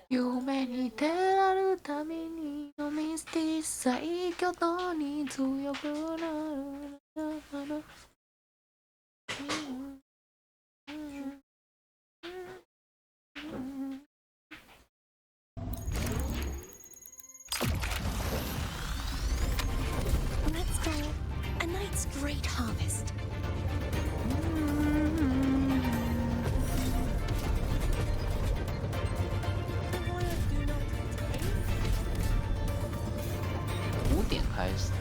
夢に出られるためにのミスティ最強のに強くなる。Let's go. A night's great harvest. 5点开始，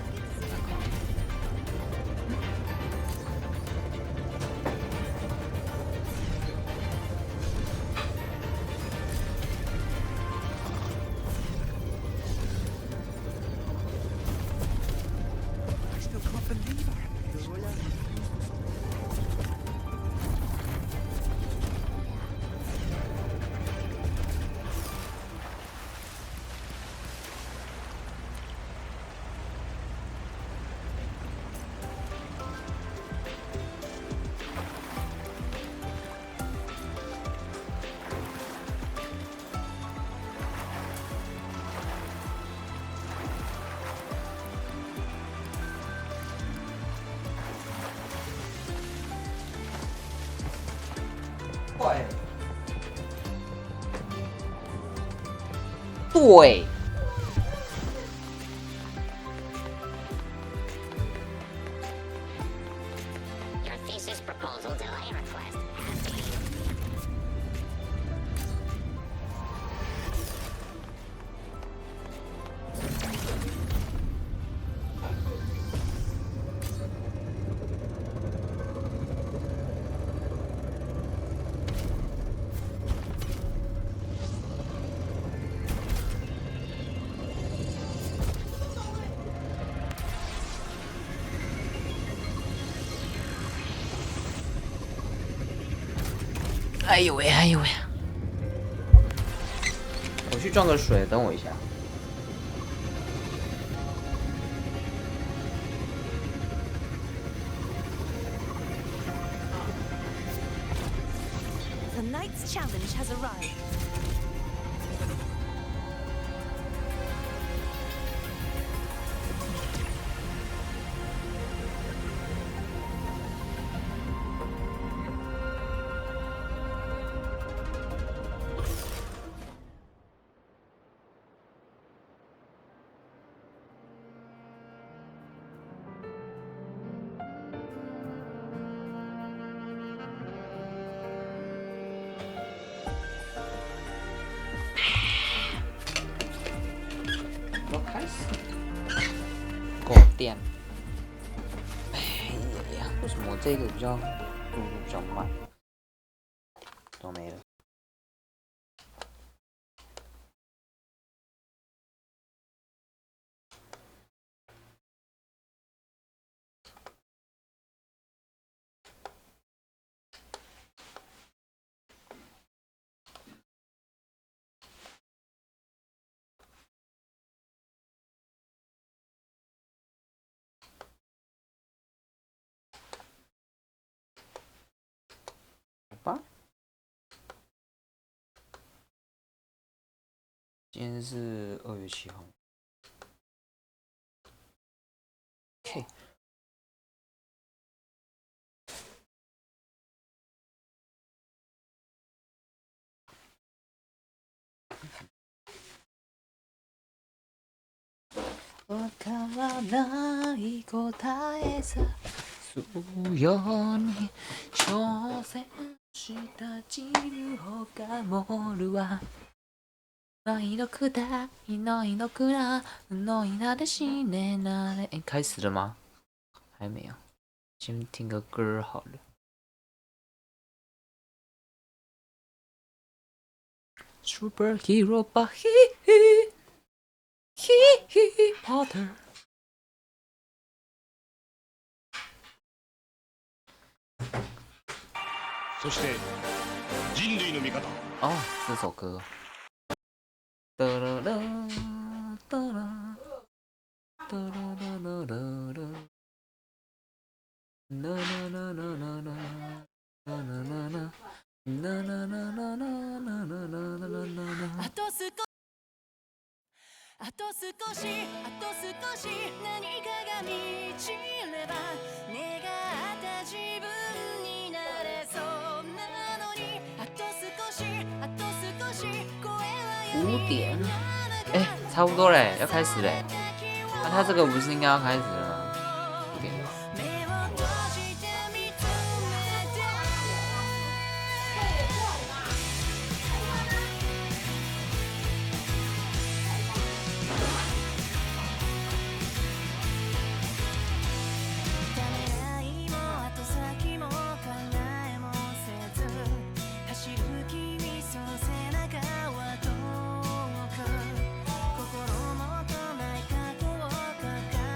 快！对。Your thesis proposal delay request has been. 哎呦喂，哎呦喂！我去装个水，等我一下。The night's challenge has arrived. 要开始。够电。哎呀，为什么我这个比较速度比较慢？都没了。好吧。今天是2月7号。OK。わからない答えさ強に挑戦した自るほかもるわのいのくだいのいのくらのいな的しねなれ。开始了吗？还没有，先听个歌好了。Superhero 吧嘿嘿嘿嘿 Potter。そして人類の味方。哦，这首歌。哒啦啦哒啦哒啦啦啦啦啦啦啦啦啦啦啦啦啦啦。あと少し何かが満ちれば願った自分になれそうなのにあと少し声は5点，哎，差不多嘞，要开始嘞。那他这个不是应该要开始了吗？5点。目を閉じて見つめてためらいも後先も考えもせず走る君その背中は遠く心もとない過去を抱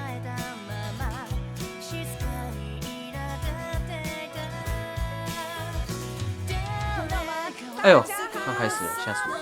えたまま静かに苛立っていた哎呦，要开始了，吓死我！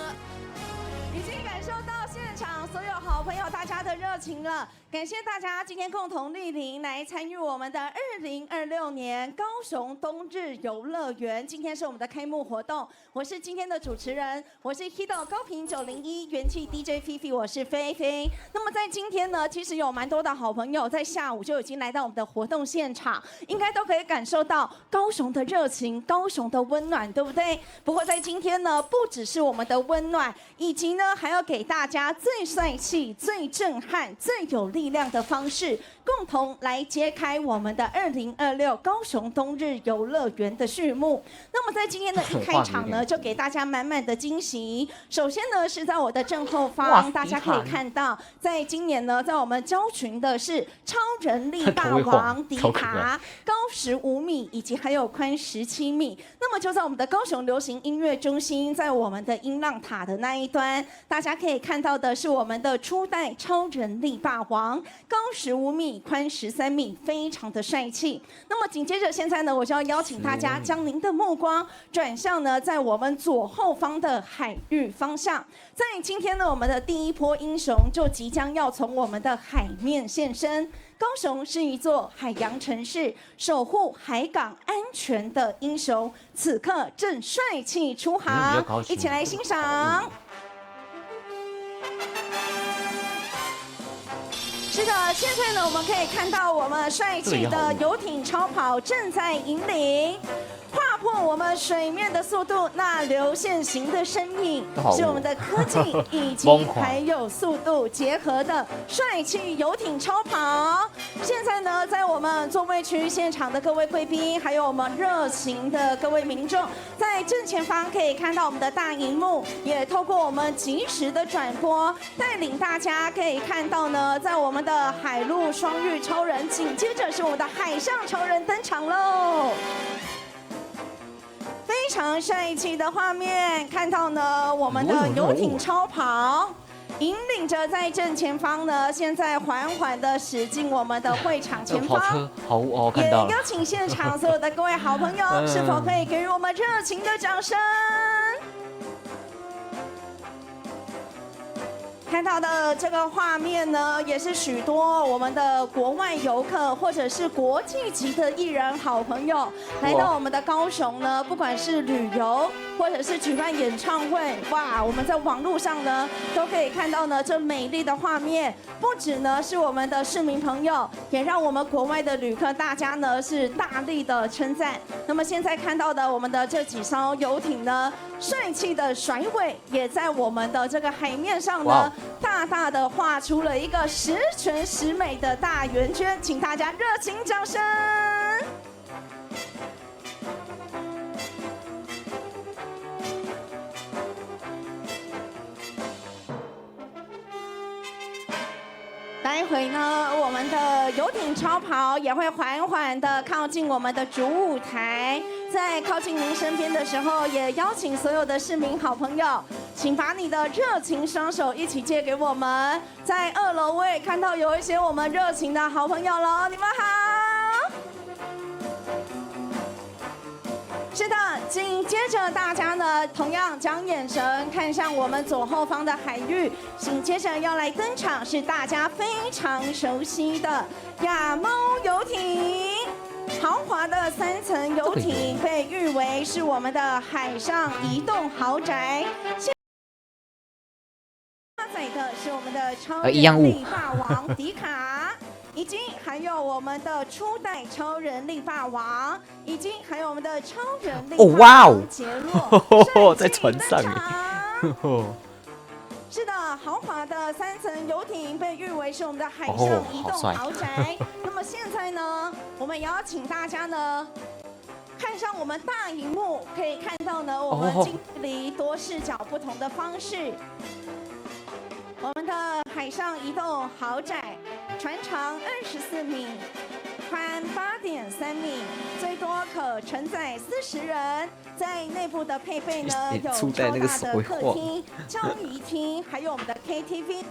已经感受到现场所有好朋友大家的热情了，感谢大家今天共同莅临来参与我们的2026年高雄冬日游乐园。今天是我们的开幕活动，我是今天的主持人，我是 Hido 高频901元气 DJ Fifi， 我是菲菲。那么在今天呢，其实有蛮多的好朋友在下午就已经来到我们的活动现场，应该都可以感受到高雄的热情、高雄的温暖，对不对？不过在今天呢，不只是我们的温暖，以及呢还要给大家最帅气、最震撼、最有力量的方式，共同来揭开我们的2026高雄冬日游乐园的序幕。那么在今天的一开场呢，就给大家满满的惊喜。首先呢是在我的正后方，大家可以看到，在今年呢，在我们交群的是超人力霸王迪卡，高15米，以及还有宽17米。那么就在我们的高雄流行音乐中心，在我们的音浪塔的那一端，大家可以看到的是我们的初代超人力霸王，高15米，宽13米，非常的帅气。那么紧接着现在呢，我就要邀请大家将您的目光转向呢，在我们左后方的海域方向。在今天呢，我们的第一波英雄就即将要从我们的海面现身。高雄是一座海洋城市，守护海港安全的英雄，此刻正帅气出航，一起来欣赏。是的，现在呢，我们可以看到我们帅气的游艇超跑正在引领。划破我们水面的速度，那流线型的身影是我们的科技以及还有速度结合的帅气游艇超跑。现在呢，在我们座位区现场的各位贵宾，还有我们热情的各位民众，在正前方可以看到我们的大荧幕，也透过我们即时的转播，带领大家可以看到呢，在我们的海陆双域超人，紧接着是我们的海上超人登场喽。非常帅气的画面，看到呢我们的游艇超跑引领着在正前方呢，现在缓缓的驶进我们的会场前方。好看到了。也邀请现场所有的各位好朋友，是否可以给予我们热情的掌声？看到的这个画面呢，也是许多我们的国外游客或者是国际级的艺人好朋友来到我们的高雄呢，不管是旅游或者是举办演唱会，哇，我们在网络上呢都可以看到呢这美丽的画面。不止呢是我们的市民朋友，也让我们国外的旅客大家呢是大力的称赞。那么现在看到的我们的这几艘游艇呢，帅气的甩尾也在我们的这个海面上呢。大大的画出了一个十全十美的大圆圈，请大家热情掌声。待会呢，我们的游艇超跑也会缓缓的靠近我们的主舞台。在靠近您身边的时候，也邀请所有的市民好朋友，请把你的热情双手一起借给我们。在2楼，我也看到有一些我们热情的好朋友喽，你们好。是的，紧接着大家呢，同样将眼神看向我们左后方的海域。紧接着要来登场是大家非常熟悉的亚猫游艇。好豪华的3层游艇被誉为是我们的海上移动豪宅。搭载的是我们的超人力霸王迪卡，以及还有我们的初代超人力霸王，以及还有我们的超人力霸王杰洛，在船上。是的，豪华的3层游艇被誉为是我们的海上移动豪宅。那么现在呢，我们邀请大家呢看上我们大荧幕，可以看到呢我们近距离多视角不同的方式。我们的海上移动豪宅，船长24米，宽8.3米，最多可承载40人。在内部的配备呢，有超大的客厅、交谊厅，还有我们的 KTV。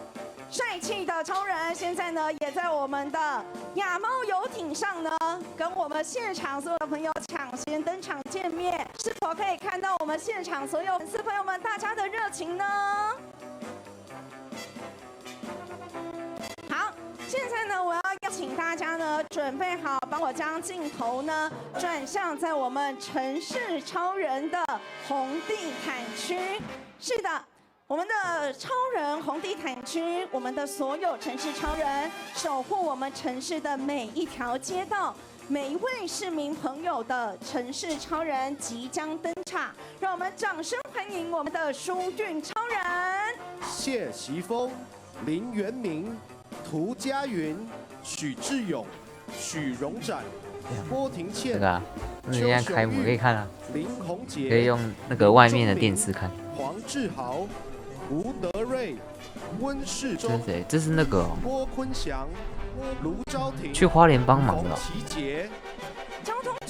帅气的超人现在呢，也在我们的亚猫游艇上呢，跟我们现场所有的朋友抢先登场见面。是否可以看到我们现场所有粉丝朋友们大家的热情呢？好，现在呢，我要邀请大家呢，准备好，帮我将镜头呢转向在我们城市超人的红地毯区。是的，我们的超人红地毯区，我们的所有城市超人守护我们城市的每一条街道。每一位市民朋友的城市超人即将登场，让我们掌声欢迎我们的舒俊超人谢习峰、林元明、涂家云、许志勇、许荣展、郭庭倩。这个啊，那现在开幕可以看啊，林宏杰可以用那个外面的电视看。黄志豪、吴德瑞、温世忠。这是谁？这是那个郭坤祥、卢昭廷。去花莲帮忙的。齐杰。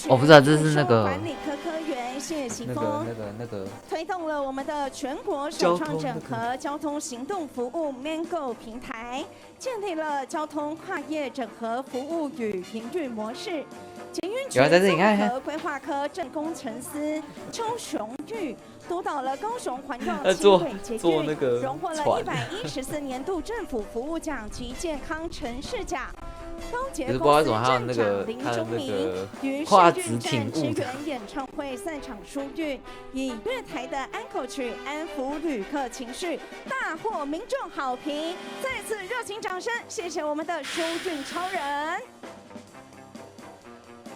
我不知道这是那个管理科员谢习峰，那个推动了我们的全国首创整合交通行动服务 Mango 平台，建立了交通跨业整合服务与营运模式。捷运局综合规划科正工程师邱雄玉督导了高雄环状轻轨捷运，荣获了114年度政府服务奖及健康城市奖。高捷公司镇长林中明于世运站支援演唱会散场疏运，以乐台的安口曲安抚旅客情绪，大获民众好评。再次热情掌声，谢谢我们的舒俊超人。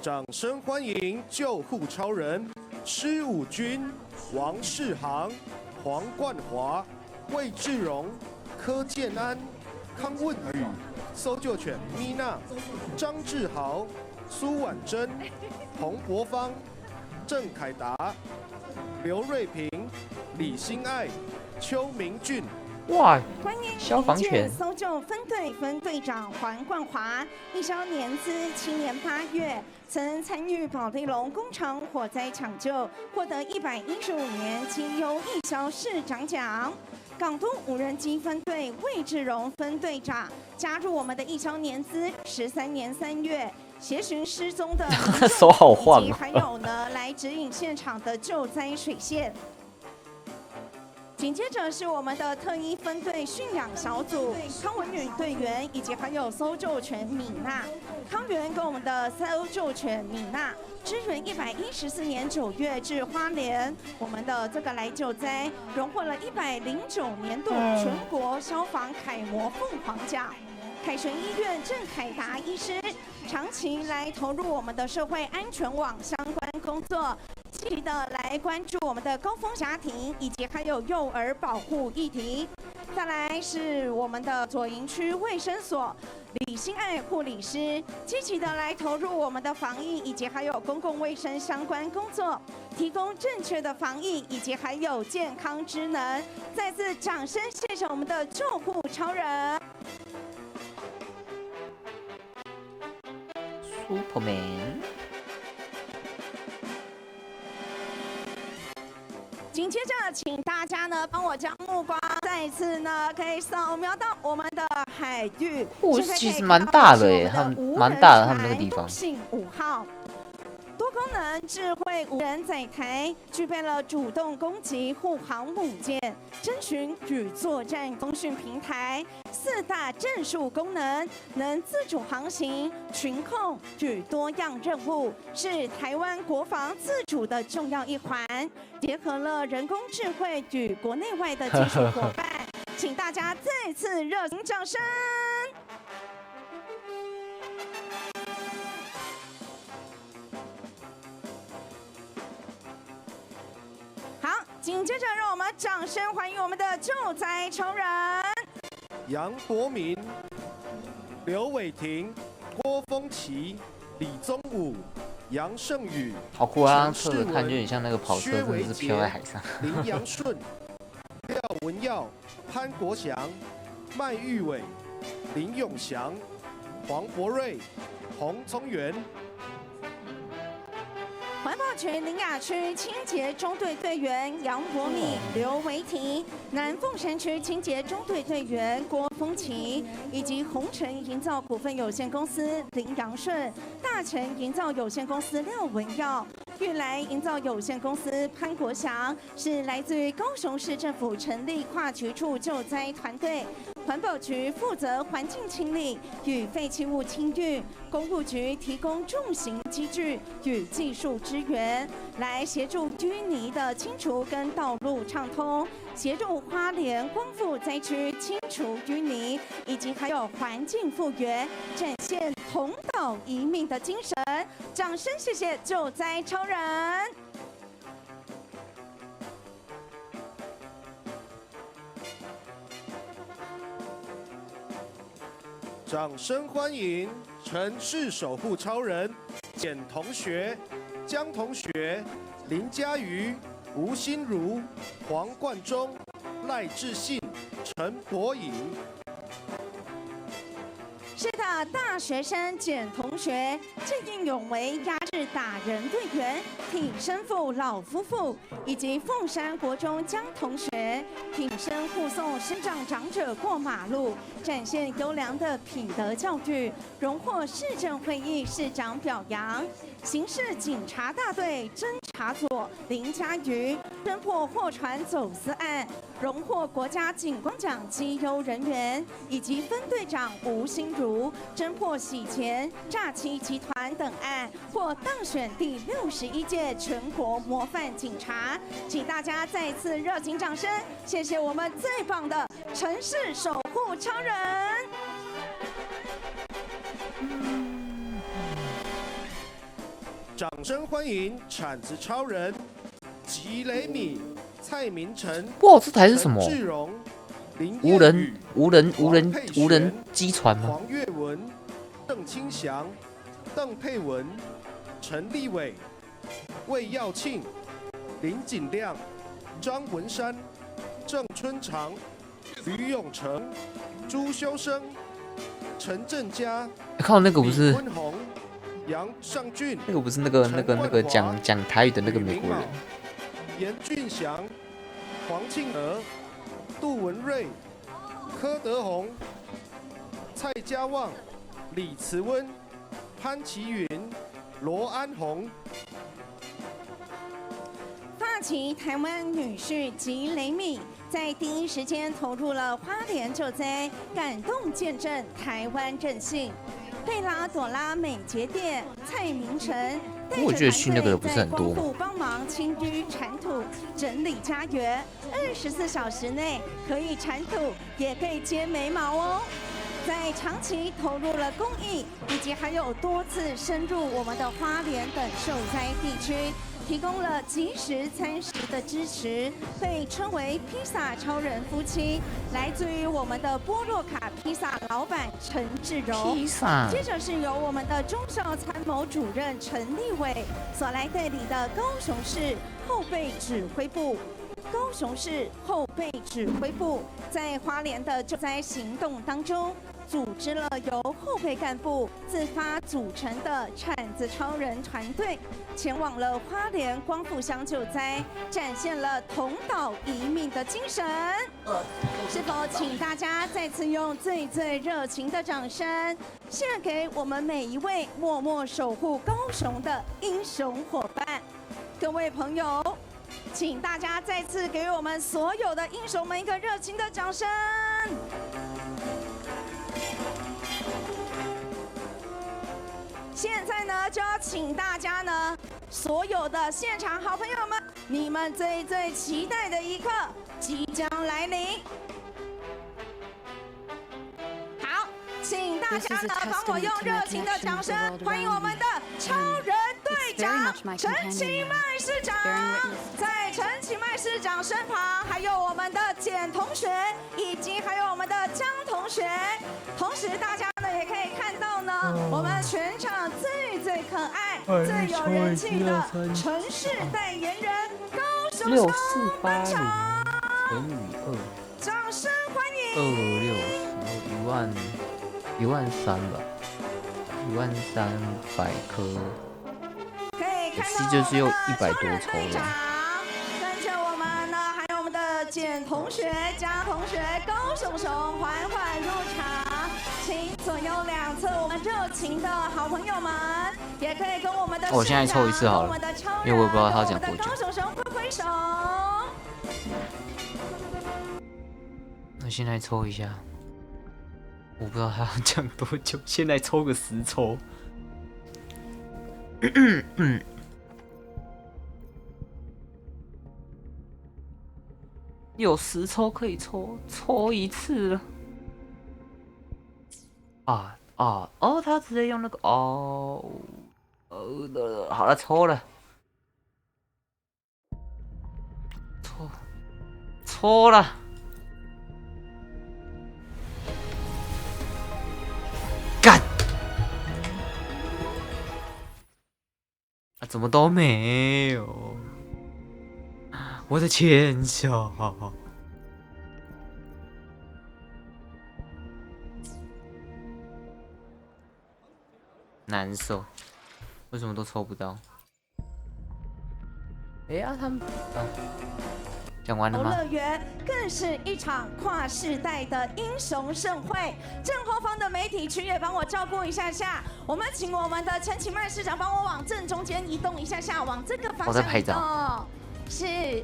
掌声欢迎救护超人施武军、王世航、黄冠华、魏志荣、柯建安、康问宇、搜救犬咪娜、张志豪、苏婉珍、洪博芳、郑凯达、刘瑞平、李心爱、邱明俊。哇！欢迎消防犬搜救分队分队长黄冠华，一消年资7年8月，曾参与保利龙工厂火灾抢救，获得115年绩优义消市长奖。港东无人机分队魏志荣分队长加入我们的义消年资13年3月，协寻失踪的手好晃，以及还有呢来指引现场的救灾水线。紧接着是我们的特一分队驯养小组康文女队员，以及还有搜救犬米娜。康源跟我们的搜救犬米娜支援114年9月至花莲，我们的这个来救灾，荣获了109年度全国消防楷模凤凰奖。凯旋医院郑凯达医师长期来投入我们的社会安全网相关工作，积极的来关注我们的高风家庭以及还有幼儿保护议题。再来是我们的左营区卫生所李心爱护理师，积极的来投入我们的防疫以及还有公共卫生相关工作，提供正确的防疫以及还有健康知能。再次掌声谢谢我们的救护超人。Superman。紧接着，请大家呢帮我将目光再次呢可以扫描到我们的海域。其实蛮大的耶，他们蛮大的，他们那个地方。信5号。多功能智慧无人载台，具备了主动攻击护航母舰、侦巡与作战通讯平台4大战术功能，能自主航行、群控与多样任务，是台湾国防自主的重要一环。结合了人工智慧与国内外的技术伙伴，请大家再次热情掌声。好，紧接着让我们掌声欢迎我们的救灾超人杨国民、刘伟霆、郭峰奇、李宗武、杨胜宇、好酷啊！侧陈世文着看就很像那个跑车，真的是飘在海上。林阳顺、廖文耀、潘国祥、麦玉伟、林永祥、黄博瑞、洪聪元。环保局林雅区清洁中队队员杨博敏、刘维婷，南凤山区清洁中队队员郭峰奇，以及红尘营造股份有限公司林阳顺、大成营造有限公司廖文耀、玉来营造有限公司潘国祥，是来自于高雄市政府成立跨局处救灾团队。环保局负责环境清理与废弃物清运，公务局提供重型机具与技术支援，来协助淤泥的清除跟道路畅通，协助花莲光复灾区清除淤泥，以及还有环境复原，展现同岛一命的精神。掌声谢谢救灾超人。掌声欢迎城市守护超人简同学、江同学、林佳瑜、吴心如、黄冠中、赖志信、陈博颖。是的，大学生简同学见义勇为压制打人队员挺身父老夫妇，以及凤山国中江同学挺身护送身障长者过马路，展现优良的品德教育，荣获市政会议市长表扬。刑事警察大队侦查组林佳瑜侦破货船走私案，荣获国家警光奖绩优人员，以及分队长吴心如侦破洗钱、诈欺集团等案，获当选第61届全国模范警察。请大家再次热情掌声，谢谢我们最棒的城市守护超人。掌声欢迎铲子超人吉雷米、蔡明成。哇，这台是什么？陈志荣、林无彦宇人无人机船吗？黄月文、邓清祥、邓佩文、陈立伟、魏耀庆、林锦亮、张文山、郑春长、吕永成、朱修生、陈正佳。靠，那个不是李温宏、杨尚俊，那个不是那个讲台语的那个美国人。严俊祥、黄庆娥、杜文瑞、柯德宏、蔡家旺、李慈温、潘奇云、罗安红。发起台湾女婿吉雷米在第一时间投入了花莲救灾，感动见证台湾韧性。贝拉朵拉美节店蔡明成带着我觉得去那个不是很多在光复帮忙清淤铲土、整理家园，24小时内可以铲土，也可以接眉毛哦。在长期投入了公益，以及还有多次深入我们的花莲等受灾地区，提供了即时餐食的支持，被称为披萨超人夫妻，来自于我们的波洛卡披萨老板陈志荣。披萨。接着是由我们的中校参谋主任陈立伟所来带领的高雄市后备指挥部。高雄市后备指挥部在花莲的救灾行动当中，组织了由后备干部自发组成的铲子超人团队，前往了花莲光复乡救灾，展现了同岛一命的精神。是否请大家再次用最热情的掌声，献给我们每一位默默守护高雄的英雄伙伴？各位朋友，请大家再次给我们所有的英雄们一个热情的掌声。现在呢，就要请大家呢，所有的现场好朋友们，你们最期待的一刻即将来临。好，请大家呢帮我用热情的掌声欢迎我们的超人队长陈其迈市长。在陈其迈市长身旁，还有我们的简同学，以及还有我们的江同学。同时，大家呢也可以看到呢，我们全场最可爱、最有人气的城市代言人高雄小班长乘以2，掌声欢迎16000吧，13000颗，可以看到就是用我们的100多抽超人队长了。跟着我们呢，还有我们的简同学、江同学、高熊熊缓缓入场，请左右两侧我们热情的好朋友们，也可以跟我们的我现在抽一次好了，因为我也不知道他要讲多久。高熊熊挥挥手。那现在抽一下，我不知道他要讲多久，现在抽个10抽。有10抽可以抽一次了。他直接用那个好了，抽了，抽了。干！怎么都没有？我的天笑，难受，为什么都抽不到？他们讲完了吗？游乐园更是一场跨世代的英雄盛会。正后方的媒体区也帮我照顾一下下。我们请我们的陈其迈市长帮我往正中间移动一下下，往这个方向移动。我在拍照。是。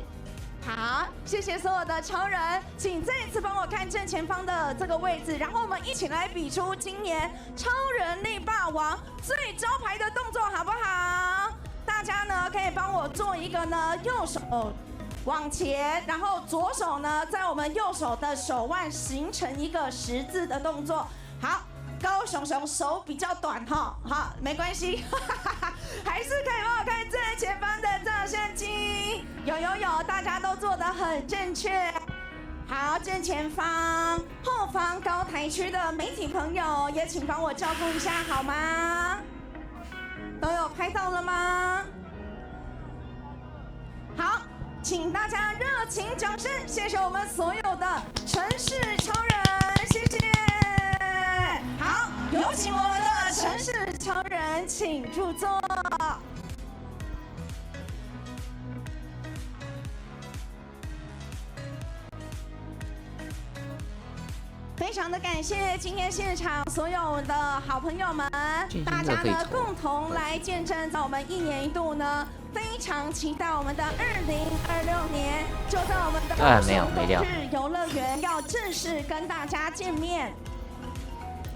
好，谢谢所有的超人，请再一次帮我看正前方的这个位置，然后我们一起来比出今年超人力霸王最招牌的动作，好不好？大家呢可以帮我做一个呢右手往前，然后左手呢在我们右手的手腕形成一个十字的动作。好。高熊熊手比较短哈，好，没关系，还是可以帮我看最前方的照相机，有，大家都做得很正确。好，正前方、后方高台区的媒体朋友也请帮我照顾一下好吗？都有拍到了吗？好，请大家热情掌声，谢谢我们所有的城市超人，谢谢。好，有请我们的城市超人，请入座。非常的感谢今天现场所有的好朋友们，大家呢共同来见证到我们1年1度呢非常期待我们的2026年，就在我们的高雄冬日游乐园要正式跟大家见面。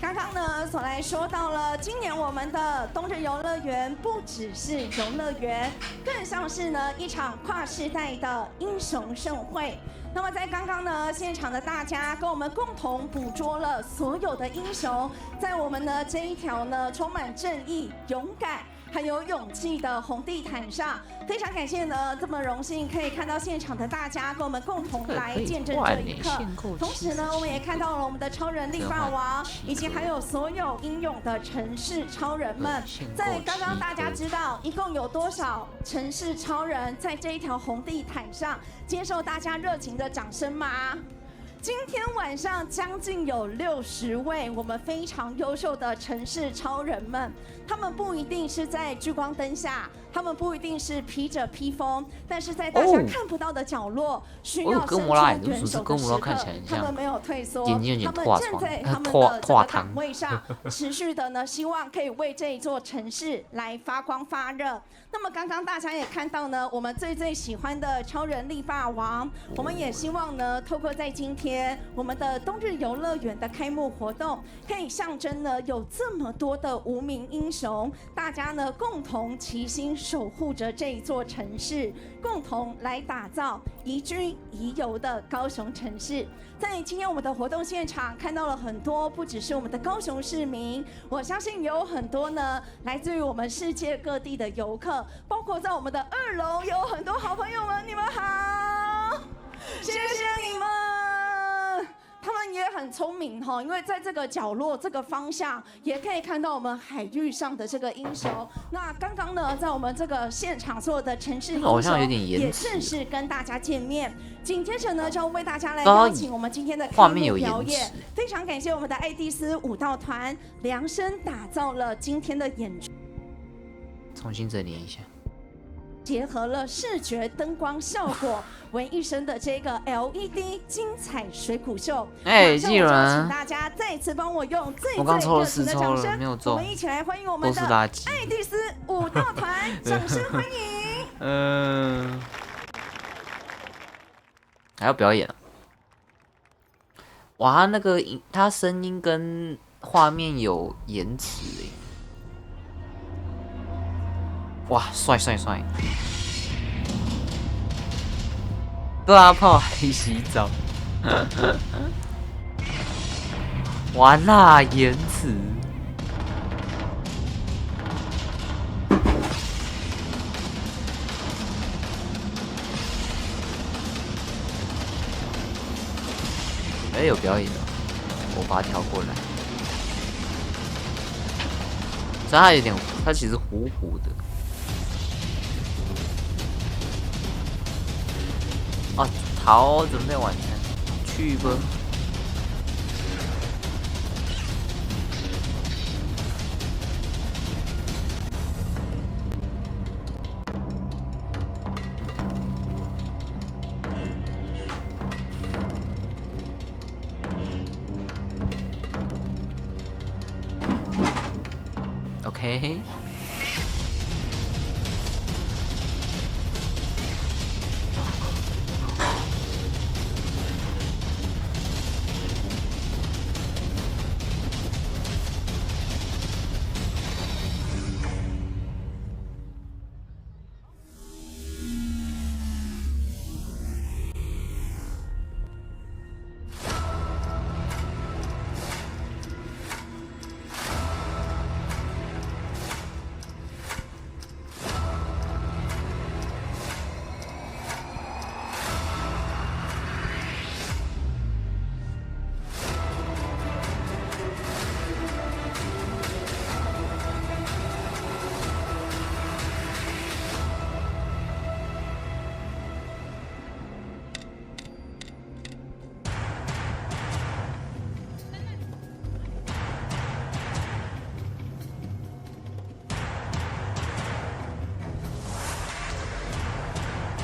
刚刚呢，所来说到了，今年我们的冬日游乐园不只是游乐园，更像是呢一场跨世代的英雄盛会。那么在刚刚呢，现场的大家跟我们共同捕捉了所有的英雄，在我们呢这一条呢充满正义、勇敢还有勇气的红地毯上，非常感谢呢这么荣幸可以看到现场的大家跟我们共同来见证这一刻。同时呢，我们也看到了我们的超人力霸王，以及还有所有英勇的城市超人们。在刚刚大家知道一共有多少城市超人在这一条红地毯上接受大家热情的掌声吗？今天晚上将近有60位我们非常优秀的城市超人们，他们不一定是在聚光灯下，他们不一定是披着披风，但是在大家看不到的角落，需要伸出援手的时刻，他们没有退缩，他们站在他们的这个岗位上，持续的呢，希望可以为这一座城市来发光发热。那么刚刚大家也看到呢，我们最喜欢的超人力霸王，我们也希望呢，透过在今天我们的冬日游乐园的开幕活动，可以象征呢有这么多的无名英雄，大家呢共同齐心守护着这一座城市，共同来打造宜居宜游的高雄城市。在今天我们的活动现场看到了很多，不只是我们的高雄市民，我相信也有很多呢来自于我们世界各地的游客，包括在我们的2楼有很多好朋友们，你们好，谢谢你们。他们也很聪明哈，因为在这个角落、这个方向，也可以看到我们海域上的这个英雄。那刚刚呢，在我们这个现场所有的城市英雄，也正式跟大家见面。紧接着呢，就为大家来邀请我们今天的开幕表演。非常感谢我们的爱丽丝舞蹈团量身打造了今天的演出。重新整理一下。结合了视觉灯光效果为一身的这个 LED 精彩水谷秀，既然请大家再次帮我用最热情的掌声，我们一起来欢迎我们的爱丽丝舞蹈团，掌声欢迎。还要表演啊！哇，那个他声音跟画面有延迟诶。哇，帅！大炮还洗澡，完啦，延迟。有表演的，我把它调过来。所以它有点，它其实糊糊的。哦，好，准备晚餐，去吧。OK。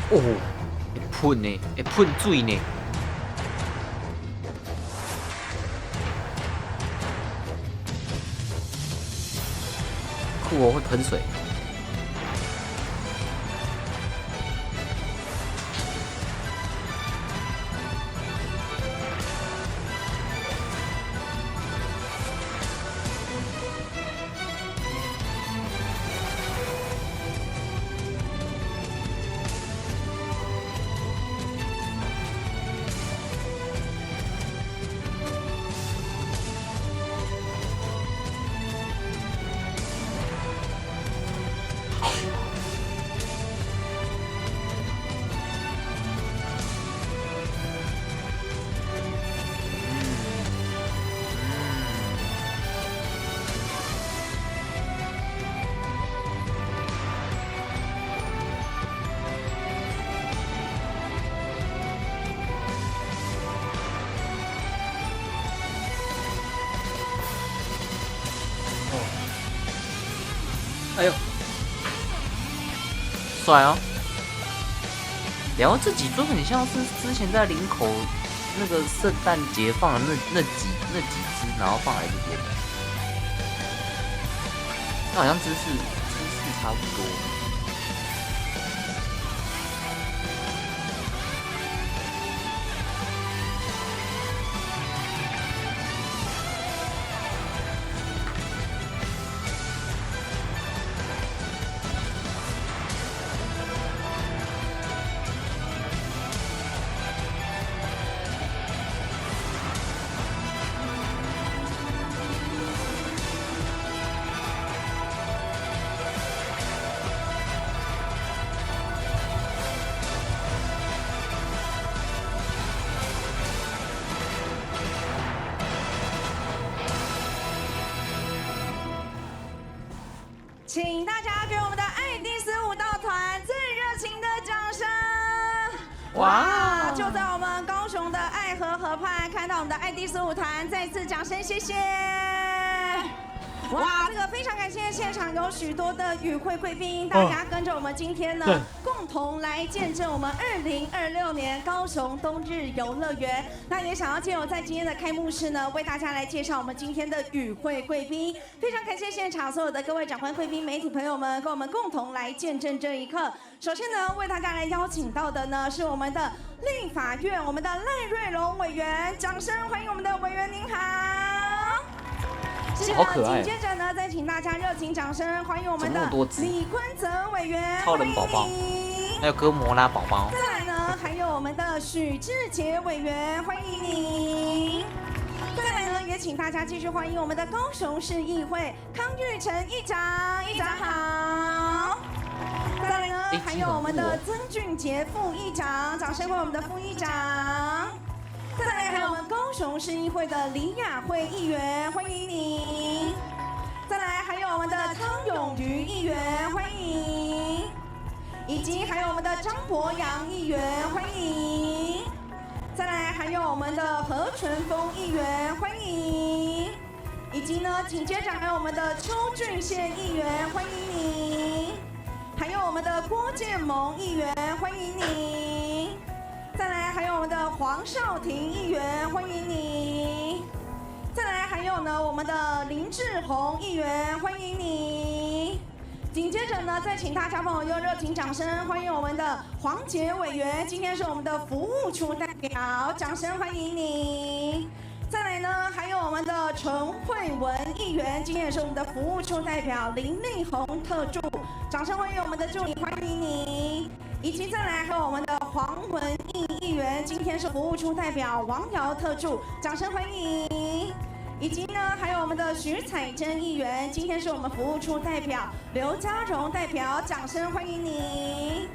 哦，会喷呢，会喷水呢。酷哦，会喷水。帅哦。然后这几尊很像是之前在林口那个圣诞节放的那几只，然后放来这边，那好像姿势差不多。请大家给我们的爱迪斯舞蹈团最热情的掌声！哇！就在我们高雄的爱河河畔，看到我们的爱迪斯舞团，再次掌声谢谢！哇，这个非常感谢现场有许多的与会贵宾，大家跟着我们今天呢，共同来见证我们2026年高雄冬日游乐园。那也想要借由在今天的开幕式呢，为大家来介绍我们今天的与会贵宾。非常感谢现场所有的各位长官贵宾、媒体朋友们，跟我们共同来见证这一刻。首先呢，为大家来邀请到的呢是我们的立法院我们的赖瑞隆委员，掌声欢迎我们的委员您好。是的，紧接着呢，再请大家热情掌声欢迎我们的李坤泽委员，超人宝宝，还有哥摩拉宝宝。再来呢，还有我们的许志杰委员，欢迎您。再来呢，也请大家继续欢迎我们的高雄市议会康玉成议长，议长好。再来呢，还有我们的曾俊杰副议长，掌声欢迎我们的副议长。再来还有我们高雄市议会的李雅慧议员，欢迎您。再来还有我们的汤永瑜议员，欢迎。以及还有我们的张博洋议员，欢迎。再来还有我们的何纯峰议员，欢迎。以及呢，紧接着还有我们的邱俊宪议员，欢迎您。还有我们的郭建盟议员，欢迎您。再来还有我们的黄少廷议员，欢迎你。再来还有呢我们的林志宏议员，欢迎你。紧接着呢，再请大家帮我用热情掌声欢迎我们的黄杰委员，今天是我们的服务处代表，掌声欢迎你。再来呢，还有我们的陈慧文议员，今天也是我们的服务处代表林立宏特助，掌声欢迎我们的助理，欢迎你。以及再来还有我们的黄文义议员，今天是服务处代表王瑶特助，掌声欢迎。以及呢，还有我们的徐彩珍议员，今天是我们服务处代表刘家荣代表，掌声欢迎你。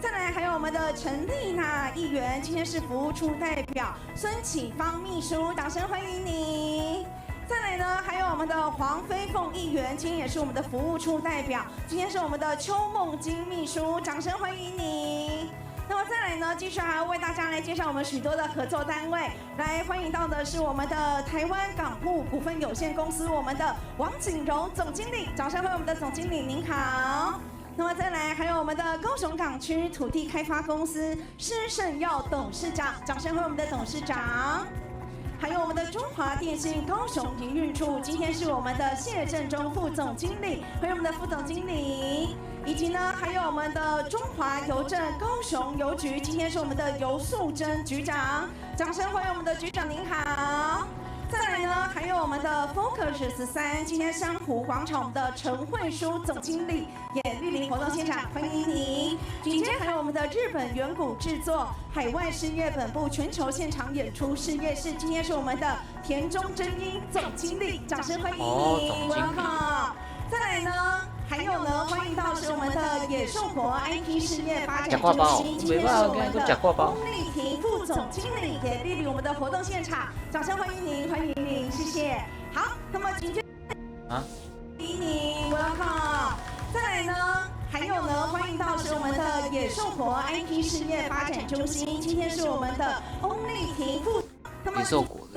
再来还有我们的陈丽娜议员，今天是服务处代表孙启芳秘书，掌声欢迎你。再来呢，还有我们的黄飞凤议员，今天也是我们的服务处代表，今天是我们的邱梦金秘书，掌声欢迎你。那么再来呢，继续还要为大家来介绍我们许多的合作单位，来欢迎到的是我们的台湾港埠股份有限公司，我们的王景荣总经理，掌声欢迎我们的总经理，您好。那么再来还有我们的高雄港区土地开发公司施胜耀董事长，掌声欢迎我们的董事长。还有我们的中华电信高雄营运处，今天是我们的谢振中副总经理，欢迎我们的副总经理。以及呢，还有我们的中华邮政高雄邮局，今天是我们的尤素贞局长，掌声欢迎我们的局长，您好。再来呢，还有我们的 Focus 13，今天珊瑚广场我们的陈慧书总经理也莅临活动现场，欢迎你。紧接着还有我们的日本远古制作海外事业本部全球现场演出事业室，今天是我们的田中真英总经理，掌声欢迎你。Welcome。再来呢，还有呢，欢迎到是我们的野兽国 IP 事业发展中心，今天是我们的翁丽婷副总经理也莅临我们的活动现场，掌声欢迎您，欢迎您，谢谢。好，那么紧接着欢迎您 ，Welcome。再来呢，还有呢，欢迎到是我们的野兽国 IP 事业发展中心，今天是我们的翁丽婷副。那么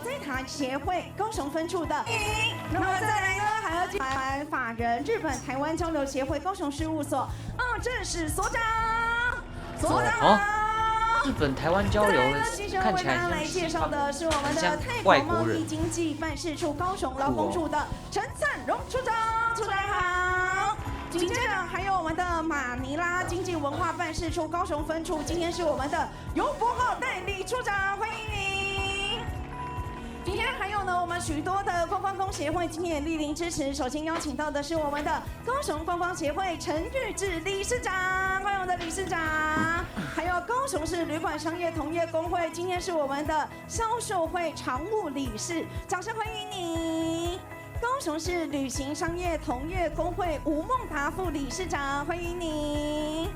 在茶协会高雄分处的。那么再来呢，还有集团法人日本台湾交流协会高雄事务所正式所长，日本台湾交流看起来来介绍的是我们的泰国贸易经济办事处高雄劳工处的陈灿荣处长，处长好。紧接着还有我们的马尼拉经济文化办事处高雄分处，今天是我们的尤伯浩代理处长，欢迎您。今天还有呢，我们许多的观光工协会今天也莅临支持。首先邀请到的是我们的高雄观光协会陈玉志理事长，欢迎我们的理事长。还有高雄市旅馆商业同业工会，今天是我们的销售会常务理事，掌声欢迎你。高雄市旅行商业同业工会吴孟达副理事长，欢迎你。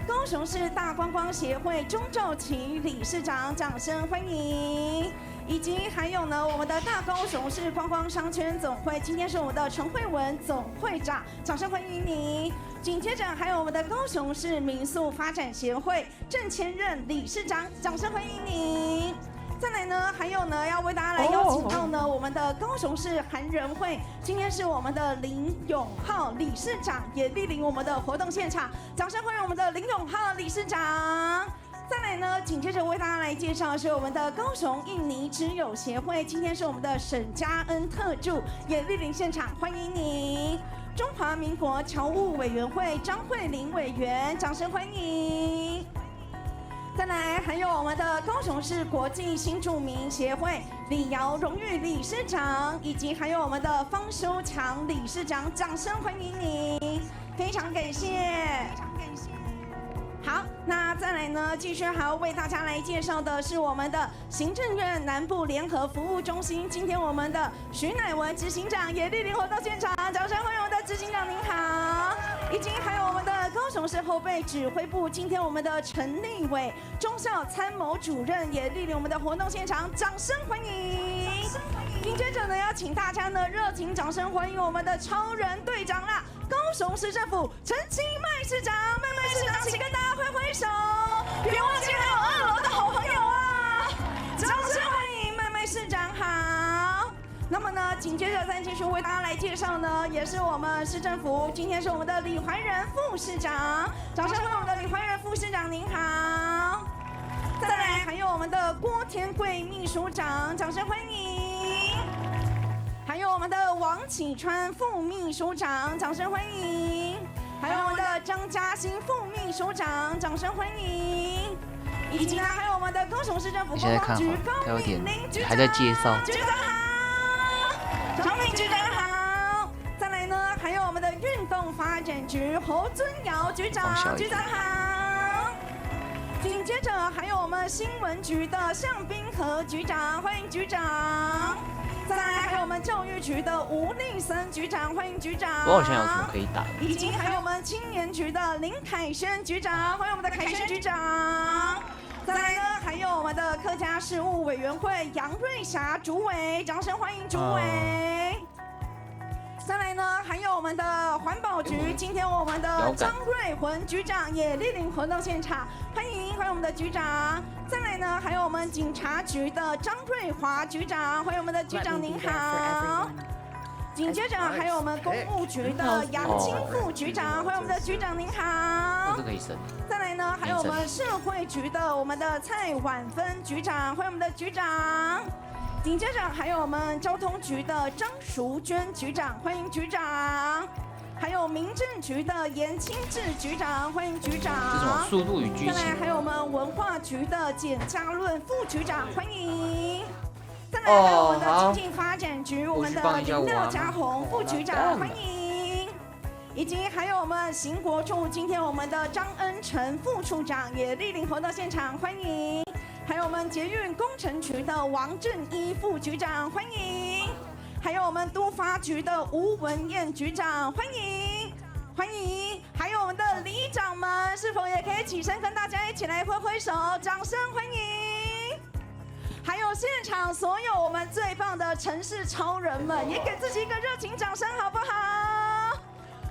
高雄市大观光协会钟兆琪理事长，掌声欢迎。以及还有呢，我们的大高雄市观光商圈总会，今天是我们的陈慧文总会长，掌声欢迎你。紧接着还有我们的高雄市民宿发展协会郑千任理事长，掌声欢迎你。再来呢，还有呢，要为大家来邀请到呢，我们的高雄市韩人会，今天是我们的林永浩理事长也莅临我们的活动现场，掌声欢迎我们的林永浩理事长。再来呢，紧接着为大家来介绍的是我们的高雄印尼之友协会，今天是我们的沈嘉恩特助也莅临现场，欢迎你。中华民国侨务委员会张慧玲委员，掌声欢迎。再来，还有我们的高雄市国际新住民协会李瑶荣誉理事长，以及还有我们的方修强理事长，掌声欢迎你，非常感谢。好，那再来呢，继续还要为大家来介绍的是我们的行政院南部联合服务中心，今天我们的徐乃文执行长也莅临活动现场，掌声欢迎我们的执行长您好。以及还有我们的高雄市后备指挥部，今天我们的陈立伟中校参谋主任也莅临我们的活动现场，掌声欢迎。紧接着呢，要请大家呢热情掌声欢迎我们的超人队长啦，高雄市政府陈其迈市长，麦市长，请跟大家挥挥手，别忘记还有2楼的好朋友啊，掌声欢迎麦市长好。那么呢，紧接着再继续为大家来介绍呢，也是我们市政府，今天是我们的李怀仁副市长，掌声欢迎我们的李怀仁副市长您好。再来还有我们的郭天贵秘书长，掌声欢迎。还有我们的王启川副秘书长，掌声欢迎。还有我们的张嘉欣副秘书长，掌声欢迎。以及呢，还有我们的高雄市政府观光局高敏玲局长，还在介绍。局长好，张敏局长好。再来呢，还有我们的运动发展局侯尊尧局长，局长好。紧接着还有我们新闻局的向冰河局长，欢迎局长。再来还有我们教育局的吴立森局长，欢迎局长。我好像有什么可以打。以及还有我们青年局的林凯轩局长，欢迎我们的凯轩局长。再来呢，还有我们的客家事务委员会杨瑞霞主委，掌声欢迎主委。再来呢，还有我们的环保局，今天我们的张瑞魂局长也莅临活动现场，欢迎我们的局长。再来呢，还有我们警察局的张瑞华局长，欢迎我们的局长您好。紧接着还有我们公务局的杨金副局长，欢迎我们的局长您好。这可以升。再来呢，还有我们社会局的我们的蔡婉芬局长，欢迎我们的局长。紧接着还有我们交通局的张淑娟局长，欢迎局长。还有民政局的严清志局长，欢迎局长。这种速度与剧情。再来还有我们文化局的简嘉论副局长，欢迎。再来还有我们的经济发展局，我们的林廖家宏副局长，欢迎。以及还有我们刑国处，今天我们的张恩成副处长也莅临活动现场，欢迎。还有我们捷运工程局的王正一副局长，欢迎。还有我们都发局的吴文燕局长，欢迎，欢迎。还有我们的里长们，是否也可以起身跟大家一起来挥挥手，掌声欢迎。还有现场所有我们最棒的城市超人们，也给自己一个热情掌声，好不好？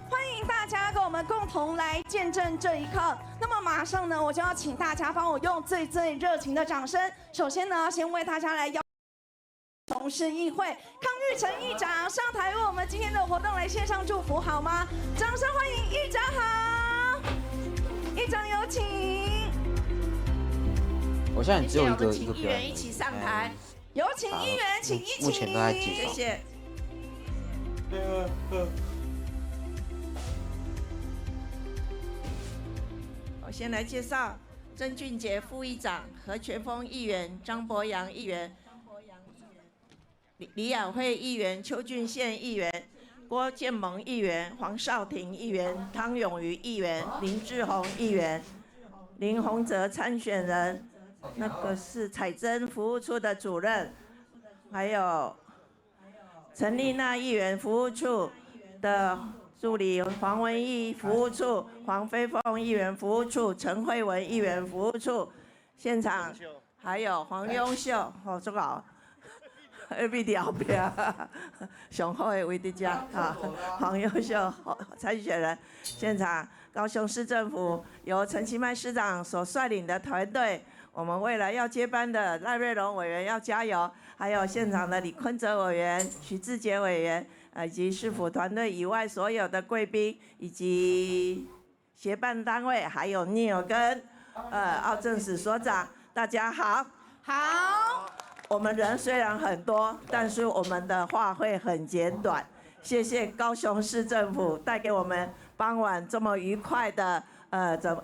欢迎大家跟我们共同来见证这一刻。那么马上呢，我就要请大家帮我用最热情的掌声。首先呢，先为大家来邀请雄市议会康玉成议长上台为我们今天的活动来献上祝福，好吗？掌声欢迎议长好，议长有请。我现在只有一个议表演，员一起上台，有请议员，请一起。目前都在介绍。谢谢。我先来介绍曾俊杰副议长、何全峰议员、张博洋议员、李雅慧议员、邱俊宪议员、郭建盟议员、黄少廷议员、汤永瑜议员、林志宏议员、林宏哲参选人，那个是彩珍服务处的主任，还有陈丽娜议员服务处的助理黄文义服务处、黄飞凤议员服务处、陈慧文议员服务处，现场还有黄永秀，哦，这个好，那边的后边，上好的位置家啊，黄永秀参选人，现场高雄市政府由陈其迈市长所率领的团队，我们未来要接班的赖瑞荣委员要加油，还有现场的李坤哲委员、徐志杰委员。以及市府团队以外所有的贵宾，以及协办单位，还有聂跟奥正史所长，大家好。好，我们人虽然很多，但是我们的话会很简短。谢谢高雄市政府带给我们傍晚这么愉快的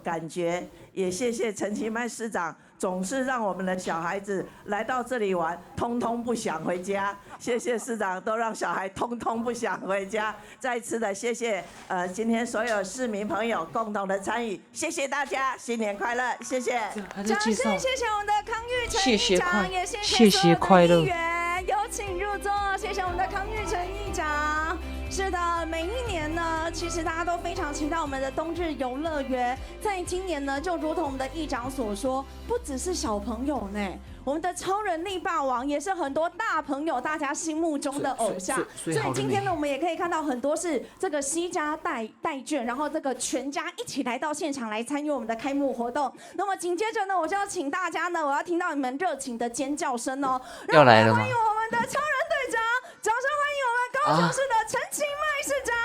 感觉，也谢谢陈其迈市长。总是让我们的小孩子来到这里玩，通通不想回家。谢谢市长，都让小孩通通不想回家。再次的谢谢今天所有市民朋友共同的参与，谢谢大家，新年快乐，谢谢。掌声谢谢我们的康玉成议长，也谢谢谢快乐所有的议员，有请入座。谢谢我们的康玉成议长。是的，每一年呢，其实大家都非常期待我们的冬日游乐园。在今年呢，就如同我们的议长所说，不只是小朋友呢，我们的超人力霸王也是很多大朋友大家心目中的偶像。所以今天呢，我们也可以看到很多是这个惜家带眷，然后这个全家一起来到现场来参与我们的开幕活动。那么紧接着呢，我就要请大家呢，我要听到你们热情的尖叫声哦！要来了吗？欢迎我们的超人队长，掌声欢迎我们高雄市的陈其迈市长，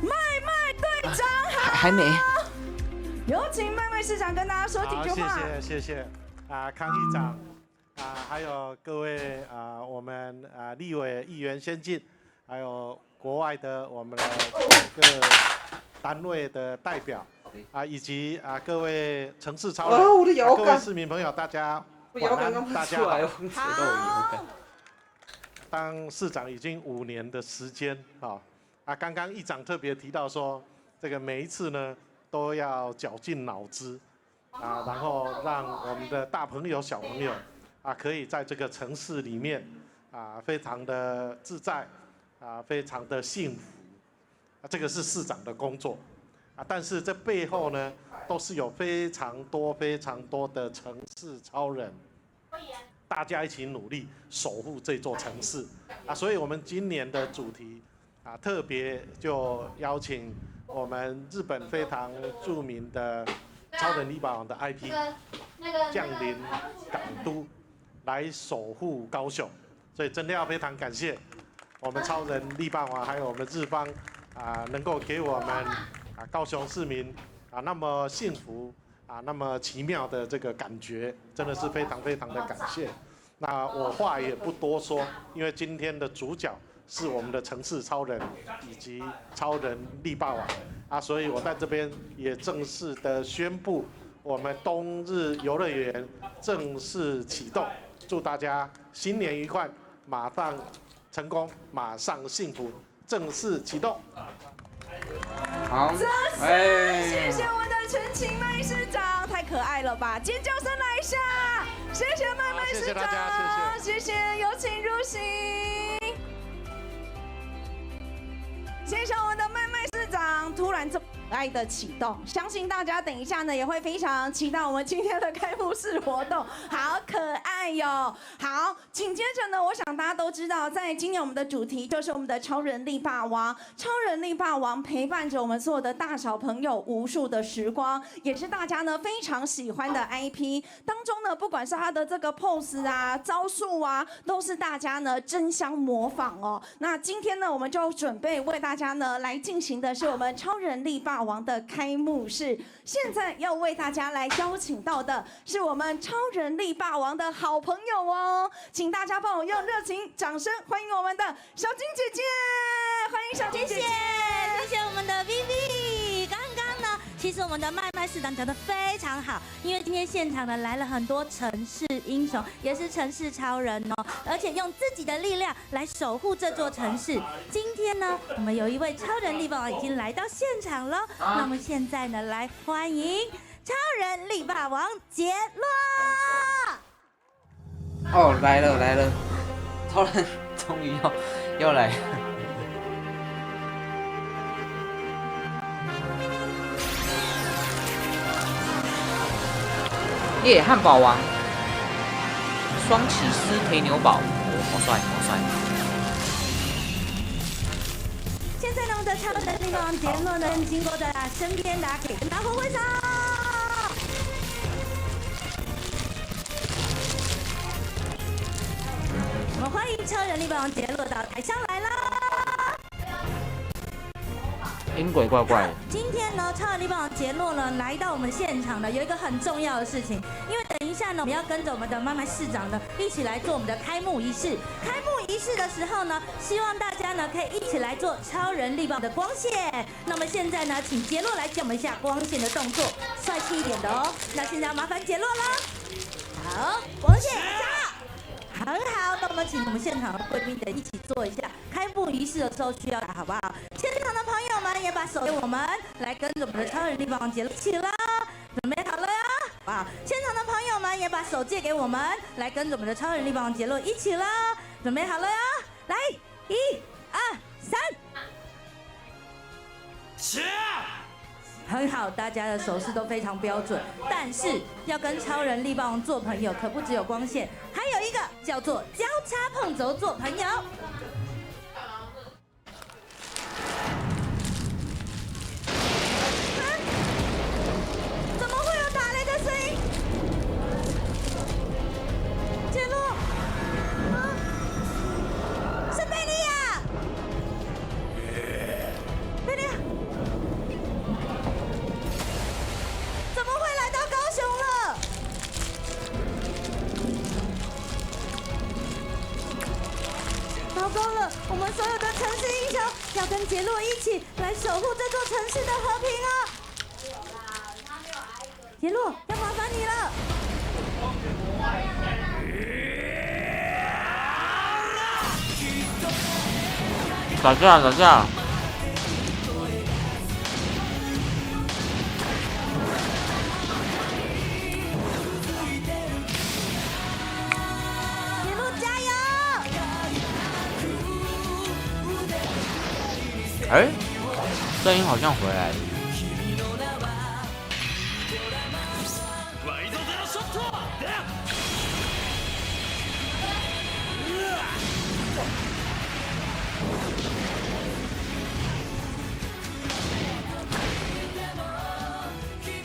麦队长好。还没。有请麦市长跟大家说几句话。谢谢康议长还有各位我们立委议员先进，还有国外的我们的各单位的代表以及各位城市超人，各位市民朋友，大家晚安，大家好。当市长已经5年的时间刚刚议长特别提到说，这个每一次呢都要绞尽脑汁然后让我们的大朋友小朋友可以在这个城市里面非常的自在非常的幸福这个是市长的工作但是这背后呢都是有非常多的城市超人，大家一起努力守护这座城市所以我们今年的主题特别就邀请我们日本非常著名的超人力霸王的 IP 降临港都来守护高雄，所以真的要非常感谢我们超人力霸王还有我们日方能够给我们高雄市民那么幸福那么奇妙的这个感觉，真的是非常的感谢。那我话也不多说，因为今天的主角是我们的城市超人以及超人力霸王所以我在这边也正式的宣布，我们冬日游乐园正式启动，祝大家新年愉快，马上成功，马上幸福，正式启动。好，谢谢我们的陈其迈市长，太可爱了吧！尖叫声来一下，谢谢麦市长，谢谢大家，谢谢，有请入席。谢谢我们的麦市长突然这么可爱的启动，相信大家等一下呢也会非常期待我们今天的开幕式活动，好可爱哟！好，紧接着呢，我想大家都知道，在今年我们的主题就是我们的超人力霸王，超人力霸王陪伴着我们所有的大小朋友无数的时光，也是大家呢非常喜欢的 IP 当中呢，不管是他的这个 pose 啊、招数啊，都是大家呢争相模仿哦。那今天呢，我们就准备为大家呢来进行的是我们超人力霸王的开幕式。现在要为大家来邀请到的是我们超人力霸王的好朋友哦，请大家帮我用热情掌声欢迎我们的小金姐姐，欢迎小金姐姐，谢谢我们的 Vivi。刚刚呢，其实我们的麦麦市长讲得非常好，因为今天现场呢来了很多城市英雄，也是城市超人哦，而且用自己的力量来守护这座城市。今天呢，我们有一位超人力霸王已经来到现场了，那我们现在呢来欢迎超人力霸王杰洛。哦，来了，超人终于要来了。耶，汉堡王，双起司肥牛堡，好帅，好帅！现在呢，我们的超人力霸王杰洛呢，经过的身边，大家可以跟他挥挥手。我们欢迎超人力霸王杰洛到台上来啦！音轨怪怪的。今天呢，超人力霸王杰洛呢来到我们现场呢，有一个很重要的事情，因为等一下呢，我们要跟着我们的麦麦市长呢一起来做我们的开幕仪式。开幕仪式的时候呢，希望大家呢可以一起来做超人力霸王的光线。那么现在呢，请杰洛来教我们一下光线的动作，帅气一点的哦。那现在要麻烦杰洛啦。好，光线上。很好，那我们请我们现场的贵宾的一起做一下开幕仪式的时候需要的，好不好？现场的朋友们也把手给我们，来跟着我们的超人力霸王杰洛一起啦，准备好了呀！哇，现场的朋友们也把手借给我们，来跟着我们的超人力霸王杰洛一起啦，准备好了呀！来，1、2、3，起！很好，大家的手势都非常标准，但是要跟超人力霸王做朋友，可不只有光线，还有一个叫做交叉碰轴做朋友。怎么会有打雷的声音？杰洛，是贝利亚，贝利亚。怎么会来到高雄了？糟糕了，我们所有的城市英雄要跟杰洛一起来守护这座城市的和平啊！杰洛，要麻烦你了。打架！哎，声音好像回来了。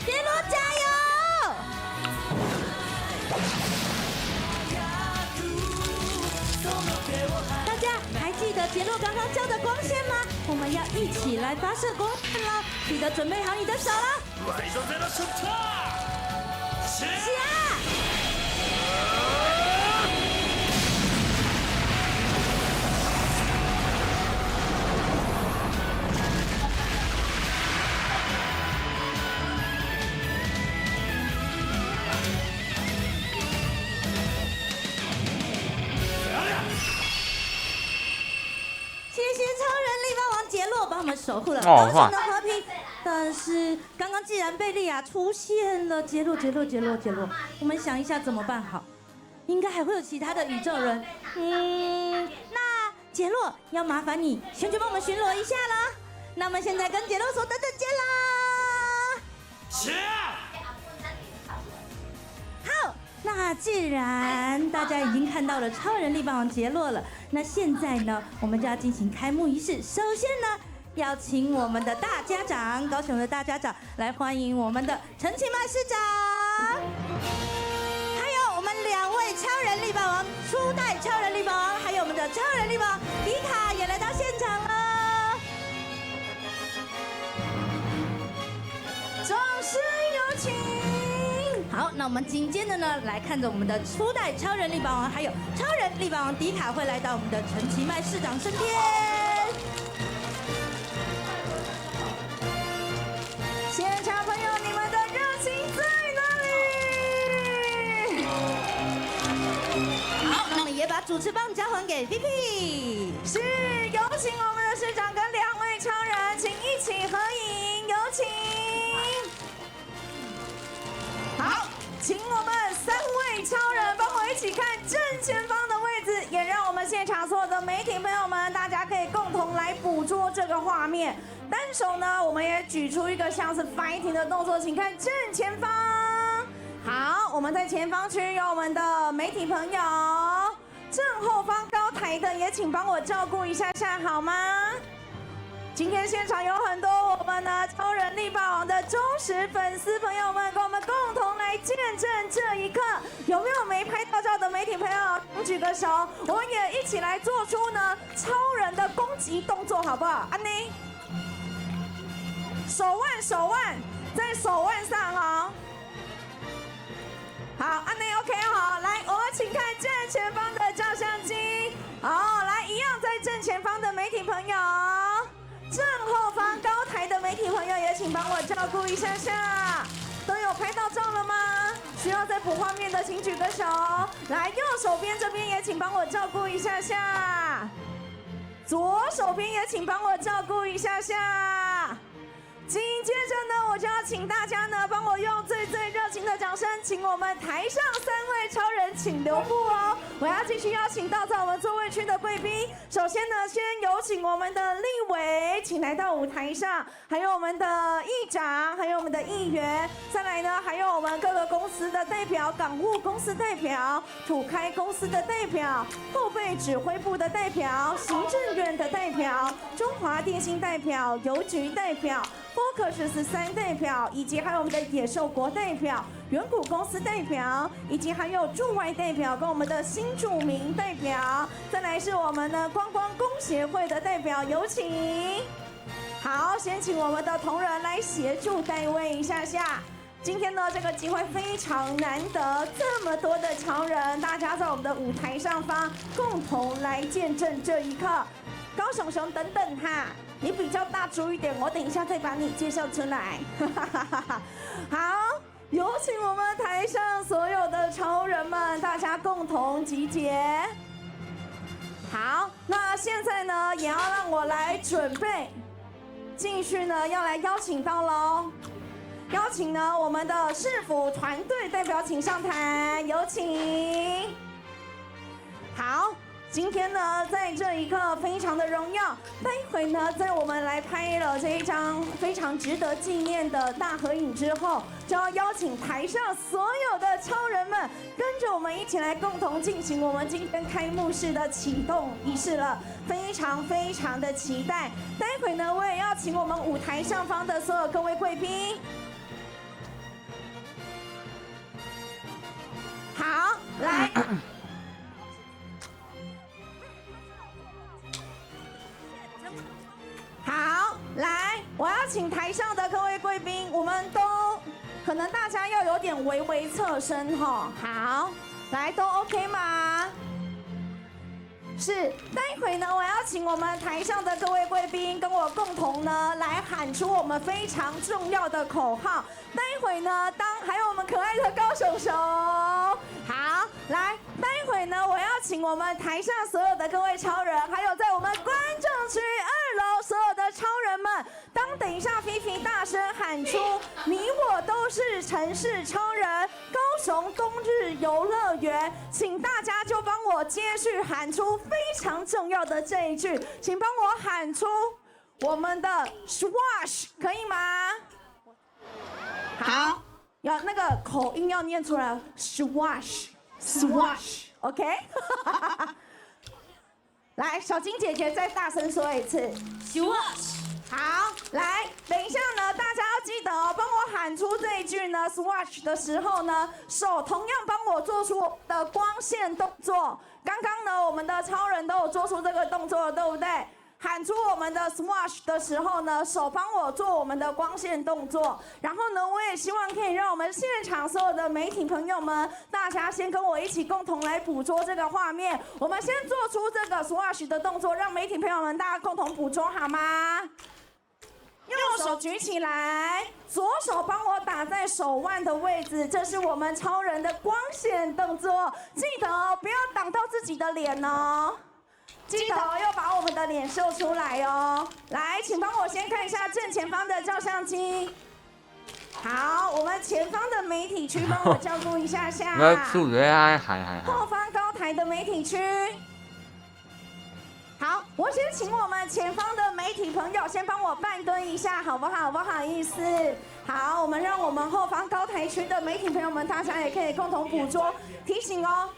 杰洛加油！大家还记得杰洛刚刚教的光线吗？我们要一起来发射光线了，记得准备好你的手了。起啊！谢谢超人力霸王杰洛帮我们守护了高雄的和平。但是刚刚既然贝利亚出现了，杰洛，我们想一下怎么办好？应该还会有其他的宇宙人。那杰洛要麻烦你先去帮我们巡逻一下了。那么现在跟杰洛所等等见啦。是。好，那既然大家已经看到了超人力霸王杰洛了，那现在呢，我们就要进行开幕仪式。首先呢，邀请我们的大家长，高雄的大家长来欢迎我们的陈其迈市长，还有我们2位超人力霸王初代超人力霸王，还有我们的超人力霸王迪卡也来到现场了。掌声有请。好，那我们紧接着呢，来看着我们的初代超人力霸王，还有超人力霸王迪卡会来到我们的陈其迈市长身边。现场朋友，你们的热情在哪里？好，那么也把主持棒交还给 PP。是，有请我们的市长跟2位超人，请一起合影，有请。好，请我们3位超人帮我一起看正前方的位置，也让我们现场所有的媒体朋友们，大家可以共同来捕捉这个画面。单手呢，我们也举出一个像是 fighting 的动作，请看正前方。好，我们在前方区有我们的媒体朋友，正后方高台的也请帮我照顾一下下好吗？今天现场有很多我们呢超人力霸王的忠实粉丝朋友们，跟我们共同来见证这一刻。有没有没拍到照的媒体朋友，举个手，我们也一起来做出呢超人的攻击动作，好不好？安妮，手腕在手腕上哦。好，安妮 OK 好，来，我们请看正前方的照相机。好，来，一样在正前方的媒体朋友。正后方高台的媒体朋友也请帮我照顾一下下，都有拍到照了吗？需要再补画面的请举个手。来，右手边这边也请帮我照顾一下下，左手边也请帮我照顾一下下。紧接着呢，我就要请大家呢帮我用最热情的掌声，请我们台上3位超人请留步哦。我要继续邀请到在我们座位区的贵宾，首先呢，先有请我们的立委，请来到舞台上，还有我们的议长，还有我们的议员，再来呢，还有我们各个公司的代表，港务公司代表，土开公司的代表，后备指挥部的代表，行政院的代表，中华电信代表，邮局代表。Focus 13代表，以及还有我们的野兽国代表、远古公司代表，以及还有驻外代表跟我们的新住民代表。再来是我们的观光工协会的代表，有请。好，先请我们的同仁来协助代位一下下。今天呢，这个机会非常难得，这么多的超人，大家在我们的舞台上方共同来见证这一刻。高雄熊等等哈，你比较大猪一点，我等一下再把你介绍出来。好，有请我们台上所有的超人们，大家共同集结。好，那现在呢，也要让我来准备，继续呢要来邀请到喽。邀请呢我们的市府团队代表请上台，有请。好。今天呢，在这一刻非常的荣耀。待会呢，在我们来拍了这一张非常值得纪念的大合影之后，就要邀请台上所有的超人们，跟着我们一起来共同进行我们今天开幕式的启动仪式了。非常的期待。待会呢，我也要请我们舞台上方的所有各位贵宾。好，来。好，来，我要请台上的各位贵宾，我们都可能大家要有点微侧身哈。好，来，都 OK 吗？是，待会呢，我要请我们台上的各位贵宾跟我共同呢来喊出我们非常重要的口号。待会呢，还有我们可爱的高熊熊，好，来，待会呢，我要请我们台上所有的各位超人，还有在我们观众区2楼所有的超人们，当等一下菲菲大声喊出“你我都是城市超人”，高雄冬日游乐园，请大家就帮我接续喊出非常重要的这一句，请帮我喊出我们的 swash 可以吗？好，要那个口音要念出来 ，swash，OK？ 来，小金姐姐再大声说一次 ，swash。好，来，等一下呢，大家要记得哦，帮我喊出这一句呢 ，swatch 的时候呢，手同样帮我做出的光线动作。刚刚呢，我们的超人都有做出这个动作了，对不对？喊出我们的 swatch 的时候呢，手帮我做我们的光线动作。然后呢，我也希望可以让我们现场所有的媒体朋友们，大家先跟我一起共同来捕捉这个画面。我们先做出这个 swatch 的动作，让媒体朋友们大家共同捕捉好吗？右手举起来，左手帮我打在手腕的位置，这是我们超人的光线动作。记得哦，不要挡到自己的脸哦。记得要把我们的脸秀出来哦。来，请帮我先看一下正前方的照相机。好，我们前方的媒体区帮我照顾一下下。后方高台的媒体区。好，我先请我们前方的媒体朋友先帮我半蹲一下，好不好？不好意思。好，我们让我们后方高台区的媒体朋友们，大家也可以共同捕捉。提醒哦，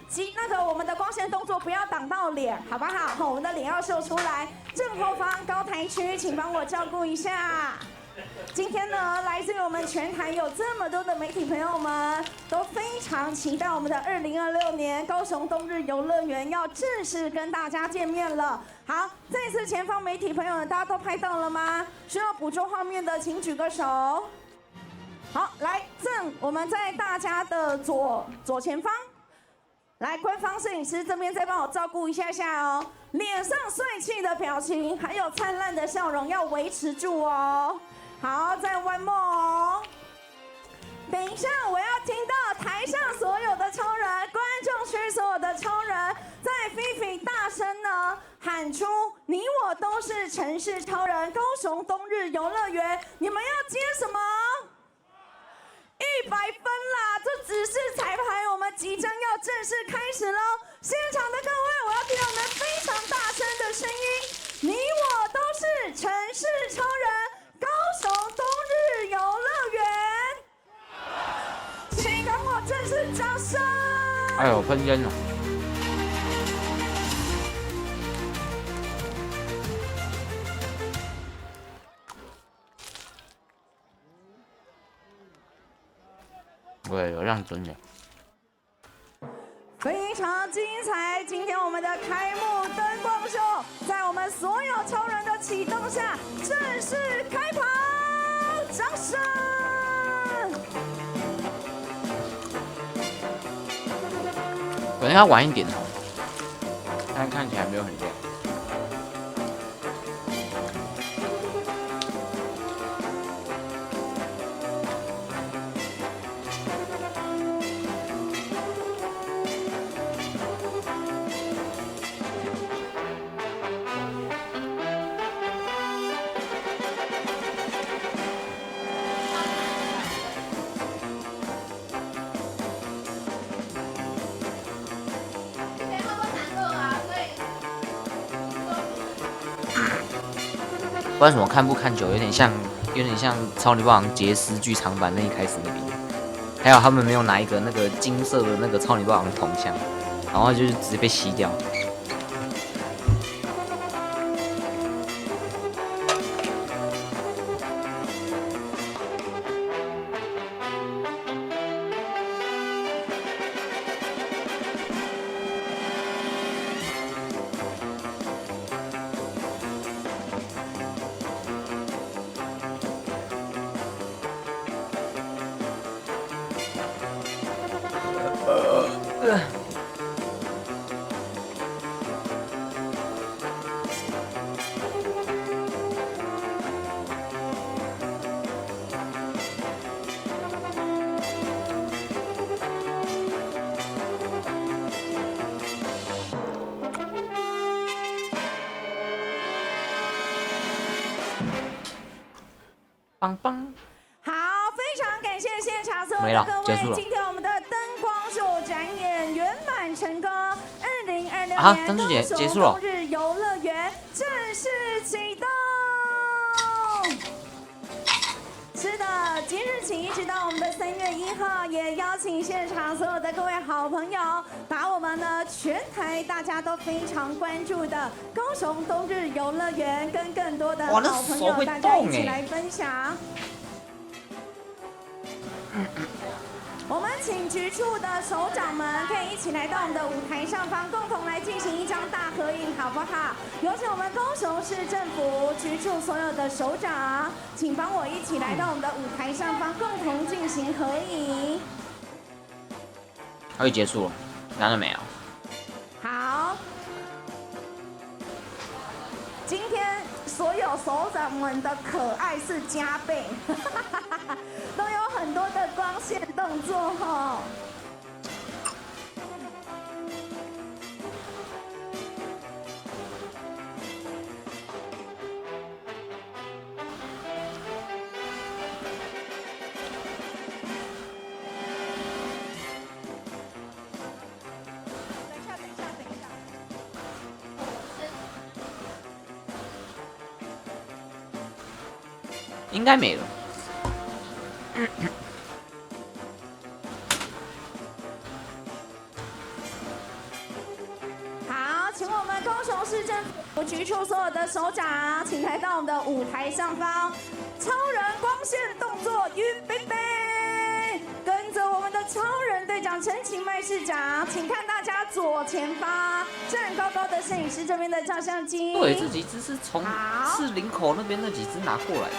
我们的光线动作不要挡到脸，好不好？我们的脸要秀出来。正后方高台区，请帮我照顾一下。今天呢，来自于我们全台有这么多的媒体朋友们，都非常期待我们的2026年高雄冬日游乐园要正式跟大家见面了。好，这次前方媒体朋友们，大家都拍到了吗？需要捕捉画面的，请举个手。好，来我们在大家的左前方。来，官方摄影师这边再帮我照顾一下下哦，脸上帅气的表情，还有灿烂的笑容要维持住哦。好，再one more哦。等一下，我要听到台上所有的超人，观众区所有的超人，在菲菲大声呢喊出“你我都是城市超人”，高雄冬日游乐园，你们要接什么？100分啦！这只是彩排，我们即将要正式开始喽！现场的各位，我要听到你们非常大声的声音，你我都是城市超人，高雄冬日游乐园，请给我正式掌声！哎呦，喷烟了！对，有让准点。非常精彩！今天我们的开幕灯光秀，在我们所有超人的启动下，正式开跑！掌声！可能要晚一点哦，但看起来没有很亮。不知道怎么看不看久，有点像超级霸王杰斯剧场版那一开始那边，还有他们没有拿一个那个金色的那个超级霸王铜像，然后就是直接被吸掉。棒棒！好，非常感谢现场所有的各位，今天我们的灯光秀展演圆满成功。2026年高雄冬日游乐园正式启动。一号，也邀请现场所有的各位好朋友，把我们呢全台大家都非常关注的高雄冬日游乐园，跟更多的好朋友大家一起来分享。我们请局处的首长们可以一起来到我们的舞台上方，共同来进行一张大合影，好不好？有请我们高雄市政府局处所有的首长，请帮我一起来到我们的舞台上方，共同进行合影。会结束了，拿了没有？好，今天所有首长们的可爱是加倍，都有很多的光线动作哈。应该没了。好，请我们高雄市政府局处所有的首长，请来到我们的舞台上方，超人光线动作预备备，跟着我们的超人队长陈其迈市长，请看大家左前方站高高的摄影师这边的照相机。对，这几只是从士林口那边那几只拿过来的。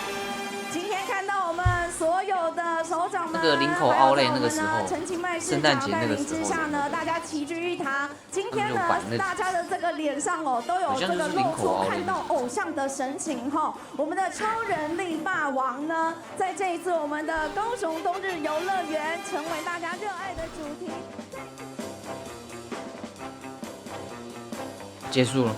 今天看到我们所有的首长们，那个林口奥莱那个时候，陈其迈市圣诞长带领节那个时候之下呢，大家齐聚一堂。今天呢，大家的这个脸上哦，都有这个露出看到偶像的神情哈。我们的超人力霸王呢，在这一次我们的高雄冬日游乐园成为大家热爱的主题。结束了。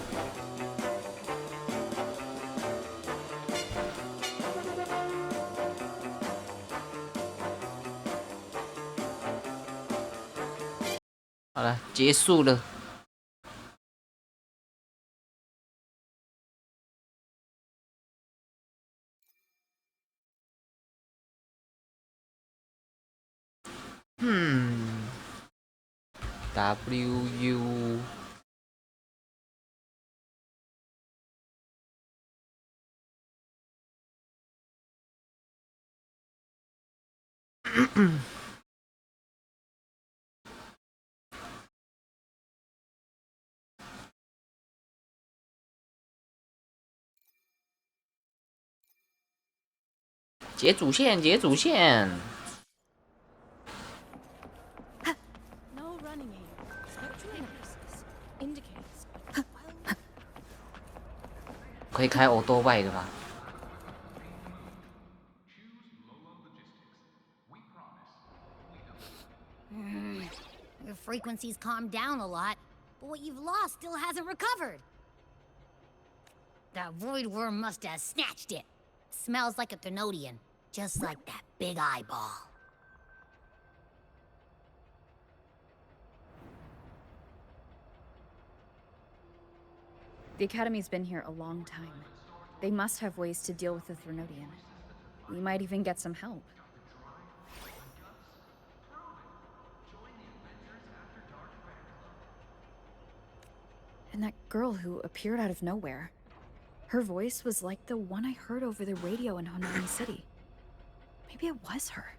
好了，结束了。WU。解主线，解主线。可以开欧多拜的吧？ Your frequency's calmed down a lot, but what you've lost still hasn't recovered. That void worm must have snatched it. Smells like a Thenodian, just like that big eyeball. The Academy's been here a long time. They must have ways to deal with the Thenodian. We might even get some help. And that girl who appeared out of nowhere. Her voice was like the one I heard over the radio in Honami City. Maybe it was her.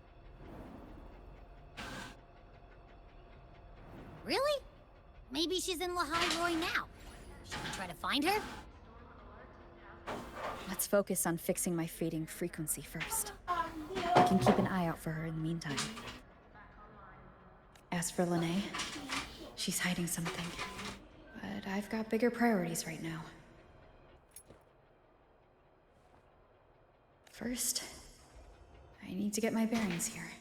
Really? Maybe she's in Lahai Roy now. Should we try to find her? Let's focus on fixing my fading frequency first. I can keep an eye out for her in the meantime. As for Lene, she's hiding something. But I've got bigger priorities right now. First, I need to get my bearings here.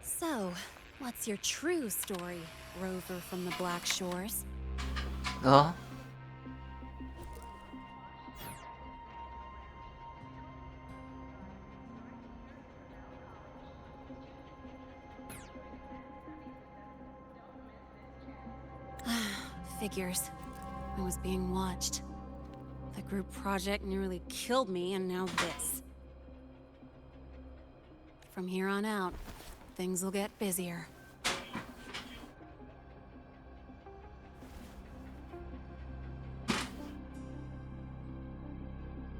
So, what's your true story, Rover from the Black Shores? figures. I was being watched. The group project nearly killed me, and now this. From here on out, things will get busier.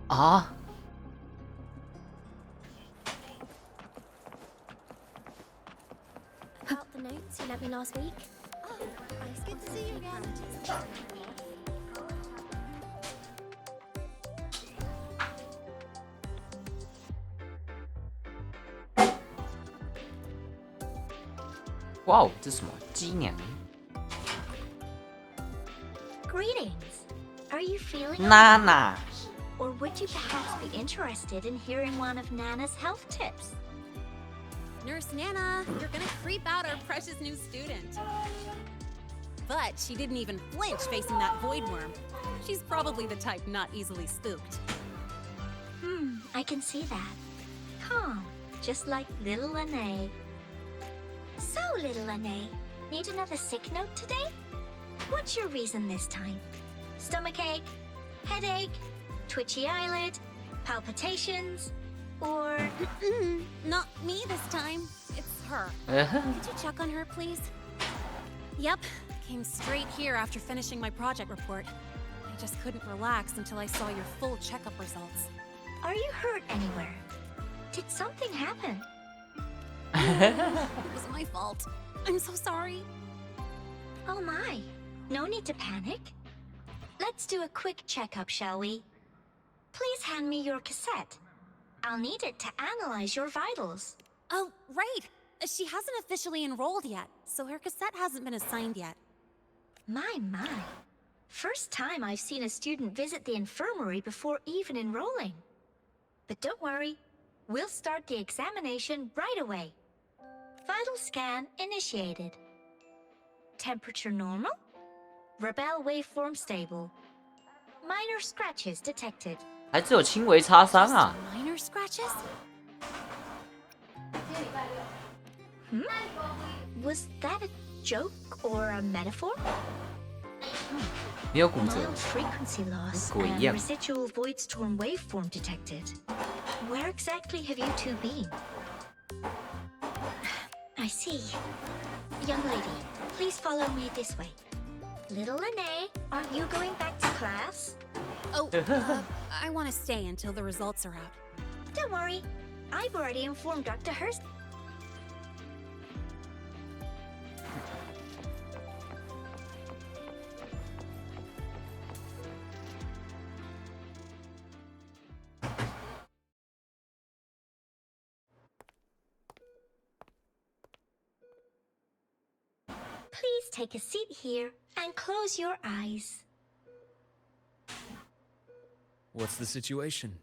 Ah. About the notes you lent me last week. Oh, it's good to see you again. Wow, 这是什么？鸡娘 Greetings. Are you feeling Nana. Or would you perhaps be interested in hearing one of Nana's health tips? Nurse Nana, you're gonna creep out our precious new student. But she didn't even flinch facing that void worm. She's probably the type not easily spooked. I can see that. Calm, just like little Lene. So, little Lene, need another sick note today? What's your reason this time? Stomachache? Headache? Twitchy eyelid? Palpitations? Or... Not me this time. It's her. Uh-huh. Could you check on her, please? Yep. Came straight here after finishing my project report. I just couldn't relax until I saw your full checkup results. Are you hurt anywhere? Did something happen? It was my fault. I'm so sorry. Oh my. No need to panic. Let's do a quick checkup, shall we? Please hand me your cassette. I'll need it to analyze your vitals. Oh, right. She hasn't officially enrolled yet, so her cassette hasn't been assigned yet. My. First time I've seen a student visit the infirmary before even enrolling. But don't worry, we'll start the examination right away. Vital scan initiated. Temperature normal. Rebel waveform stable. Minor scratches detected. 还只有轻微擦伤啊。 Minor scratches? Was that a joke or a metaphor? 没有骨折， Mild frequency loss 鬼一 and 样。 residual void storm waveform detected. Where exactly have you two been? I see. Young lady, please follow me this way. Little Lene, aren't you going back to class? Oh, I want to stay until the results are out. Don't worry. I've already informed Dr. Hurst. Please take a seat here and close your eyes. What's the situation?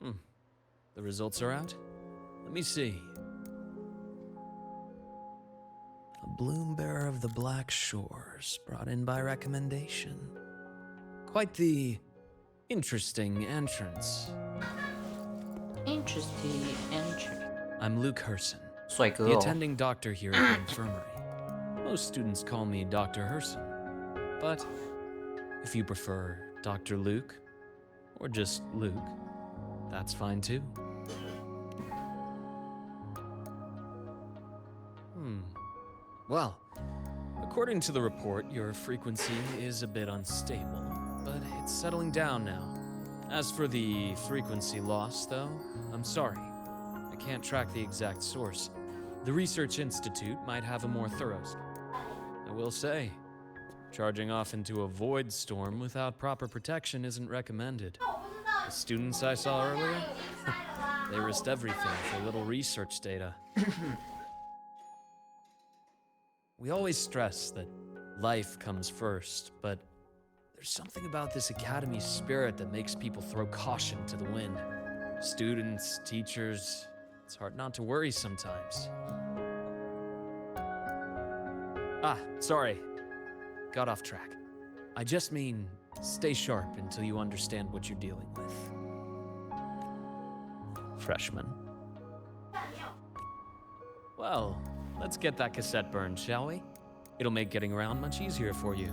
The results are out? Let me see. A bloom bearer of the Black Shores, brought in by recommendation. Quite the interesting entrance. Interesting entrance. I'm Luke Herson, 帅哥 the 哦。 attending doctor here at the infirmary. Most students call me Dr. Herson, but if you prefer Dr. Luke, or just Luke, that's fine too. Well, according to the report, your frequency is a bit unstable, but it's settling down now. As for the frequency loss, though, I'm sorry. I can't track the exact source. The Research Institute might have a more thorough scan. I will say, charging off into a void storm without proper protection isn't recommended. The students I saw earlier, they risked everything for little research data. We always stress that life comes first, but there's something about this academy spirit that makes people throw caution to the wind. Students, teachers, it's hard not to worry sometimes. Sorry. Got off track. I just mean, stay sharp until you understand what you're dealing with. Freshman. Well, let's get that cassette burned, shall we? It'll make getting around much easier for you.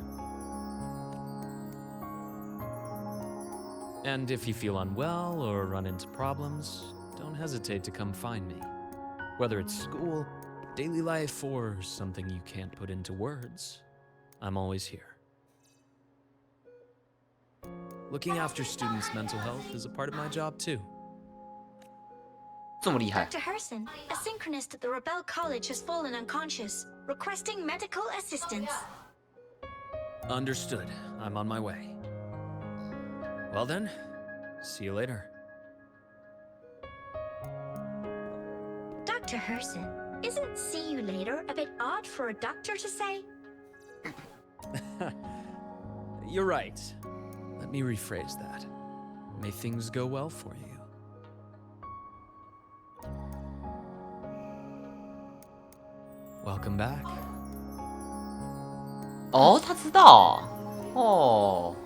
And if you feel unwell or run into problems, don't hesitate to come find me. Whether it's school, daily life, or something you can't put into words, I'm always here. Looking after students' mental health is a part of my job too. 这么厉害。 Dr. Herson, a synchronist at the Rebel College has fallen unconscious, requesting medical assistance. Understood. I'm on my way. Well then, see you later. Dr. Herson, isn't see you later a bit odd for a doctor to say? You're right. Let me rephrase that. May things go well for you. Welcome back. 哦，他知道哦。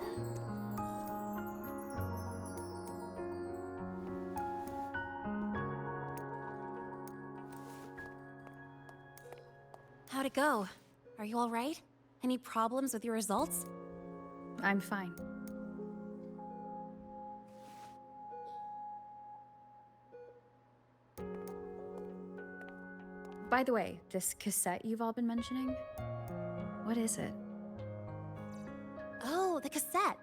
How'd it go? Are you all right? Any problems with your results? I'm fine. By the way, this cassette you've all been mentioning, what is it? Oh, the cassette.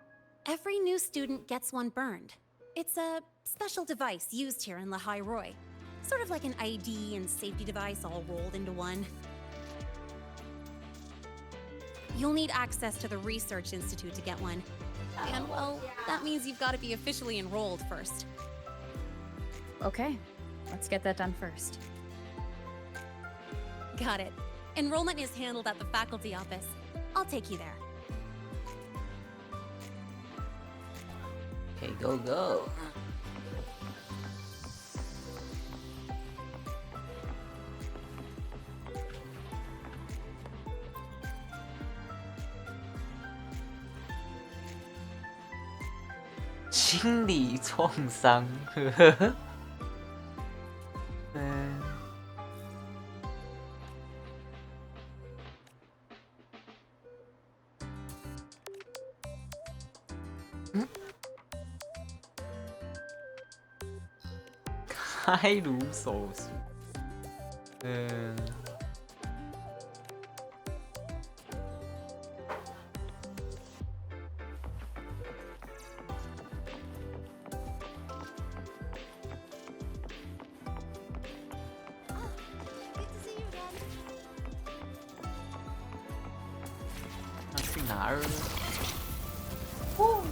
Every new student gets one burned. It's a special device used here in Lehigh Roy. Sort of like an ID and safety device all rolled into one. You'll need access to the Research Institute to get one. And, well, that means you've got to be officially enrolled first. Okay, let's get that done first. Got it. Enrollment is handled at the faculty office. I'll take you there. Okay, go, go.心理创伤，呵呵呵。嗯。嗯。开颅手术。嗯。 去哪儿了？哦，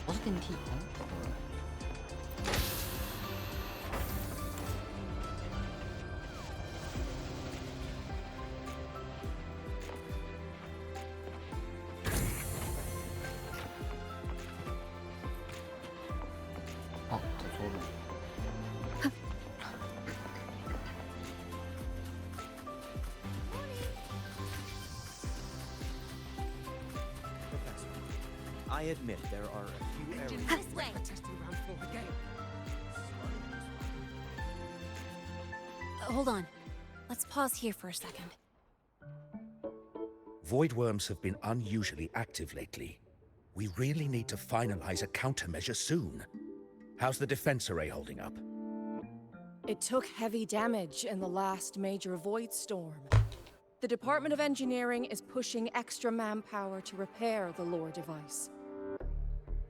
我是电梯。哦，走错路。 I admit there are a few areas. This way. Hold on. Let's pause here for a second. Void worms have been unusually active lately. We really need to finalize a countermeasure soon. How's the defense array holding up? It took heavy damage in the last major void storm. The Department of Engineering is pushing extra manpower to repair the lore device.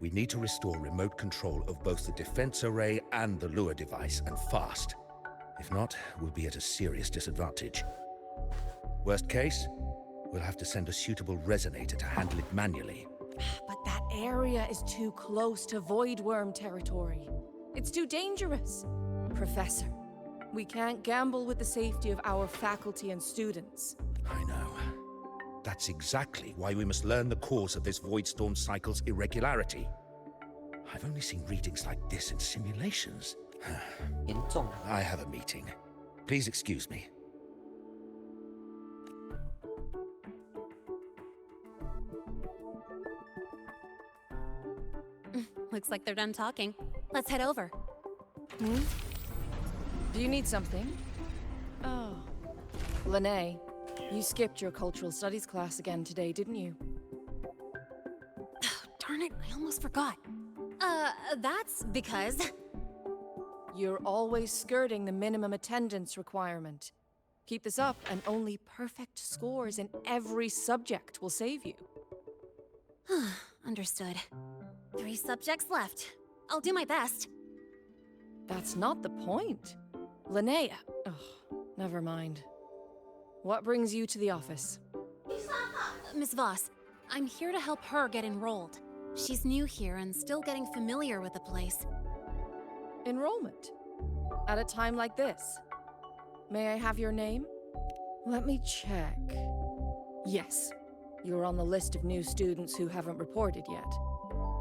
We need to restore remote control of both the defense array and the lure device, and fast. If not, we'll be at a serious disadvantage. Worst case, we'll have to send a suitable resonator to handle it manually. But that area is too close to void worm territory. It's too dangerous. Professor, we can't gamble with the safety of our faculty and students. I know. That's exactly why we must learn the cause of this void storm cycle's irregularity. I've only seen readings like this in simulations. I have a meeting. Please excuse me. Looks like they're done talking. Let's head over. Do you need something? Oh. Lene, You skipped your cultural studies class again today, didn't you? Darn it, I almost forgot. That's because... You're always skirting the minimum attendance requirement. Keep this up, and only perfect scores in every subject will save you. Understood. 3 subjects left. I'll do my best. That's not the point. Linnea. Ugh, never mind. What brings you to the office? Miss Voss, I'm here to help her get enrolled. She's new here and still getting familiar with the place. Enrollment? At a time like this? May I have your name? Let me check. Yes, you're on the list of new students who haven't reported yet.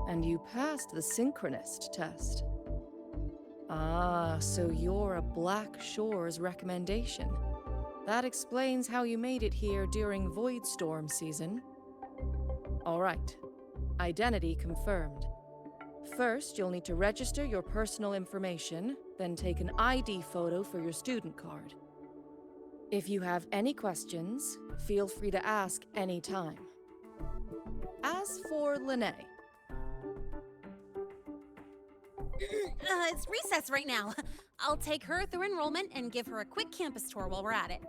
And you passed the synchronist test. Ah, so you're a Black Shores recommendation. That explains how you made it here during Void Storm season. All right. Identity confirmed. First, you'll need to register your personal information, then take an ID photo for your student card. If you have any questions, feel free to ask any time. As for Linnea... It's recess right now. I'll take her through enrollment and give her a quick campus tour while we're at it.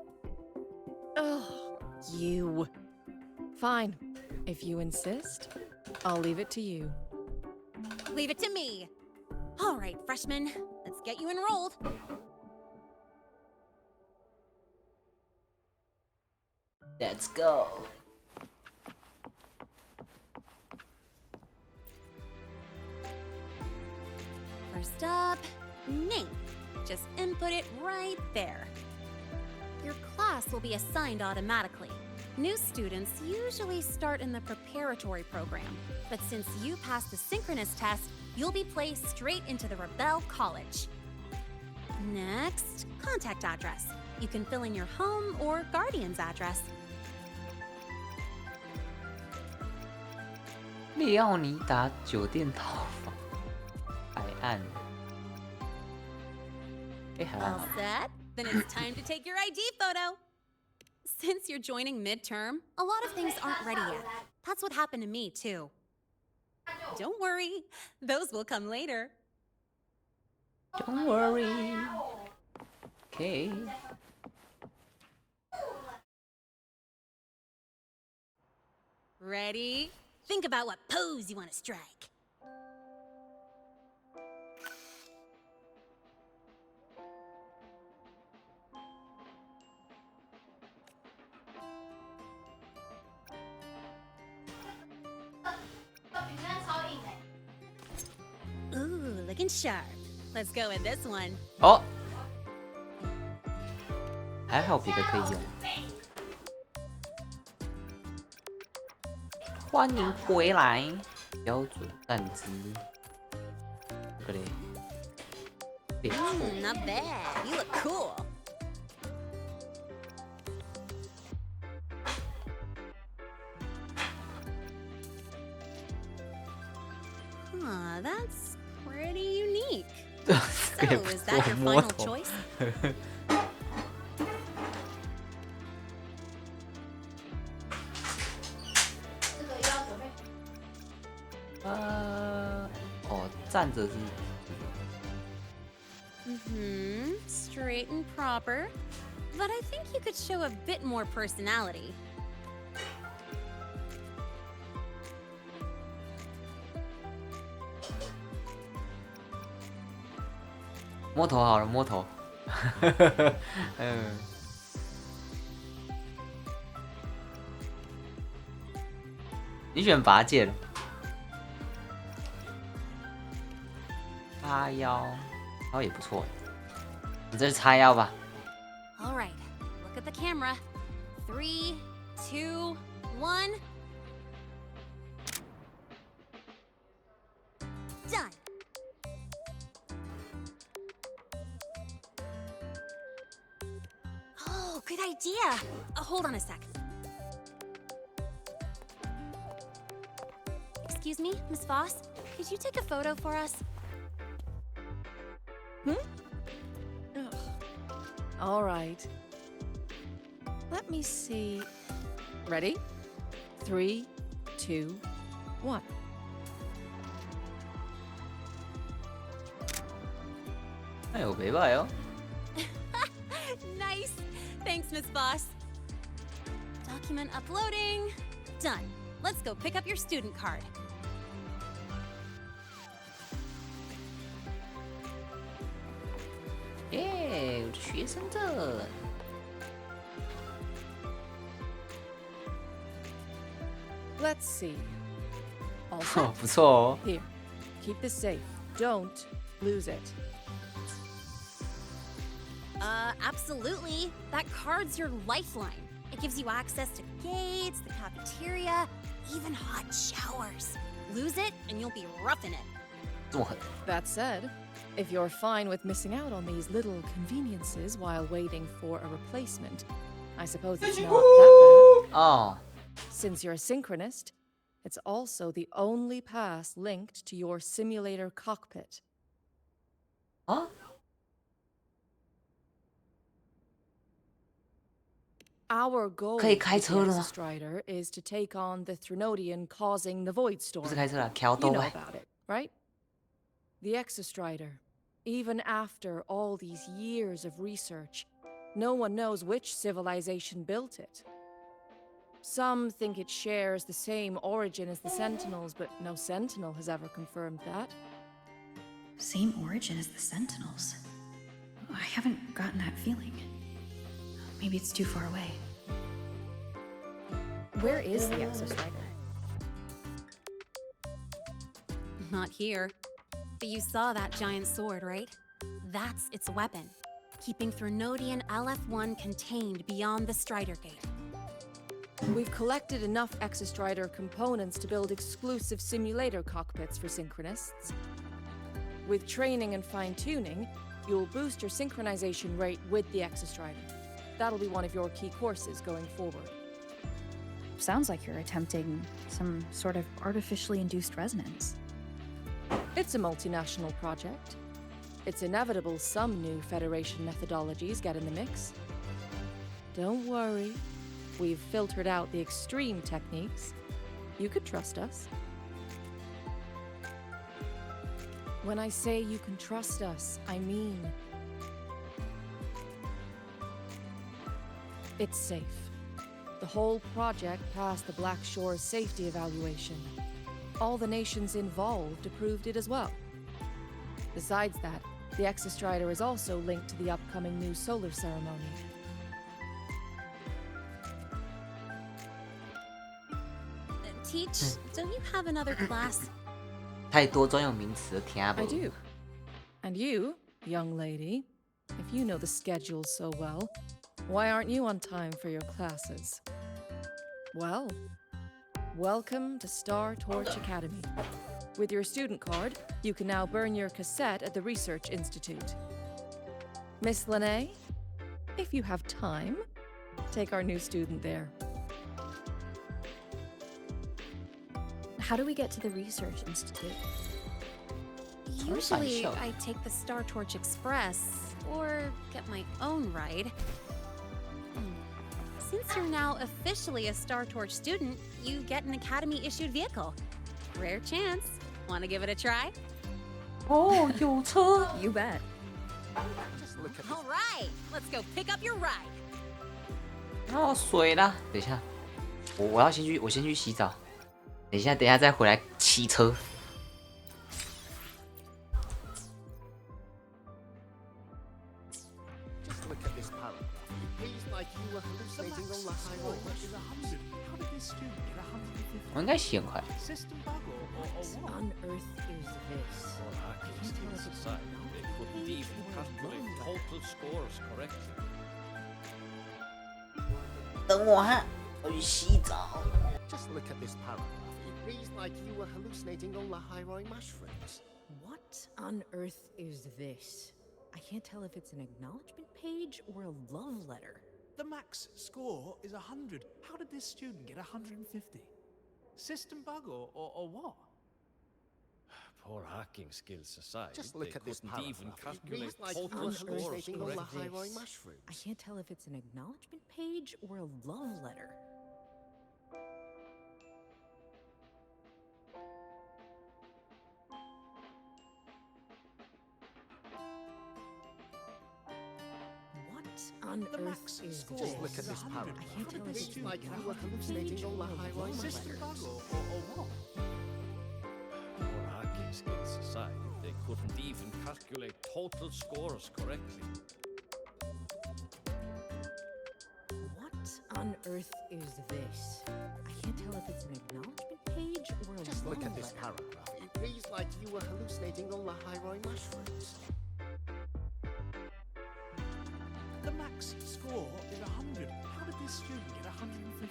Ugh, you. Fine. If you insist, I'll leave it to you. Leave it to me. All right, freshmen, let's get you enrolled. Let's go. First up, name. Just input it right there. Your class will be assigned automatically. New students usually start in the preparatory program, but since you passed the synchronous test, you'll be placed straight into the Rebel College. Next, contact address. You can fill in your home or guardian's address. 利奥尼达酒店套房，海岸。海岸 All set? Then it's time to take your ID photo. Since you're joining midterm, a lot of things aren't ready yet. That's what happened to me, too. Don't worry, those will come later. Don't worry. Okay. Ready? Think about what pose you want to strike. Ooh, looking sharp. Let's go with this one. 哦，还好别的可以用。欢迎回来，标准站姿。这个嘞，别错。Not bad. You look cool. That's pretty unique. So, is that your final choice?哦，站着是。Straight and proper. But I think you could show a bit more personality. 摸头好了，摸头。你选拔剑。叉腰，腰也不错。你这是叉腰吧？ All right, look at the camera. 3, 2, 1. Done. Oh, good idea. Hold on a sec. Excuse me, Miss Voss. Could you take a photo for us? All right. Let me see. Ready? 3, 2, 1. 아유, 매봐요. Nice. Thanks, Miss Boss. Document uploading. Done. Let's go pick up your student card. 예, 우리 学生证. Let's see. All 哦， set. 不错哦。 Here, keep this safe. Don't lose it. Absolutely. That card's your lifeline. It gives you access to gates, the cafeteria, even hot showers. Lose it, and you'll be roughing it. 这么狠。 That said, if you're fine with missing out on these little conveniences while waiting for a replacement, I suppose it's not that bad. Oh. Since you're a synchronist, it's also the only pass linked to your simulator cockpit. Huh? Our goal 可以开 with 车 the 了吗？ Exostrider is to take on the Threnodian causing the Void Storm. 不是开车啦，桥 You 都 know 来。 about it, right? The Exostrider. Even after all these years of research, no one knows which civilization built it. Some think it shares the same origin as the Sentinels, but no Sentinel has ever confirmed that. Same origin as the Sentinels. I haven't gotten that feeling. Maybe it's too far away. Where is the Exostrider? Not here. But you saw that giant sword, right? That's its weapon, keeping Threnodian LF1 contained beyond the Strider Gate. We've collected enough Exostrider components to build exclusive simulator cockpits for synchronists. With training and fine-tuning, you'll boost your synchronization rate with the Exostrider. That'll be one of your key courses going forward. Sounds like you're attempting some sort of artificially induced resonance. It's a multinational project. It's inevitable some new Federation methodologies get in the mix. Don't worry. We've filtered out the extreme techniques. You could trust us. When I say you can trust us, I mean it's safe. The whole project passed the Black Shore's safety evaluation. All the nations involved approved it as well. Besides that, the Exostrider is also linked to the upcoming new solar ceremony. Teach, don't you have another class? 太多专有名词了，听 I 不。 do. And you, young lady, if you know the schedule so well, why aren't you on time for your classes? Well, welcome to Star Torch Academy. With your student card, you can now burn your cassette at the Research Institute. Miss Lene, if you have time, take our new student there. How do we get to the Research Institute? Usually, I take the Star Torch Express or get my own ride. Since you're now officially a Star Torch student, you get an Academy-issued vehicle. Rare chance. Want to give it a try? 哦，有车。 You bet. All right, let's go pick up your ride. 哦，水啦！等一下，我先去洗澡。等一下再回来骑车。 Just look at this paragraph. It reads like you were hallucinating on the highway. How did this student get 150? 我应该洗很快。 System bug or what? On earth is this? They couldn't even calculate total scores correctly. 等我哈，我去洗澡。 Just look at this paragraph. It reads like you were hallucinating on the highway mushrooms. What on earth is this? I can't tell if it's an acknowledgement page or a love letter. The max score is 100. How did this student get 150? System bug or what? Poor hacking skills aside, Just look they at this couldn't even paragraph. It calculate reads like total you're scores hallucinating all the correctly. high mushrooms. I can't tell if it's an acknowledgement page or a love letter. What on The earth max is score. this? Just look at this paragraph. I can't tell if It it's reads an like you were acknowledgement hallucinating page all the or a high love mushrooms. letter. Poor hacking skills aside, they couldn't even calculate total scores correctly. What on earth is this? I can't tell if it's an acknowledgement page or a Just love look at this letter. paragraph. It reads like you were hallucinating all the high mushrooms. The max score is 100. How did this student get 150?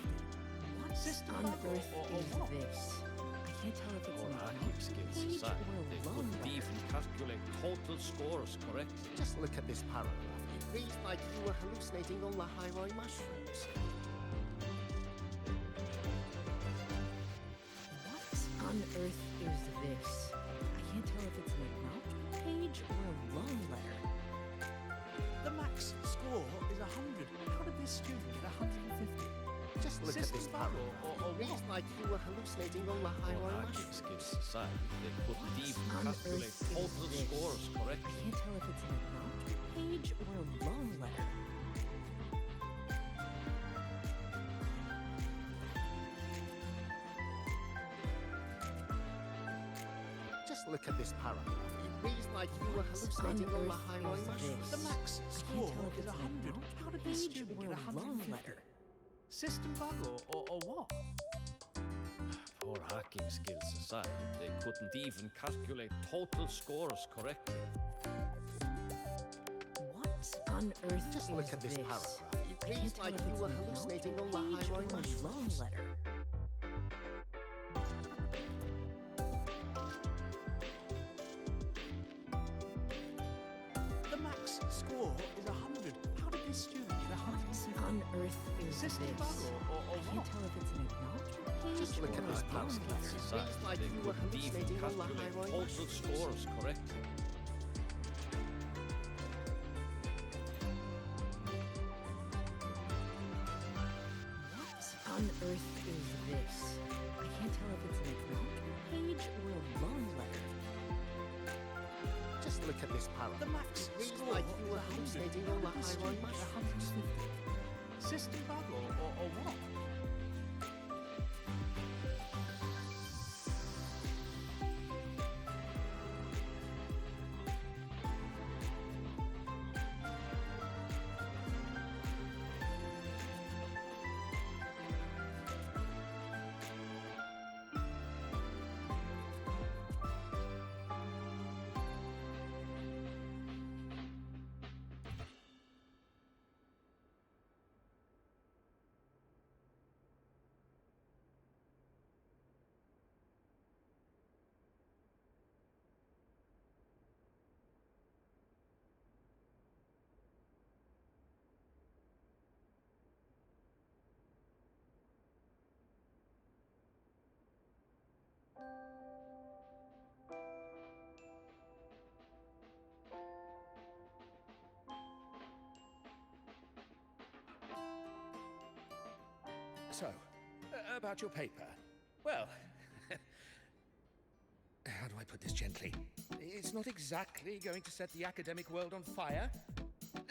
What System on bug earth or is what? this? I can't tell if it's Poor an hacking acknowledgement skills page aside, or they a love couldn't letter. even calculate total scores correctly. Just look at this paragraph. It reads like you were hallucinating all the high mushrooms. What on earth is this? I can't tell if it's an acknowledgement page or a love letter. The max score is 100. How did this student get 150? Just look at System this bug paragraph. or It reads like you were hallucinating all the high Poor hacking mushrooms. skills aside, they couldn't even On calculate earth is total this? scores I correctly. can't tell if it's an acknowledgement page or a love letter. Just look at this paragraph. It reads like you were hallucinating all the high mushrooms. The max score tell if is it's an 100. How did this page student or get a love 150? letter. System bug or what? Poor hacking skills aside, they couldn't even calculate total scores correctly. What on earth Just is look at this this? paragraph. It I can't reads tell like if you it's were an hallucinating all the acknowledgement high page or a mushrooms. love letter. The max score is 100. How did this student get 150? On earth is System this? bug or I can't what? tell if it's an acknowledgement page Just look or at a this love paragraph. letter. It reads like They you were couldn't even hallucinating all the calculate high total mushrooms. scores correctly. What on earth is this? I can't tell if it's an acknowledgement page or a love letter. Just look at this paragraph. The max It reads score like is you were 100. hallucinating How all the did this high student get mushrooms. 150? System bug or what? So, about your paper. Well, how do I put this gently? It's not exactly going to set the academic world on fire,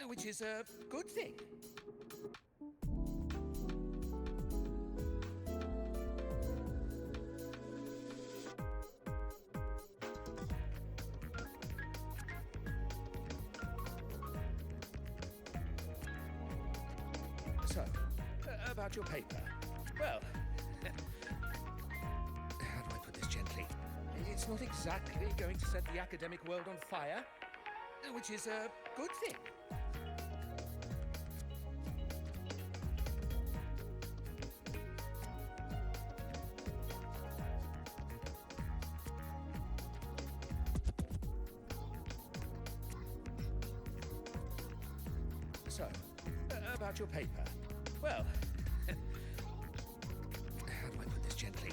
which is a good thing. So, about your paper. Well, how do I put this gently? It's not exactly going to set the academic world on fire, which is a good thing. So, about your paper. Well, how do I put this gently?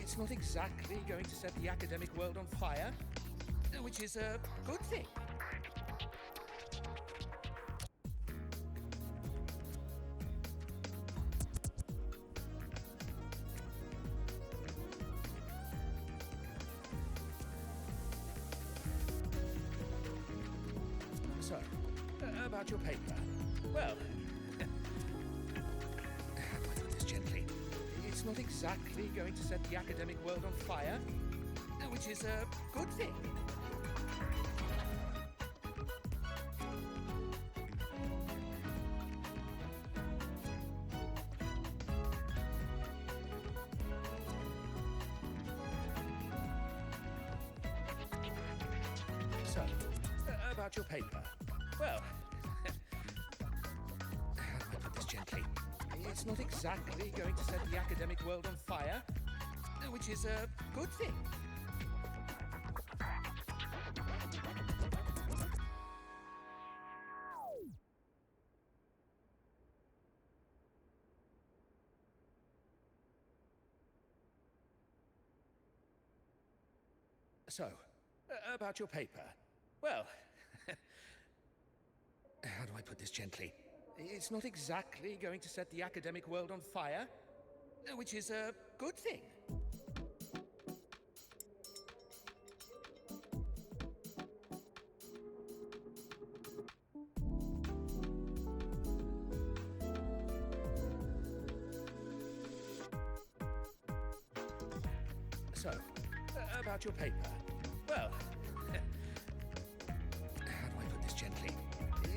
It's not exactly going to set the academic world on fire, which is a good thing. So, about your paper. Well, how do I put this gently? It's not exactly going to set the academic world on fire, which is a good thing. So, about your paper. Well, how do I put this gently? It's not exactly going to set the academic world on fire, which is a good thing. So, about your paper. Well, how do I put this gently? It's not exactly going to set the academic world on fire, which is a good thing. So, about your paper. Well, how do I put this gently?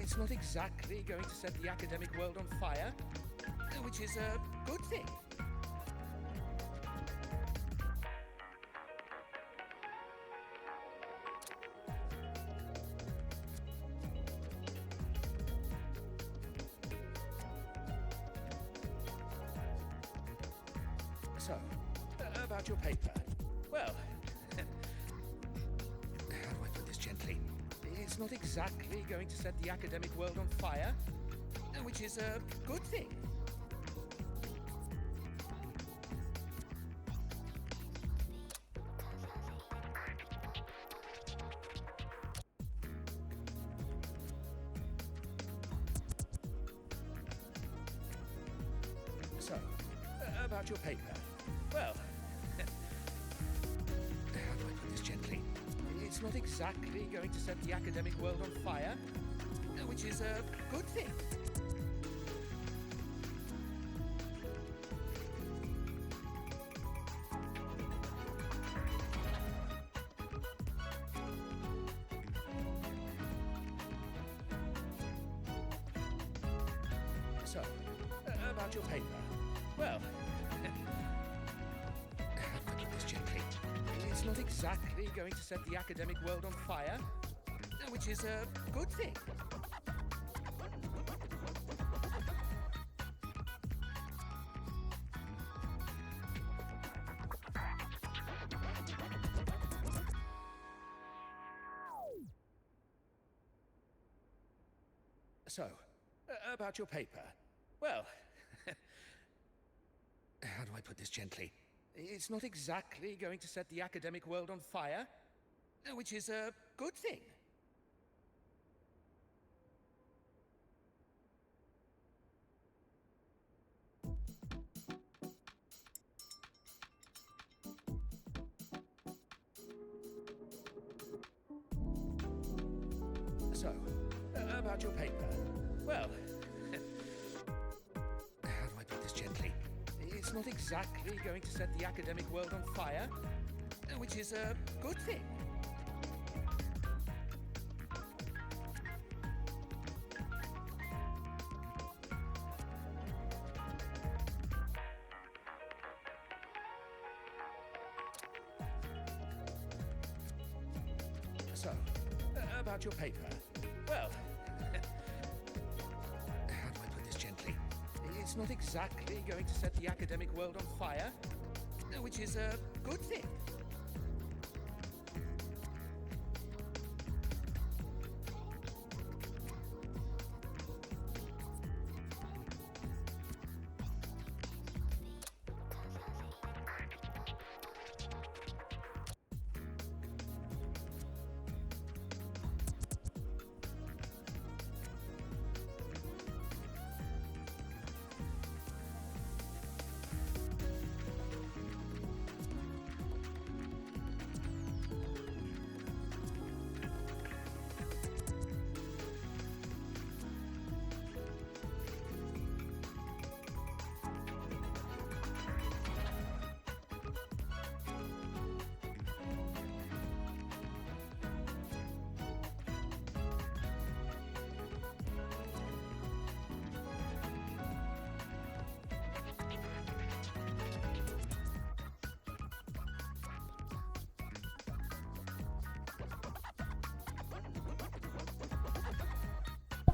It's not exactly going to set the academic world on fire, which is a good thing. So, about your paper. Well, how do I put this gently? It's not exactly going to set the academic world on fire, which is a good thing. So, about your paper. Well, how do I put this gently? It's not exactly going to set the academic world on fire, which is a good thing. So, about your paper. Well, how do I put this gently? It's not exactly going to set the academic world on fire, which is a good thing. So, about your paper. Well, how do I put this gently? It's not exactly going to set the academic world on fire, which is a good thing. So, about your paper. Well, how do I put this gently? It's not exactly going to set the academic world on fire, which is a good thing. So, about your paper. Well, how do I put this gently? It's not exactly going to set the academic world on fire, which is a good thing.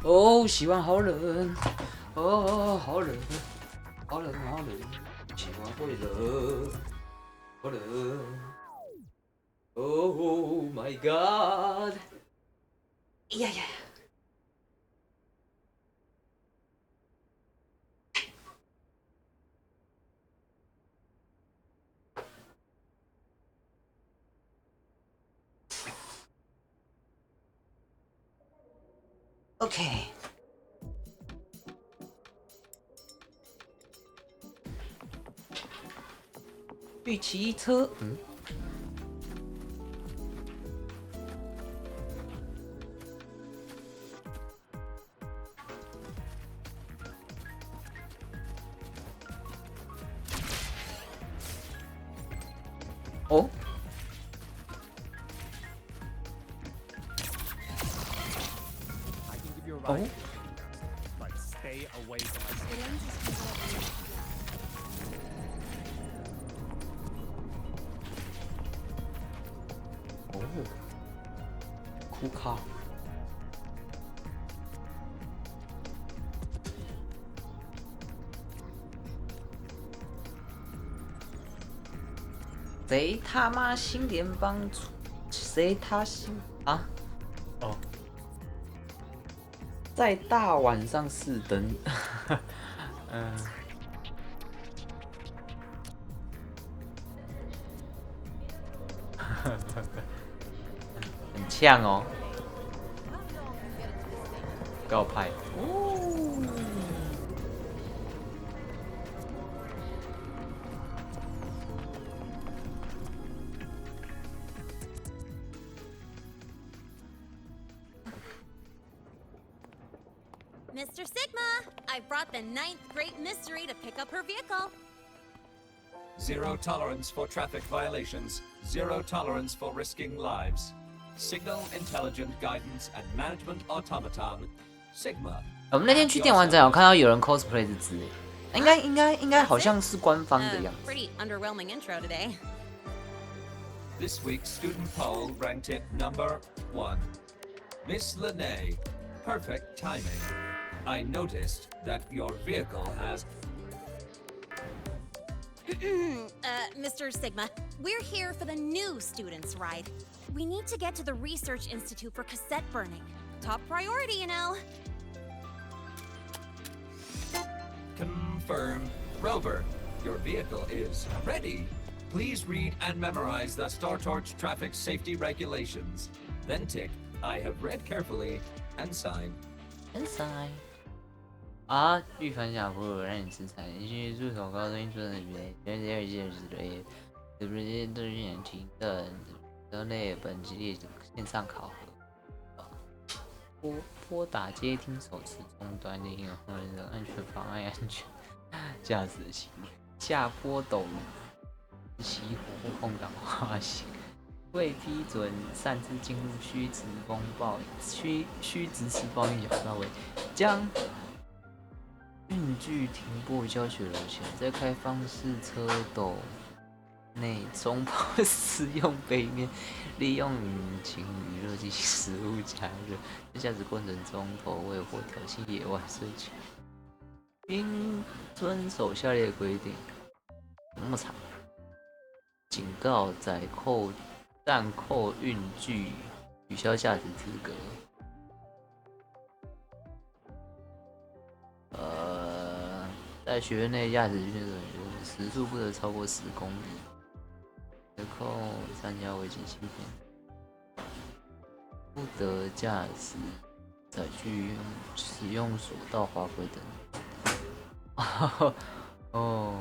哦，希望好冷，哦，好冷，好冷，好冷，希望会冷，好冷。Oh my god！ 呀呀！ OK， 去骑车。哦。 Oh. But stay away from us. 哦，酷卡。谁他妈新联邦出？谁他新啊？哦。 在大晚上试灯，很呛哦，高派哦。Mr. Sigma, I brought the 9th Great Mystery to pick up her vehicle. Zero tolerance for traffic violations. Zero tolerance for risking lives. Signal Intelligent Guidance and Management Automaton. Sigma. 我们那天去电玩展，有看到有人 cosplay 这只，应该好像是官方的样子。 Pretty underwhelming intro today. This week's student poll ranked it number 1. Miss Lene, perfect timing. I noticed that your vehicle has... Mr. Sigma, we're here for the new students' ride. We need to get to the Research Institute for cassette burning. Top priority, you know. Confirm. Rover, your vehicle is ready. Please read and memorize the StarTorch traffic safety regulations. Then tick, I have read carefully, and sign. And sign. 啊！预防小朋友让你吃菜，你去入手高中做的别，全第二届之类，是不是都是年轻的？车内本级列线上考核，拨打接听手持终端的应用或者安全妨碍安全驾驶行为，下坡陡熄火或空挡滑行，未批准擅自进入须直直风暴影响范围，将。 运距停泊教学楼前，在开放式车斗内冲泡使用背面，利用引擎余热进行食物加热，在驾驶过程中投喂或挑衅野外睡犬，应遵守下列规定。那么长，警告载暂扣运距，取消驾驶资格。 在学院内驾驶训练时速不得超过10公里，折扣参加违禁芯片，不得驾驶载具使用索道滑轨等。哦，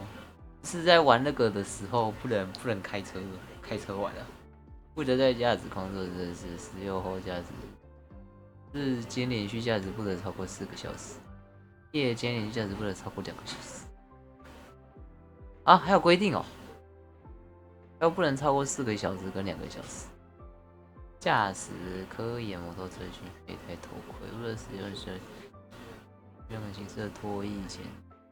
是在玩那个的时候不能开车玩啊，不得在驾驶空座设施使用后驾驶，日间连续驾驶不得超过4个小时。 夜间连续驾驶不得超过2个小时。啊，还有规定哦，要不能超过4个小时跟2个小时。驾驶科研摩托车需佩戴头盔，不得使用任何形式的拖曳钳，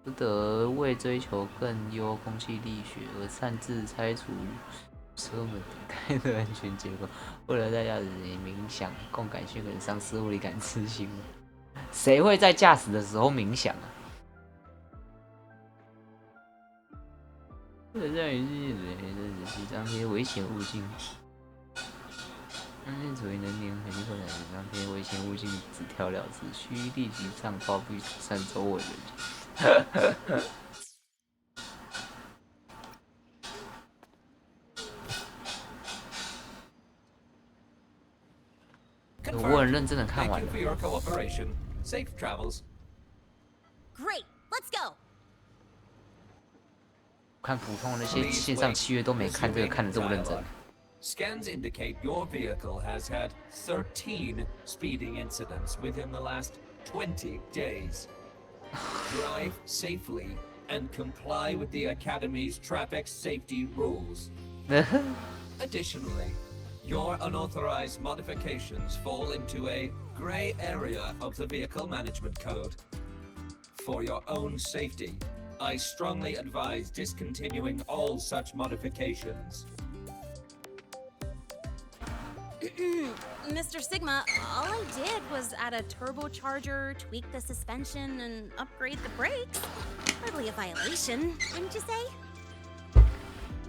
不得为追求更优空气力学而擅自拆除车门顶盖的安全结构，不得在驾驶时冥想、共感、训练丧失物理感知行为。谁会在驾驶的时候冥想啊？这于是张贴危险物境。处于能源很低或者张贴危险物境只条了之，需立即上报并疏散周围人。我很认真的看完了。 Safe travels. Great, let's go. 看普通的那些线上契约都没看这个看得这么认真。 Scans indicate your vehicle has had 13 speeding incidents within the last 20 days. Drive safely and comply with the Academy's traffic safety rules. Additionally, your unauthorized modifications fall into a gray area of the Vehicle Management Code. For your own safety, I strongly advise discontinuing all such modifications. Mr. Sigma, all I did was add a turbocharger, tweak the suspension, and upgrade the brakes. Hardly a violation, wouldn't you say?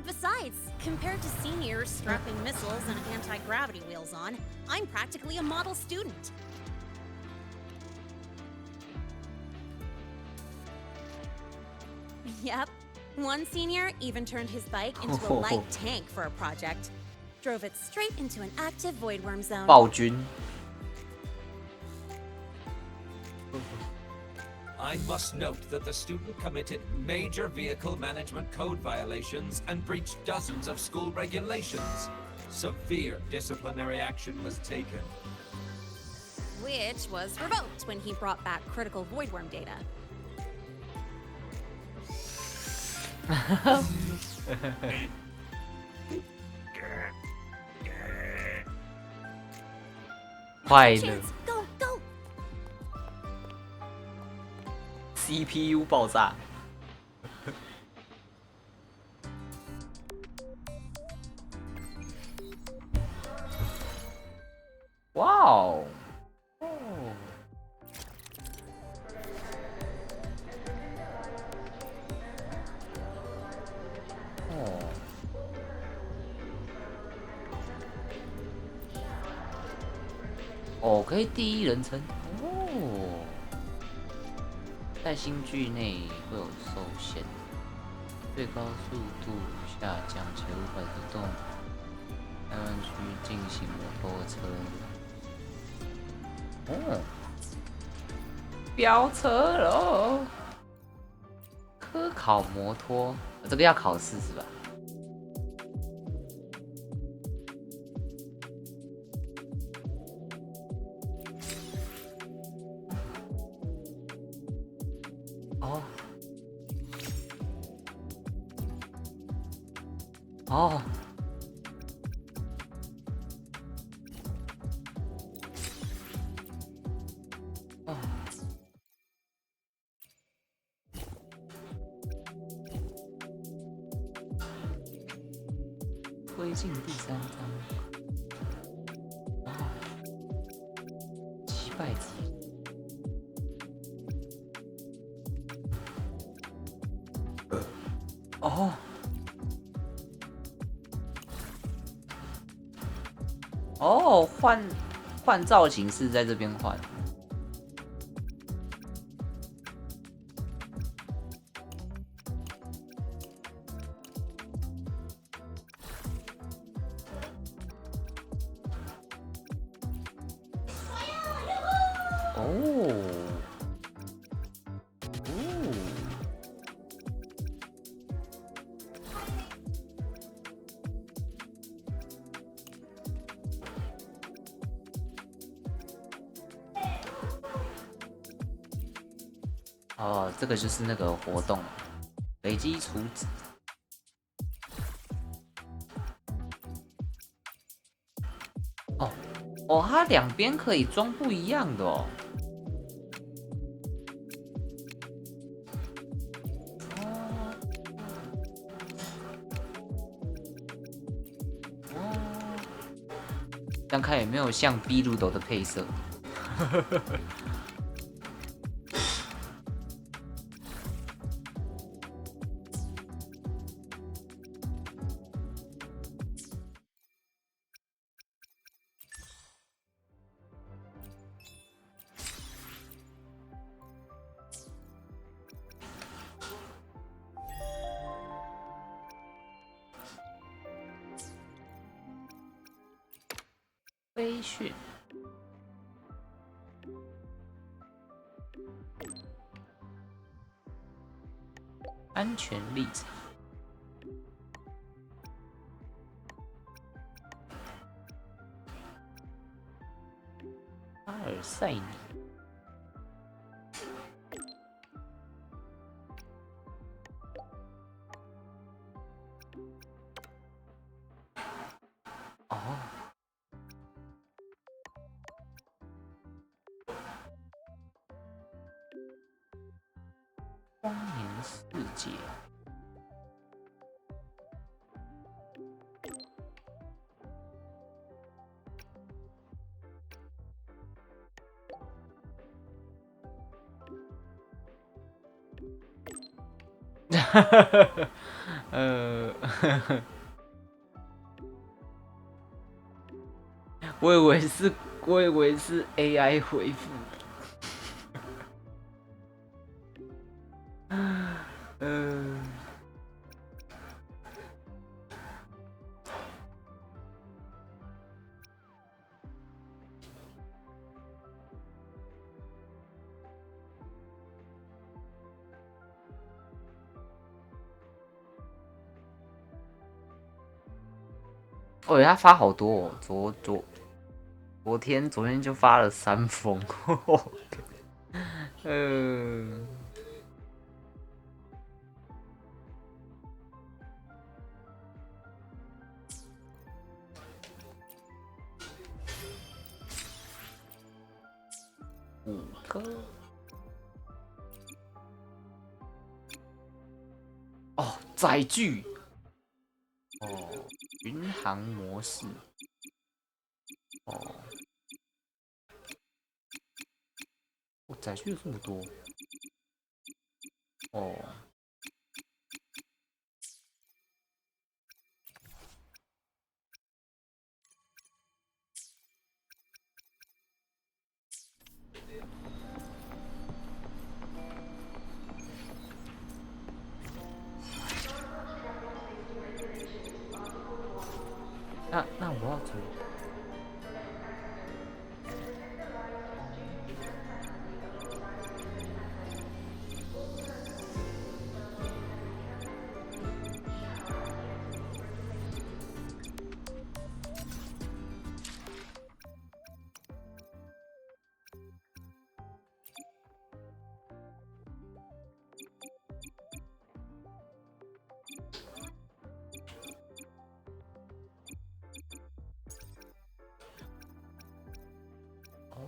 Besides, compared to seniors strapping missiles and anti-gravity wheels on, I'm practically a model student. Yep. One senior even turned his bike into a light tank for a project. Drove it straight into an active voidworm zone. 暴君。 I must note that the student committed major vehicle management code violations and breached dozens of school regulations. Severe disciplinary action was taken. Which was revoked when he brought back critical voidworm data. 快乐 Go, go. CPU 爆炸。哇哦！哦。哦。 哦，可以第一人称哦，在新剧内会有受限，最高速度下降且无法移动，台湾区进行摩托车。哦，飙车喽！科考摩托，这个要考试是吧？ 哦，哦，推进第3章，哇，击败级。 哦。 哦，换造型是在这边换。哦。哦，这个就是那个活动，累积储值。哦，哦，它两边可以装不一样的哦。这样看有没有像 B 路斗的配色？飞讯。安全立场。阿尔塞尼。哦。光年世界。我以为是 AI 回复。哦，他发好多哦，昨天就发了3封，5个。哦，载具。哦，巡航模式。哦，载具有这么多。哦。那我要怎么？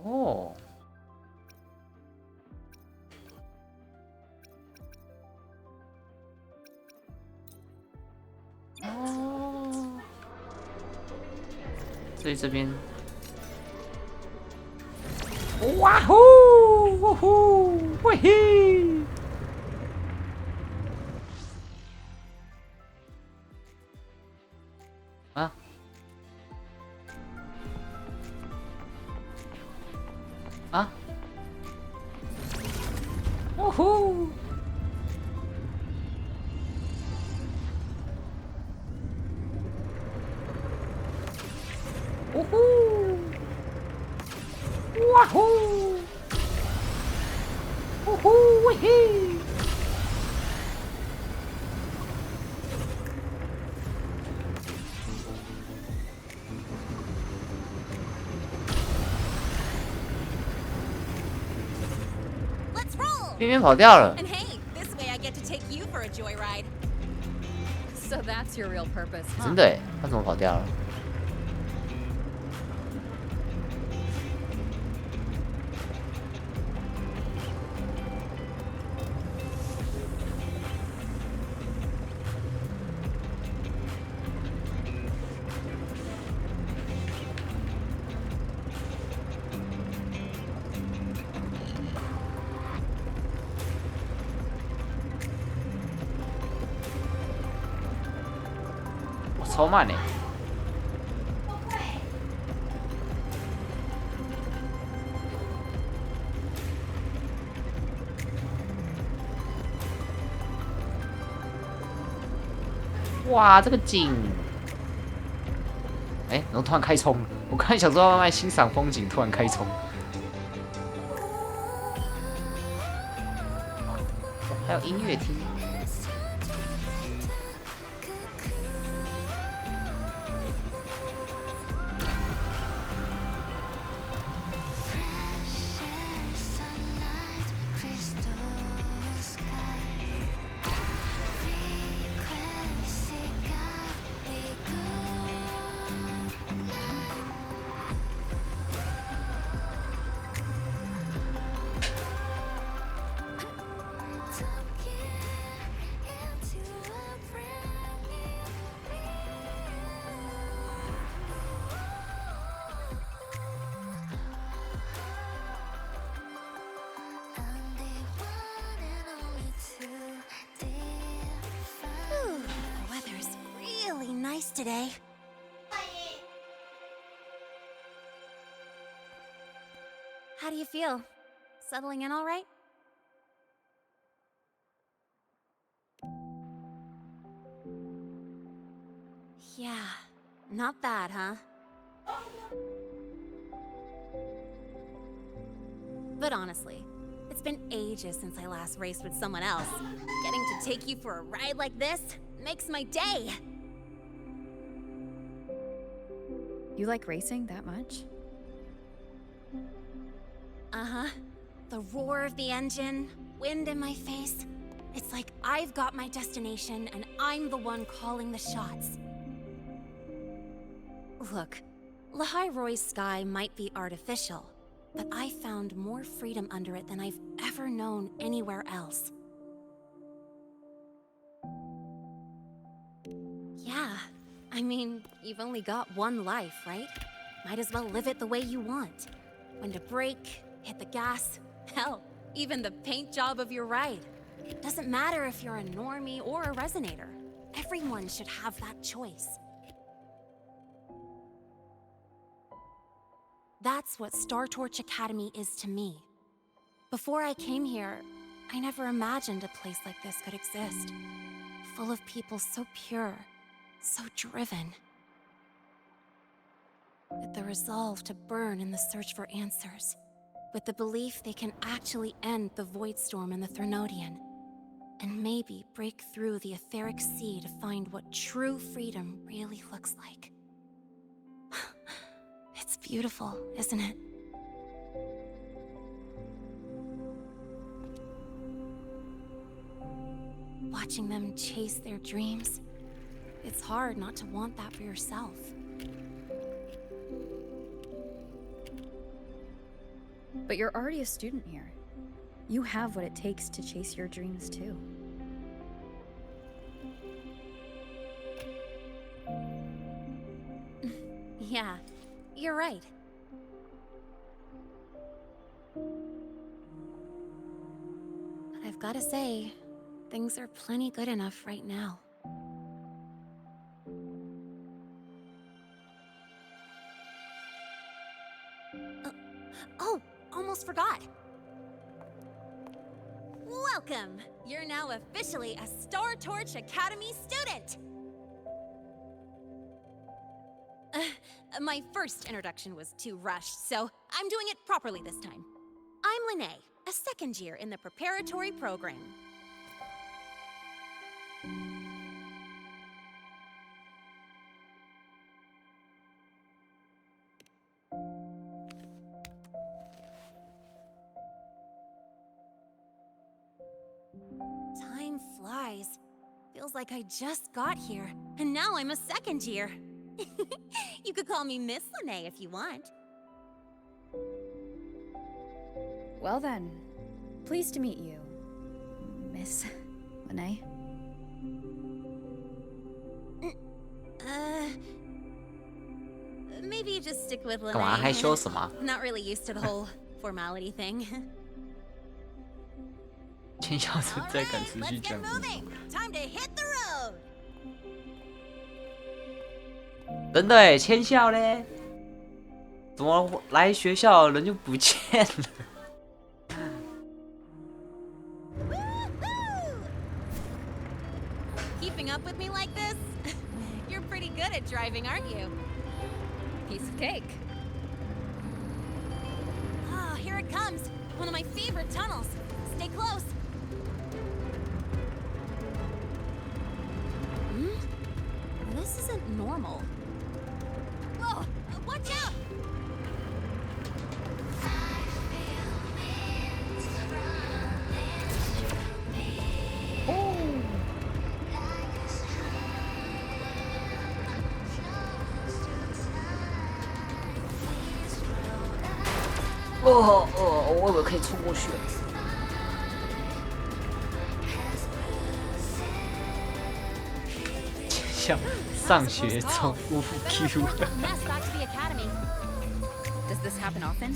哦。哦。所以这边，哇呼呼呼，喂嘿！啊？啊？呜呼！呜呼！哇呼！呜呼喂嘿！边边跑掉了。 And hey, this way I get to take you for a joyride. So that's your real purpose, huh? 真的耶，他怎么跑掉了？超慢嘞！哇，这个景！哎，然后突然开冲，我刚才想说慢慢欣赏风景，突然开冲。还有音乐厅。The weather's really nice today. How do you feel? Settling in all right? Yeah, not bad, huh? But honestly, it's been ages since I last raced with someone else. Getting to take you for a ride like this makes my day. You like racing that much? Uh-huh. The roar of the engine, wind in my face. It's like I've got my destination and I'm the one calling the shots. Look, Lahai Roy's sky might be artificial, but I found more freedom under it than I've ever known anywhere else. Yeah, I mean, you've only got one life, right? Might as well live it the way you want. When to brake, hit the gas, hell, even the paint job of your ride. Doesn't matter if you're a normie or a resonator. Everyone should have that choice. That's what Star Torch Academy is to me. Before I came here, I never imagined a place like this could exist. Full of people so pure, so driven. With the resolve to burn in the search for answers. With the belief they can actually end the Void Storm and the Threnodian. And maybe break through the etheric sea to find what true freedom really looks like. It's beautiful, isn't it? Watching them chase their dreams, it's hard not to want that for yourself. But you're already a student here. You have what it takes to chase your dreams too. Yeah, you're right. But I've gotta say, things are plenty good enough right now. Oh, almost forgot. Welcome! You're now officially a Star Torch Academy student! My first introduction was too rushed, so I'm doing it properly this time. I'm Lene, a second year in the preparatory program. Time flies. Feels like I just got here, and now I'm a second year. You could call me Miss Lene if you want. Well then, pleased to meet you, Miss Lene. Maybe you just stick with Lene. 干嘛害羞什么？ Not really used to the whole formality thing. 签校存在感持续 Let's 降 get 低。 moving. Time to hit the road. 真的哎，签校嘞？怎么来学校人就不见了？ Keeping up with me like this? You're pretty good at driving, aren't you? Piece of cake. Ah, here it comes. One of my favorite tunnels. Stay close. This isn't normal. Whoa! Watch out!我以为可以冲过去。像上学中呜 Q。Mess back to the academy. Does this happen often?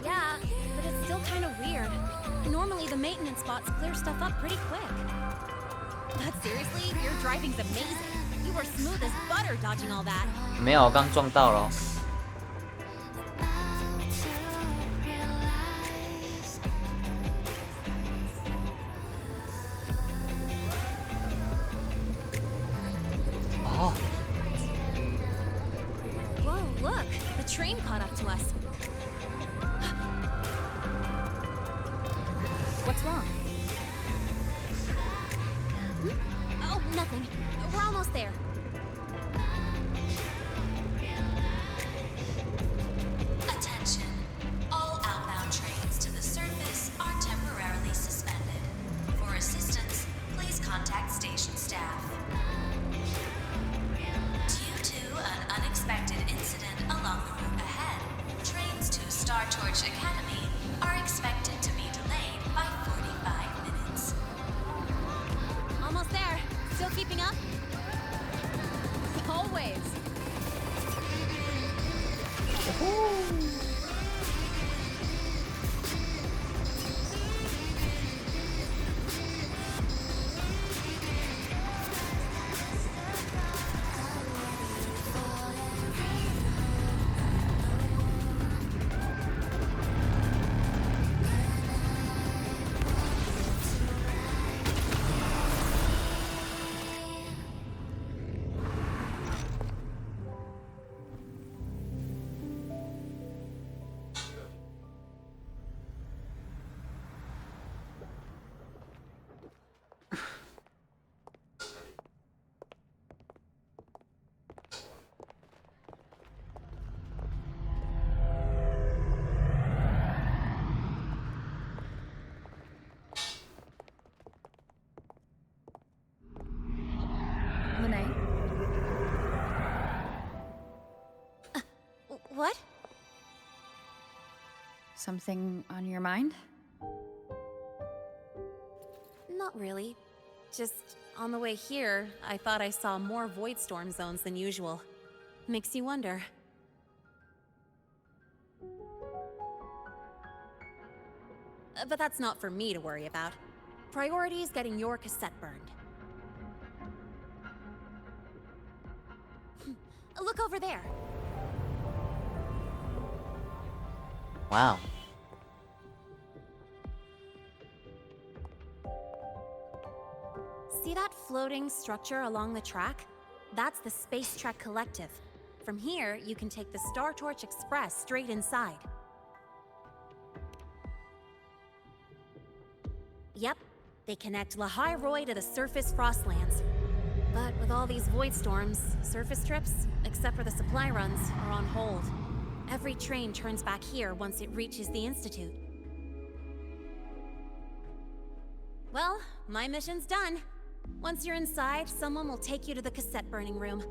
Yeah, but it's still kind of weird. Normally the maintenance bots clear stuff up pretty quick. But seriously, your driving's amazing. You were smooth as butter dodging all that. 没有，我刚撞到了。哦。Whoa, look! The train caught up to us. What's wrong? Oh, nothing. We're almost there. Attention. All outbound trains to the surface are temporarily suspended. For assistance, please contact station staff. Due to an unexpected incident along the route ahead, trains to Star Torch Academy are expected to be delayed by 45 minutes. Almost there. Still keeping up? Always. What? Something on your mind? Not really. Just on the way here, I thought I saw more void storm zones than usual. Makes you wonder. But that's not for me to worry about. Priority is getting your cassette burned. Look over there. Wow. See that floating structure along the track? That's the Space Trek Collective. From here, you can take the Star Torch Express straight inside. Yep, they connect Lahai Roy to the surface Frostlands. But with all these void storms, surface trips, except for the supply runs, are on hold. Every train turns back here once it reaches the Institute. Well, my mission's done. Once you're inside, someone will take you to the cassette burning room.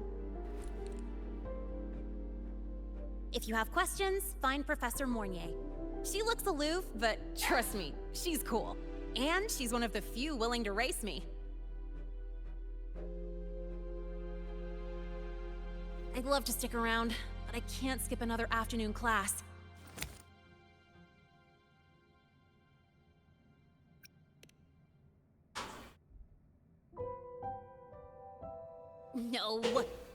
If you have questions, find Professor Mornier. She looks aloof, but trust me, she's cool. And she's one of the few willing to race me. I'd love to stick around, but I can't skip another afternoon class. No,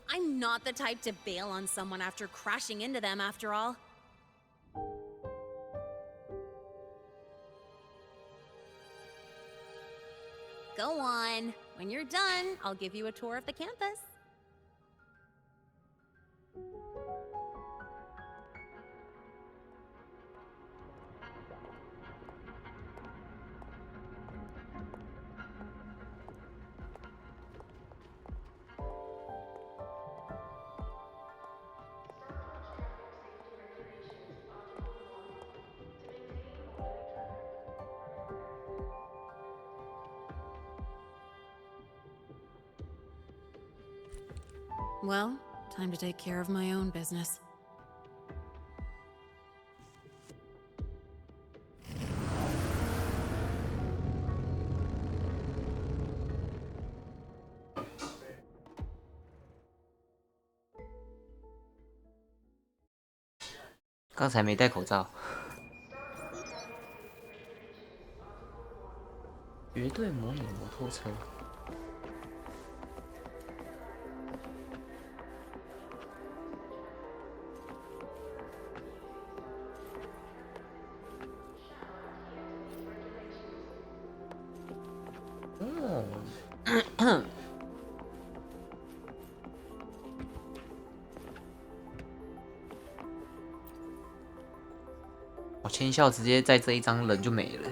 I'm not the type to bail on someone after crashing into them, after all. Go on. When you're done, I'll give you a tour of the campus. Well, time to take care of my own business. “刚才没戴口罩。”绝对模拟摩托车。我签效直接在这一张人就没了。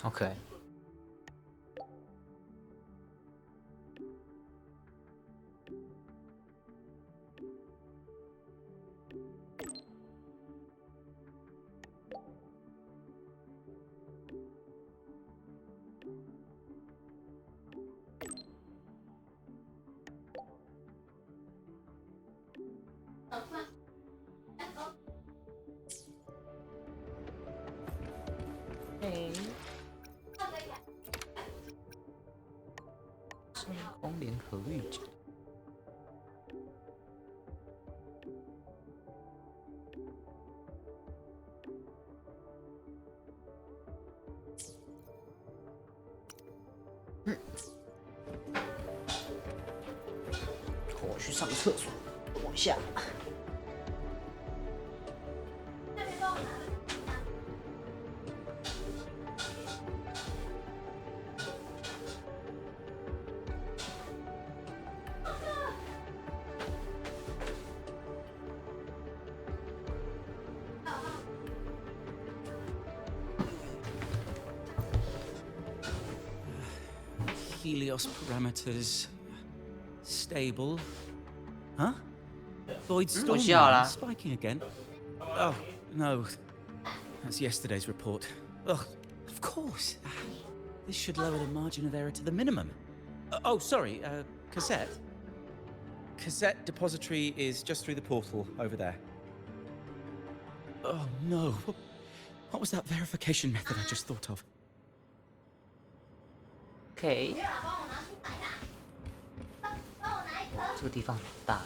好可爱。深空联合预警。我去上个厕所，等我一下。Helios parameters stable. Huh? Void storm line spiking again. Oh no, that's yesterday's report. Ugh, of course. This should lower the margin of error to the minimum. Oh, sorry, cassette. Cassette depository is just through the portal over there. Oh no, what was that verification method I just thought of? OK， 这个地方很大。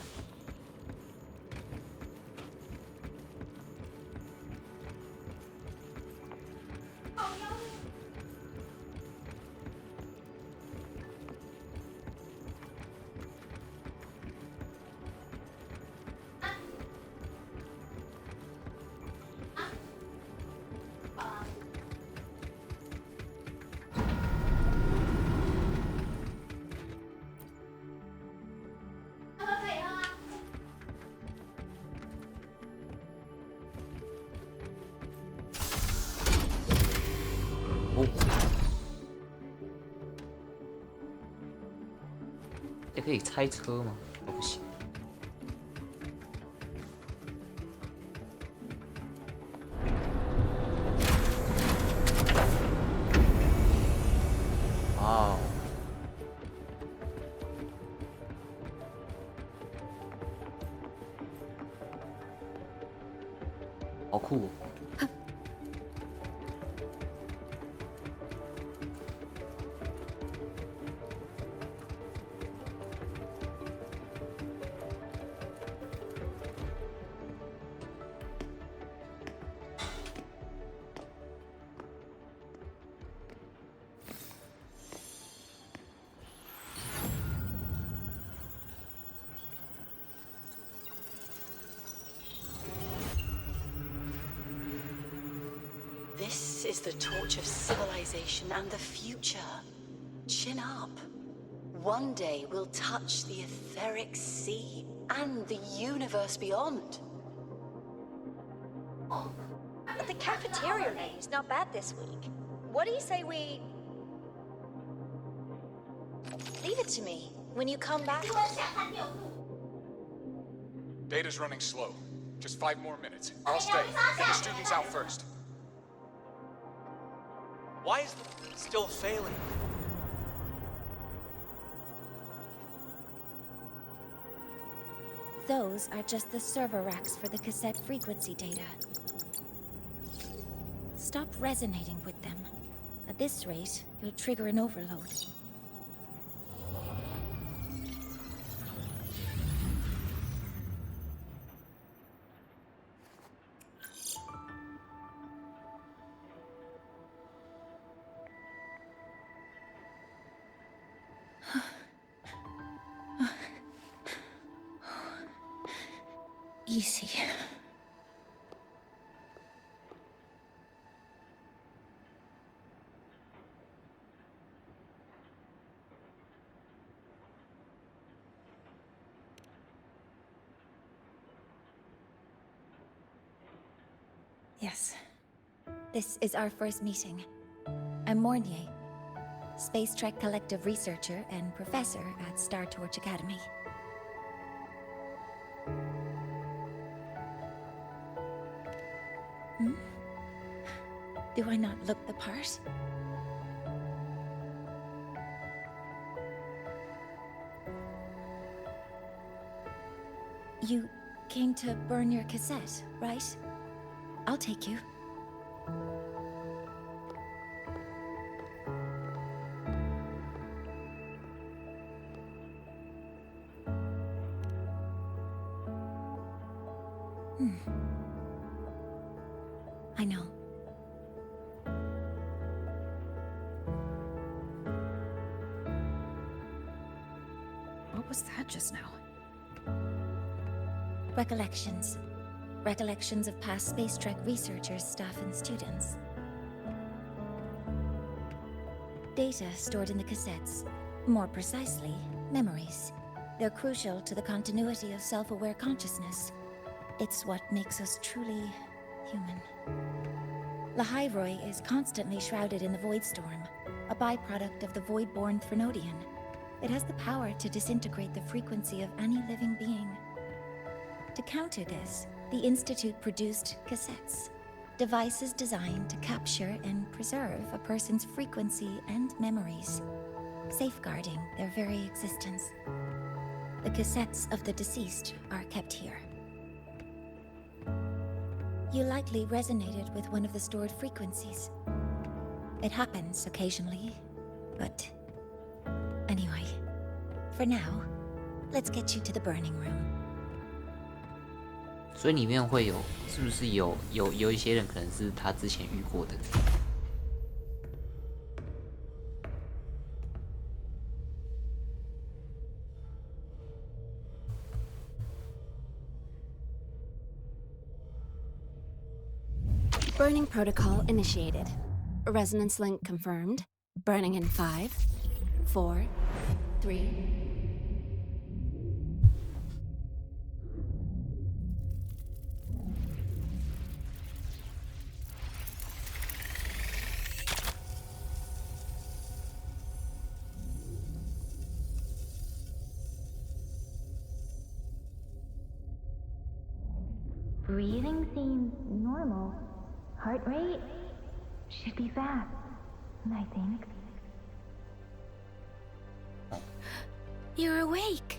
也可以拆车吗？哦，不行。哇哦，好酷哦！ This is the torch of civilization and the future. Chin up. One day we'll touch the etheric sea and the universe beyond. But the cafeteria menu's not bad this week. What do you say we... Leave it to me. When you come back... Data's running slow. Just 5 more minutes. I'll stay. Get the students out first. Why is the still failing? Those are just the server racks for the cassette frequency data. Stop resonating with them. At this rate, you'll trigger an overload. Easy. Yes. This is our first meeting. I'm Mornier, Space Trek Collective researcher and professor at Star Torch Academy. Do I not look the part? You came to burn your cassette, right? I'll take you. I know. What was that just now? Recollections. Recollections of past Space Trek researchers, staff, and students. Data stored in the cassettes. More precisely, memories. They're crucial to the continuity of self-aware consciousness. It's what makes us truly human. Lahairoi is constantly shrouded in the Void Storm, a byproduct of the Void-born Threnodian. It has the power to disintegrate the frequency of any living being. To counter this, the Institute produced cassettes, devices designed to capture and preserve a person's frequency and memories, safeguarding their very existence. The cassettes of the deceased are kept here. You likely resonated with one of the stored frequencies. It happens occasionally, but anyway, for now, let's get you to the burning room. 所以里面会有，是不是有一些人可能是他之前遇过的？ Burning protocol initiated. Resonance link confirmed. Burning in 5, 4, 3. Breathing seems normal. Heart rate should be fast, I think. You're awake.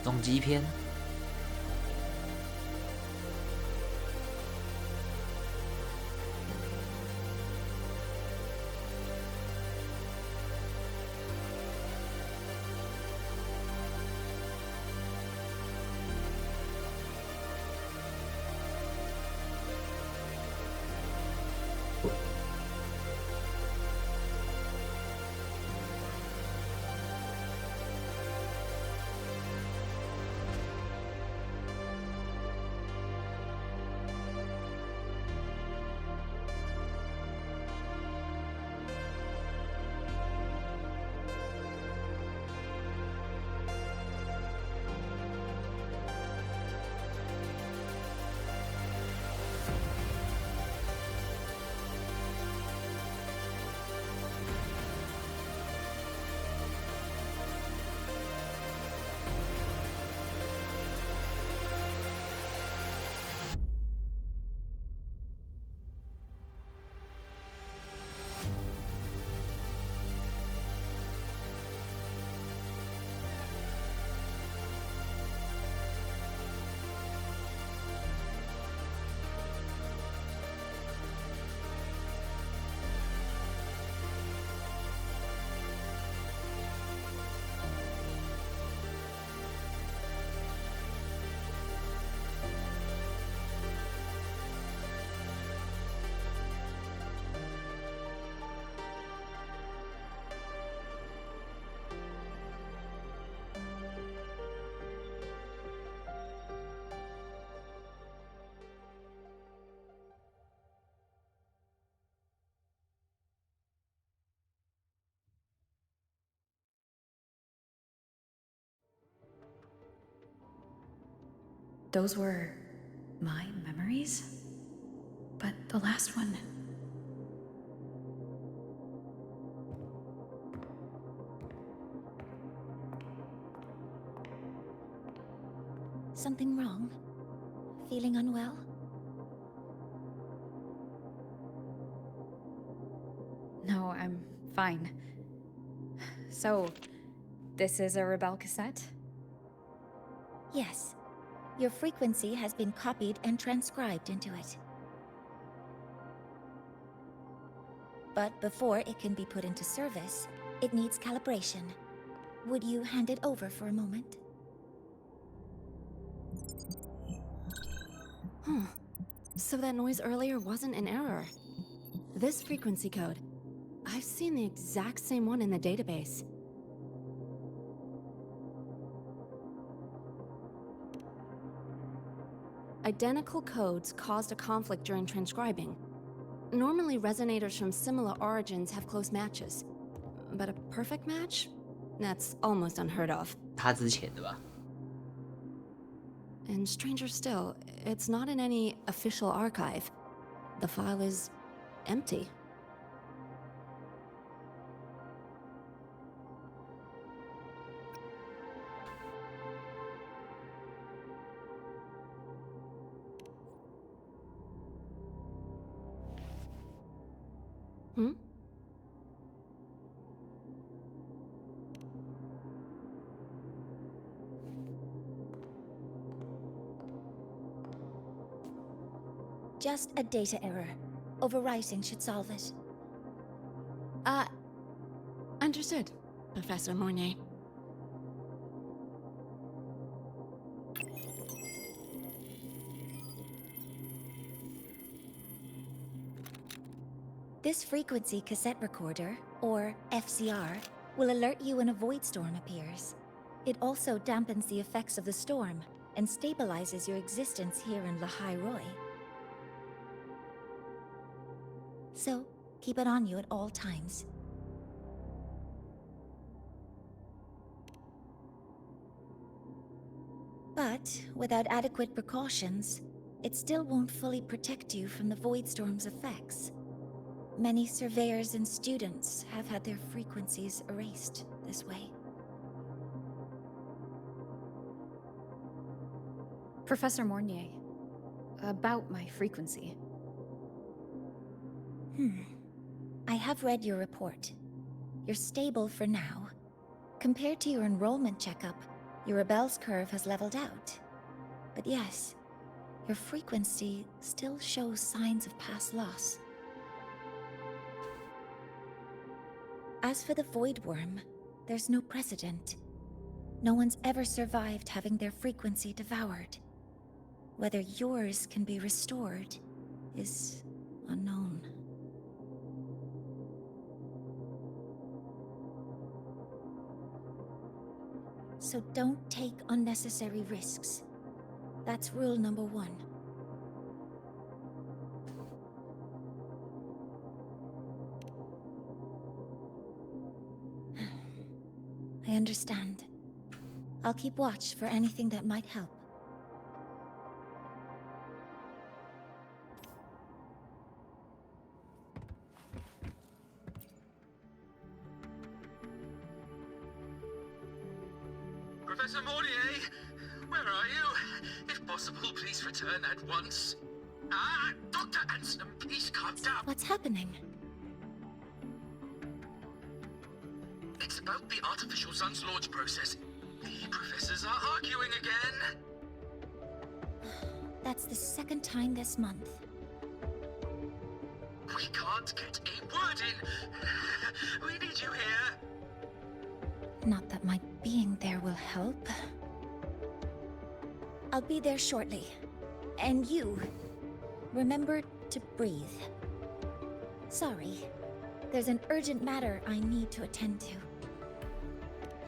终极篇。those were my memories? But the last one... Something wrong? Feeling unwell? No, I'm fine. So, this is a Rebel cassette? Yes. Your frequency has been copied and transcribed into it. But before it can be put into service, it needs calibration. Would you hand it over for a moment? Huh. So that noise earlier wasn't an error. This frequency code, I've seen the exact same one in the database. Identical codes caused a conflict during transcribing. Normally, resonators from similar origins have close matches. But a perfect match? That's almost unheard of. 他之前的吧。 And stranger still, it's not in any official archive. The file is empty. Hmm? Just a data error. Overwriting should solve it. Understood, Professor Mornay. This frequency cassette recorder, or FCR, will alert you when a void storm appears. It also dampens the effects of the storm and stabilizes your existence here in Lahai Roi. So, keep it on you at all times. But, without adequate precautions, it still won't fully protect you from the void storm's effects. Many surveyors and students have had their frequencies erased this way. Professor Mornier, about my frequency. I have read your report. You're stable for now. Compared to your enrollment checkup, your rebel's curve has leveled out. But yes, your frequency still shows signs of past loss. As for the Void Worm, there's no precedent. No one's ever survived having their frequency devoured. Whether yours can be restored is unknown. So don't take unnecessary risks. That's rule number 1. I understand. I'll keep watch for anything that might help. Professor Mortier, where are you? If possible, please return at once. Dr. Anson, please calm down. What's happening? It's about the artificial sun's launch process. The professors are arguing again. That's the second time this month. We can't get a word in. We need you here. Not that my being there will help. I'll be there shortly. And you, remember to breathe. Sorry, there's an urgent matter I need to attend to.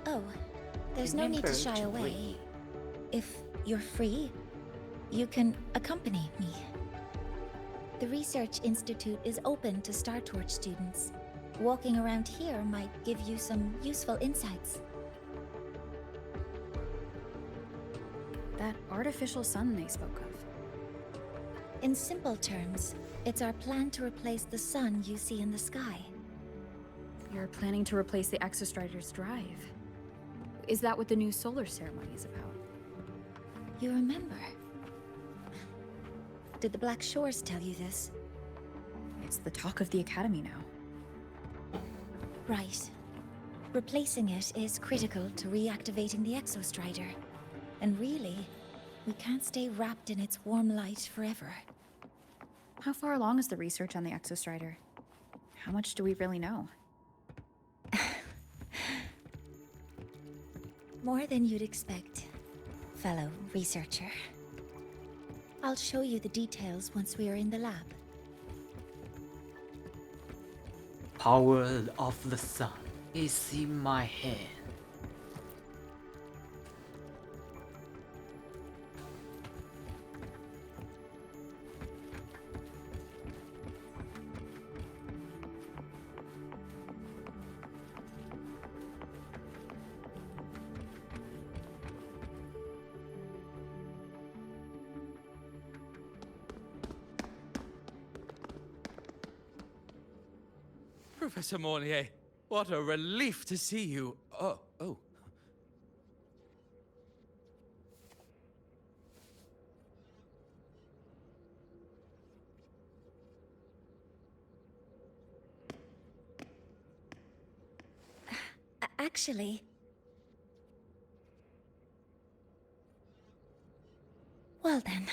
Oh, there's no need to shy away. If you're free, you can accompany me. The Research Institute is open to Star Torch students. Walking around here might give you some useful insights. That artificial sun they spoke of. In simple terms, it's our plan to replace the sun you see in the sky. You're planning to replace the Exostrider's drive. Is that what the new solar ceremony is about? You remember? Did the Black Shores tell you this? It's the talk of the Academy now. Right. Replacing it is critical to reactivating the Exostrider. And really, we can't stay wrapped in its warm light forever. How far along is the research on the Exostrider? How much do we really know? More than you'd expect, fellow researcher. I'll show you the details once we are in the lab. Power of the sun is in my hand. Professor Mornier, what a relief to see you. Oh. Actually... Well then...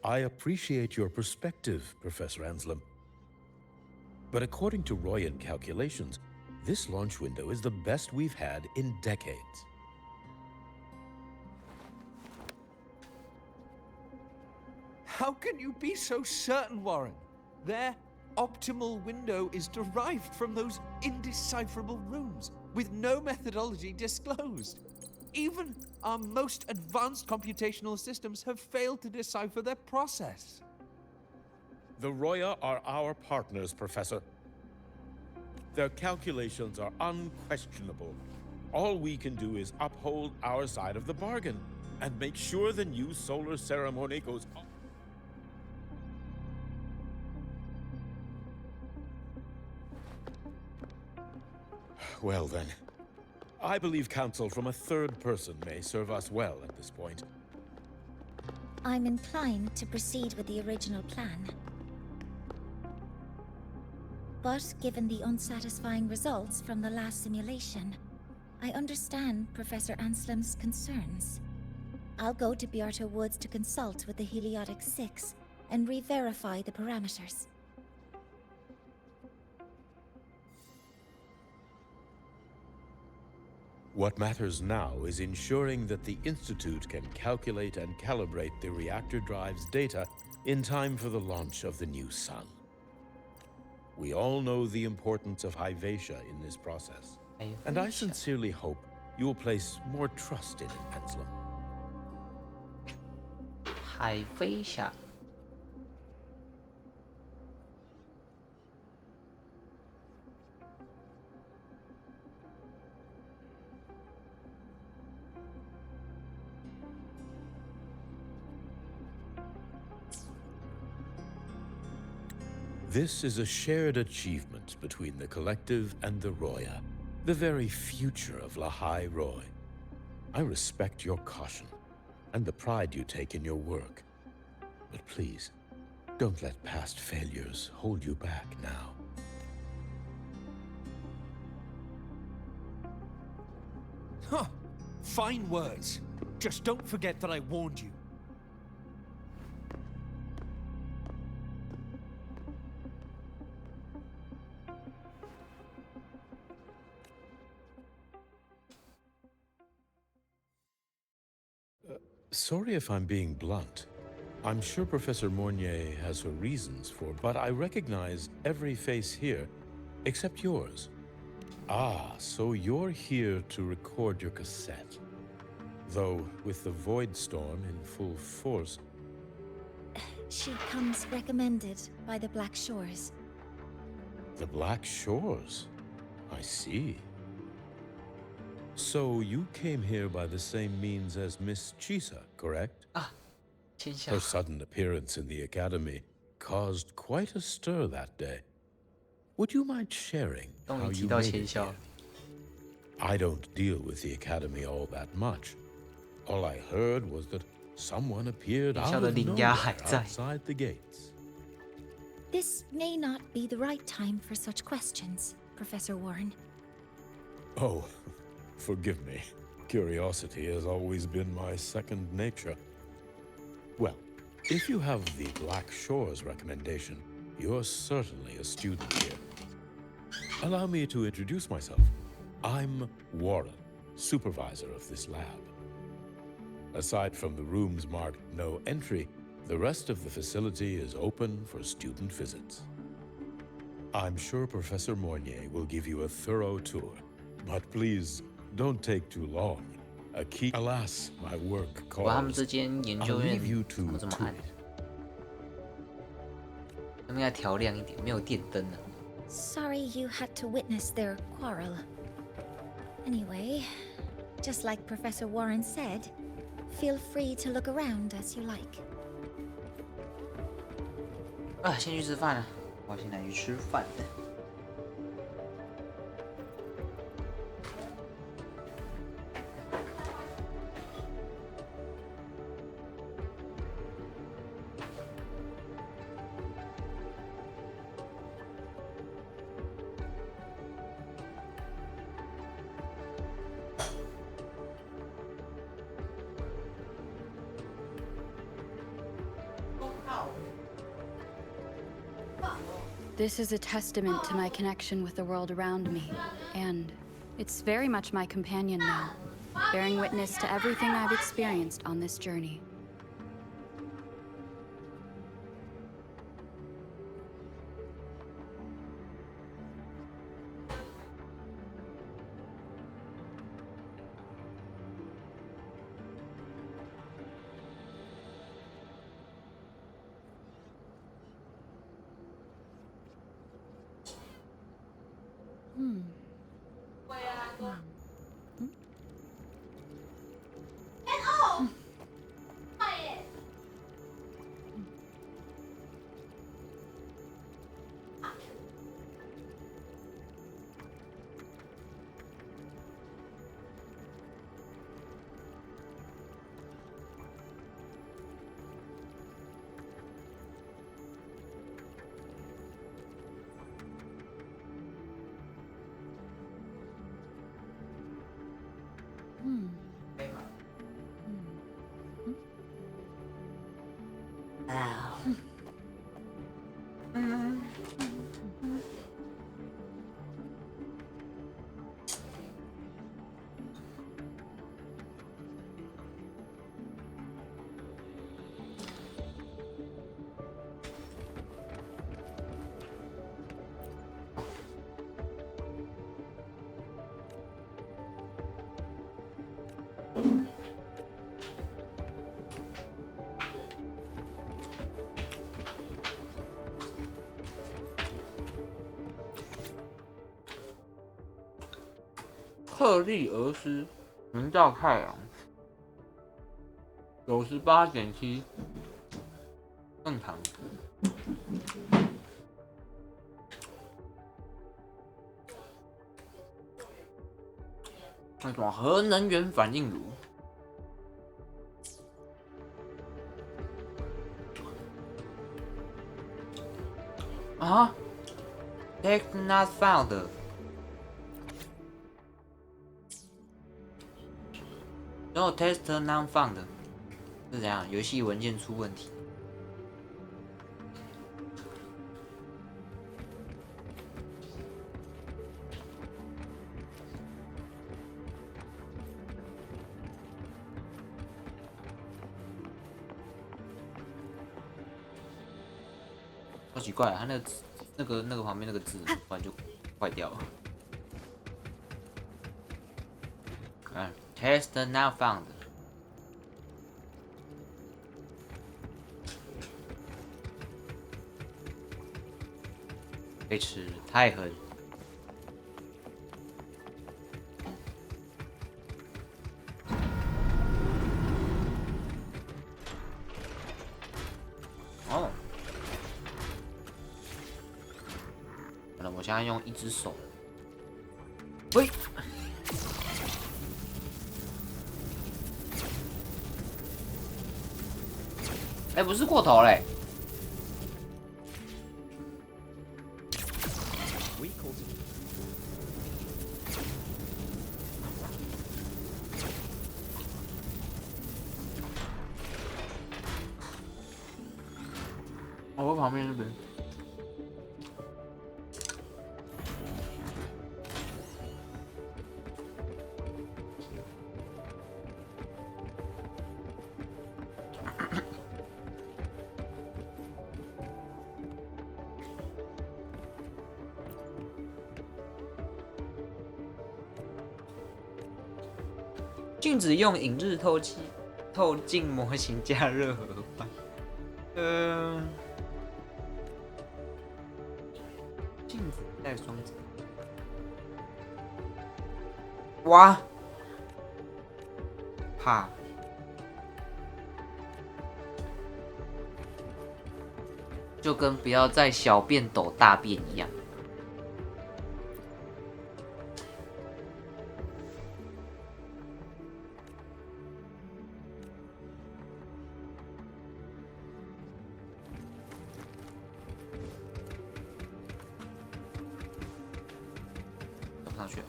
I appreciate your perspective, Professor Anselm. But according to Royan calculations, this launch window is the best we've had in decades. How can you be so certain, Warren? Their optimal window is derived from those indecipherable runes, with no methodology disclosed. Even our most advanced computational systems have failed to decipher their process. The Roya are our partners, Professor. Their calculations are unquestionable. All we can do is uphold our side of the bargain and make sure the new solar ceremony goes on. Well then, I believe counsel from a third person may serve us well at this point. I'm inclined to proceed with the original plan. But given the unsatisfying results from the last simulation, I understand Professor Anselm's concerns. I'll go to Bearto Woods to consult with the Heliotic Six and re-verify the parameters. What matters now is ensuring that the Institute can calculate and calibrate the reactor drive's data in time for the launch of the new sun. We all know the importance of Hyvatia in this process, and I sincerely hope you will place more trust in it, Anselm. Hyvatia. This is a shared achievement between the Collective and the Roya, the very future of Lahai Roy. I respect your caution and the pride you take in your work. But please, don't let past failures hold you back now. Huh. Fine words. Just don't forget that I warned you. Sorry if I'm being blunt. I'm sure Professor Mornier has her reasons for, but I recognize every face here, except yours. Ah, so you're here to record your cassette. Though, with the Void Storm in full force... She comes recommended by the Black Shores. The Black Shores. I see. So you came here by the same means as Miss Chisa, correct? Her sudden appearance in the academy caused quite a stir that day. Would you mind sharing how you made it here? I don't deal with the academy all that much. All I heard was that someone appeared out of nowhere outside the gates. This may not be the right time for such questions, Professor Warren. Oh, forgive me. Curiosity has always been my second nature. Well, if you have the Black Shores recommendation, you're certainly a student here. Allow me to introduce myself. I'm Warren, supervisor of this lab. Aside from the rooms marked no entry, the rest of the facility is open for student visits. I'm sure Professor Mornier will give you a thorough tour, but please don't take too long. Alas, my work calls. I'll leave you to it. 他们要调亮一点，没有电灯了。Sorry you had to witness their quarrel. Anyway, just like Professor Warren said, feel free to look around as you like. 先去吃饭了，我现在去吃饭了。This is a testament to my connection with the world around me, and it's very much my companion now, bearing witness to everything I've experienced on this journey.克利俄斯，明照太阳，98.7正常。那种核能源反应炉。啊 ，Text not found。然后 test not found 是怎样？游戏文件出问题。好奇怪，它那个旁边那个字突然就坏掉了。Test not found。被吃太狠。哦，可能我现在用一只手。喂。哎，不是过头嘞。我旁边那边。禁止用引日透镜模型加热盒饭。镜子带双子。哇！怕。就跟不要在小便斗大便一样。上去了，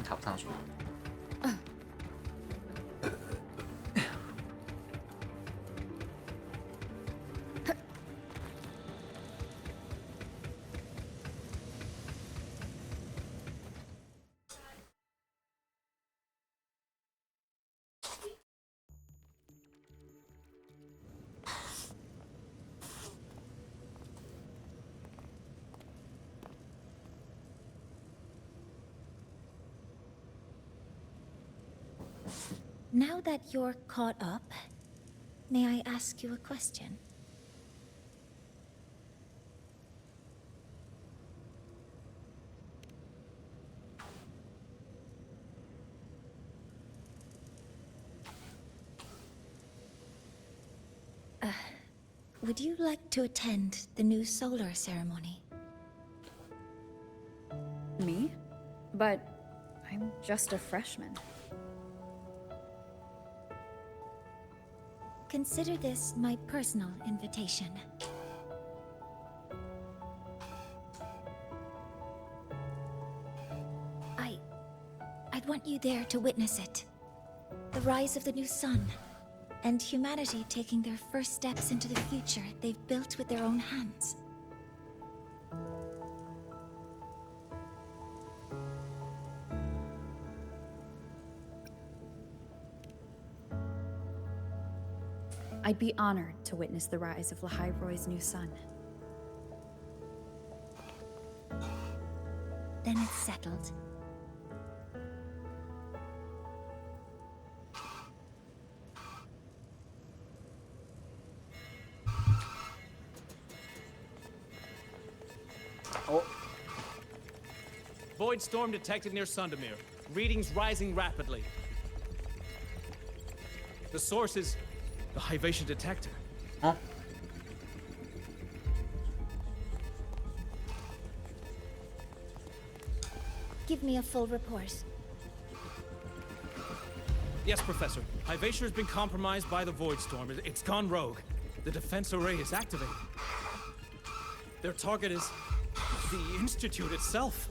爬不上去。Now that you're caught up, may I ask you a question? Would you like to attend the new solar ceremony? Me? But I'm just a freshman. Consider this my personal invitation. I'd want you there to witness it. The rise of the new sun, and humanity taking their first steps into the future they've built with their own hands. I'd be honored to witness the rise of Lahai-Roy's new sun. Then it's settled. Oh. Void storm detected near Sundermere. Readings rising rapidly. The source is the Hivation detector. Huh? Give me a full report. Yes, Professor. Hivation has been compromised by the Void Storm. It's gone rogue. The defense array is activated. Their target is the Institute itself.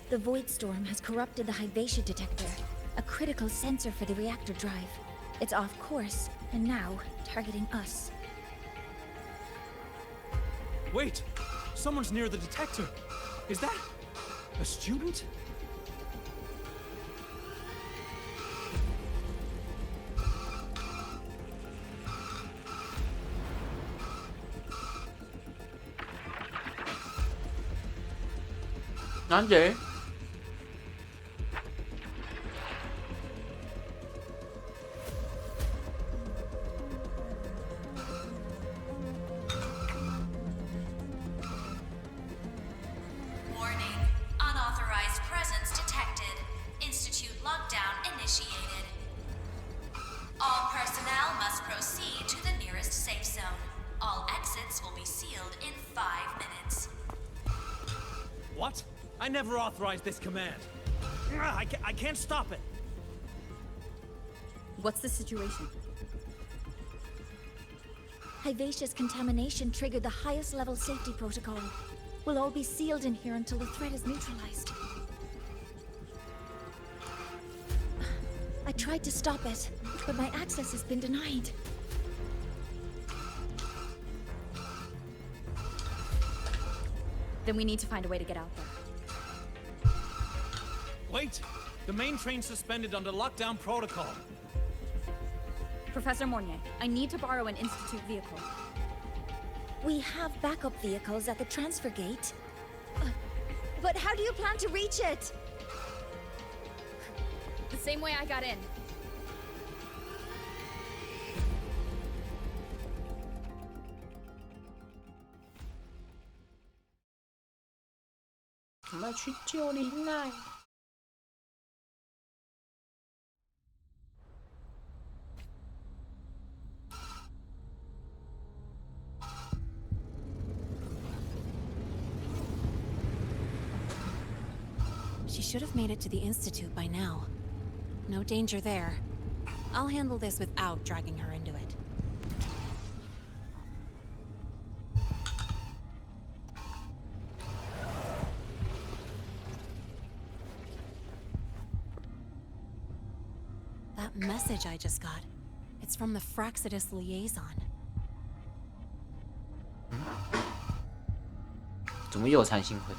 The Void Storm has corrupted the Hivation detector, a critical sensor for the reactor drive. It's off course, and now targeting us. Wait! Someone's near the detector! Is that a student? なんで？ Warning. Unauthorized presence detected. Institute lockdown initiated. All personnel must proceed to the nearest safe zone. All exits will be sealed in 5 minutes. What? I never authorized this command. I can't stop it. What's the situation? Hivacious contamination triggered the highest level safety protocol. We'll all be sealed in here until the threat is neutralized. I tried to stop it, but my access has been denied. Then we need to find a way to get out there. Wait! The main train's suspended under lockdown protocol. Professor Mornier, I need to borrow an Institute vehicle. We have backup vehicles at the transfer gate. But how do you plan to reach it? The same way I got in. She should have made it to the Institute by now. No danger there. I'll handle this without dragging her into it. That message I just got, it's from the Fraxidus liaison. 怎么又有残星会？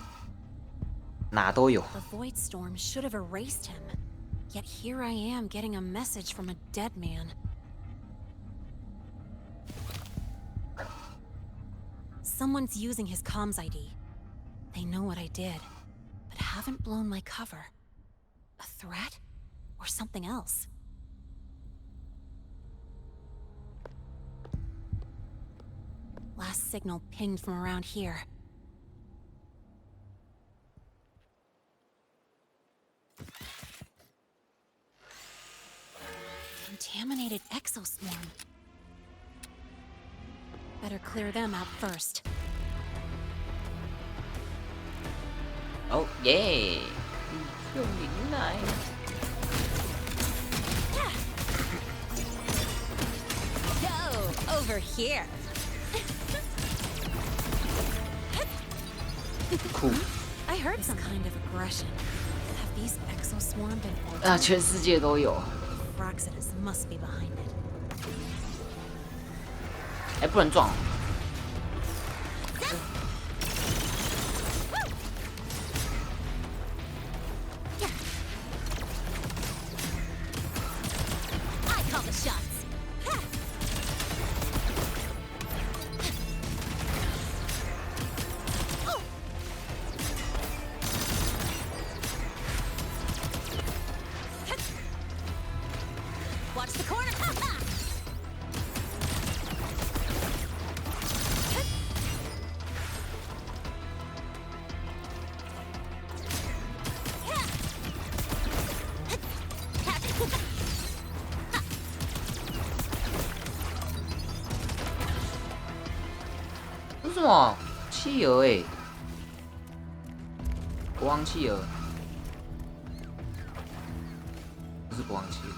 哪都有。 The void storm should have erased him. Yet here I am getting a message from a dead man. Someone's using his comms ID. They know what I did, but haven't blown my cover. A threat? Or something else? Last signal pinged from around here. Contaminated exoswarm. Better clear them out first. Oh, yeah. Really nice. Go over here. Cool. I heard some kind of aggression. Have these exoswarm been ordered? 啊，全世界都有。 Fraxidus must be behind it. 哎，不能撞。I call the shots. Watch the corner. What 这是什么？企鹅哎，国王企鹅，不是国王企鹅。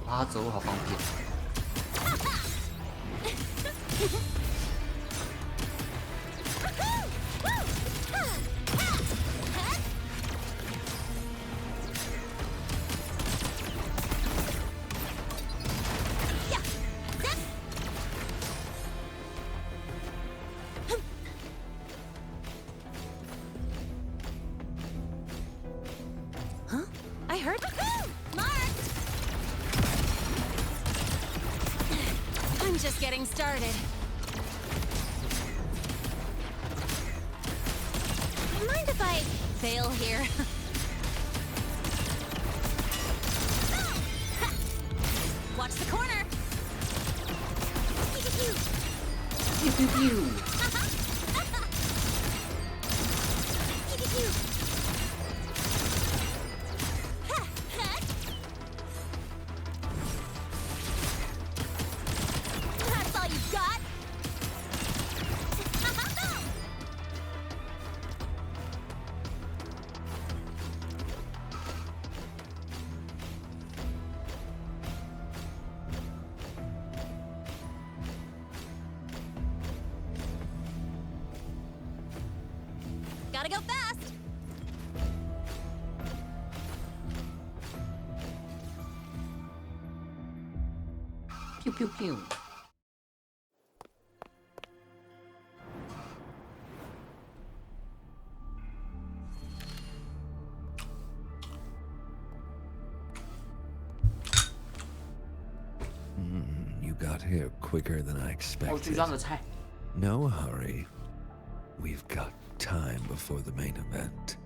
啊，走路好方便。 Huh? I heard. Marked. I'm just getting started. Mind if I fail here? Watch the corner. Pew pew pew. That's all you've got. Gotta go fast. Pew pew pew. You got here quicker than I expected. 最装的菜。 No hurry. We've got time before the main event.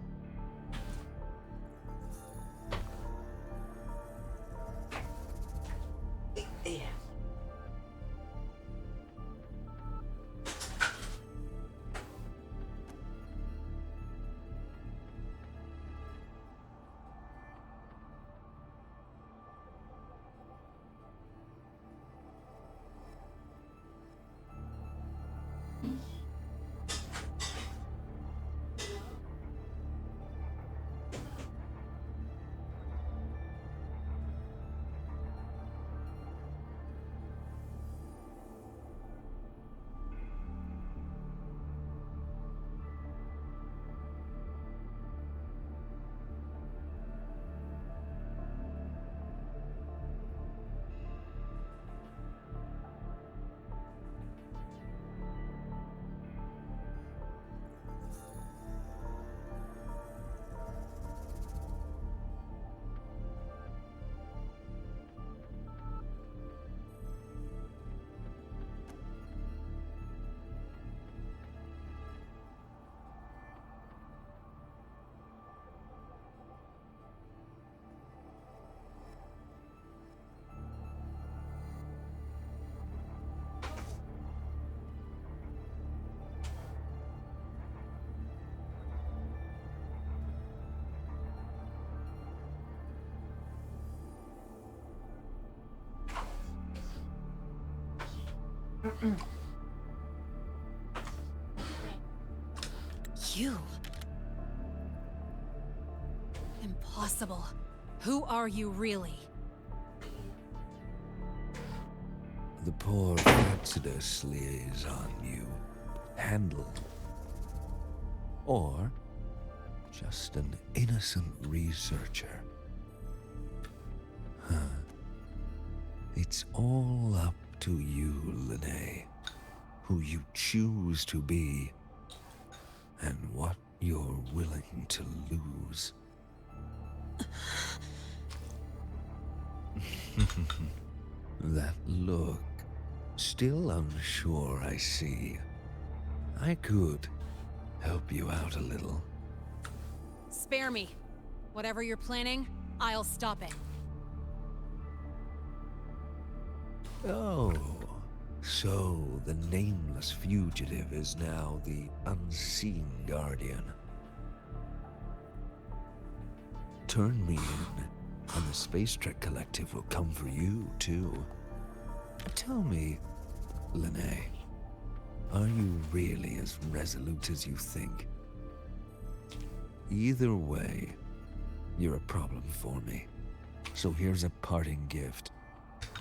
You. Impossible. Who are you really? The poor Exodus liaison you handled. Or just an innocent researcher. Huh. It's all up to you, Lene. Who you choose to be. And what you're willing to lose. That look. Still unsure, I see. I could help you out a little. Spare me. Whatever you're planning, I'll stop it. Oh, so the nameless fugitive is now the unseen guardian. Turn me in, and the Space Trek Collective will come for you, too. Tell me, Lene, are you really as resolute as you think? Either way, you're a problem for me. So here's a parting gift.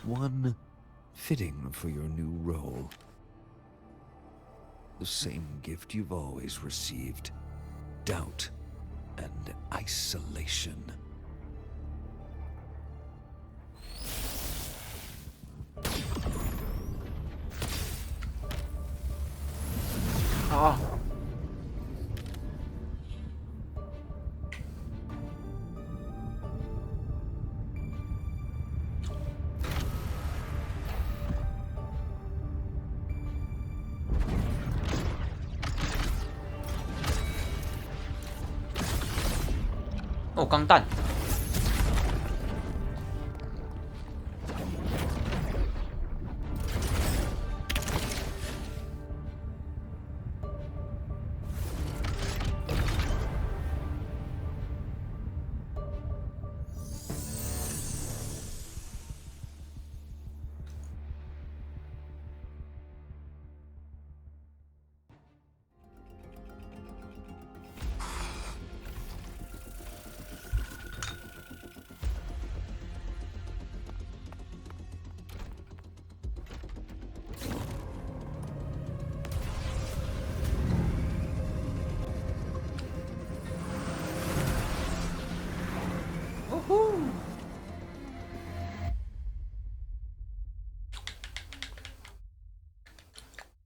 One fitting for your new role. The same gift you've always received. Doubt and isolation. Oh. 哦，钢弹。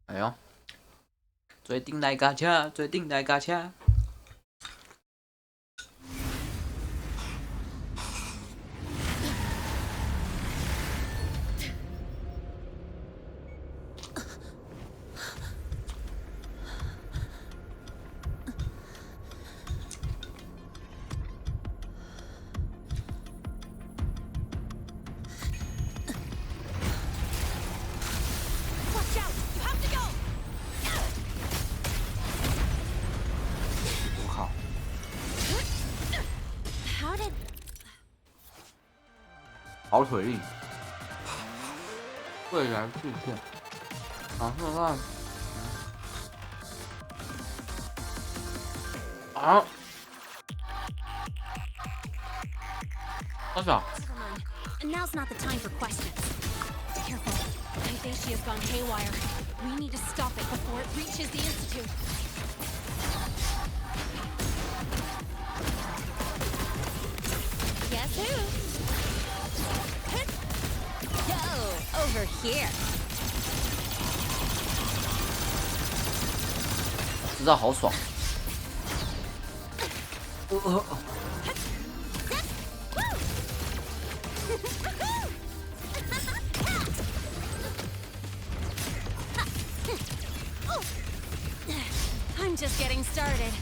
哎呦，做顶来加车，做顶来加车。跑腿力，未来巨片，尝试看，啊，多少？ Now's not the time for questions. Careful. Hypatia's gone haywire. We need to stop it before it reaches the Institute. Guess who? Go over here. 知道好爽。I'm just getting started.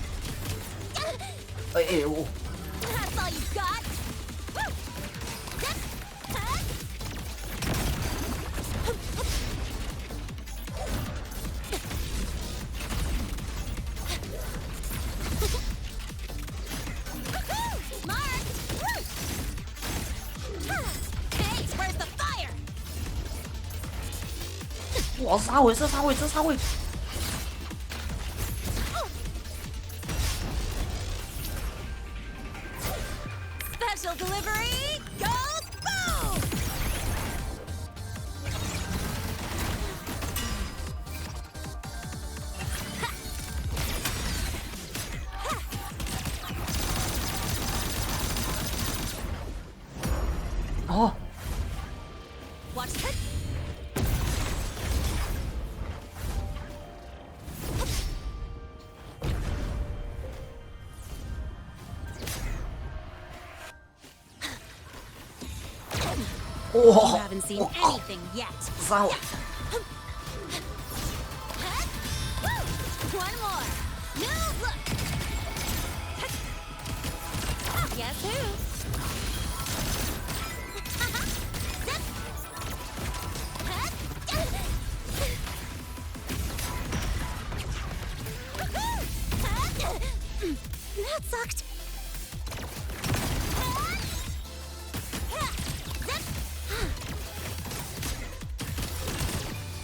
哎我。 That's all you got? Hey, where's the fire? 哇，杀尾，这杀尾，这杀尾。 Special delivery, go boom! Oh. Watch it. Oh. You haven't seen anything yet. Sao? One more. New look. Guess who? That sucked.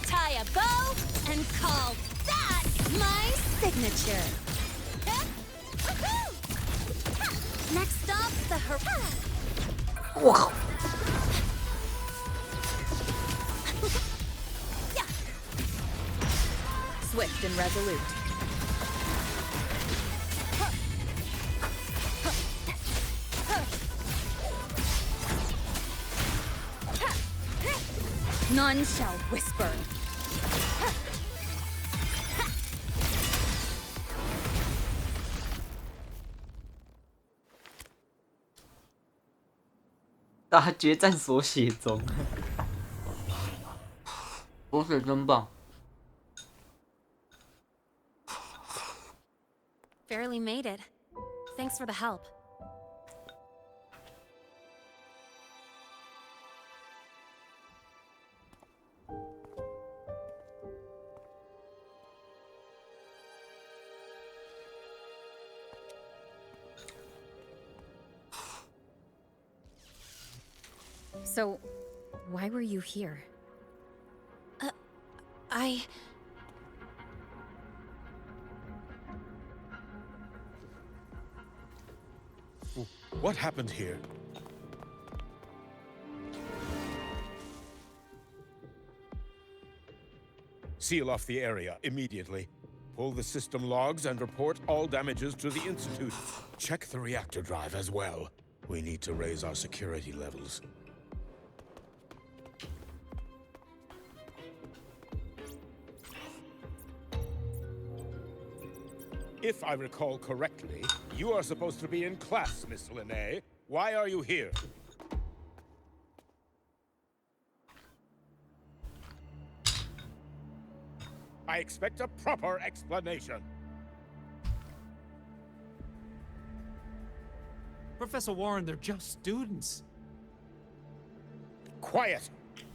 Tie a bow and call that my signature. Next up, the Wow. Swift and resolute. None shall whisper. "大决战所写中，缩水真棒。 Barely made it. Thanks for the help. So, why were you here? What happened here? Seal off the area immediately. Pull the system logs and report all damages to the Institute. Check the reactor drive as well. We need to raise our security levels. If I recall correctly, you are supposed to be in class, Miss Linnae. Why are you here? I expect a proper explanation. Professor Warren, they're just students. Quiet!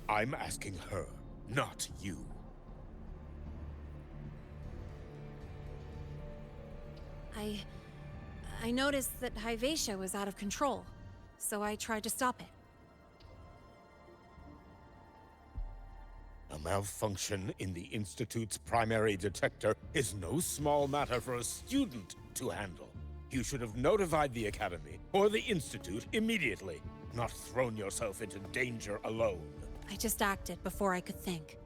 I'm asking her, not you. I noticed that Hyvatia was out of control, so I tried to stop it. A malfunction in the Institute's primary detector is no small matter for a student to handle. You should have notified the Academy or the Institute immediately, not thrown yourself into danger alone. I just acted before I could think.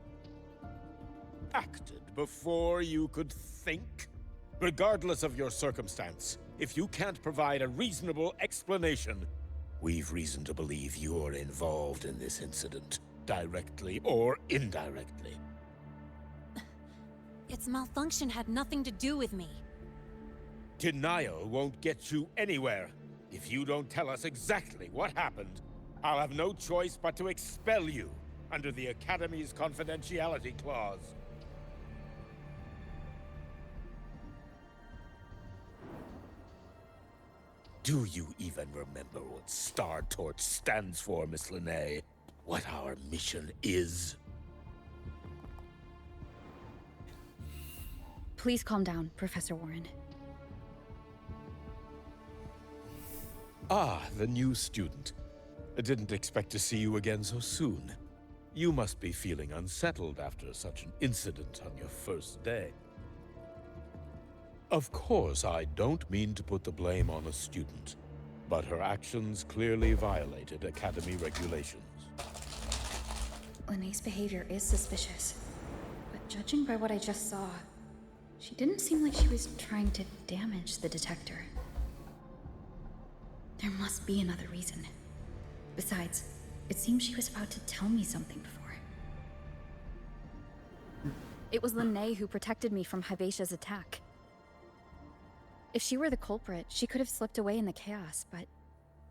Acted before you could think? Regardless of your circumstance, if you can't provide a reasonable explanation, we've reason to believe you're involved in this incident, directly or indirectly. Its malfunction had nothing to do with me. Denial won't get you anywhere. If you don't tell us exactly what happened, I'll have no choice but to expel you under the Academy's confidentiality clause. Do you even remember what Star Torch stands for, Miss Linnae? What our mission is? Please calm down, Professor Warren. Ah, the new student. I didn't expect to see you again so soon. You must be feeling unsettled after such an incident on your first day. Of course, I don't mean to put the blame on a student, but her actions clearly violated Academy regulations. Linnae's behavior is suspicious, but judging by what I just saw, she didn't seem like she was trying to damage the detector. There must be another reason. Besides, it seems she was about to tell me something before. It was Linnae who protected me from Hyvatia's attack. If she were the culprit, she could have slipped away in the chaos, but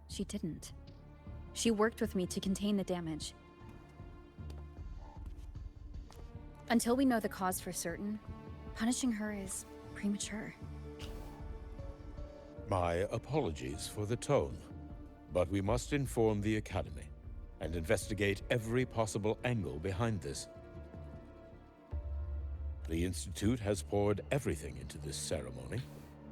she didn't. She worked with me to contain the damage. Until we know the cause for certain, punishing her is premature. My apologies for the tone, but we must inform the Academy and investigate every possible angle behind this. The Institute has poured everything into this ceremony.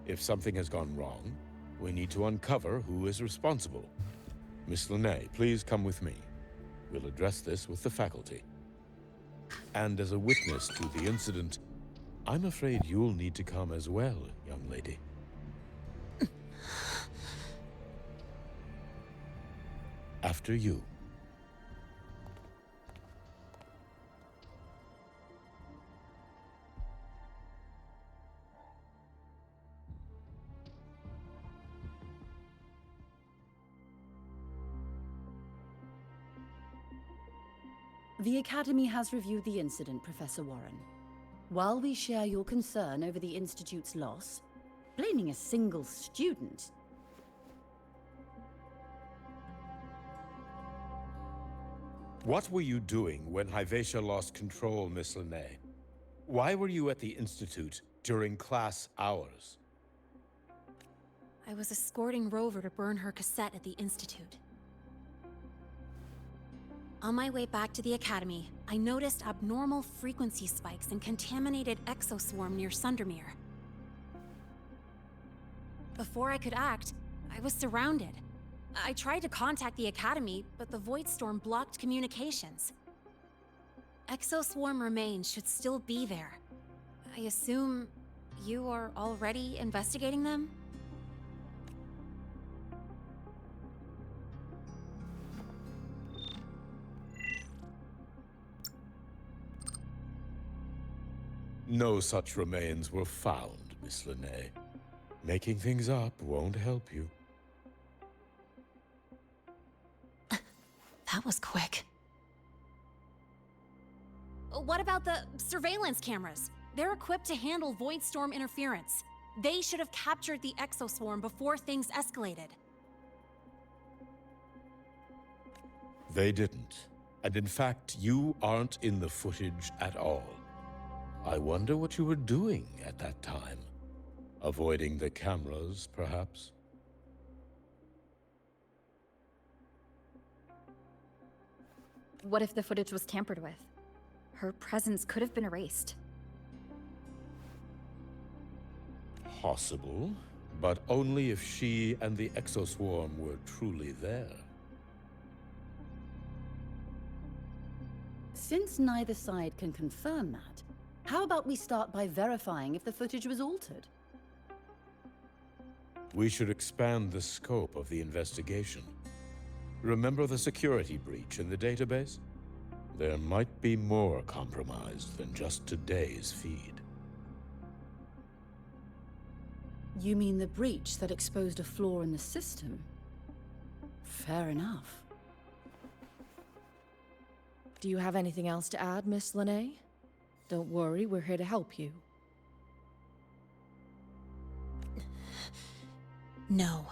If something has gone wrong, we need to uncover who is responsible. Miss Linnae, please come with me. We'll address this with the faculty. And as a witness to the incident, I'm afraid you'll need to come as well, young lady. After you. The Academy has reviewed the incident, Professor Warren. While we share your concern over the Institute's loss, blaming a single student... What were you doing when Hyvatia lost control, Miss Linnae? Why were you at the Institute during class hours? I was escorting Rover to burn her cassette at the Institute. On my way back to the Academy, I noticed abnormal frequency spikes and contaminated exoswarm near Sundermere. Before I could act, I was surrounded. I tried to contact the Academy, but the Void Storm blocked communications. Exoswarm remains should still be there. I assume you are already investigating them? No such remains were found, Miss Linnae. Making things up won't help you. That was quick. What about the surveillance cameras? They're equipped to handle Void Storm interference. They should have captured the Exoswarm before things escalated. They didn't. And in fact, you aren't in the footage at all. I wonder what you were doing at that time. Avoiding the cameras, perhaps? What if the footage was tampered with? Her presence could have been erased. Possible, but only if she and the Exoswarm were truly there. Since neither side can confirm that, how about we start by verifying if the footage was altered? We should expand the scope of the investigation. Remember the security breach in the database? There might be more compromised than just today's feed. You mean the breach that exposed a flaw in the system? Fair enough. Do you have anything else to add, Miss Linnae? Don't worry, we're here to help you. No.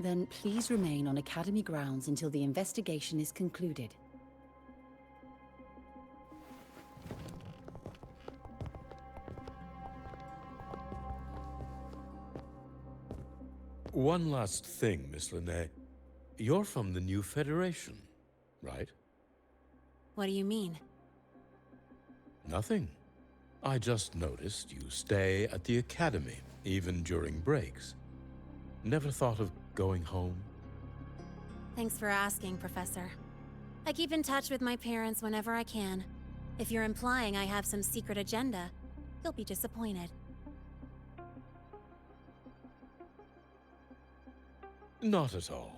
Then please remain on Academy grounds until the investigation is concluded. One last thing, Miss Linnae. You're from the new Federation, right? What do you mean? Nothing. I just noticed you stay at the Academy, even during breaks. Never thought of going home? Thanks for asking, Professor. I keep in touch with my parents whenever I can. If you're implying I have some secret agenda, you'll be disappointed. Not at all.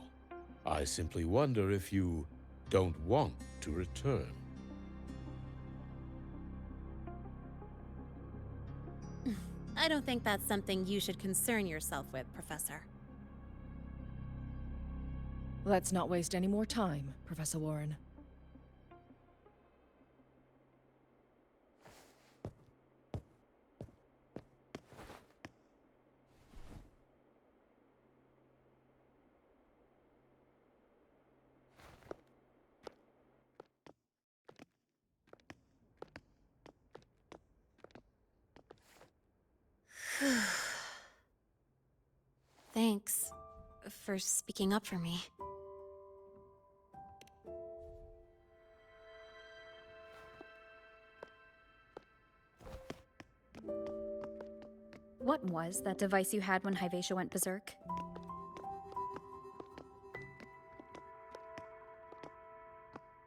I simply wonder if you don't want to return. I don't think that's something you should concern yourself with, Professor. Let's not waste any more time, Professor Warren. Thanks for speaking up for me. What was that device you had when Hyvatia went berserk?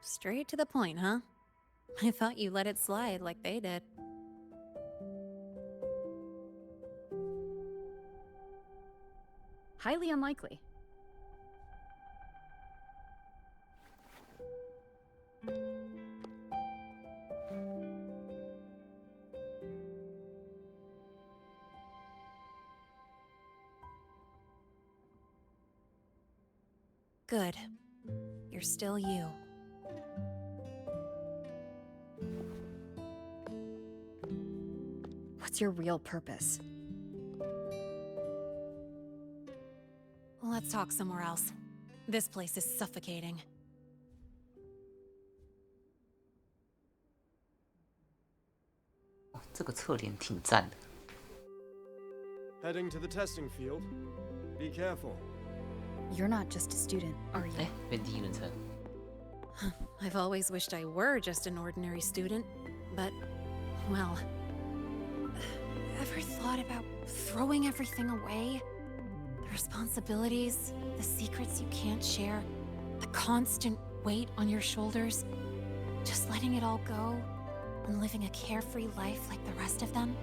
Straight to the point, huh? I thought you let it slide like they did. Highly unlikely. Good. You're still you. What's your real purpose? Let's talk somewhere else. This place is suffocating. Oh, 这个侧脸挺赞的。 Heading to the testing field. Be careful. You're not just a student, are you? 哎，变第一人称。 I've always wished I were just an ordinary student, but, well... Ever thought about throwing everything away? responsibilities, the secrets you can't share, the constant weight on your shoulders. Just letting it all go and living a carefree life like the rest of them.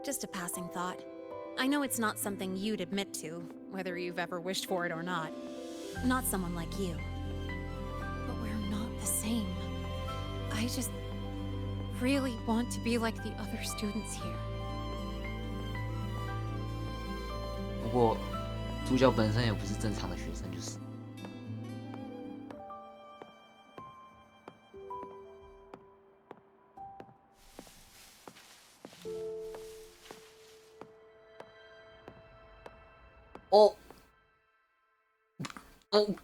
Just a passing thought. I know it's not something you'd admit to, whether you've ever wished for it or not. Not someone like you. But we're not the same. I just really want to be like the other students here. 不过，主角本身也不是正常的学生，就是。哦，哦。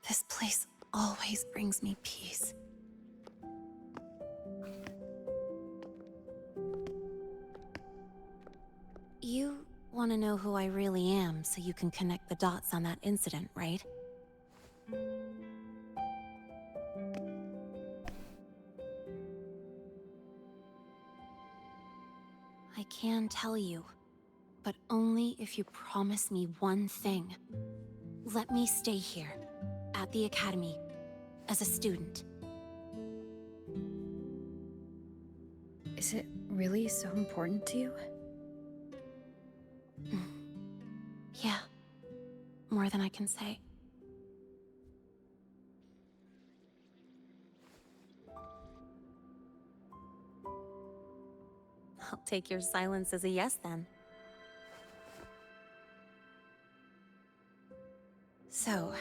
This place always brings me peace. You want to know who I really am so you can connect the dots on that incident, right? I can tell you, but only if you promise me one thing. Let me stay here, at the academy, as a student. Is it really so important to you? Yeah, more than I can say. I'll take your silence as a yes, then. So,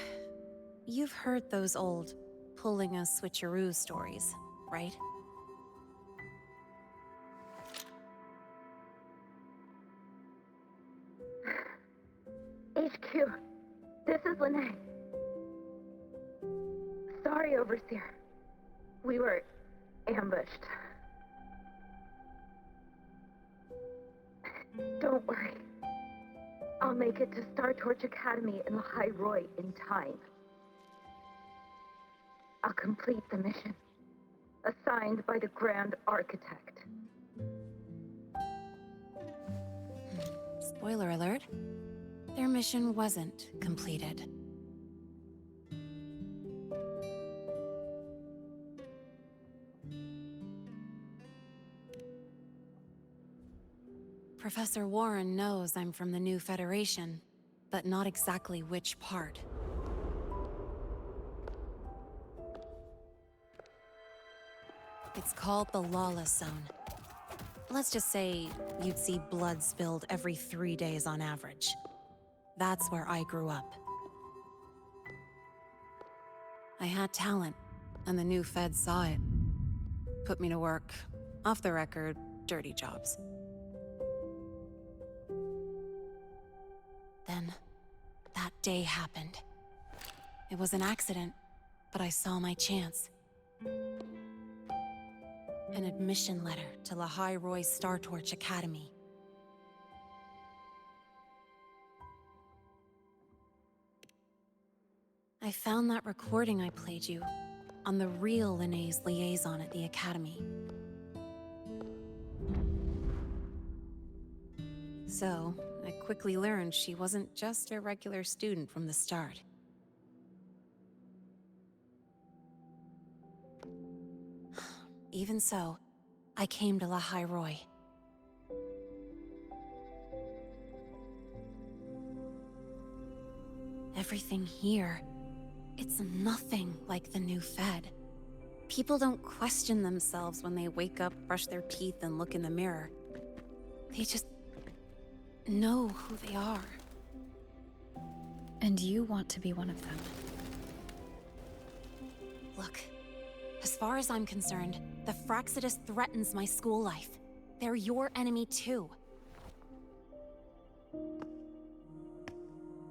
you've heard those old pulling a switcheroo stories, right? HQ, this is Lene. Sorry, Overseer. We were ambushed. Don't worry. I'll make it to Star Torch Academy in Lahai Roy in time. I'll complete the mission, assigned by the Grand Architect. Spoiler alert. Their mission wasn't completed. Professor Warren knows I'm from the new Federation, but not exactly which part. It's called the Lawless Zone. Let's just say you'd see blood spilled every 3 days on average. That's where I grew up. I had talent, and the new feds saw it. Put me to work, off the record, dirty jobs. Then, that day happened. It was an accident, but I saw my chance. An admission letter to Lahai Roy's Star Torch Academy. I found that recording I played you on the real Lene's liaison at the Academy. So, I quickly learned she wasn't just a regular student from the start. Even so, I came to Lahai Roy. Everything here, it's nothing like the new Fed. People don't question themselves when they wake up, brush their teeth, and look in the mirror. They just know who they are. And you want to be one of them. Look, as far as I'm concerned, the Fraxidus threatens my school life. They're your enemy too.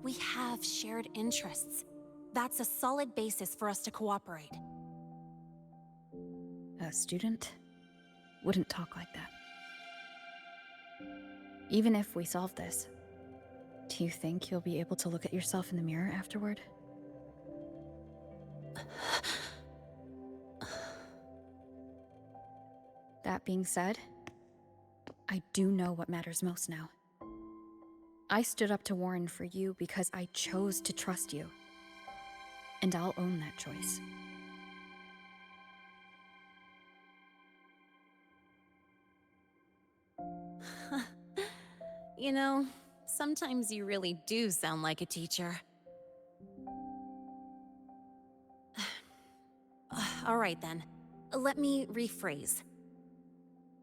We have shared interests. That's a solid basis for us to cooperate. A student wouldn't talk like that. Even if we solve this, do you think you'll be able to look at yourself in the mirror afterward? That being said, I do know what matters most now. I stood up to Warren for you because I chose to trust you. And I'll own that choice. You know, sometimes you really do sound like a teacher. All right then, let me rephrase.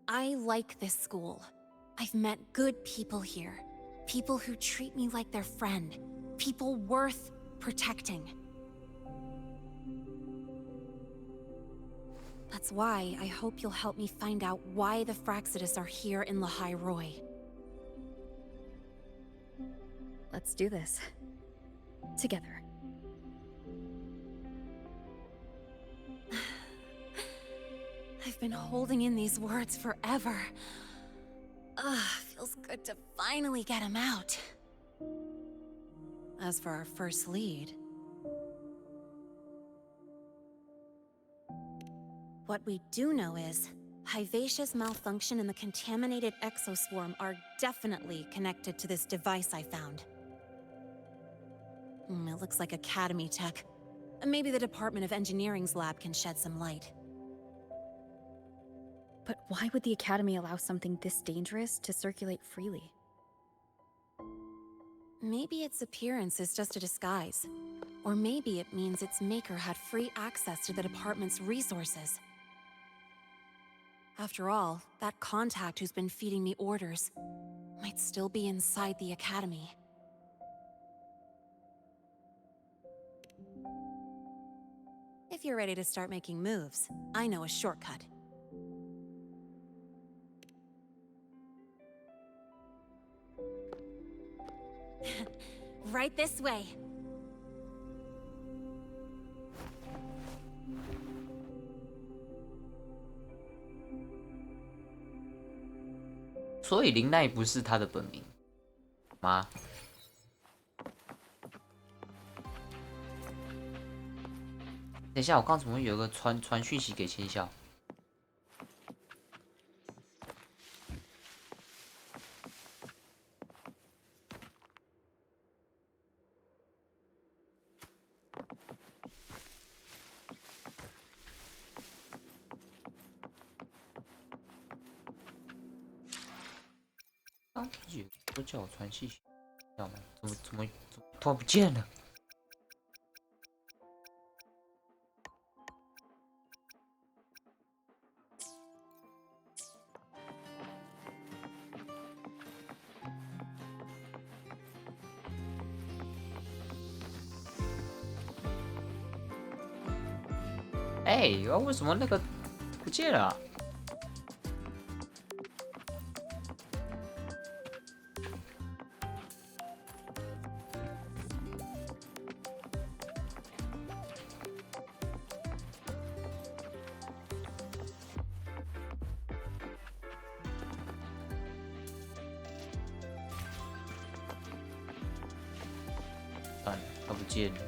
I like this school. I've met good people here. People who treat me like their friend. People worth protecting. That's why I hope you'll help me find out why the Fraxidus are here in Lahai Roi. Let's do this. Together. I've been holding in these words forever. Feels good to finally get them out. As for our first lead... what we do know is, Hyvatia's malfunction and the contaminated exoswarm are definitely connected to this device I found. It looks like Academy tech. Maybe the Department of Engineering's lab can shed some light. But why would the Academy allow something this dangerous to circulate freely? Maybe its appearance is just a disguise. Or maybe it means its maker had free access to the department's resources. After all, that contact who's been feeding me orders might still be inside the Academy. If you're ready to start making moves, I know a shortcut. Right this way. 所以林奈不是他的本名吗？等一下，我刚怎么有个传讯息给千笑？刚有都叫我传讯息，知道吗？怎么突然不见了？ 哎，为什么那个不见了啊？算了，它不见了。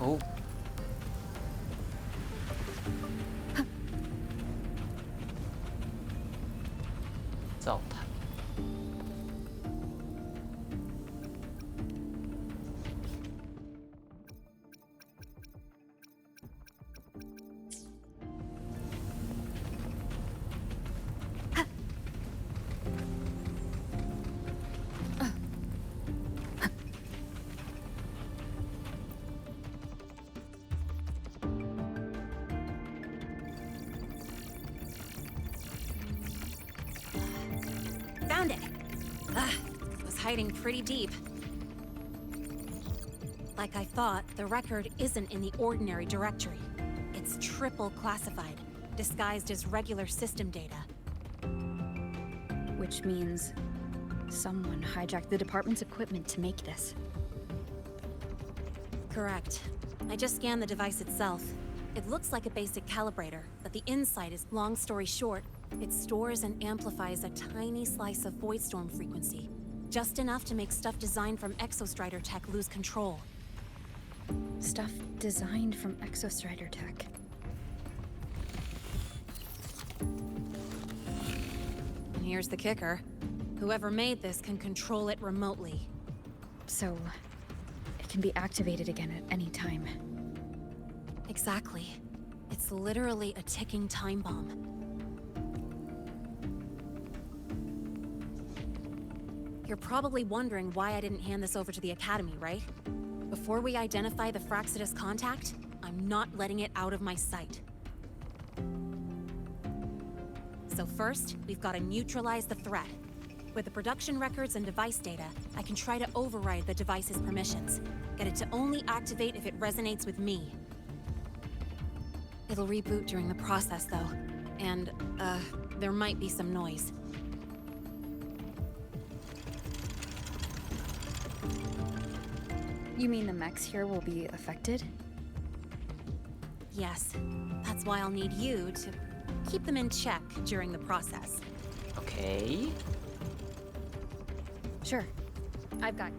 哦，灶台。Found it! It was hiding pretty deep. Like I thought, the record isn't in the ordinary directory. It's triple classified, disguised as regular system data. Which means someone hijacked the department's equipment to make this. Correct. I just scanned the device itself. It looks like a basic calibrator, but the inside is, long story short, it stores and amplifies a tiny slice of Voidstorm frequency. Just enough to make stuff designed from Exostrider tech lose control. Stuff designed from Exostrider tech. And here's the kicker. Whoever made this can control it remotely. So, it can be activated again at any time. Exactly. It's literally a ticking time bomb. You're probably wondering why I didn't hand this over to the Academy, right? Before we identify the Fraxidus contact, I'm not letting it out of my sight. So first, we've got to neutralize the threat. With the production records and device data, I can try to override the device's permissions. Get it to only activate if it resonates with me. It'll reboot during the process, though. And, there might be some noise. You mean the mechs here will be affected? Yes. That's why I'll need you to keep them in check during the process. Okay. Sure. I've got...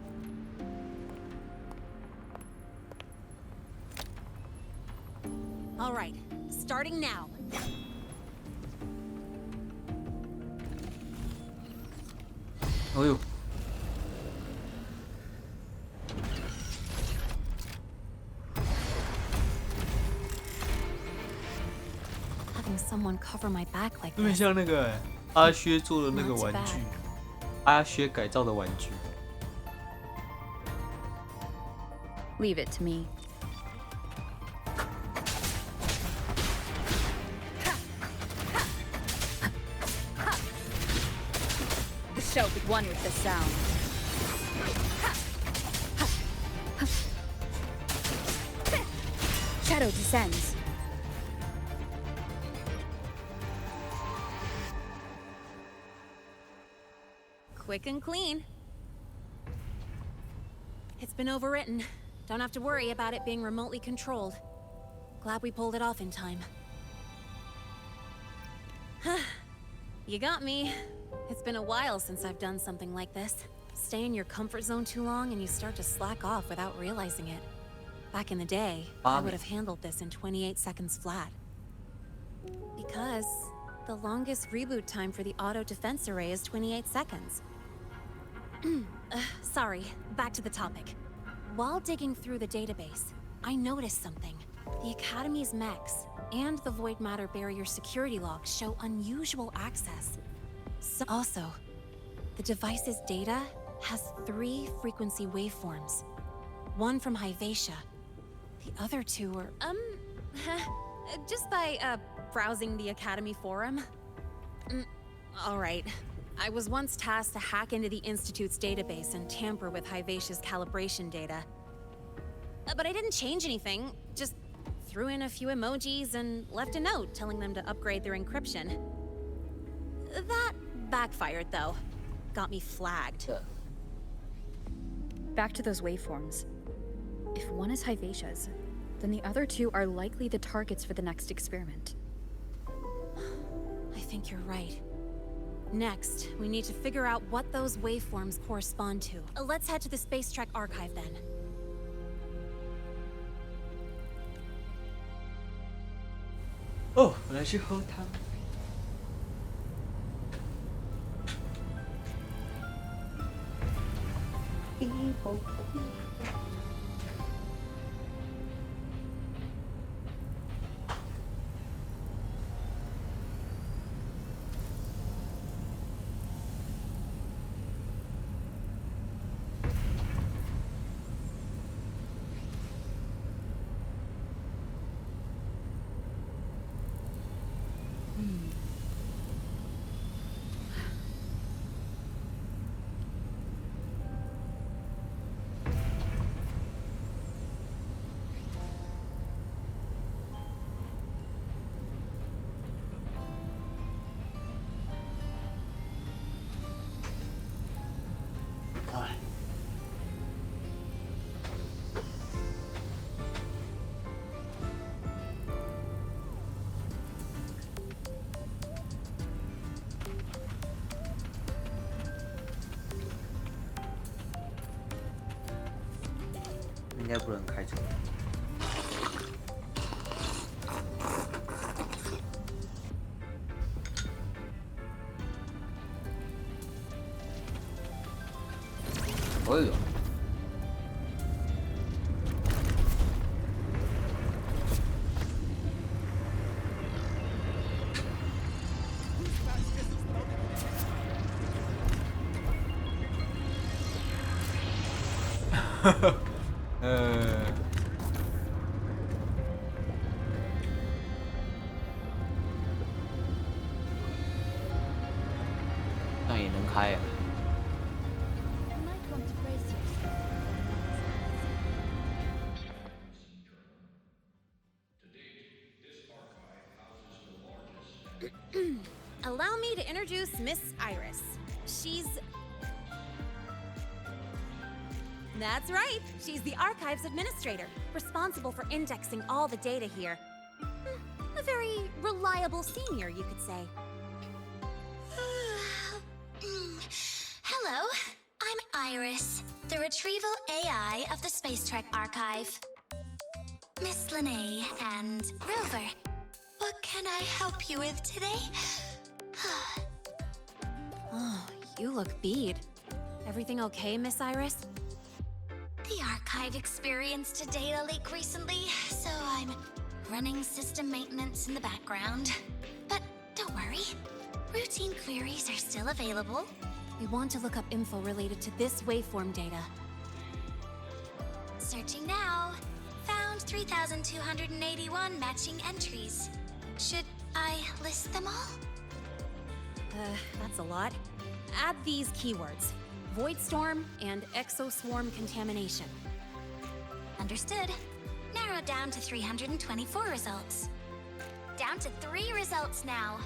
All right. Starting now. Oh, yo. Having someone cover my back like 有点 this. 像那个阿薛做的那个 Not 玩 bad. 具，阿薛改造的玩具。 Leave it to me. The show began with the sound. Shadow descends. Quick and clean. It's been overwritten. Don't have to worry about it being remotely controlled. Glad we pulled it off in time. You got me. It's been a while since I've done something like this. Stay in your comfort zone too long and you start to slack off without realizing it. Back in the day, I would have handled this in 28 seconds flat. Because the longest reboot time for the auto defense array is 28 seconds. Sorry, back to the topic. While digging through the database, I noticed something. The Academy's mechs and the Void Matter Barrier security logs show unusual access. Also, the device's data has 3 frequency waveforms. One from Hyvatia. The other 2 are, just by, browsing the Academy forum. Alright. I was once tasked to hack into the Institute's database and tamper with Hyvatia's calibration data. But I didn't change anything, just threw in a few emojis and left a note telling them to upgrade their encryption. That backfired, though. Got me flagged. Back to those waveforms. If one is Hyvatia's, then the other 2 are likely the targets for the next experiment. I think you're right. Next, we need to figure out what those waveforms correspond to. Let's head to the Space Trek archive then. 哦，我来去喝汤。应该不能开车。哎呦！那也能开呀。Allow me to introduce Miss Iris. That's right. She's the archives administrator, responsible for indexing all the data here. A very reliable senior, you could say. Hello, I'm Iris, the retrieval AI of the Space Trek Archive. Miss Linnae and Rover, what can I help you with today? Oh, you look beat. Everything okay, Miss Iris? The archive experienced a data leak recently, so I'm running system maintenance in the background. But don't worry, routine queries are still available. We want to look up info related to this waveform data. Searching now. Found 3,281 matching entries. Should I list them all? That's a lot. Add these keywords: Void Storm and Exoswarm Contamination. Understood. Narrowed down to 324 results. Down to 3 results now.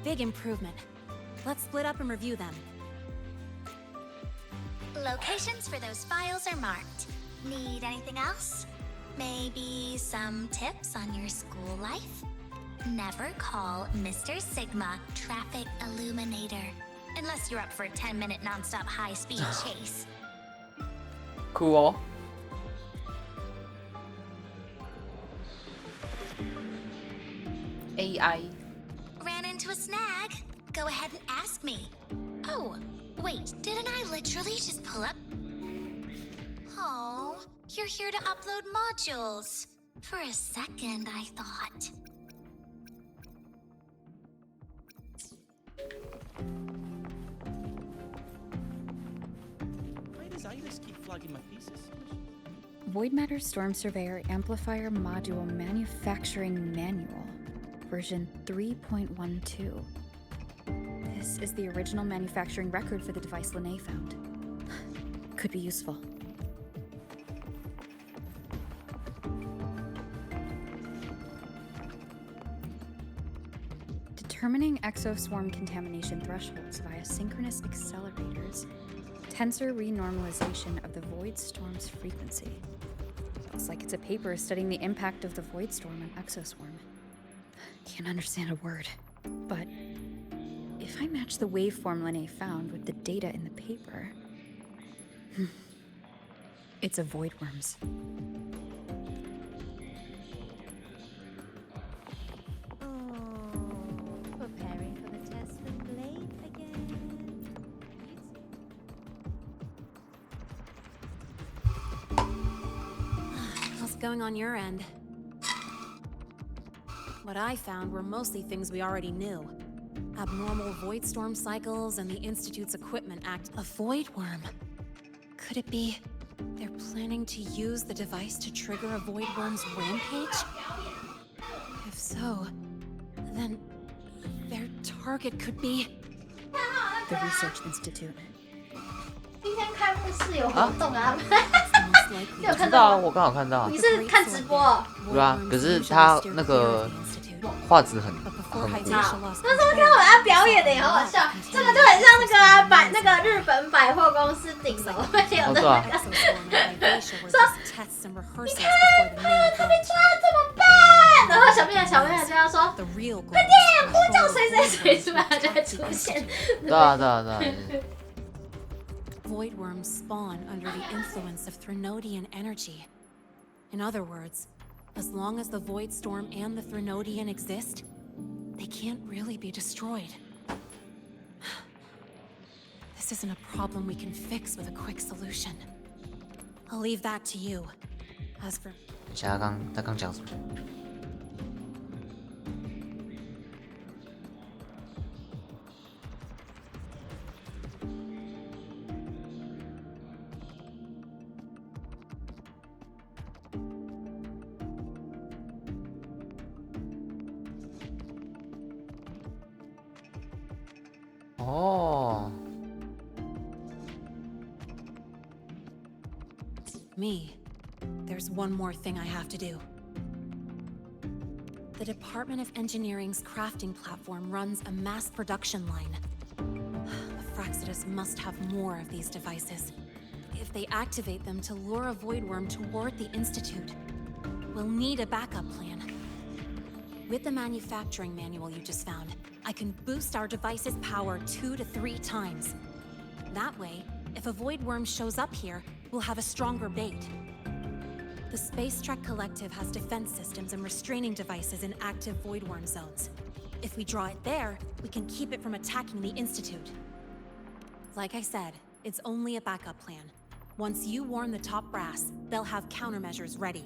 Big improvement. Let's split up and review them. Locations for those files are marked. Need anything else? Maybe some tips on your school life? Never call Mr. Sigma Traffic Illuminator. Unless you're up for a 10-minute non-stop high-speed chase. Cool. AI. Ran into a snag. Go ahead and ask me. Oh, wait, didn't I literally just pull up? Oh, you're here to upload modules. For a second, I thought. Why does Iris keep flagging my pieces? Void Matter Storm Surveyor Amplifier Module Manufacturing Manual, version 3.12. This is the original manufacturing record for the device Linnae found. Could be useful. Determining exoswarm contamination thresholds via synchronous accelerators. Tensor renormalization of the void storm's frequency. Looks like it's a paper studying the impact of the void storm on exoswarm. Can't understand a word, but if I match the waveform Linnae found with the data in the paper, it's a void worms. going on your end? What I found were mostly things we already knew. Abnormal void storm cycles and the Institute's equipment act. A void worm? Could it be they're planning to use the device to trigger a void worm's rampage? If so, then their target could be the Research Institute. 今天开幕式有活动啊，你有看知道啊，到吗？我刚好看到。你是看直播哦？对啊，可是他那个画质很糊。那时候看我要表演的也好好笑，这个就很像那个啊那个日本百货公司顶楼会有的那个，说你看他被抓了怎么办？然后小朋友就要说，快点呼叫谁谁谁出来就会出现。对啊。Void worms spawn under the influence of Threnodian energy. In other words, as long as the Void Storm and the Threnodian exist, they can't really be destroyed. This isn't a problem we can fix with a quick solution. I'll leave that to you. As for... 他刚讲什么？哦。Me. There's one more thing I have to do. The Department of Engineering's crafting platform runs a mass production line. The Fraxidus must have more of these devices. If they activate them to lure a voidworm toward the Institute, we'll need a backup plan. With the manufacturing manual you just found, I can boost our device's power 2 to 3 times. That way, if a voidworm shows up here, we'll have a stronger bait. The Space Trek Collective has defense systems and restraining devices in active voidworm zones. If we draw it there, we can keep it from attacking the Institute. Like I said, it's only a backup plan. Once you warn the top brass, they'll have countermeasures ready.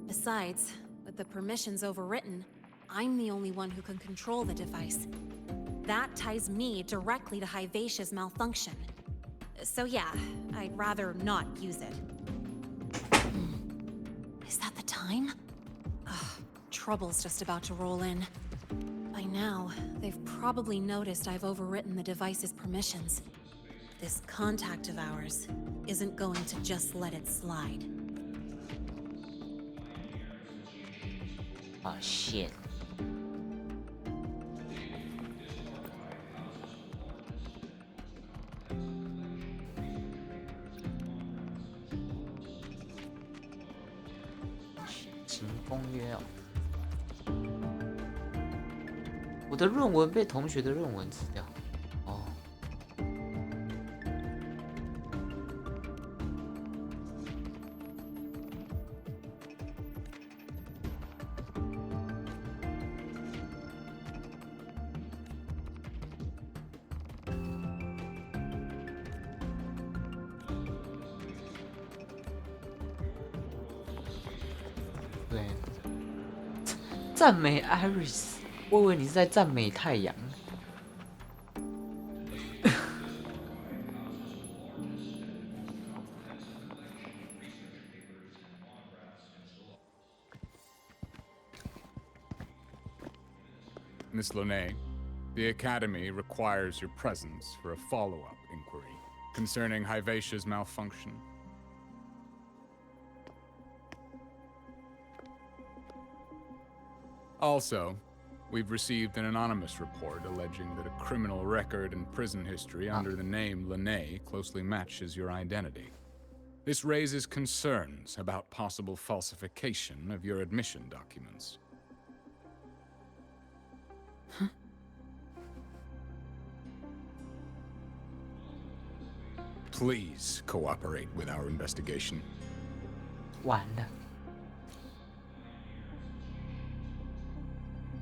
Besides, with the permissions overwritten, I'm the only one who can control the device. That ties me directly to Hyvatia's malfunction. So yeah, I'd rather not use it. Is that the time? Ugh, trouble's just about to roll in. By now, they've probably noticed I've overwritten the device's permissions. This contact of ours isn't going to just let it slide. Oh shit.《公约》哦，我的论文被同学的论文吃掉。哦，对，赞美 Iris， 我以为你是在赞美太阳。Miss Lene, the Academy requires your presence for a follow-up inquiry concerning Hyvatia's malfunction. Also, we've received an anonymous report alleging that a criminal record and prison history under the name Lene closely matches your identity. This raises concerns about possible falsification of your admission documents. Huh? Please cooperate with our investigation. 完了。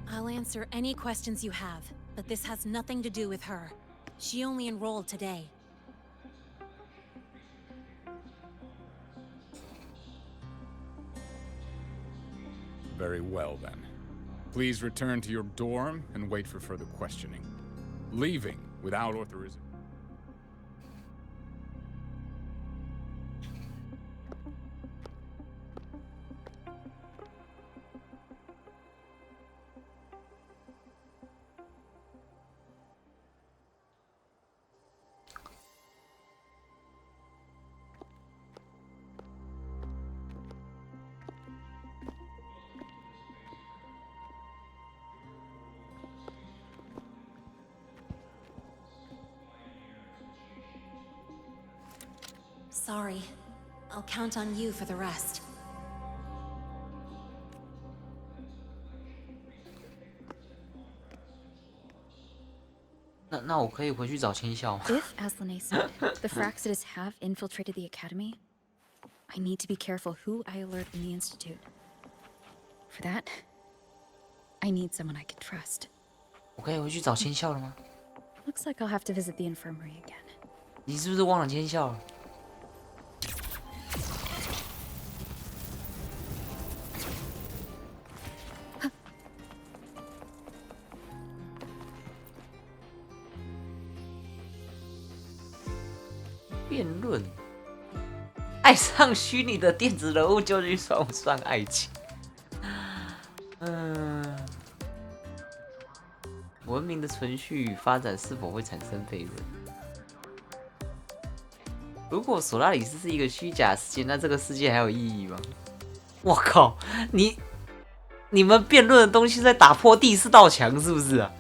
I'll answer any questions you have, but this has nothing to do with her. She only enrolled today. Very well, then. Please return to your dorm and wait for further questioning. Leaving without authorization. Sorry. I'll count on you for the rest. 那我可以回去找青校吗？ If, as Lene said, the Fraxidas have infiltrated the Academy, I need to be careful who I alert in the Institute. For that, I need someone I can trust. 我可以回去找青校了吗？ Looks like I'll have to visit the infirmary again. 你是不是忘了青校了？ 辩论，爱上虚拟的电子人物究竟算不算爱情？文明的存续与发展是否会产生悖论？如果索拉里斯是一个虚假世界，那这个世界还有意义吗？我靠，你们辩论的东西在打破第四道墙，是不是啊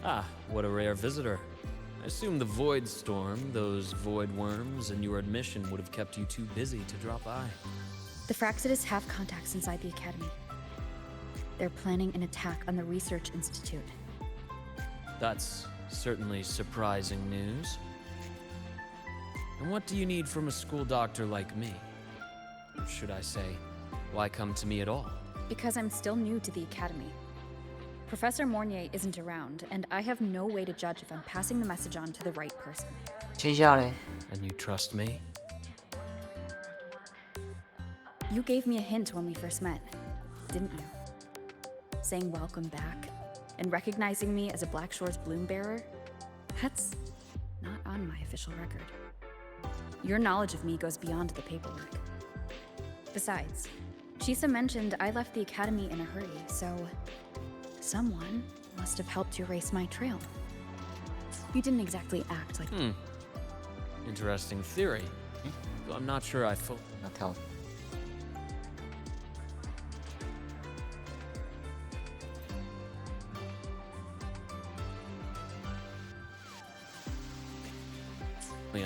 ？Ah, what a rare visitor. I assume the void storm, those void worms, and your admission would have kept you too busy to drop by. The Fraxidas have contacts inside the Academy. They're planning an attack on the Research Institute. That's certainly surprising news. And what do you need from a school doctor like me? Or should I say, why come to me at all? Because I'm still new to the Academy. Professor Mornier isn't around, and I have no way to judge if I'm passing the message on to the right person. 青校嘞？ And you trust me? You gave me a hint when we first met, didn't you? Saying welcome back, and recognizing me as a Black Shore's bloom bearer? That's not on my official record. Your knowledge of me goes beyond the paperwork. Besides, Shisa mentioned I left the Academy in a hurry, so someone must have helped to erase my trail. You didn't exactly act like... Interesting theory. I'm not sure I fully... Not tell.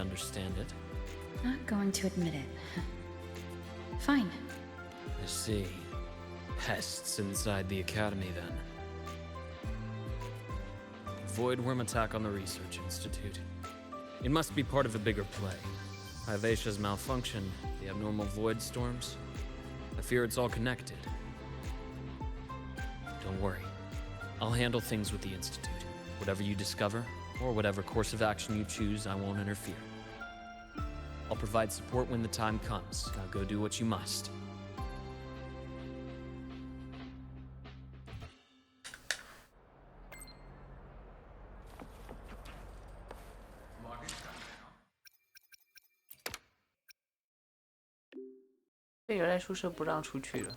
understand it. Not going to admit it. Fine. I see. Pests inside the Academy, then. Void worm attack on the Research Institute. It must be part of a bigger play. Hyvatia's malfunction, the abnormal void storms. I fear it's all connected. Don't worry. I'll handle things with the Institute. Whatever you discover, or whatever course of action you choose, I won't interfere. I'll provide support when the time comes. Now go do what you must. "被留在宿舍不让出去了。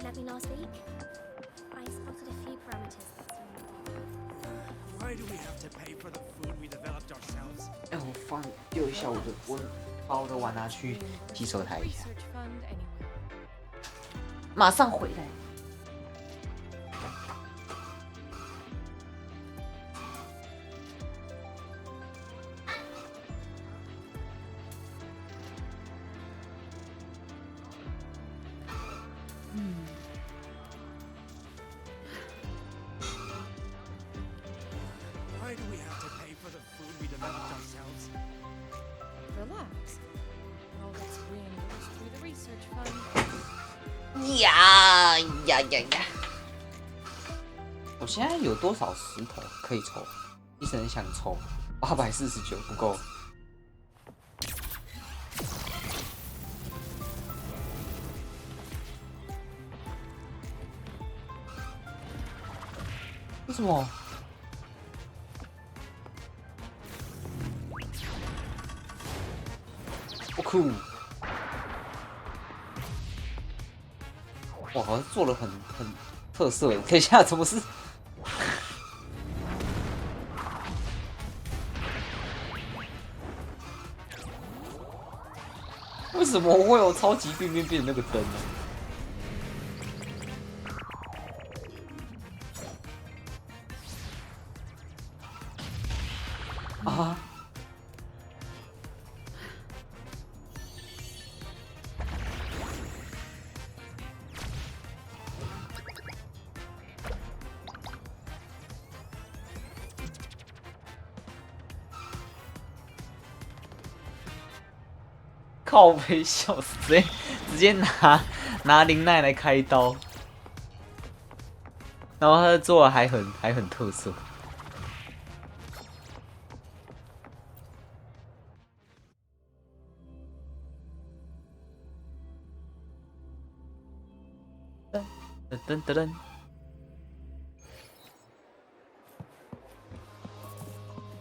at me last week? I spotted a few parameters that seemed Why do we have to pay for the food we developed ourselves? 哎，我丢一下把我的碗拿去洗手台一下，马上回来。Why do we have to pay for the food we developed ourselves? Relax. All that's reimbursed through the research fund. 呀！我现在有多少石头可以抽？一直很想抽，849不够。为什么？我酷！哇，好像做了很特色诶。等一下，怎么是？为什么会有超级变变那个灯呢？啊！靠背笑死，直接拿林奈来开刀，然后他做的还很特色。噔，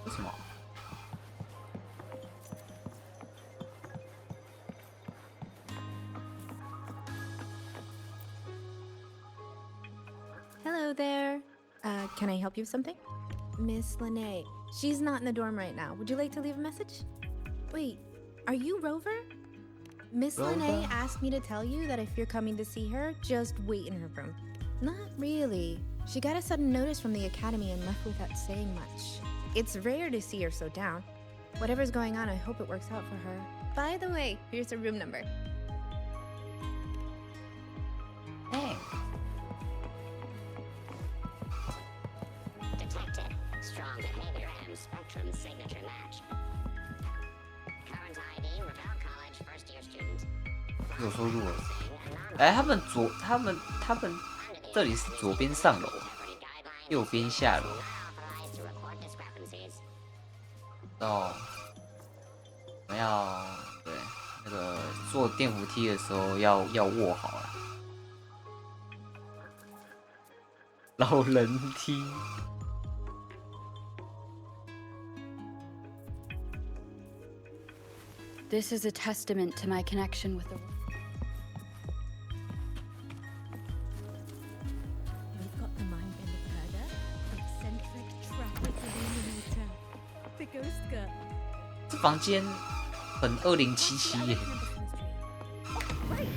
为什么？ Hello there. Can I help you with something? Miss Lene. She's not in the dorm right now. Would you like to leave a message? Wait, are you Rover? Miss Lene asked me to tell you that if you're coming to see her, just wait in her room. Not really. She got a sudden notice from the academy and left without saying much. It's rare to see her so down. Whatever's going on, I hope it works out for her. By the way, here's her room number. Hey. Detected. Strong behavior and spectrum signature match. Current ID, Ravel College first year student. 有收入了。哎，他们这里是左边上楼，右边下楼。哦，我们要对那个坐电扶梯的时候要握好了。老人梯。 This is a testament to my connection with the world. We've got the mind bender herder, the eccentric traffic illuminator, the ghost girl. 这房间很2077耶。 Right,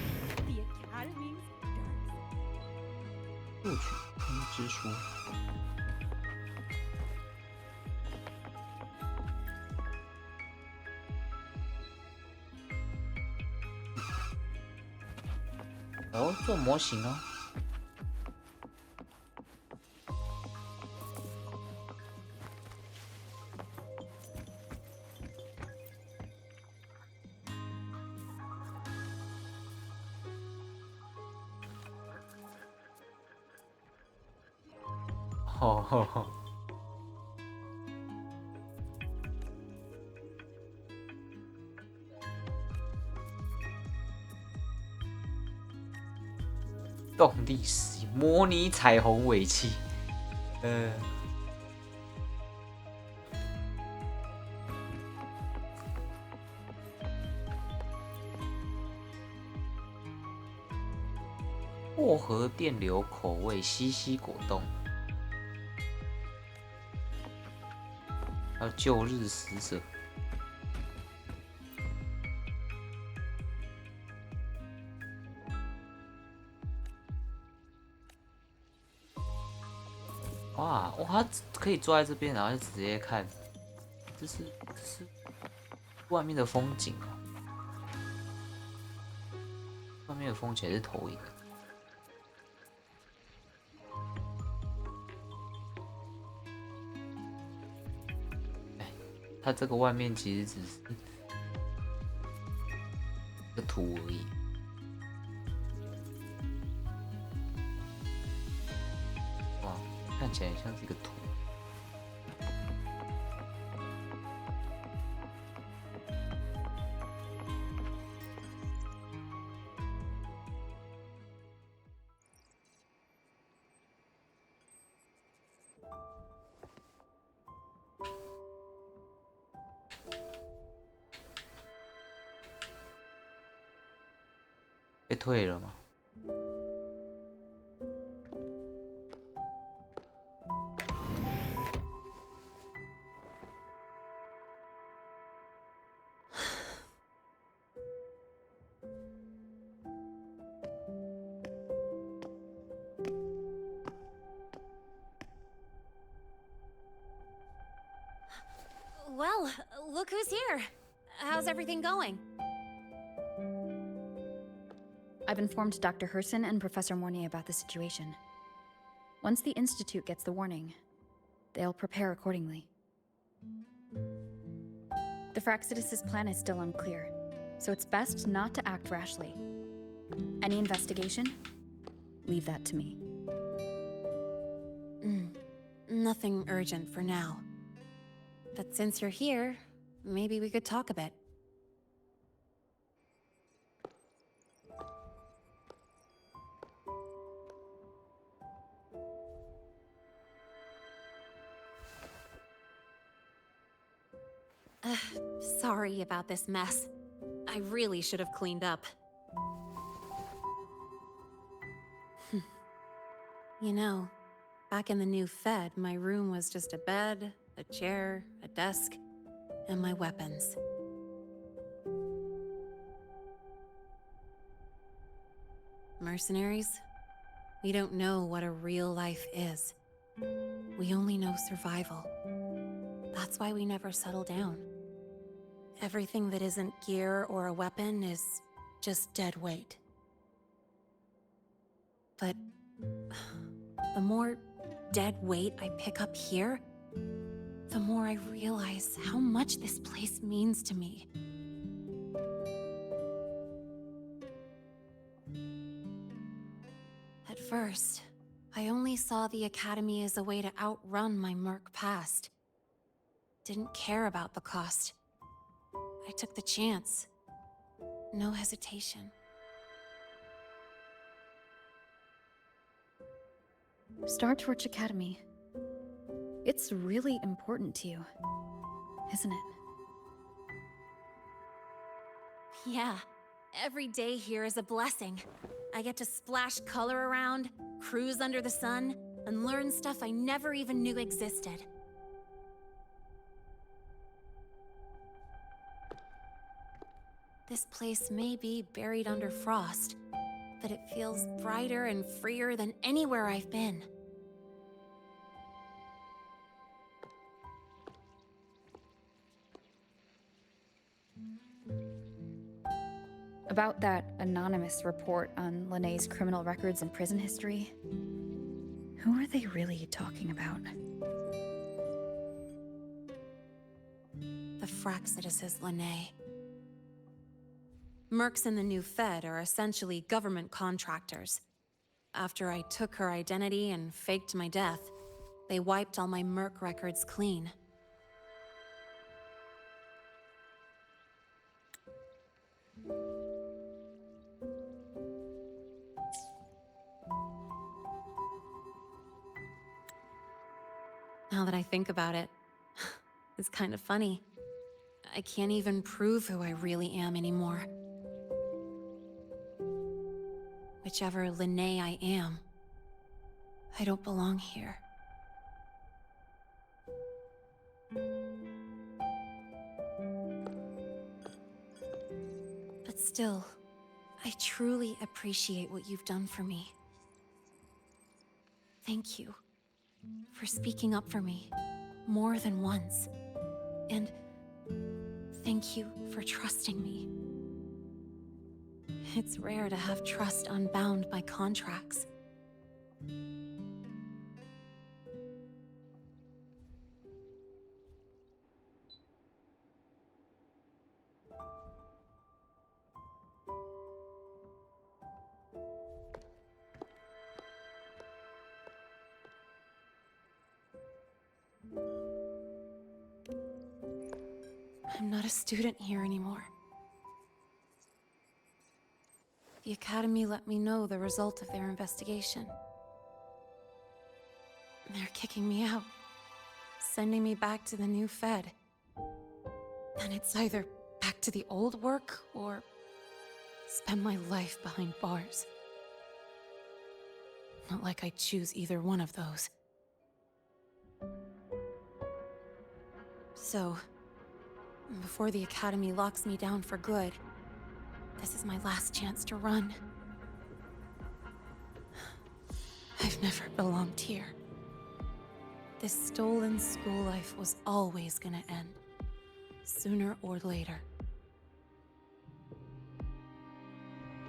the academy's dark. 获取通知书。 哦，做模型哦。吼吼吼！动力实验模拟彩虹尾气，薄荷电流口味西西果冻，还有旧日使者。哇，它可以坐在这边，然后就直接看，这是外面的风景哦，外面的风景还是投影。它这个外面其实只是个图而已。哇，看起来像是一个图。被退了吗？Well, look who's here. How's everything going? I've informed Dr. Herson and Professor Mornay about the situation. Once the Institute gets the warning, they'll prepare accordingly. The Fraxidus' plan is still unclear, so it's best not to act rashly. Any investigation? Leave that to me. Nothing urgent for now. But since you're here, maybe we could talk a bit. Sorry about this mess. I really should have cleaned up. You know, back in the new Fed, my room was just a bed, a chair, a desk, and my weapons. Mercenaries? We don't know what a real life is. We only know survival. That's why we never settle down. Everything that isn't gear or a weapon is just dead weight. But the more dead weight I pick up here, the more I realize how much this place means to me. At first, I only saw the Academy as a way to outrun my Merc past. Didn't care about the cost. I took the chance. No hesitation. Star Torch Academy. It's really important to you, isn't it? Yeah, every day here is a blessing. I get to splash color around, cruise under the sun, and learn stuff I never even knew existed. This place may be buried under frost, but it feels brighter and freer than anywhere I've been. About that anonymous report on Linné's criminal records and prison history, who are they really talking about? The Fraxidus is Linné. Mercs in the new Fed are essentially government contractors. After I took her identity and faked my death, they wiped all my Merc records clean. Now that I think about it, it's kind of funny. I can't even prove who I really am anymore. whichever Linnae I am. I don't belong here. But still, I truly appreciate what you've done for me. Thank you for speaking up for me more than once. And thank you for trusting me. It's rare to have trust unbound by contracts. I'm not a student here anymore. The Academy let me know the result of their investigation. They're kicking me out, sending me back to the new Fed. And it's either back to the old work, or spend my life behind bars. Not like I choose either one of those. So, before the Academy locks me down for good, this is my last chance to run. I've never belonged here. This stolen school life was always gonna end, sooner or later.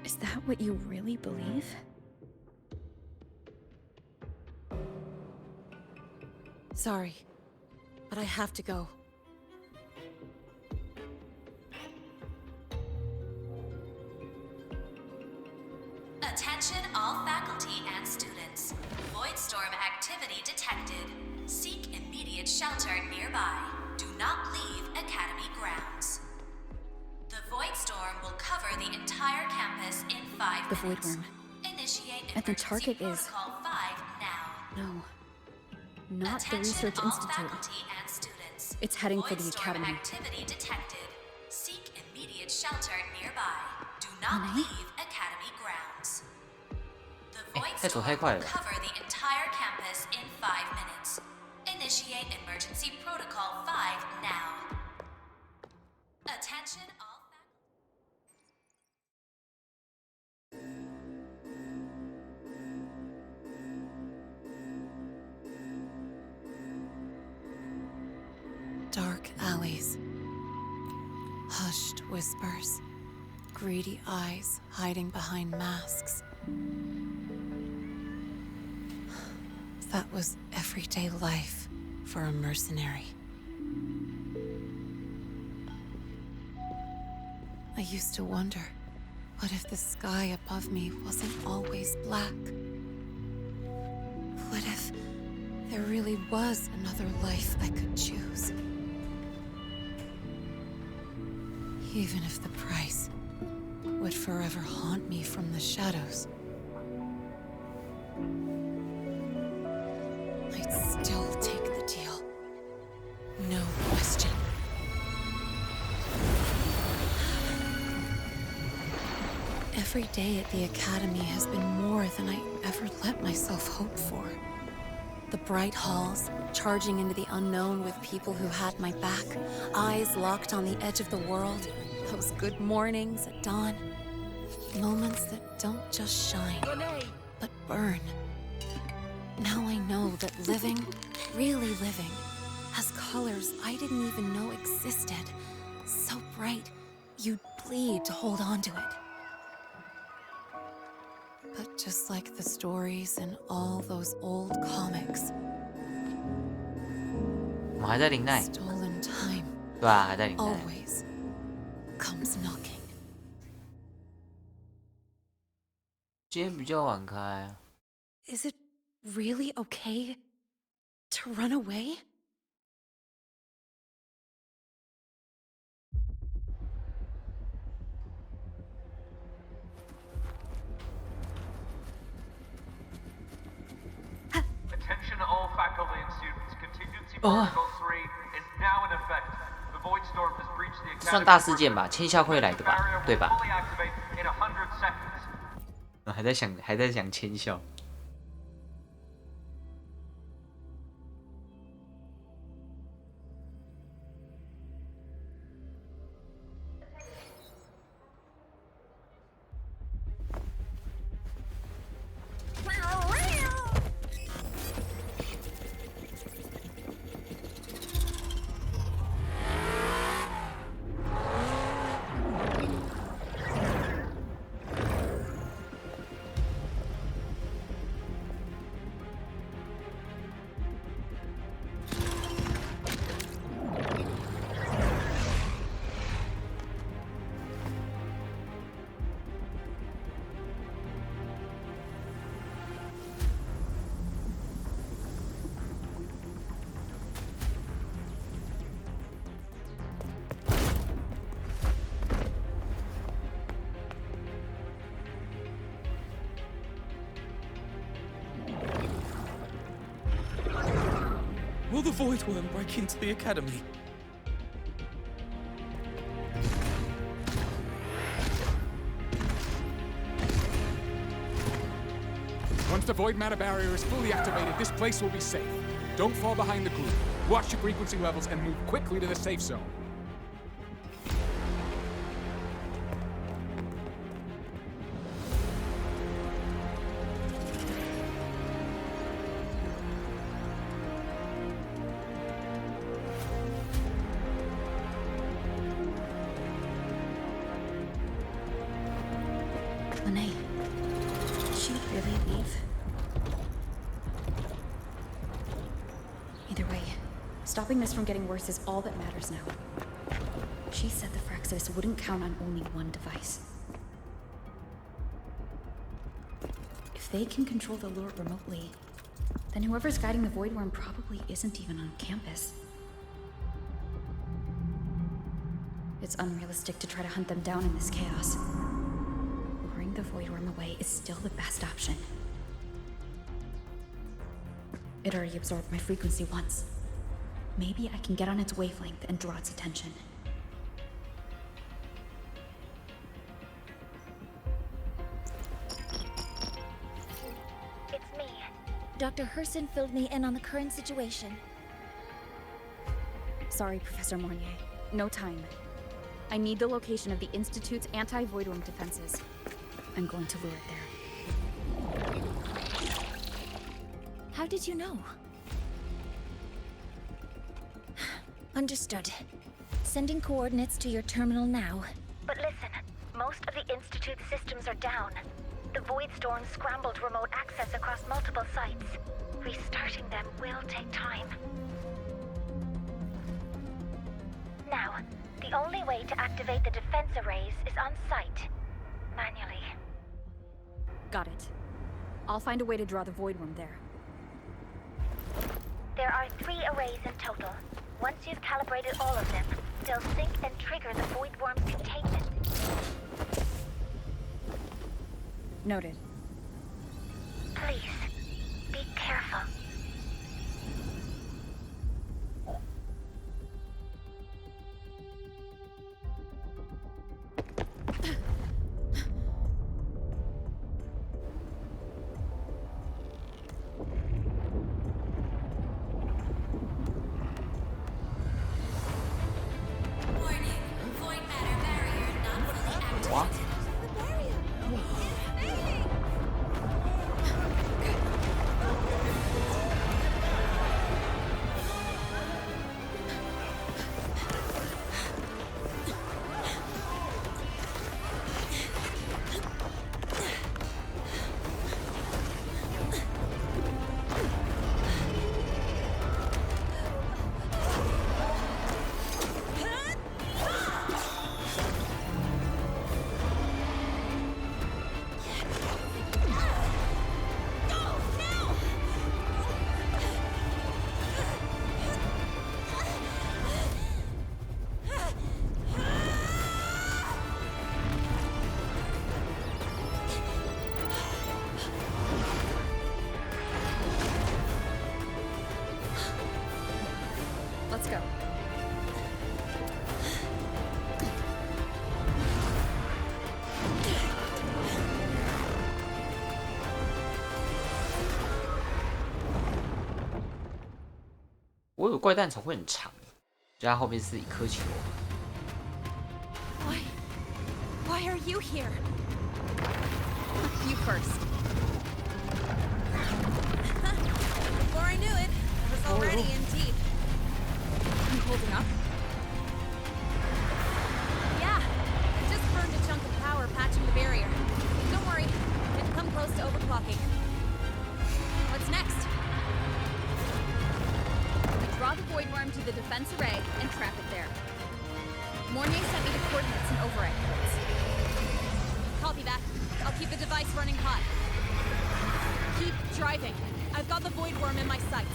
Is that what you really believe? Sorry, but I have to go. Attention all faculty and students. Voidstorm activity detected. Seek immediate shelter nearby. Do not leave Academy grounds. The Voidstorm will cover the entire campus in 5 The minutes. Voidworm. Initiate And the emergency target is... protocol 5 now. No. Not the Attention Research all Institute. faculty and students. It's heading for the Voidstorm Academy. activity detected. Seek immediate shelter nearby. Do not leave Academy grounds. The 太走太 Voidstorm 快 will 了。 cover the entire campus in 5 minutes. Initiate emergency protocol 5 now. Attention all Dark alleys. Hushed whispers. Greedy eyes hiding behind masks. That was everyday life for a mercenary. I used to wonder, what if the sky above me wasn't always black? What if there really was another life I could choose? Even if the price would forever haunt me from the shadows, I'd still take the deal. No question. Every day at the Academy has been more than I ever let myself hope for. The bright halls, charging into the unknown with people who had my back, eyes locked on the edge of the world, those good mornings at dawn. Moments that don't just shine, but burn. Now I know that living, really living, has colors I didn't even know existed. So bright, you'd bleed to hold on to it. But just like the stories in all those old comics, 我们还在林奈， stolen time 对吧？还在林奈。 always comes knocking. 今天比较晚开啊。 Is it really okay to run away? Attention all faculty and students. Contingency Protocol 3 is now in effect. The Voidstorm has breached the Academy. 算大事件吧，签校会来的吧，对吧？ Fully activate in 100 seconds. 还还在想签笑。Will the Void Worm break into the Academy? Once the void matter barrier is fully activated, this place will be safe. Don't fall behind the group. Watch your frequency levels and move quickly to the safe zone. Lene, did she really leave? Either way, stopping this from getting worse is all that matters now. She said the Fraxis wouldn't count on only one device. If they can control the lure remotely, then whoever's guiding the Void Worm probably isn't even on campus. It's unrealistic to try to hunt them down in this chaos. Luring the Void Worm away is still the best option. It already absorbed my frequency once. Maybe I can get on its wavelength and draw its attention. It's me. Dr. Herson filled me in on the current situation. Sorry, Professor Mornier. No time. I need the location of the Institute's anti-Void Worm defenses. I'm going to lure it there. How did you know? Understood. Sending coordinates to your terminal now. But listen, most of the Institute's systems are down. The Void Storm scrambled remote access across multiple sites. Restarting them will take time. Now, the only way to activate the defense arrays is on site. Manually. Got it. I'll find a way to draw the Void Worm there. There are 3 arrays in total. Once you've calibrated all of them, they'll sync and trigger the Void Worm's containment. Noted. Please, be careful. 我以为怪诞虫会很长，就它后面是一颗球。Why are you here? You first. Before I knew it, I was already in deep. You holding up? Yeah, I just burned a chunk of power patching the barrier. Don't worry, it's come close to overclocking. What's next? We draw the void worm to the defense array and trap it there. Mornay sent me the coordinates and override codes. Copy that. I'll keep the device running hot. Keep driving. I've got the void worm in my sights.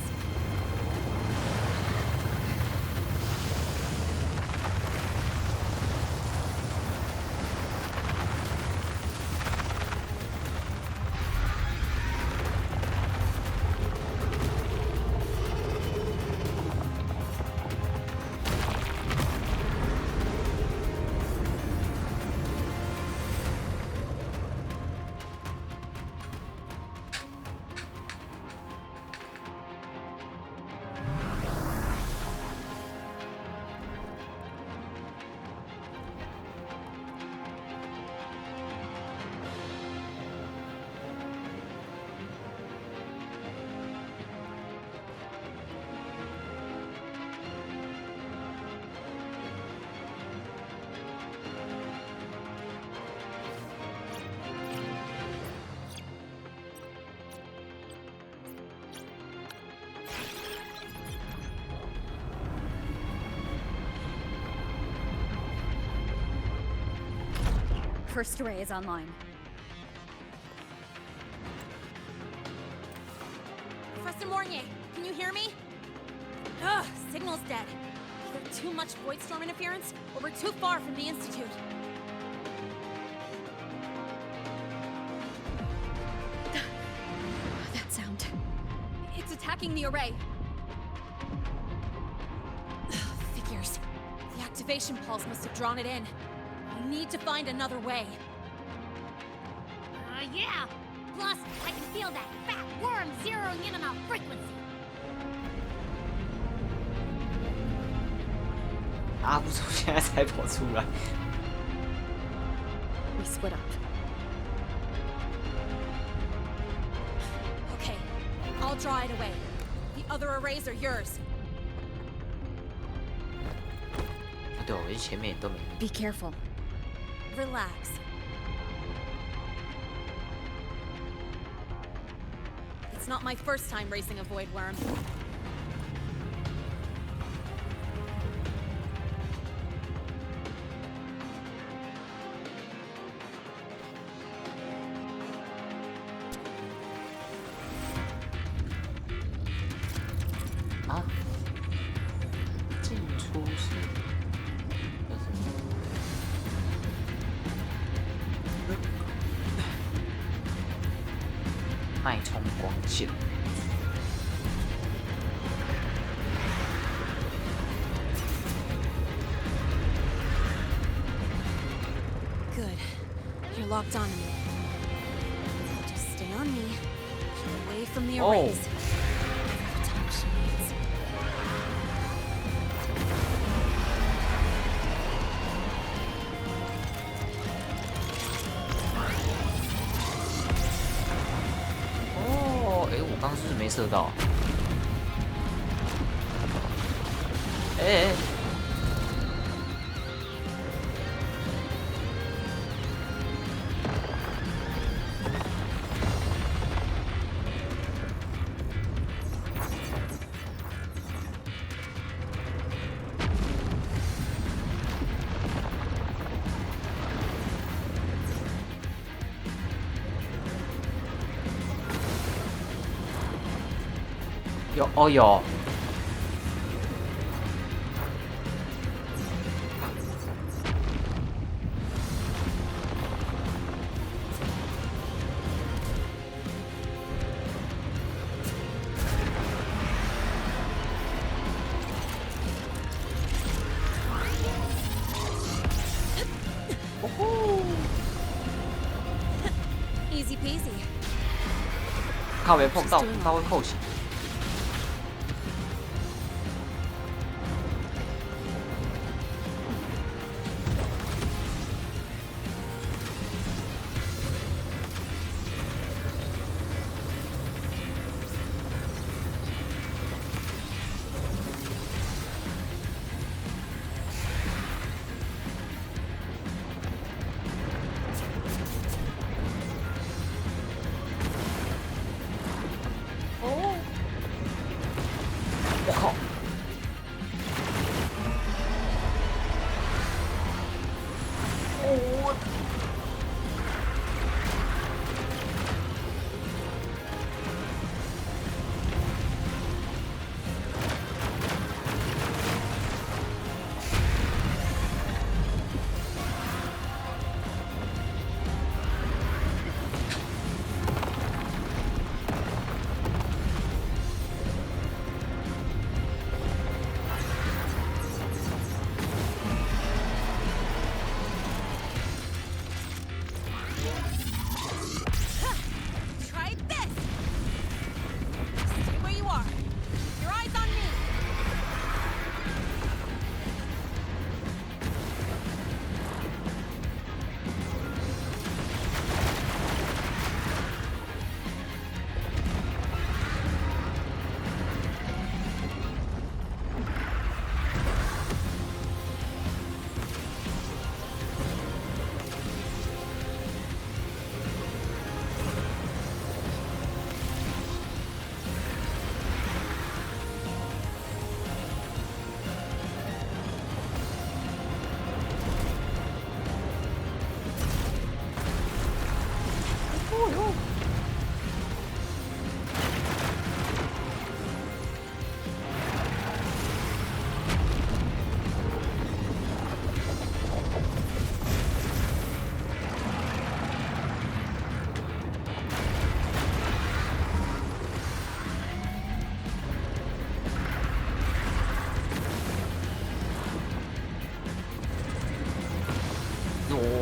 First array is online. Professor Mornay, can you hear me? Ugh, signal's dead. Either too much void storm interference, or we're too far from the Institute. That sound. It's attacking the array. Figures. The activation pulse must have drawn it in. We need to find another way. Yeah! Plus, I can feel that fat worm zeroing in on our frequency. 阿布从现在才跑出来。We split up. Okay, I'll draw it away. The other arrays are yours. 对，我前面都没。Be careful. Relax. It's not my first time racing a void worm. Ah. 进出是。脉冲光线。Good. You're locked on me. Just stay on me. Keep away from the arrays. Every time she needs.哦，哎，我刚刚是不是没射到？哎。有哦有。Easy peasy. 靠没碰到，它会扣血。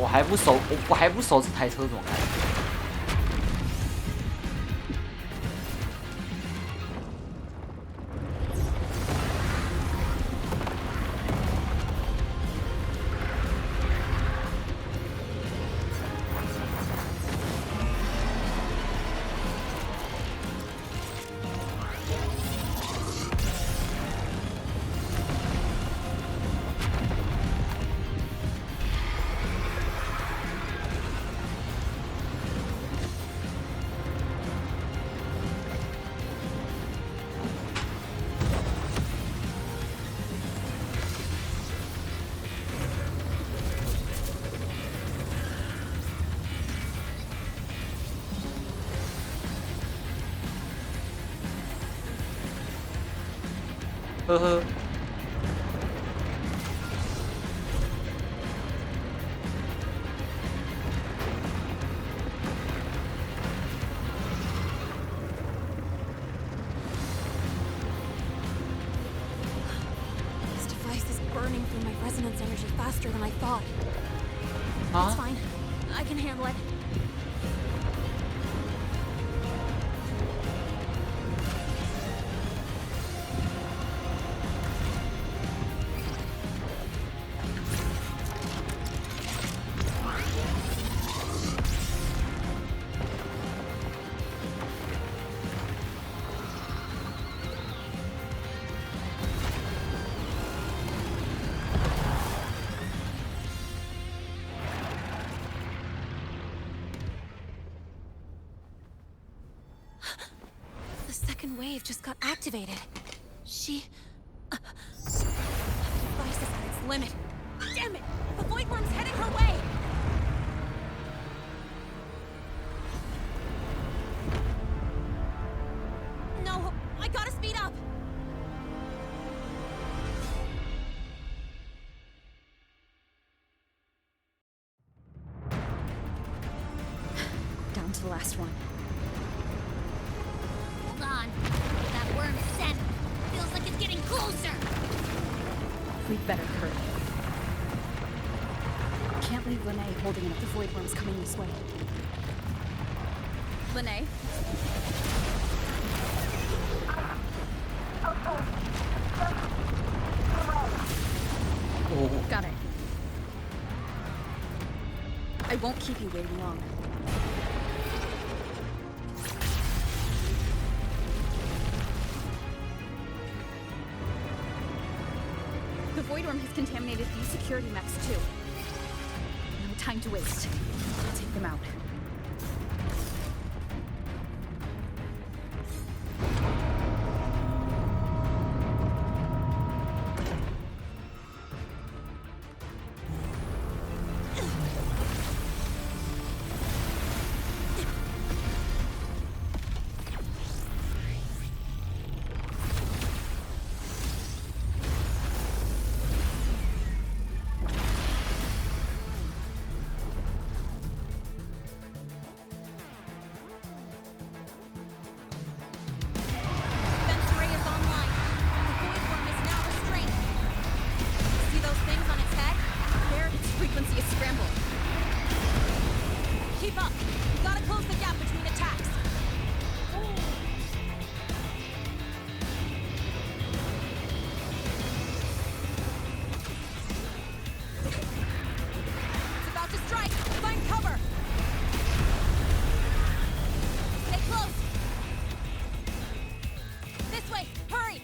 我还不熟这台车怎么开？呵呵。This device is burning through my resonance energy faster than I thought. Huh? It's fine. I can handle it. The second wave just got activated. She... the device is at its limit. Damn it! The void worm's headed her way! No! I gotta speed up! Down to the last one. Hold on. That worm's scent feels like it's getting closer. We'd better hurry. Can't leave Lene holding it if the void worm's coming this way. Lene? Oh. Got it. I won't keep you waiting long. The void worm has contaminated these security mechs too. No time to waste. Take them out. Defense array is online. The void worm is now restrained. See those things on its head? There, its frequency is scrambled. Keep up. We gotta close the gap between attacks. It's about to strike. Find cover. Stay close. This way. Hurry.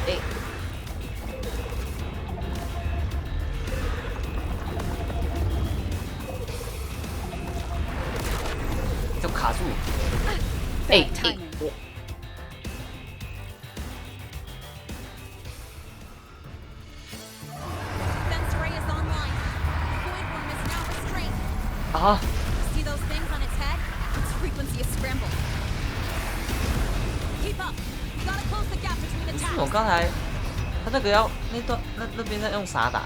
Eh. 就卡住。哎哎，我 scramble. Keep up. You gotta close the gap between 不是 attacks. 我刚才他那个要那边在用啥打？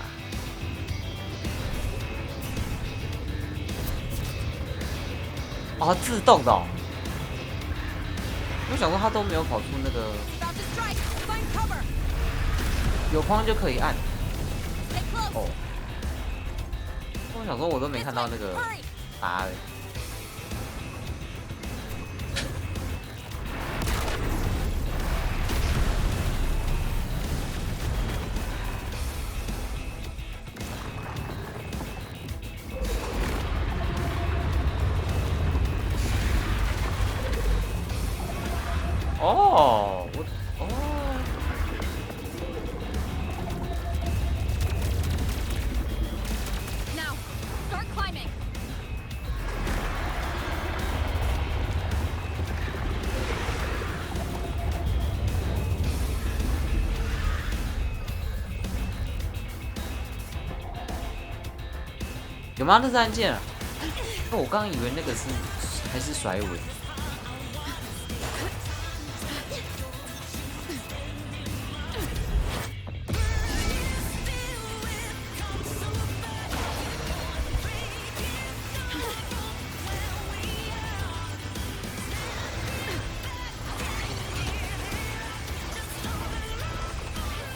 哦，自动的哦。我想说他都没有跑出那个 About to strike. Find cover. 有框就可以按。 Stay close. 哦，我想说我都没看到那个答嘞。哦，我哦。 Now, start climbing. 有吗？那是按键啊？那我刚刚以为那个是还是甩尾。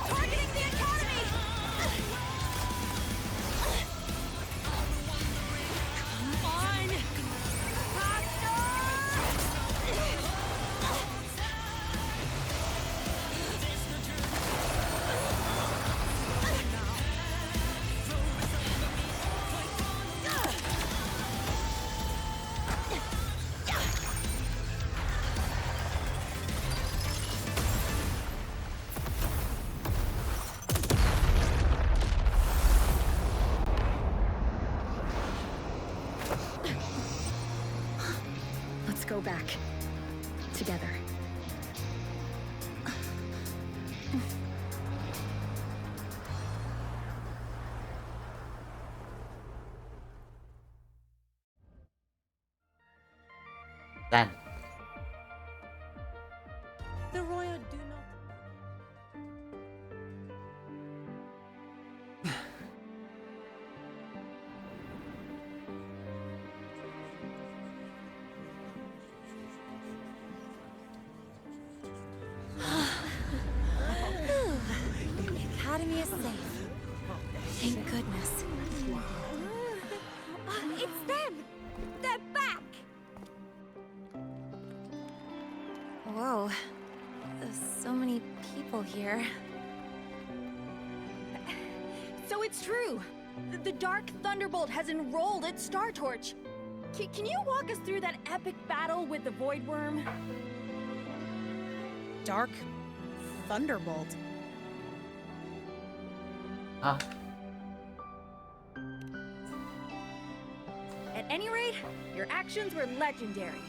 Targeting the academy. Come on. Let's go back. Together. Done. The Royal do not. The academy is safe. Thank goodness. It's them. They're back. Whoa. There's so many people here. So it's true. The Dark Thunderbolt has enrolled at Star Torch. Can you walk us through that epic battle with the Void Worm? Dark Thunderbolt. Ah. At any rate, your actions were legendary.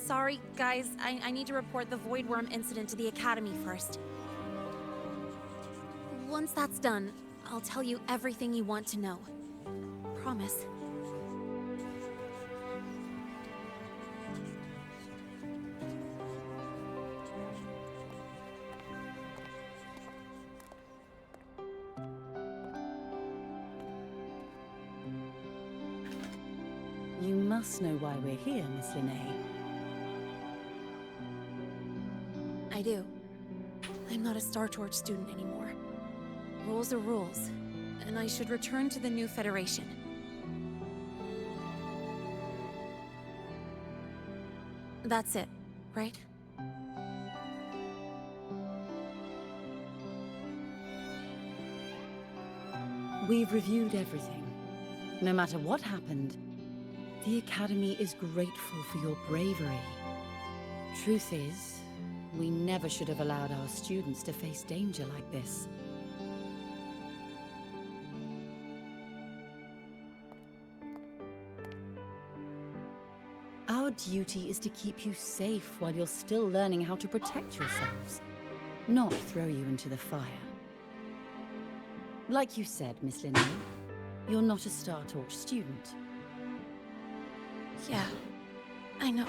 Sorry, guys. I need to report the Void Worm incident to the Academy first. Once that's done, I'll tell you everything you want to know. Promise. You must know why we're here, Miss Linnae. I do. I'm not a Star Torch student anymore. Rules are rules, and I should return to the new Federation. That's it, right? We've reviewed everything. No matter what happened, the Academy is grateful for your bravery. Truth is, we never should have allowed our students to face danger like this. Our duty is to keep you safe while you're still learning how to protect yourselves, not throw you into the fire. Like you said, Miss Linnea, you're not a Star Torch student. Yeah, I know.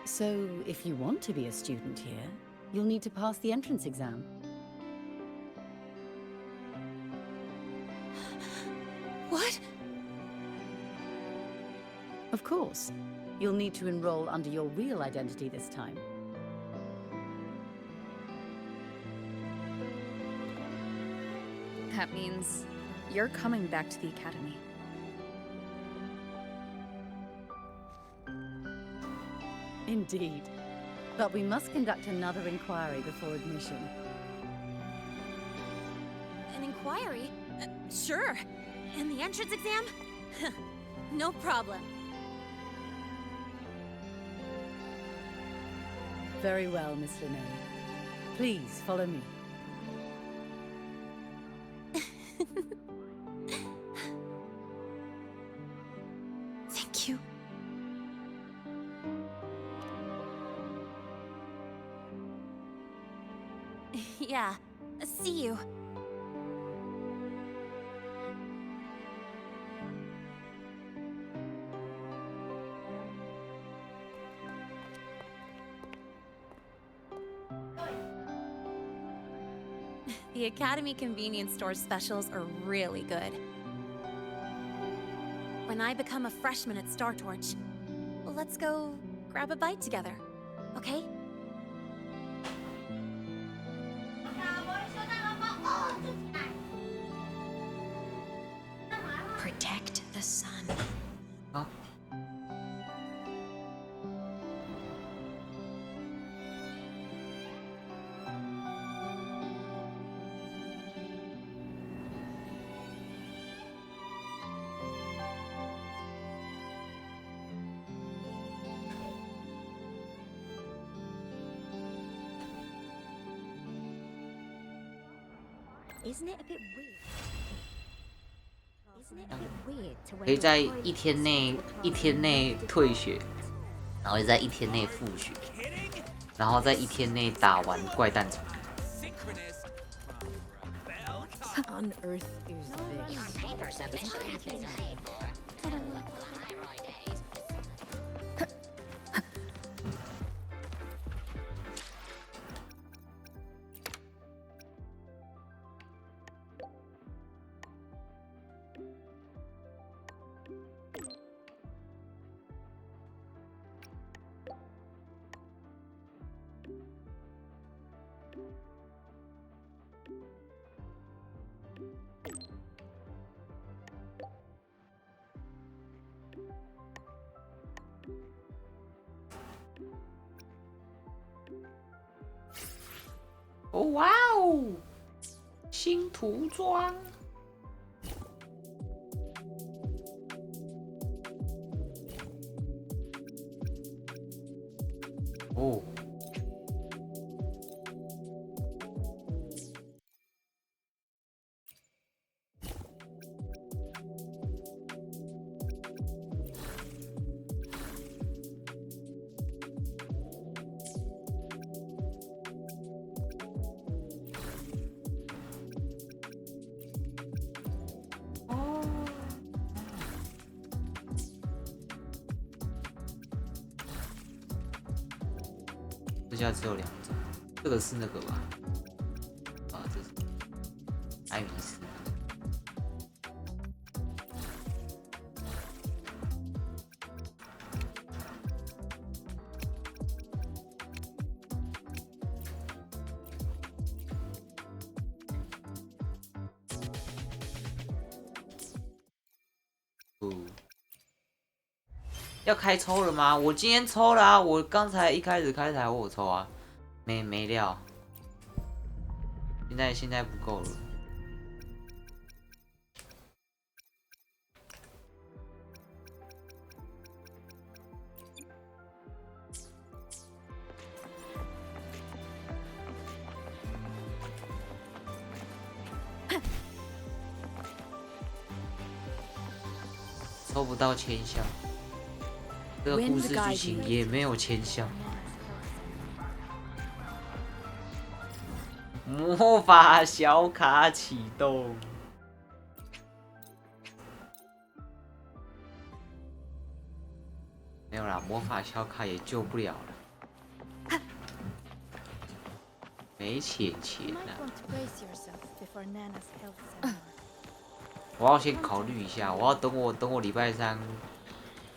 So, if you want to be a student here, you'll need to pass the entrance exam. What? Of course. You'll need to enroll under your real identity this time. That means you're coming back to the academy. Indeed. But we must conduct another inquiry before admission. An inquiry? Sure. And the entrance exam? No problem. Very well, Miss Linnea. Please, follow me. Thank you. Yeah. See you. The Academy convenience store specials are really good. When I become a freshman at Star Torch, let's go grab a bite together, okay? Protect the sun. Huh? Isn't it a bit weird? Isn't it a bit weird to 可以在一天内退学，然后在一天内复学，然后在一天内打完怪诞虫。 On earth is this?哦哇哦，新涂装。哦。这家只有2种，这个是那个吧？啊，这是艾米斯。要开抽了吗？我今天抽了啊！我刚才一开始开台我有抽啊，没料，现在不够了。抽抽不到签项，这个故事剧情也没有签项。魔法小卡启动。没有啦，魔法小卡也救不了了，没钱啊！我要先考虑一下，我要等我礼拜三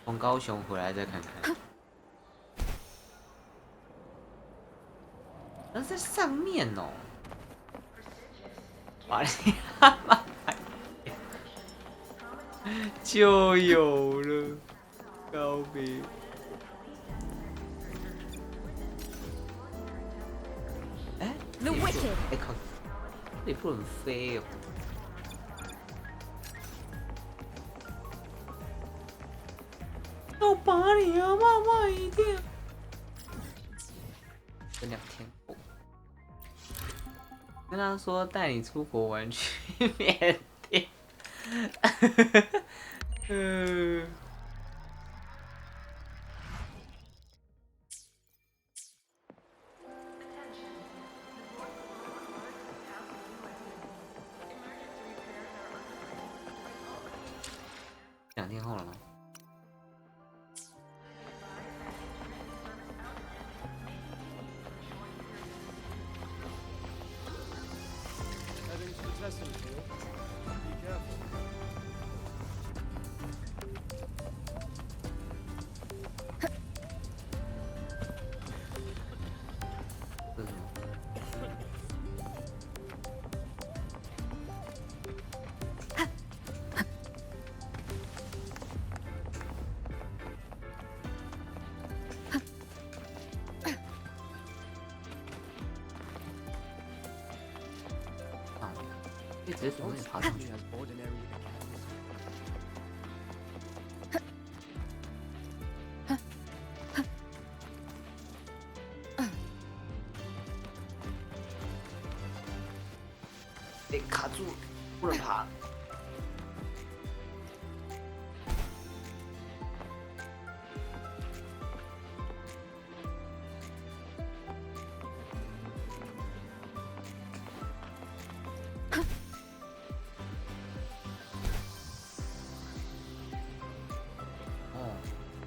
从高雄回来再看看。那在上面哦，把你妈就有了，高飞。哎，哎靠，这里不能飞哦。要把你啊，慢一点。这2天后，跟他说带你出国玩去缅甸。2天后了吗？直接从那里爬上去。被卡住了，不能爬。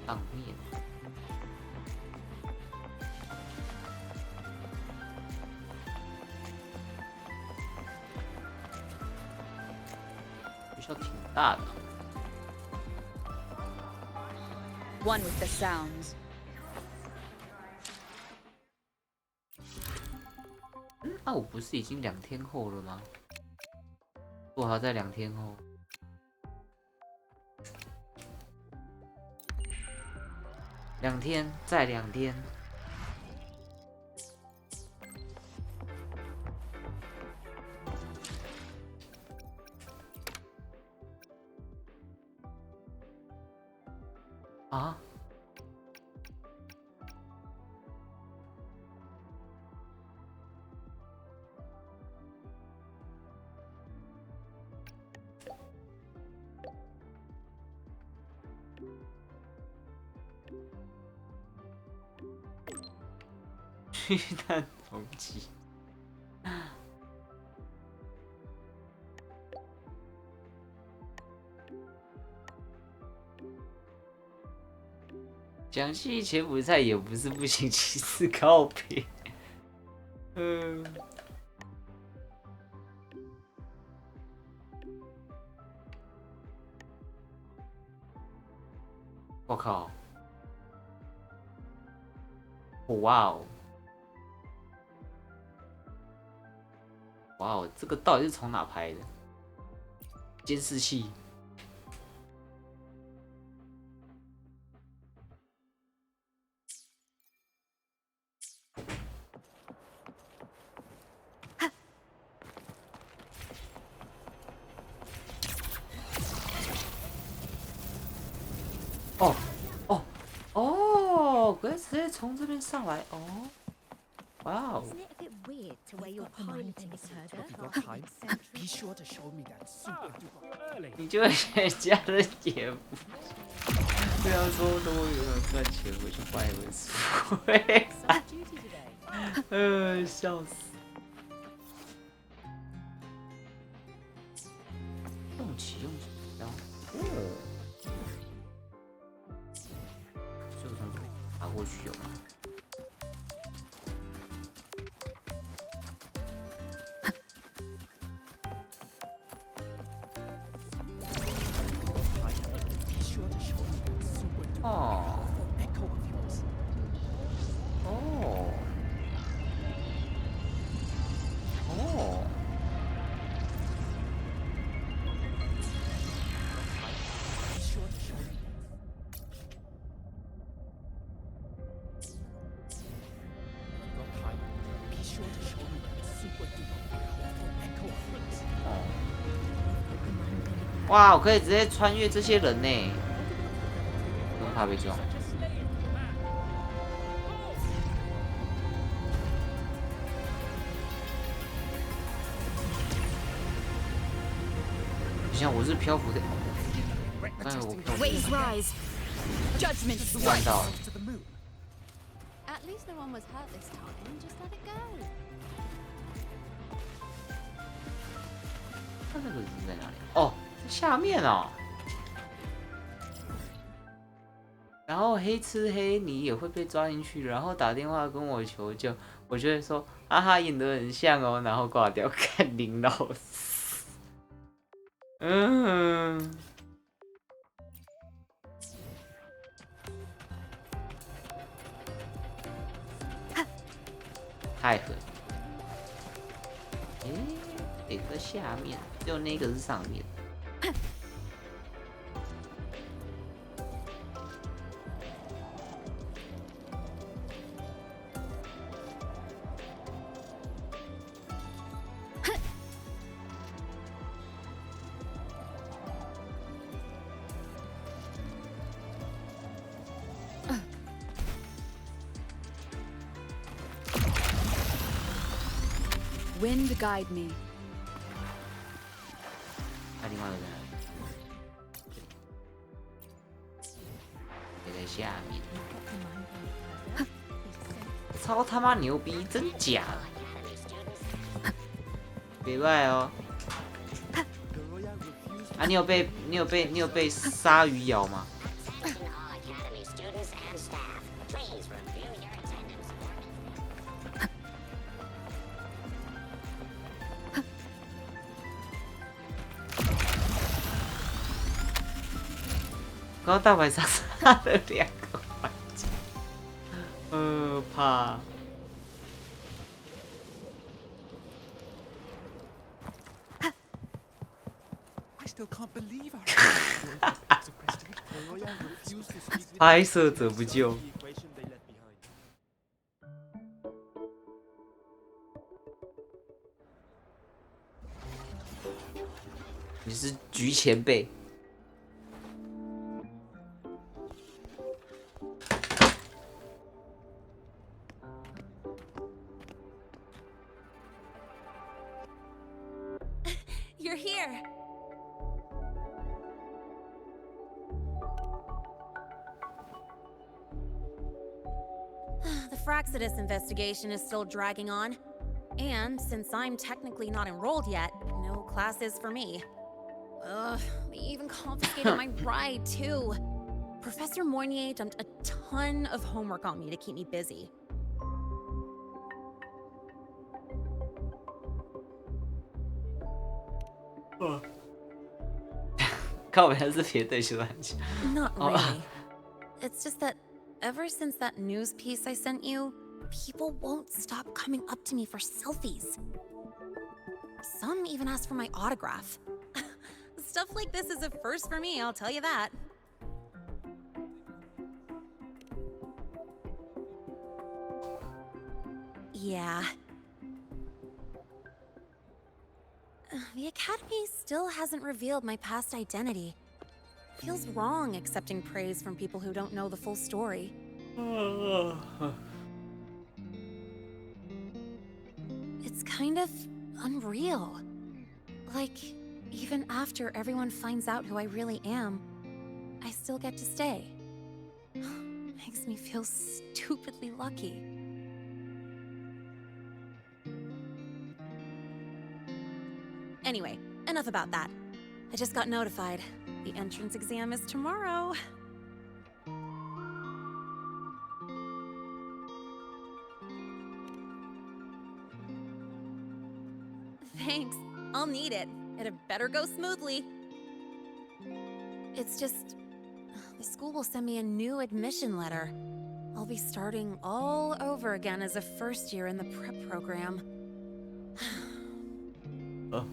上面，学校挺大的。One with the sounds. 啊，我不是已经2天后了吗？我还要在2天后。2天，再2天。啊？巨蛋重启。讲戏柬埔寨也不是不行，其次告别。我靠！哇哦！哇哦，这个到底是从哪拍的？监视器。哦哦哦，可以直接从这边上来哦。哇哦！ Isn't it a bit weird to wear your got pilot time. in a turban? Have you got time? Be sure to show me that super duper. 你就会人家的节目，不要说如果有人赚钱，我去换一本书会。笑死。用起，然后这个从这里爬过去有吗？哦。哦。哦。哇，我可以直接穿越这些人呢，不用怕被撞。你像我是漂浮的，但是我漂浮。弯道了。At least no one was hurt this time. Just let it go. 他那个人在哪里？哦，在下面哦。然后黑吃黑，你也会被抓进去，然后打电话跟我求救，我就会说哈哈演得很像哦，然后挂掉。看林老师，太狠。得在下面，只有那个是上面。Wind guide me. 他另外一个在哪里？也在下面。超他妈牛逼，真假的？别怪哦。啊，你有被鲨鱼咬吗？刚刚大白鲨杀了2个玩家，怕。拍摄者不救。你是局前辈。You're here. The Fraxidus investigation is still dragging on. And since I'm technically not enrolled yet, no classes for me. Ugh, they even confiscated my ride, too. Professor Moynier dumped a ton of homework on me to keep me busy. Not really. It's just that ever since that news piece I sent you, people won't stop coming up to me for selfies. Some even ask for my autograph. Stuff like this is a first for me, I'll tell you that. Yeah. The Academy still hasn't revealed my past identity. Feels wrong accepting praise from people who don't know the full story. It's kind of unreal. Like, even after everyone finds out who I really am, I still get to stay. Makes me feel stupidly lucky. Anyway, enough about that. I just got notified. The entrance exam is tomorrow. Thanks. I'll need it. It had better go smoothly. It's just... the school will send me a new admission letter. I'll be starting all over again as a first year in the prep program. Oh.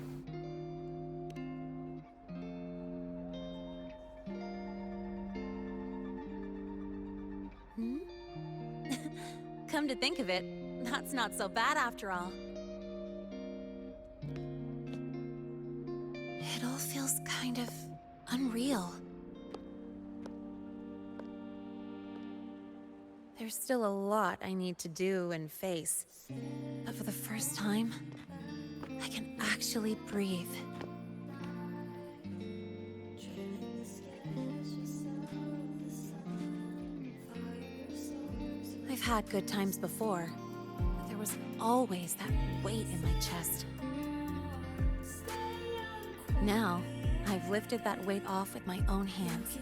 Hmm? Come to think of it, that's not so bad after all. It all feels kind of unreal. There's still a lot I need to do and face, but for the first time, I can actually breathe. I've had good times before, but there was always that weight in my chest. Now, I've lifted that weight off with my own hands.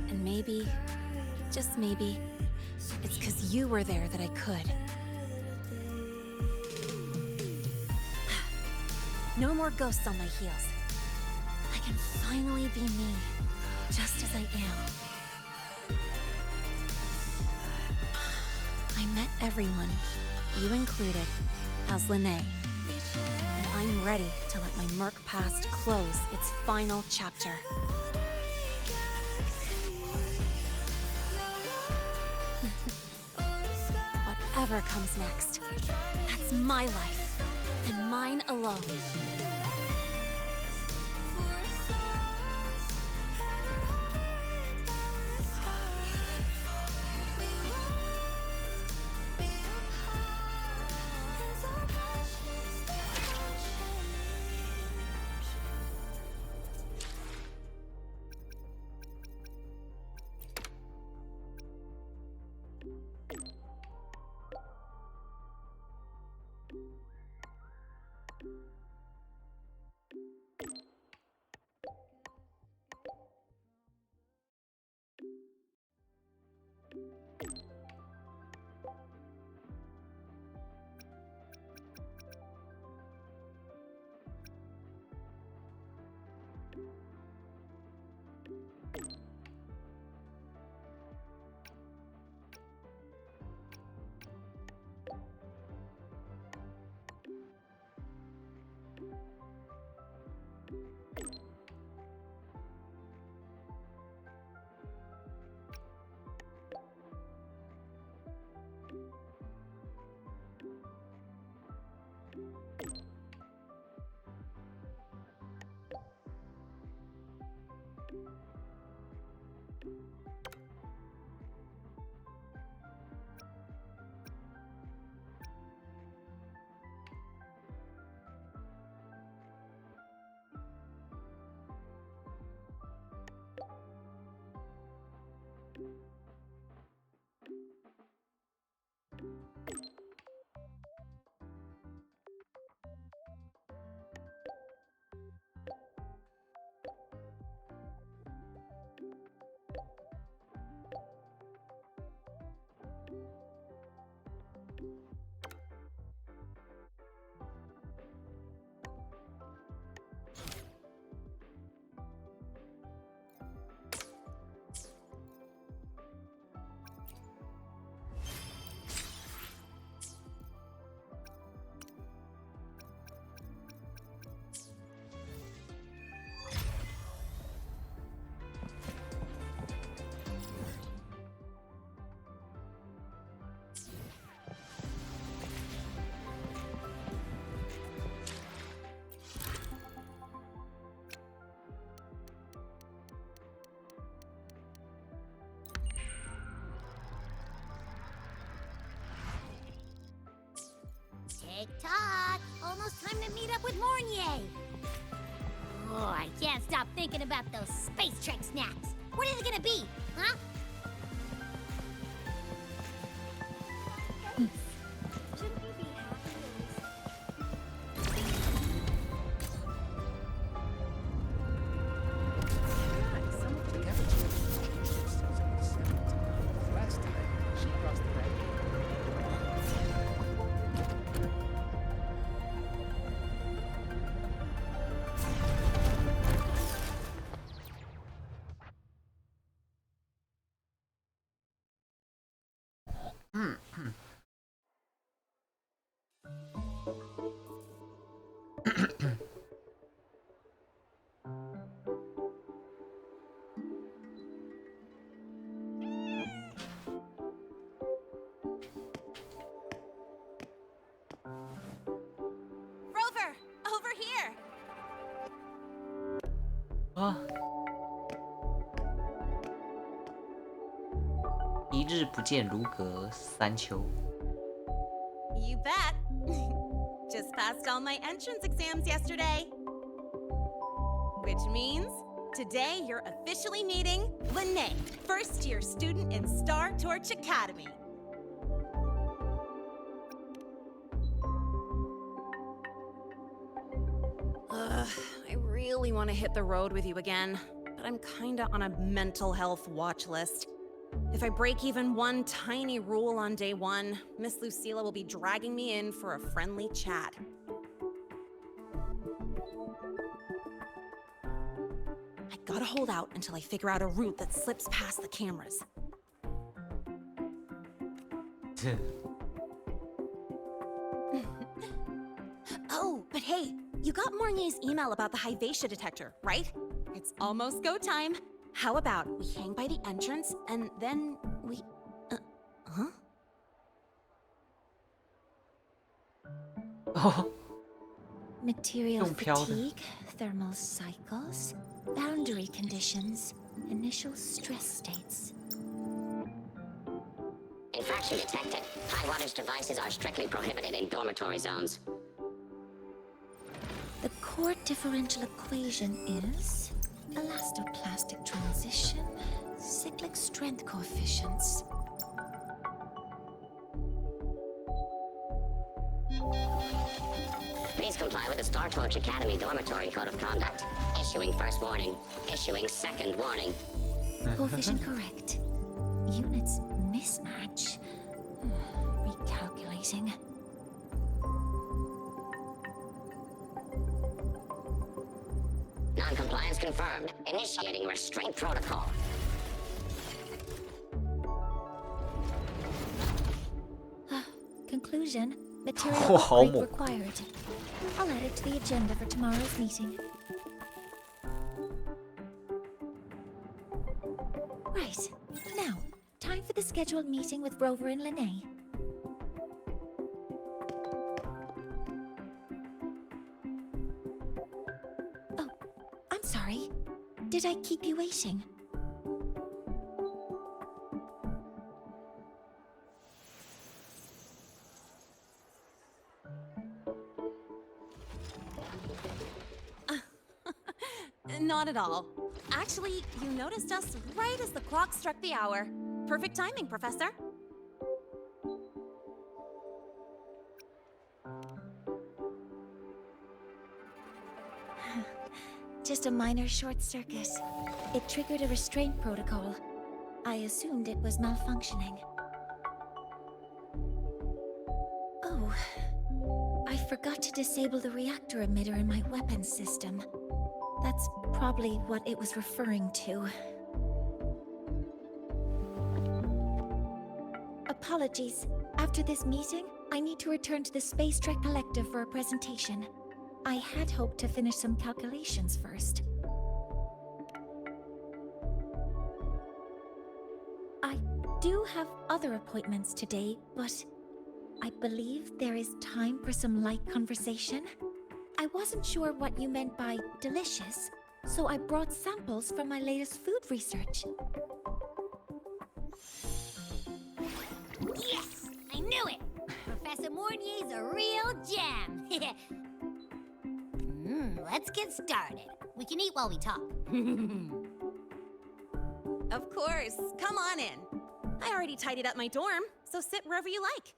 And maybe, just maybe, it's 'cause you were there that I could. No more ghosts on my heels. I can finally be me, just as I am. I met everyone, you included, as Lene. And I'm ready to let my Merc past close its final chapter. Whatever comes next, that's my life, and mine alone. Tick-tock! Almost time to meet up with Mornier! Oh, I can't stop thinking about those space trek snacks. What is it gonna be, huh? Rover, over here. 啊！一日不见如隔三秋。 You bet. Just passed all my entrance exams yesterday. Which means today you're officially meeting Lene, first-year student in Star Torch Academy. I really want to hit the road with you again, but I'm kinda on a mental health watch list. If I break even one tiny rule on day one, Miss Lucilla will be dragging me in for a friendly chat. I gotta hold out until I figure out a route that slips past the cameras. Oh, but hey, you got Mornier's email about the Hyvatia detector, right? It's almost go time. How about we hang by the entrance and then we... huh? Oh. Material fatigue, thermal cycles, boundary conditions, initial stress states. Infraction detected. High wattage devices are strictly prohibited in dormitory zones. The core differential equation is elastoplastic transition, cyclic strength coefficients. Please comply with the Star Torch Academy Dormitory Code of Conduct. Issuing first warning. Issuing second warning. Coefficient correct. Units mismatch. Recalculating. Non-compliance confirmed. Initiating restraint protocol. Conclusion. Material Oh, upgrade homo. required. I'll add it to the agenda for tomorrow's meeting. Right. Now, time for the scheduled meeting with Rover and Lene. Oh, I'm sorry. Did I keep you waiting? Not at all. Actually, you noticed us right as the clock struck the hour. Perfect timing, Professor. Just a minor short circuit. It triggered a restraint protocol. I assumed it was malfunctioning. Oh, I forgot to disable the reactor emitter in my weapons system. That's probably what it was referring to. Apologies. After this meeting, I need to return to the Space Trek Collective for a presentation. I had hoped to finish some calculations first. I do have other appointments today, but I believe there is time for some light conversation. I wasn't sure what you meant by delicious, so I brought samples from my latest food research. Yes! I knew it! Professor Mornier's a real gem! Let's get started. We can eat while we talk. Of course. Come on in. I already tidied up my dorm, so sit wherever you like.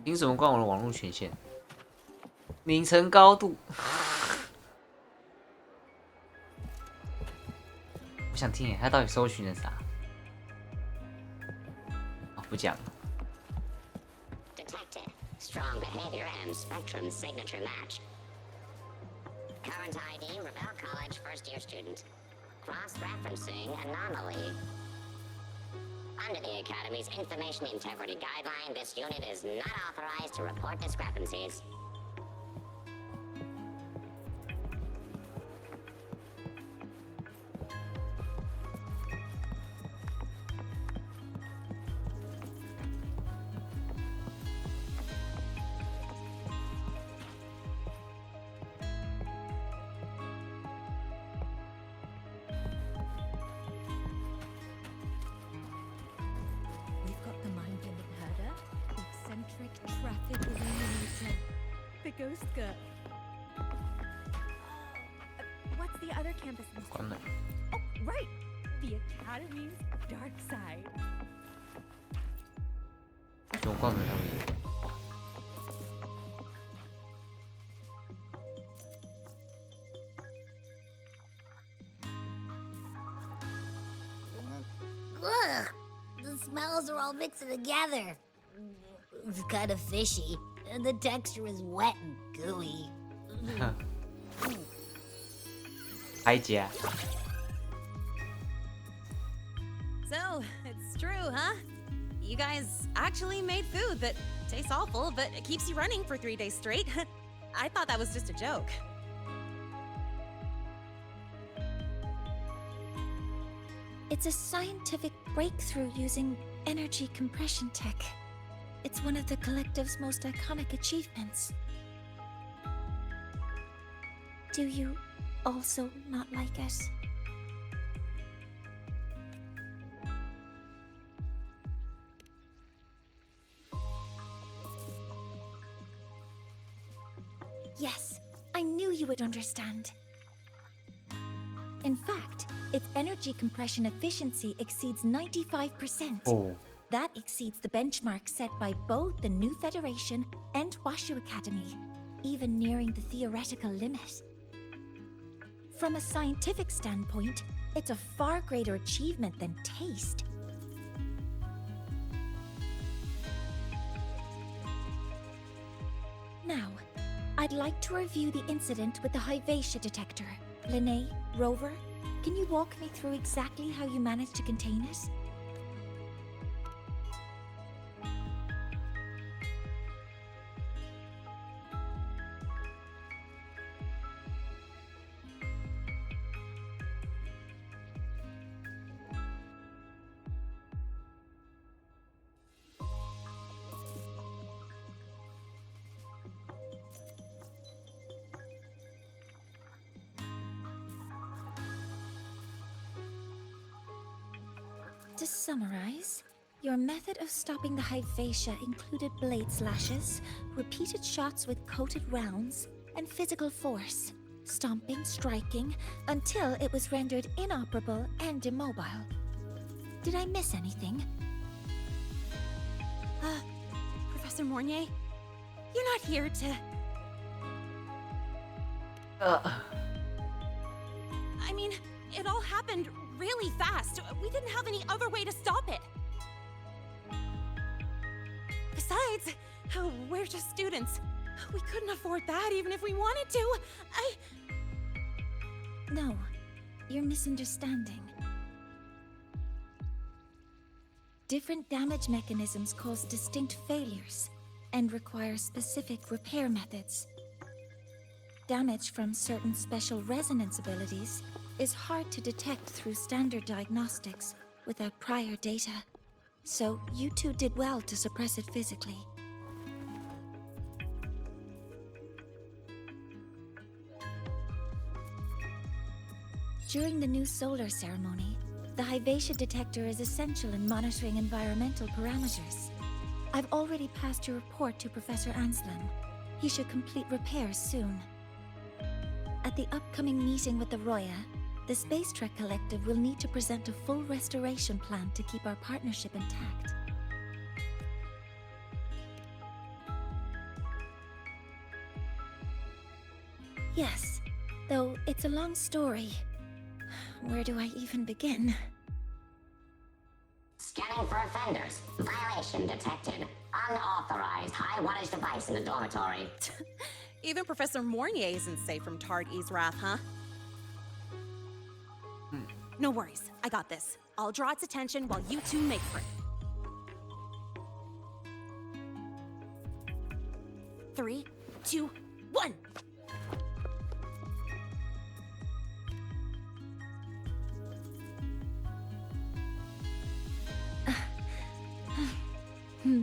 凭什么关我的网络权限？名称高度。我想听他到底搜寻了啥？哦，不讲了。Detected. Strong behavior and spectrum signature match. Current ID, Rebel College first-year student. Cross-referencing anomaly. Under the Academy's Information Integrity Guideline, this unit is not authorized to report discrepancies. We've got the mind-bending herder, the eccentric traffic illuminator, the ghost girl. What's the other campus mystery? Oh, right! The Academy's dark side. 有关没有？ Ugh! The smells are all mixed together. It's kind of fishy, and the texture is wet and gooey. 海家。 So, it's true, huh? You guys actually made food that tastes awful, but it keeps you running for 3 days straight. I thought that was just a joke. It's a scientific breakthrough using energy compression tech. It's one of the collective's most iconic achievements. Do you also not like it? Yes, I knew you would understand. In fact, its energy compression efficiency exceeds 95%. Oh. That exceeds the benchmark set by both the New Federation and Washu Academy, even nearing the theoretical limit. From a scientific standpoint, it's a far greater achievement than taste. Now, I'd like to review the incident with the Hyvatia detector. Linnae, Rover, can you walk me through exactly how you managed to contain it? To summarize, your method of stopping the Hyvatia included blade slashes, repeated shots with coated rounds, and physical force, stomping, striking, until it was rendered inoperable and immobile. Did I miss anything? Professor Mornier, you're not here to... I mean, it all happened really fast. We didn't have any other way to stop it. Besides, we're just students. We couldn't afford that even if we wanted to. No, you're misunderstanding. Different damage mechanisms cause distinct failures and require specific repair methods. Damage from certain special resonance abilities is hard to detect through standard diagnostics without prior data. So you two did well to suppress it physically. During the new solar ceremony, The Hyvatia detector is essential in monitoring environmental parameters. I've already passed your report to Professor Anslin. He should complete repairs soon. At the upcoming meeting with the Roya, the Space Trek Collective will need to present a full restoration plan to keep our partnership intact. Yes, though it's a long story. Where do I even begin? Scanning for offenders. Violation detected. Unauthorized high-wattage device in the dormitory. Even Professor Mornier isn't safe from Targ-E's wrath, huh? No worries, I got this. I'll draw its attention while you two make for it. 3, 2, 1! Hey,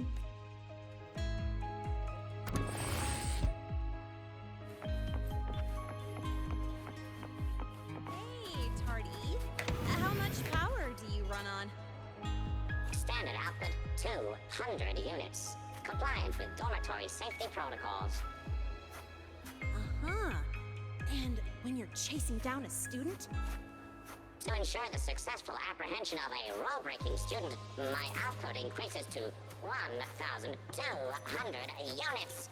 Tardy. How much power do you run on? Standard output 200 units. Compliant with dormitory safety protocols. Uh-huh. And when you're chasing down a student? To ensure the successful apprehension of a rule-breaking student, my output increases to 1,200 units.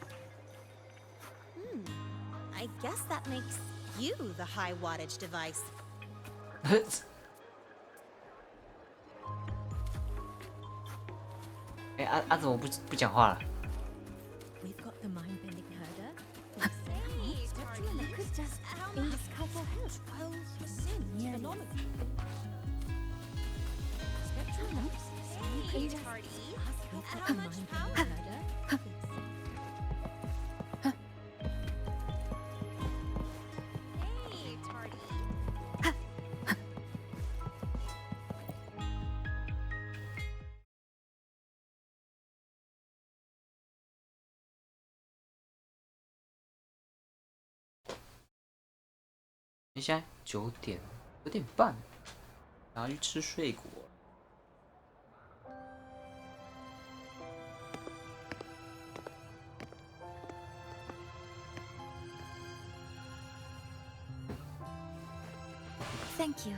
I guess that makes you the high-wattage device. 哎，怎么不讲话了？ We've got the mind-bending herder. Hey, Tardy. Could just indiscoverable health. 12% phenomenal. Spectrum. Hey, Tardy. How much power? Hey, Tardy. 现在9点半，然后去吃水果。Thank you.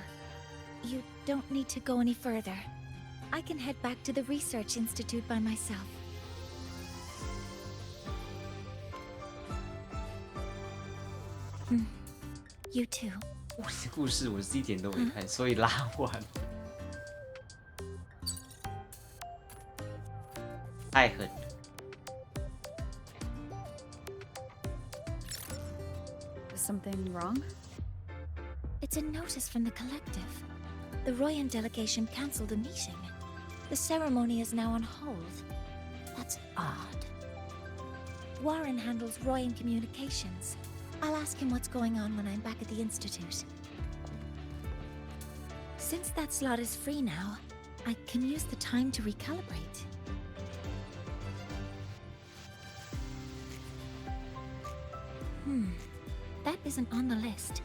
You don't need to go any further. I can head back to the Research Institute by myself. You too. 我的故事我是一点都没看，所以拉完。太狠了。 Is something wrong? It's a notice from the collective. The Royan delegation cancelled a meeting. The ceremony is now on hold. That's odd. Warren handles Royan communications. I'll ask him what's going on when I'm back at the Institute. Since that slot is free now, I can use the time to recalibrate. That isn't on the list.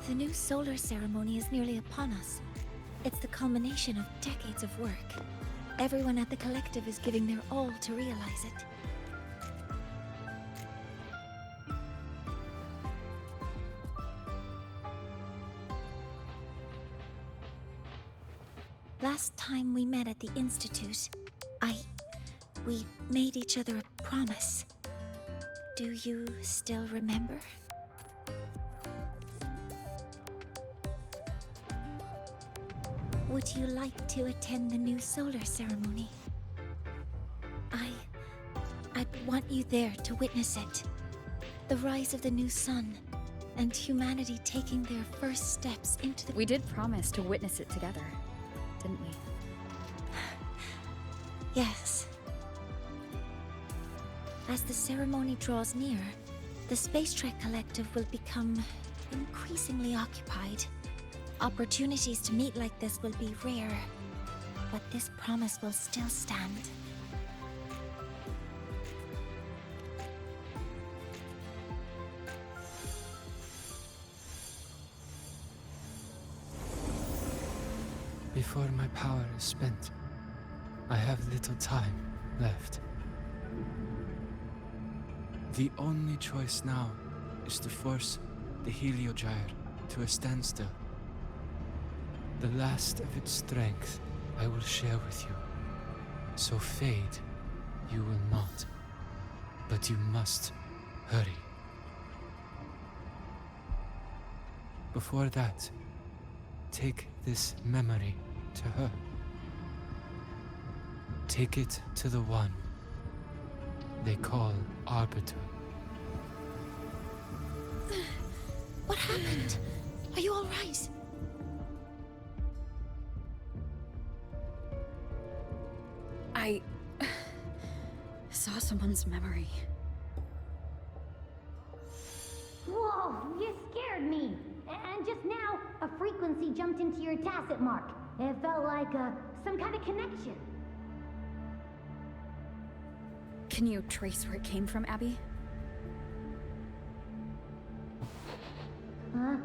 The new solar ceremony is nearly upon us. It's the culmination of decades of work. Everyone at the collective is giving their all to realize it. Last time we met at the Institute, we made each other a promise. Do you still remember? Would you like to attend the new solar ceremony? I'd want you there to witness it. The rise of the new sun, and humanity taking their first steps into the... We did promise to witness it together, didn't we? Yes. As the ceremony draws near, the Space Trek Collective will become increasingly occupied. Opportunities to meet like this will be rare, but this promise will still stand. Before my power is spent, I have little time left. The only choice now is to force the Heliogyre to a standstill. The last of its strength I will share with you. So fade you will not. But you must hurry. Before that, take this memory to her. Take it to the one they call Arbiter. What happened? Are you all right? I saw someone's memory. Whoa, you scared me. And just now, a frequency jumped into your tacit mark. It felt like some kind of connection. Can you trace where it came from, Abby? Huh?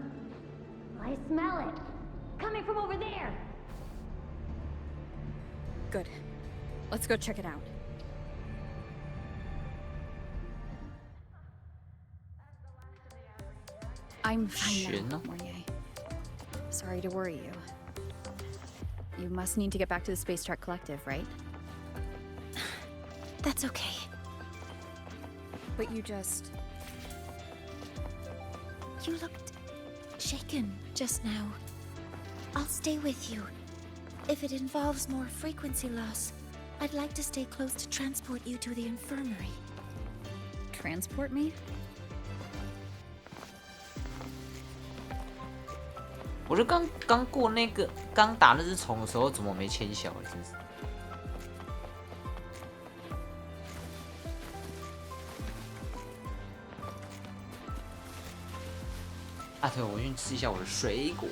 I smell it. Coming from over there. Good. Let's go check it out. I'm fine now, Mornier. Sorry to worry you. You must need to get back to the Space Trek Collective, right? That's okay. But you just... You looked shaken just now. I'll stay with you. If it involves more frequency loss, I'd like to stay close to transport you to the infirmary. Transport me? 我就刚过那个刚打那只虫的时候，怎么没牵小？真是。啊，对，我去吃一下我的水果。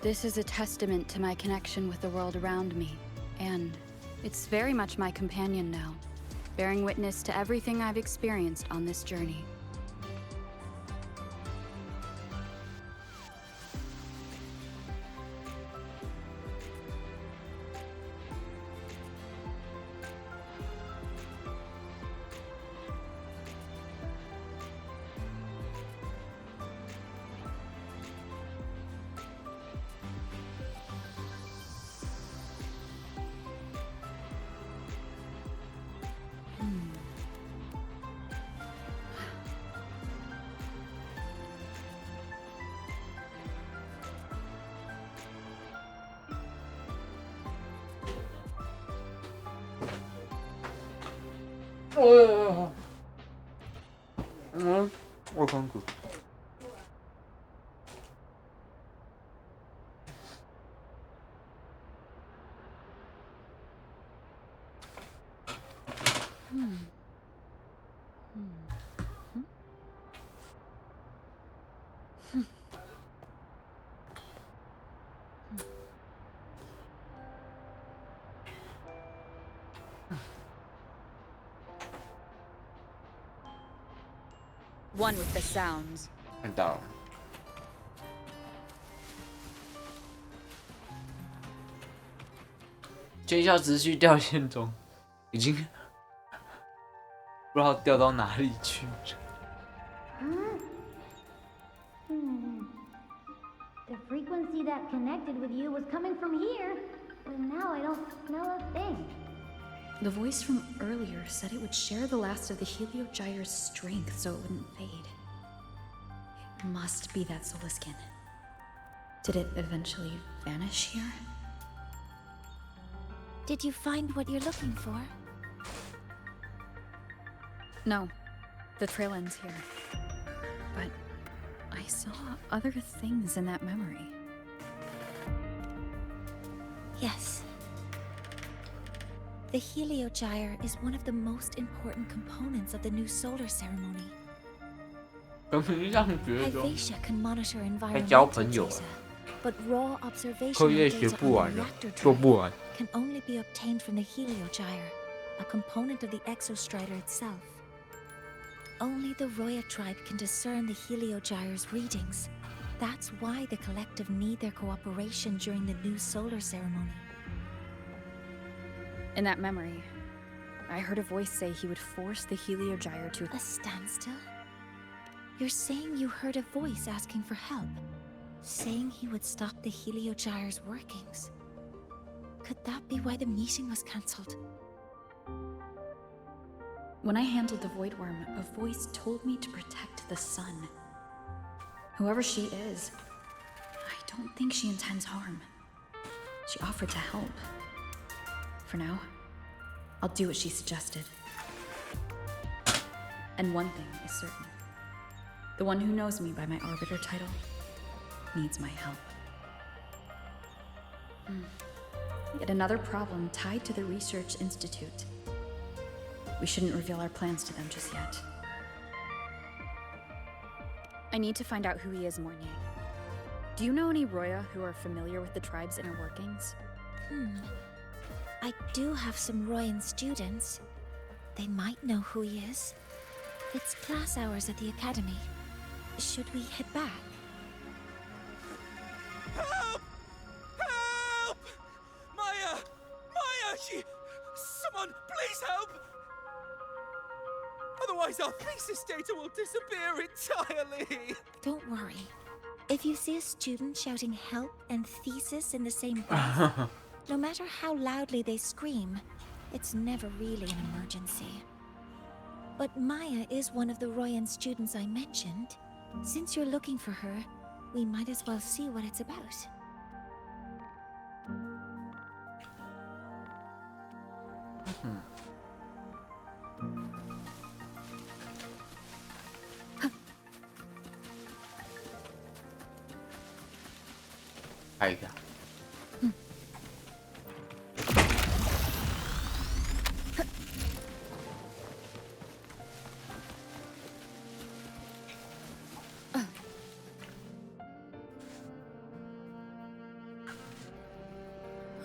This is a testament to my connection with the world around me, and it's very much my companion now, bearing witness to everything I've experienced on this journey.我hungry. One with the sounds. 看到了。尖校持续掉线中。已经不知道掉到哪里去了。The frequency that connected with you was coming from here, but now I don't smell a thing. The voice from earlier said it would share the last of the Heliogyre's strength so it wouldn't fade. It must be that solar skin. Did it eventually vanish here? Did you find what you're looking for? No. The trail ends here. But I saw other things in that memory. Yes. The Heliogyre is one of the most important components of the new solar ceremony. Hypatia can monitor environmental data, but raw observation data on the reactor drive can only be obtained from the Heliogyre, a component of the exostrider itself. Only the Roya tribe can discern the Heliogyre's readings. That's why the collective need their cooperation during the new solar ceremony. In that memory, I heard a voice say he would force the Heliogyre to... A standstill? You're saying you heard a voice asking for help? Saying he would stop the Heliogyre's workings? Could that be why the meeting was cancelled? When I handled the Void Worm, a voice told me to protect the sun. Whoever she is, I don't think she intends harm. She offered to help. For now, I'll do what she suggested. And one thing is certain. The one who knows me by my Arbiter title needs my help. Yet another problem tied to the Research Institute. We shouldn't reveal our plans to them just yet. I need to find out who he is, Mornier. Do you know any Roya who are familiar with the tribe's inner workings? I do have some Royan students. They might know who he is. It's class hours at the academy. Should we head back? Help! Help! Maya! Maya! Someone, please help! Otherwise our thesis data will disappear entirely! Don't worry. If you see a student shouting help and thesis in the same breath, no matter how loudly they scream, it's never really an emergency. But Maya is one of the Royan students I mentioned. Since you're looking for her, we might as well see what it's about.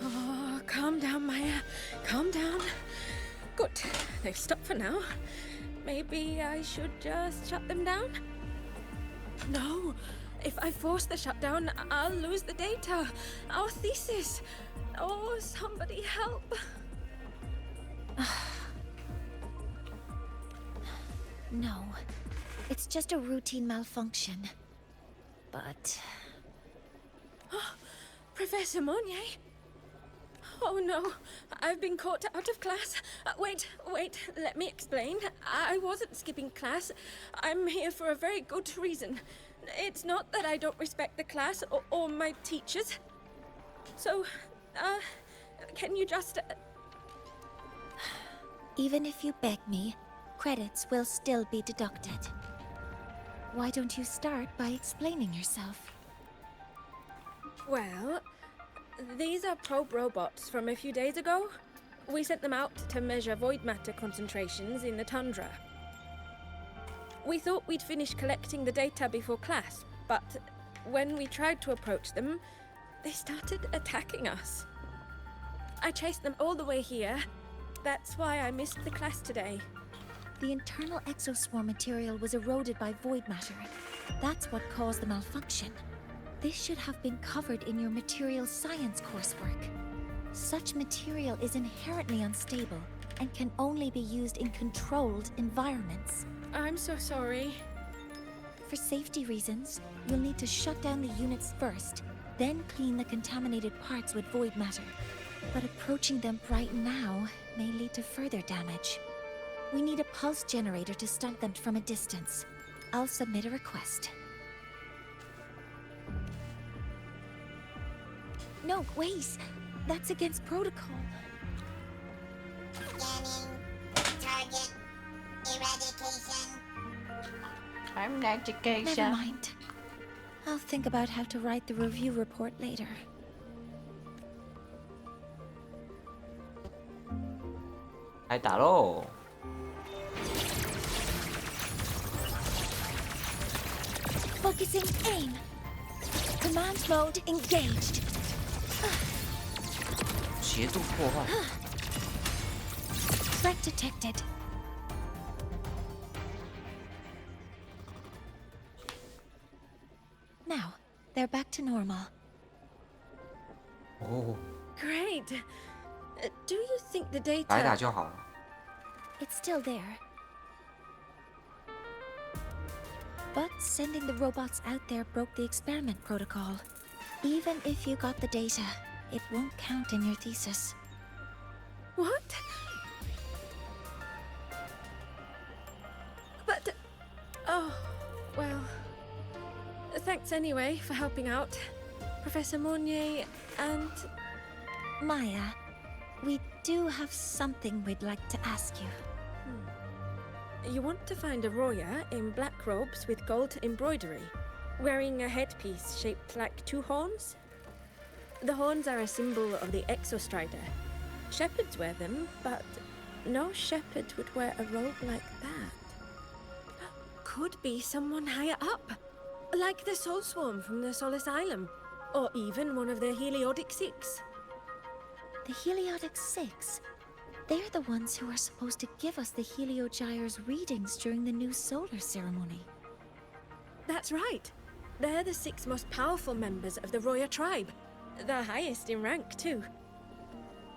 Oh, calm down, Maya. Calm down. Good. They've stopped for now. Maybe I should just shut them down? No. If I force the shutdown, I'll lose the data. Our thesis. Oh, somebody help. No. It's just a routine malfunction. But... Professor Monnier? Oh no, I've been caught out of class. Wait, let me explain. I wasn't skipping class. I'm here for a very good reason. It's not that I don't respect the class or my teachers. So, can you just... Even if you beg me, credits will still be deducted. Why don't you start by explaining yourself? Well, these are probe robots from a few days ago. We sent them out to measure void matter concentrations in the tundra. We thought we'd finish collecting the data before class, but when we tried to approach them, they started attacking us. I chased them all the way here. That's why I missed the class today. The internal exoswarm material was eroded by void matter. That's what caused the malfunction. This should have been covered in your material science coursework. Such material is inherently unstable. and can only be used in controlled environments. I'm so sorry. For safety reasons, you'll need to shut down the units first, then clean the contaminated parts with void matter. But approaching them right now may lead to further damage. We need a pulse generator to stop them from a distance. I'll submit a request. No, wait! That's against protocol. Scanning. Target. Eradication. I'm education. Never mind. I'll think about how to write the review report later. Hãy打喽 Focusing aim. Command mode engaged. 协助破坏 Threat detected. Now, they're back to normal. 哦 Great. Do you think the 打一打 data... 就好了 It's still there. But sending the robots out there broke the experiment protocol. Even if you got the data, it won't count in your thesis. What? But... Oh, well... Thanks anyway for helping out. Professor Monnier and... Maya, we do have something we'd like to ask you. You want to find a Roya in black robes with gold embroidery, wearing a headpiece shaped like two horns? The horns are a symbol of the Exostrider. Shepherds wear them, but no shepherd would wear a robe like that. Could be someone higher up, like the Soul Swarm from the Sol Asylum, or even one of the Heliodic Six. The Heliodic Six? They're the ones who are supposed to give us the Heliogyre's readings during the new solar ceremony. That's right. They're the 6 most powerful members of the Roya tribe. The highest in rank, too.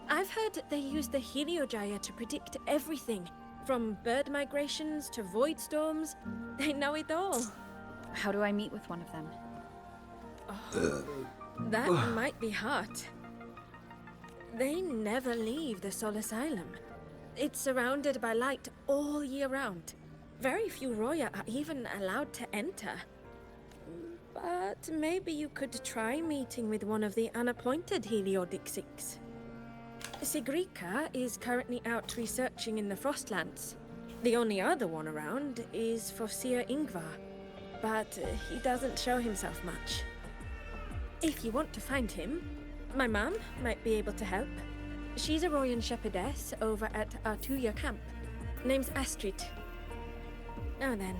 I've heard they use the Heliogyre to predict everything, from bird migrations to void storms. They know it all. How do I meet with one of them? That might be hard. They never leave the Sol Asylum. It's surrounded by light all year round. Very few Roya are even allowed to enter. But maybe you could try meeting with one of the unappointed Heliodic Six. Sigrika is currently out researching in the Frostlands. The only other one around is Fosir Ingvar, but he doesn't show himself much. If you want to find him, my mum might be able to help. She's a Royan shepherdess over at Artuya camp. Name's Astrid. Now then,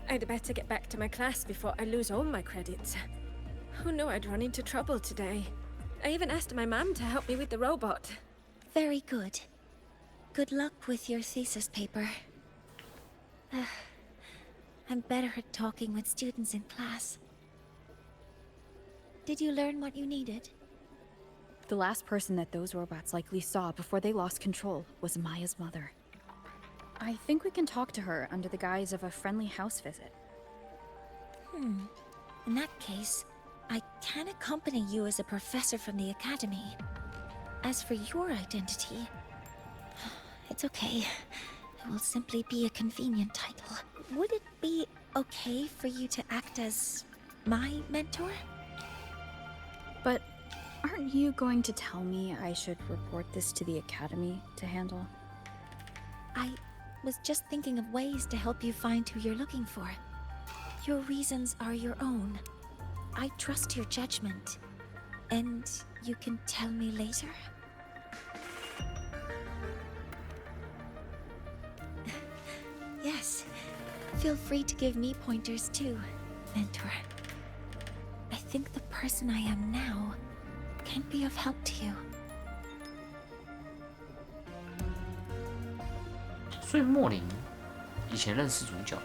I'd better get back to my class before I lose all my credits. Who knew I'd run into trouble today? I even asked my mum to help me with the robot. Very good. Good luck with your thesis paper. I'm better at talking with students in class. Did you learn what you needed? The last person that those robots likely saw before they lost control was Maya's mother. I think we can talk to her under the guise of a friendly house visit. In that case, I can accompany you as a professor from the academy. As for your identity, it's okay. It will simply be a convenient title. Would it be okay for you to act as my mentor? But aren't you going to tell me I should report this to the academy to handle? I was just thinking of ways to help you find who you're looking for. Your reasons are your own. I trust your judgment. And you can tell me later? Yes. Feel free to give me pointers too, mentor. I think the person I am now can be of help to you. 所以莫林以前认识主角。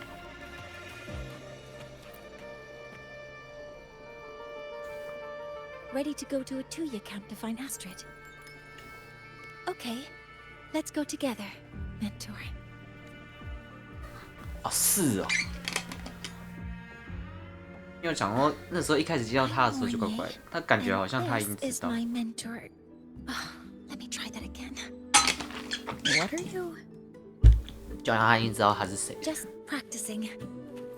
Ready to go to Atuya camp to find Astrid? Okay. Let's go together, mentor. 哦，是哦。因为我讲说那时候一开始见到他的时候就怪怪的，他感觉好像他已经知道。My mentor. Let me try that again. What are you? 就好像他已经知道他是谁。Just practicing.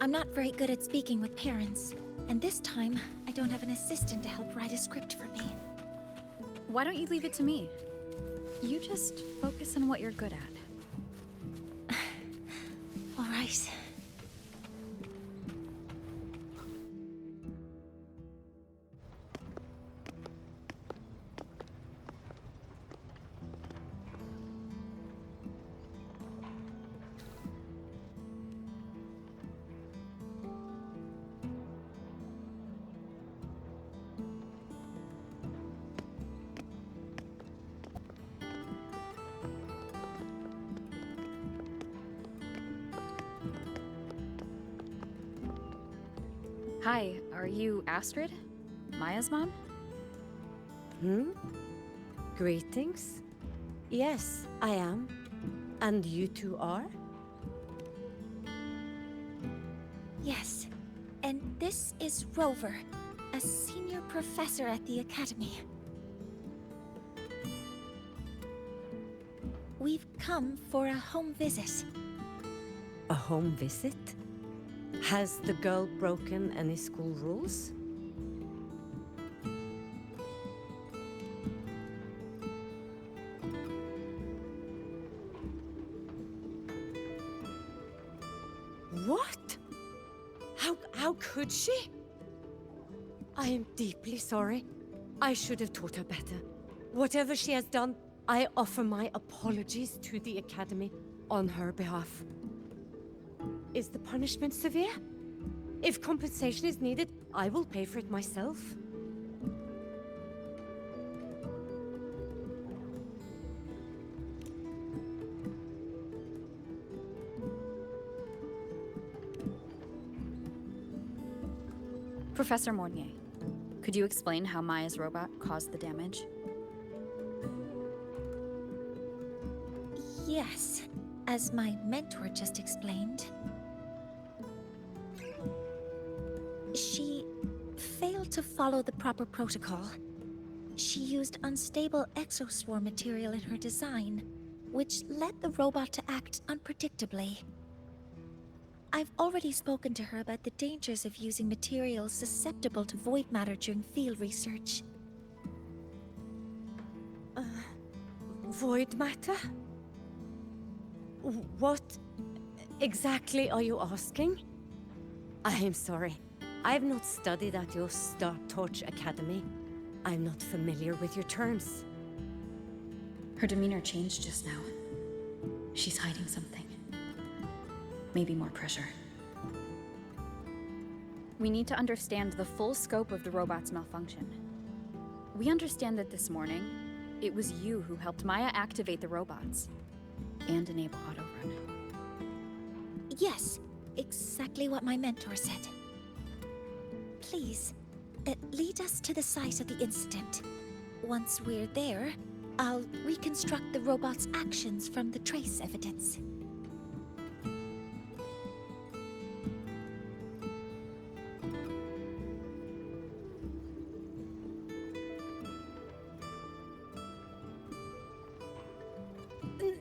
I'm not very good at speaking with parents, and this time I don't have an assistant to help write a script for me. Why don't you leave it to me? You just focus on what you're good at. All right. Hi, are you Astrid? Maya's mom? Greetings. Yes, I am. And you two are? Yes. And this is Rover, a senior professor at the academy. We've come for a home visit. A home visit? Has the girl broken any school rules? What? How could she? I am deeply sorry. I should have taught her better. Whatever she has done, I offer my apologies to the Academy on her behalf. Is the punishment severe? If compensation is needed, I will pay for it myself. Professor Mornier, could you explain how Maya's robot caused the damage? Yes, as my mentor just explained. She failed to follow the proper protocol. She used unstable exoswarm material in her design, which led the robot to act unpredictably. I've already spoken to her about the dangers of using materials susceptible to void matter during field research. Void matter? What exactly are you asking? I am sorry. I've not studied at your Star Torch Academy. I'm not familiar with your terms. Her demeanor changed just now. She's hiding something. Maybe more pressure. We need to understand the full scope of the robot's malfunction. We understand that this morning, it was you who helped Maya activate the robots and enable autorun. Yes, exactly what my mentor said. Please, lead us to the site of the incident. Once we're there, I'll reconstruct the robot's actions from the trace evidence.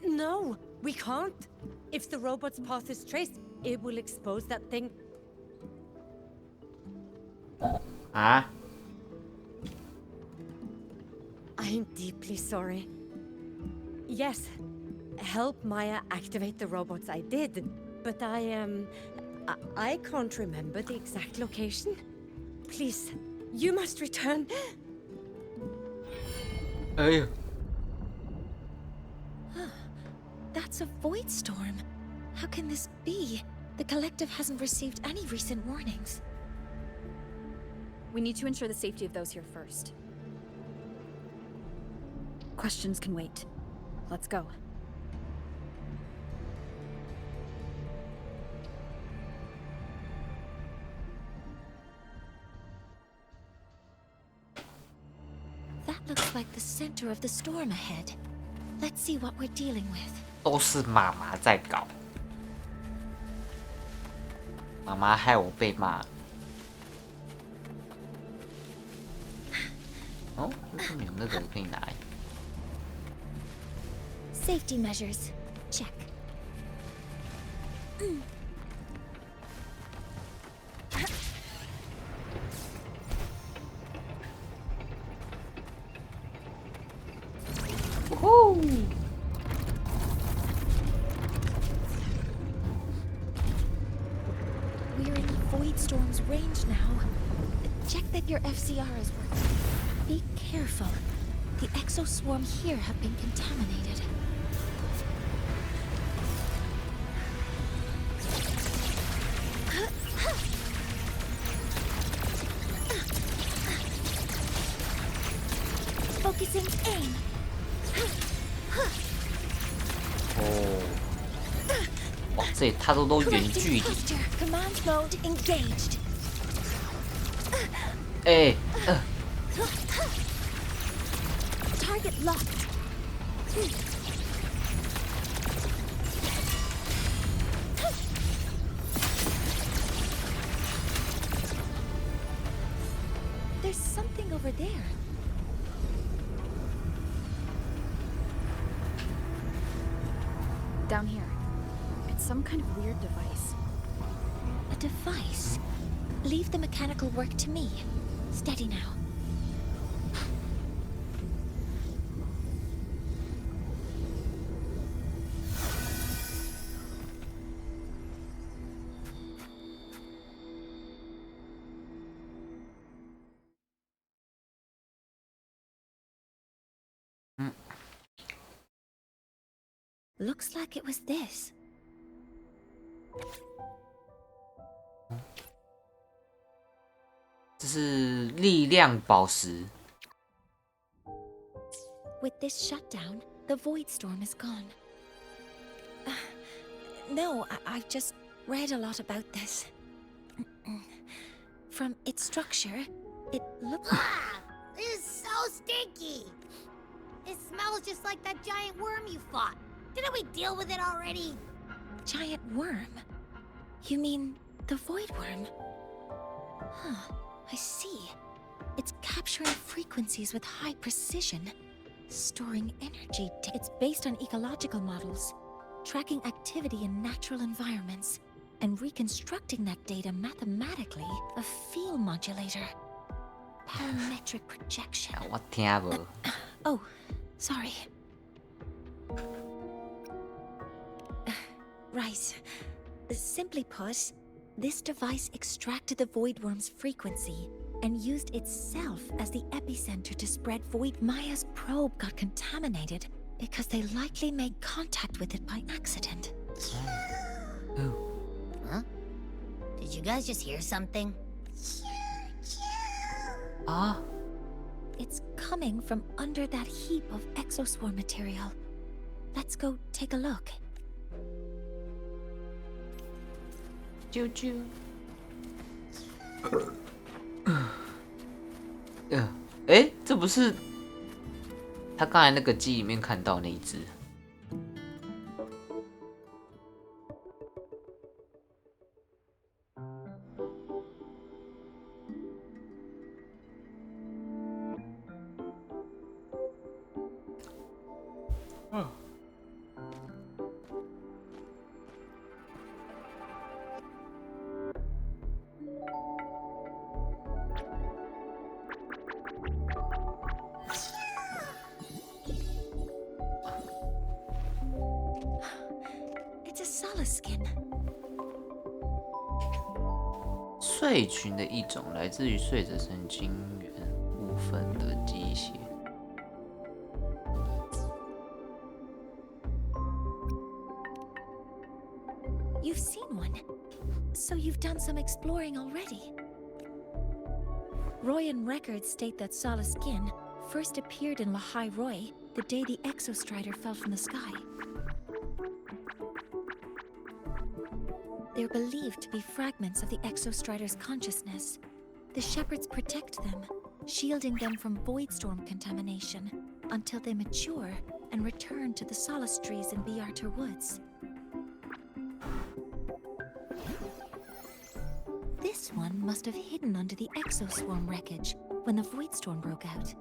No, we can't. If the robot's path is traced, it will expose that thing. Ah? I am deeply sorry. Yes, help Maya activate the robots I did, but I can't remember the exact location. Please, you must return. Hey. That's a void storm. How can this be? The collective hasn't received any recent warnings. We need to ensure the safety of those here first. Questions can wait. Let's go. That looks like the center of the storm ahead. Let's see what we're dealing with. 都是妈妈在搞，妈妈害我被骂。哦，这上面有那个可以拿。Safety measures. Check. Woohoo! We're in the Void Storm's range now. Check that your FCR is working. Be careful. The exoswarm here have been contaminated. Focusing aim. 哦，哇，这他都远距离。Command mode engaged. 哎Target locked. There's something over there. Down here. It's some kind of weird device. A device? Leave the mechanical work to me. Steady now. Looks like it was this. 这是力量宝石。With this shutdown, the Void Storm is gone. No, I've just read a lot about this. From its structure, it looks... Ah! This is so stinky! It smells just like that giant worm you fought. Didn't we deal with it already? Giant worm? You mean the Void Worm? Huh, I see. It's capturing frequencies with high precision, storing energy. It's based on ecological models, tracking activity in natural environments, and reconstructing that data mathematically. A field modulator. Parametric projection.我听无。Oh, sorry. Right. Simply put, this device extracted the Void Worm's frequency and used itself as the epicenter to spread Void. Maya's probe got contaminated because they likely made contact with it by accident. Huh? Did you guys just hear something? Ah. It's coming from under that heap of exoswarm material. Let's go take a look. 啾啾。这不是他刚才那个机里面看到那一只。睡群的一种，来自于睡着神经元部分的机械。You've seen one, so you've done some exploring already. Royan records state that Sala skin first appeared in Lahai Roy the day the Exostrider fell from the sky. They're believed to be fragments of the Exostrider's consciousness. The shepherds protect them, shielding them from void storm contamination until they mature and return to the solace trees in Biarter Woods. This one must have hidden under the exoswarm wreckage when the void storm broke out.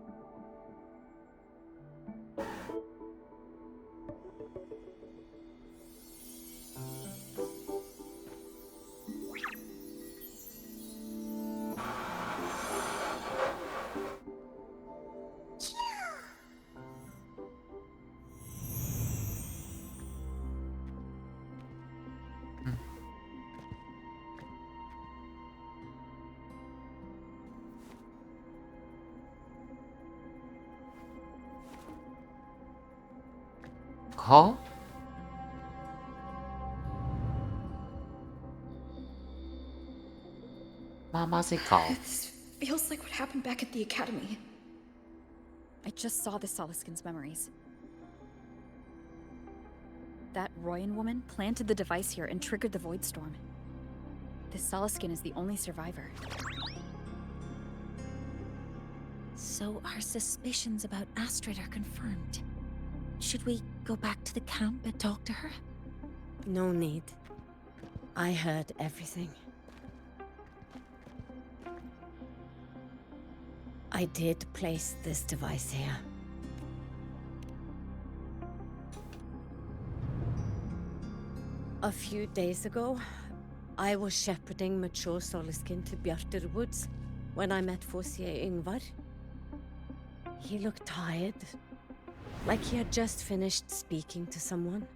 Huh? Mama say call. This feels like what happened back at the academy. I just saw the Soliskin's memories. That Royan woman planted the device here and triggered the void storm. This Soliskin is the only survivor. So our suspicions about Astrid are confirmed. Should we go back to the camp and talk to her? No need. I heard everything. I did place this device here. A few days ago, I was shepherding mature Soliskin to Bjarter Woods when I met Fossier Ingvar. He looked tired, like he had just finished speaking to someone.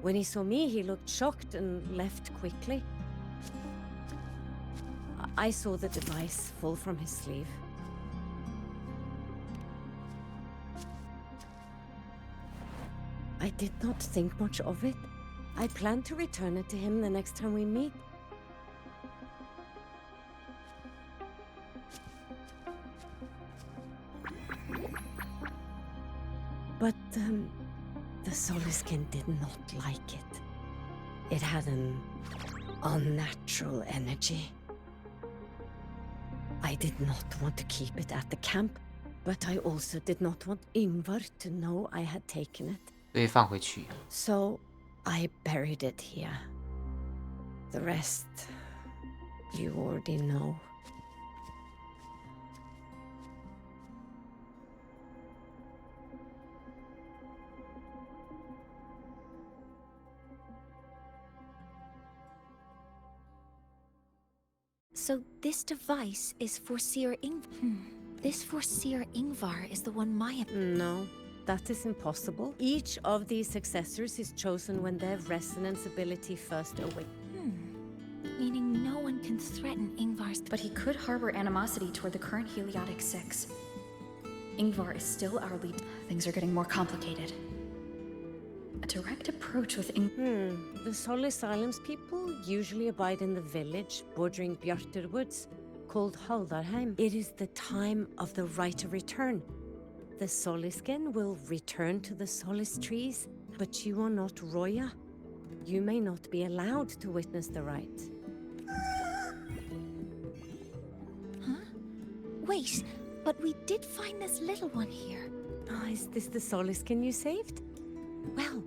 When he saw me, he looked shocked and left quickly. I saw the device fall from his sleeve. I did not think much of it. I plan to return it to him the next time we meet. But, the Soliskin did not like it. It had an unnatural energy. I did not want to keep it at the camp, but I also did not want Ingvar to know I had taken it. 被放回去。 So, I buried it here. The rest, you already know. So this device is Forseer This Forseer Ingvar is the one Maya... No, that is impossible. Each of these successors is chosen when their resonance ability first awakens. Meaning no one can threaten Ingvar's... But he could harbor animosity toward the current Heliotic Six. Ingvar is still our lead. Things are getting more complicated. A direct approach with The Solis Islands people usually abide in the village bordering Bjarter Woods, called Haldarheim. It is the time of the right of return. The Soliskin will return to the Solis trees, but you are not Roya. You may not be allowed to witness the rite. Huh? Wait, but we did find this little one here. Is this the Soliskin you saved? Well,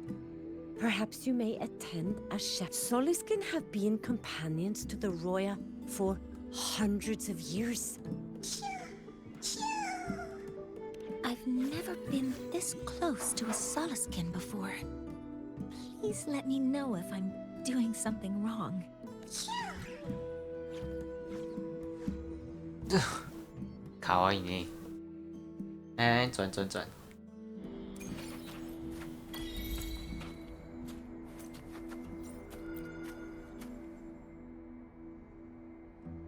perhaps you may attend a chef. Soliskin have been companions to the Roya for hundreds of years. I've never been this close to a Soliskin before. Please let me know if I'm doing something wrong. かわいいね。哎，转。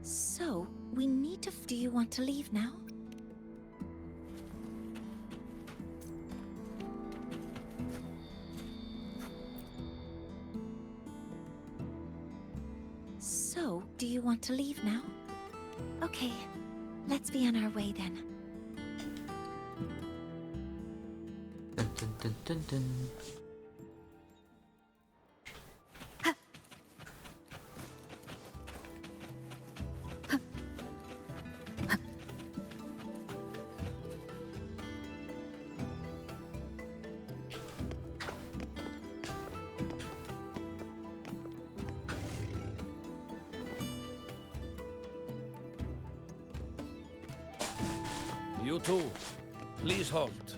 So, we need to... Do you want to leave now? So, do you want to leave now? Okay, let's be on our way then. Dun. You too. Please halt.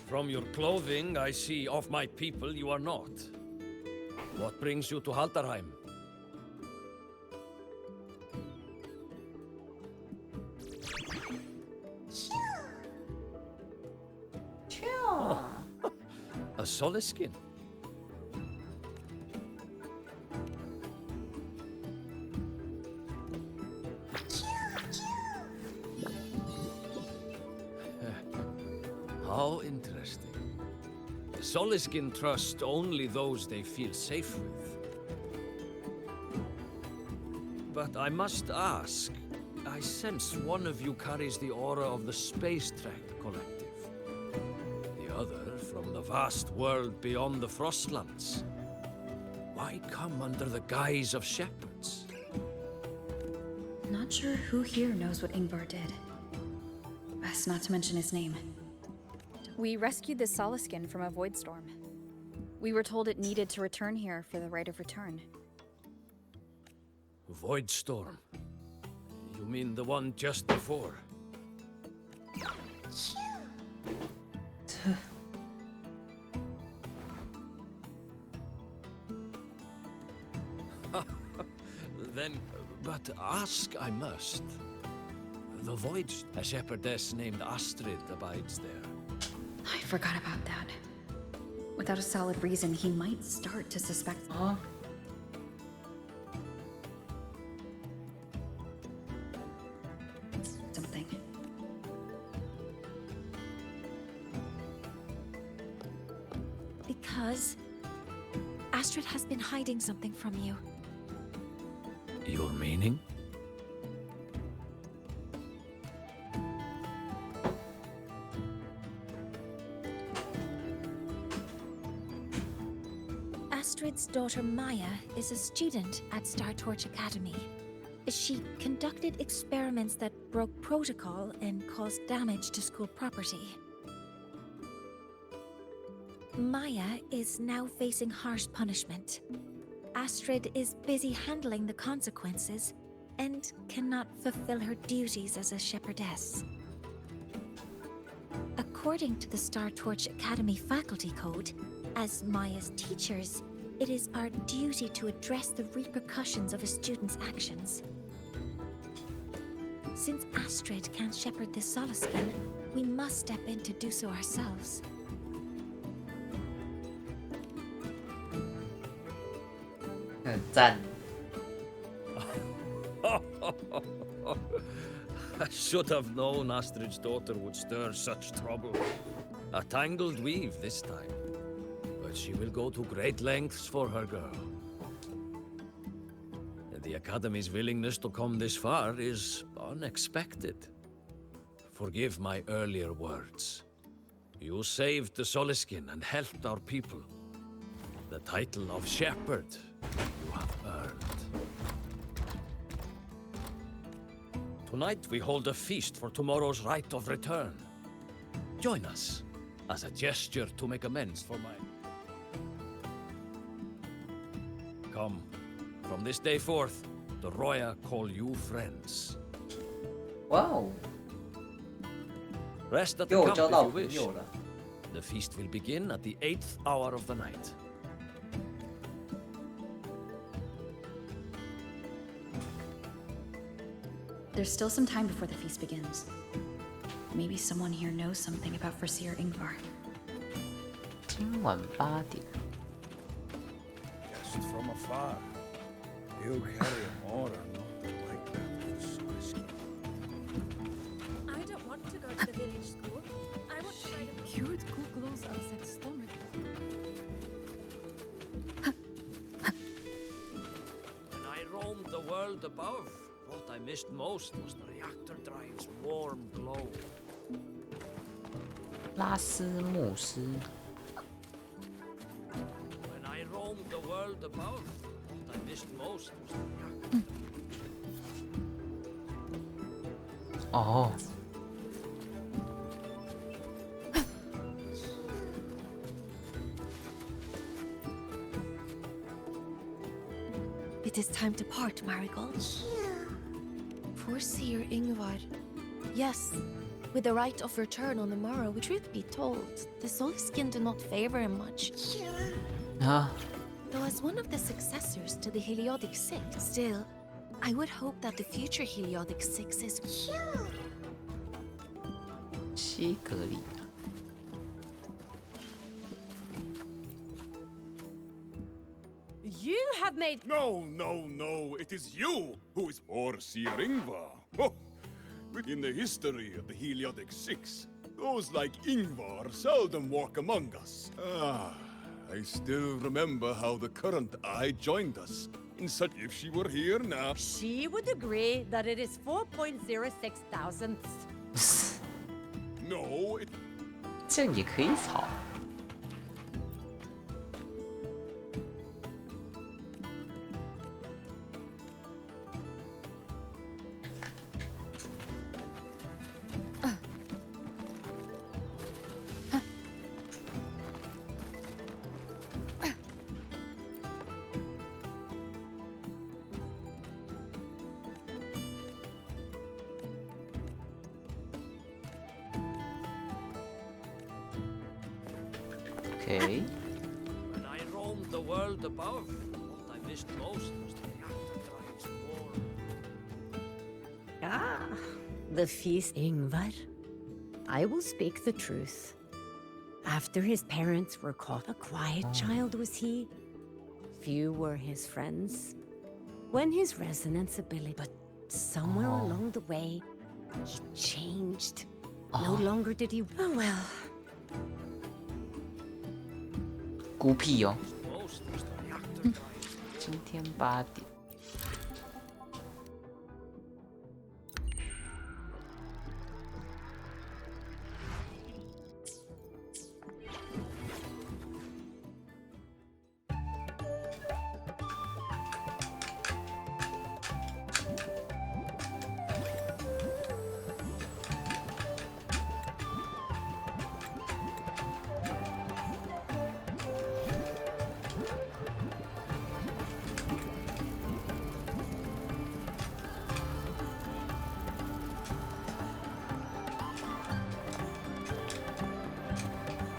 From your clothing, I see of my people you are not. What brings you to Haldarheim? Chill. A Soliskin. How interesting. The Soliskin trust only those they feel safe with. But I must ask, I sense one of you carries the aura of the Space Trek Collective. The other from the vast world beyond the Frostlands. Why come under the guise of shepherds? Not sure who here knows what Ingvar did. Best not to mention his name. We rescued the Soliskin from a void storm. We were told it needed to return here for the right of return. Void storm? You mean the one just before? Then, but ask I must. The Void, a shepherdess named Astrid abides there. I forgot about that. Without a solid reason, he might start to suspect. Something. Because Astrid has been hiding something from you. Your meaning? Astrid's daughter Maya is a student at Star Torch Academy. She conducted experiments that broke protocol and caused damage to school property. Maya is now facing harsh punishment. Astrid is busy handling the consequences and cannot fulfill her duties as a shepherdess. According to the Star Torch Academy faculty code, as Maya's teachers, it is our duty to address the repercussions of a student's actions. Since Astrid can't shepherd the Soliskin, we must step in to do so ourselves. I should have known Astrid's daughter would stir such trouble. A tangled weave this time. But she will go to great lengths for her girl. And the Academy's willingness to come this far is unexpected. Forgive my earlier words. You saved the Soliskin and helped our people. The title of shepherd you have earned. Tonight we hold a feast for tomorrow's rite of return. Join us as a gesture to make amends for my... Come, from this day forth, the Roya call you friends. Wow. Rest at the camp if you wish. The feast will begin at the 8th hour of the night. There's still some time before the feast begins. Maybe someone here knows something about Foreseer Ingvar. 今晚8点。 Just from afar, you carry an aura not like that of the Soliskin. I don't want to go to the village school. I want to ride a cured Kuklos of that stomach. When I roamed the world above, what I missed most was the reactor drive's warm glow. 拉斯穆斯。 When I roamed the world above, what I missed most was the reactor. 哦。It is time to part, Marigold. Foreseer Ingvar. Yes, with the right of return on the morrow, truth be told, the Soulskin do not favor him much. Ah. Though as one of the successors to the Heliotic Six, still, I would hope that the future Heliotic Six is...西格里。You have made... No, it is you who is Foreseer Ingvar. Oh, in the history of the Heliotic Six, those like Ingvar seldom walk among us. I still remember how the current eye joined us. In such, if she were here now... She would agree that it is 4.06 thousandths. No, it... 这样也可以吵。Okay. When I roamed the world above, what I missed most was the Atlantic War. Ah, the feast, Ingvar. I will speak the truth. After his parents were caught, a quiet child was he. Few were his friends. When his resonance ability, but somewhere along the way, he changed. No longer did he... Oh well. 孤僻哦。今天8点。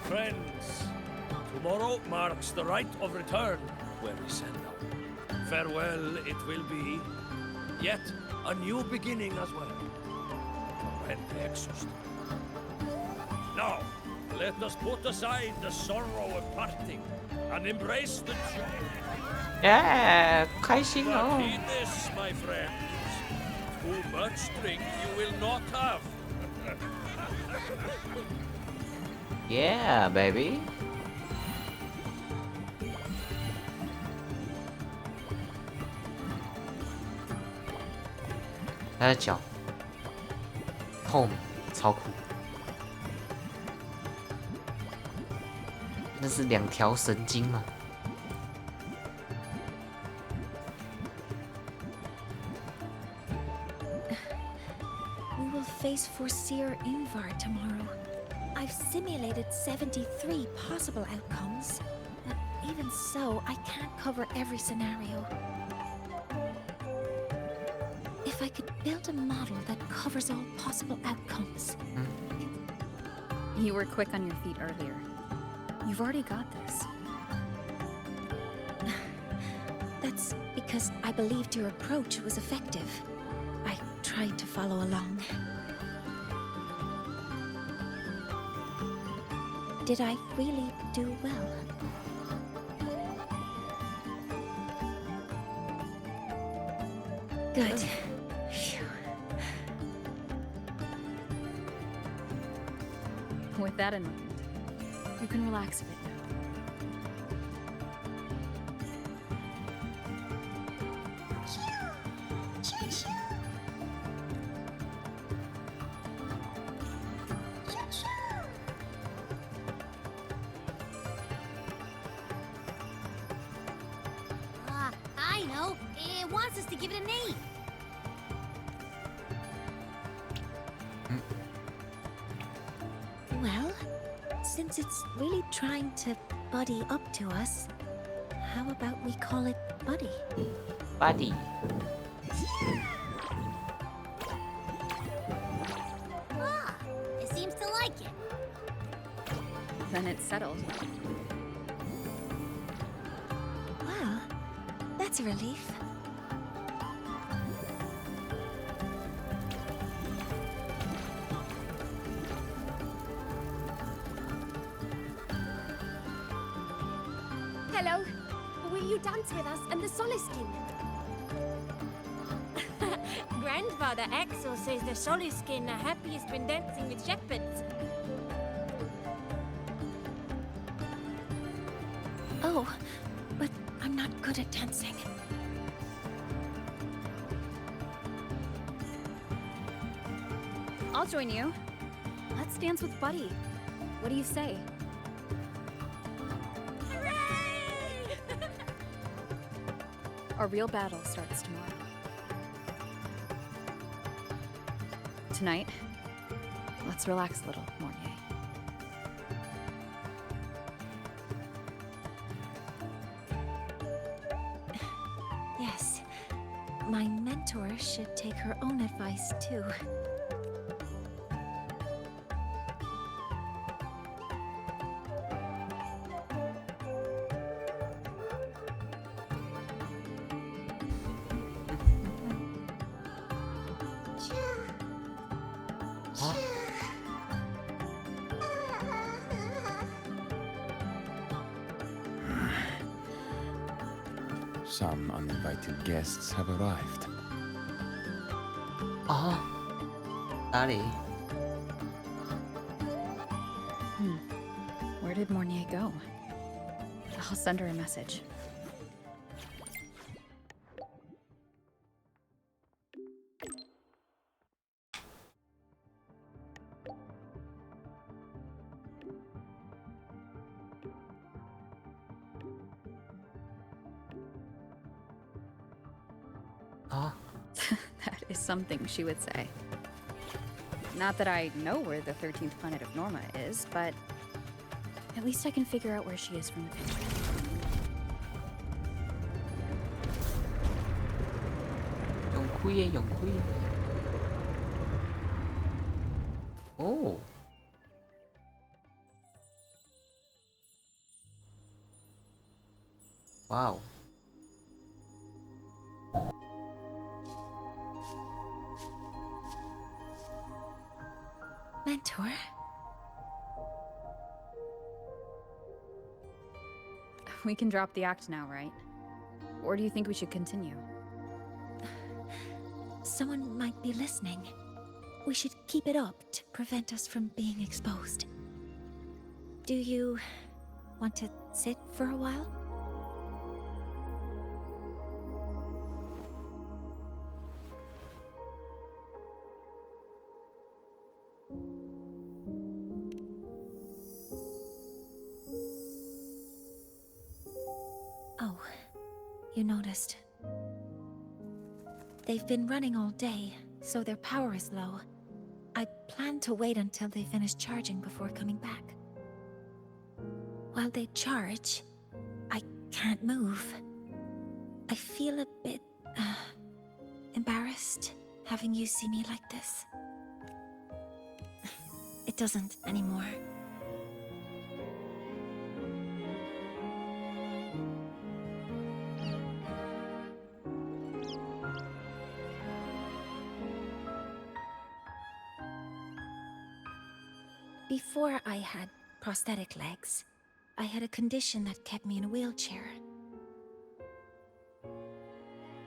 Friends, tomorrow marks the rite of return, where we send out. Farewell it will be, yet a new beginning as well. When the exorcist. Now, let us put aside the sorrow of parting and embrace the joy. Yeah, 开心 But 哦。 heed this, my friends. Too much drink you will not have. Yeah, baby. 他的脚后面超酷，那是2条神经吗？ We will face Foreseer Ingvar tomorrow. I've simulated 73 possible outcomes, but even so, I can't cover every scenario. If I could build a model that covers all possible outcomes. You were quick on your feet earlier. You've already got this. That's because I believed your approach was effective. I tried to follow along. Did I really do well? Good. Phew. With that in mind, you can relax a bit now. I know. It wants us to give it a name. Well, since it's really trying to buddy up to us, how about we call it Buddy? Buddy. Ah, it seems to like it. Then it's settled. Well, that's a relief. Hello. Will you dance with us and the Soliskin? Grandfather Axel says the Soliskin are happiest when dancing with shepherds. Oh, but I'm not good at dancing. I'll join you. Let's dance with Buddy. What do you say? Our real battle starts tomorrow. Tonight, let's relax a little, Mornier. Yes, my mentor should take her own advice too. Some uninvited guests have arrived. Daddy. Where did Mornier go? I'll send her a message. That is something she would say. Not that I know where the 13th planet of Norma is, but at least I can figure out where she is from the picture. Dùng khuya. Oh. Wow. Mentor? We can drop the act now, right? Or do you think we should continue? Someone might be listening. We should keep it up to prevent us from being exposed. Do you want to sit for a while? Oh, you noticed. They've been running all day, so their power is low. I plan to wait until they finish charging before coming back. While they charge, I can't move. I feel a bit, embarrassed having you see me like this. It doesn't anymore. Before I had prosthetic legs, I had a condition that kept me in a wheelchair.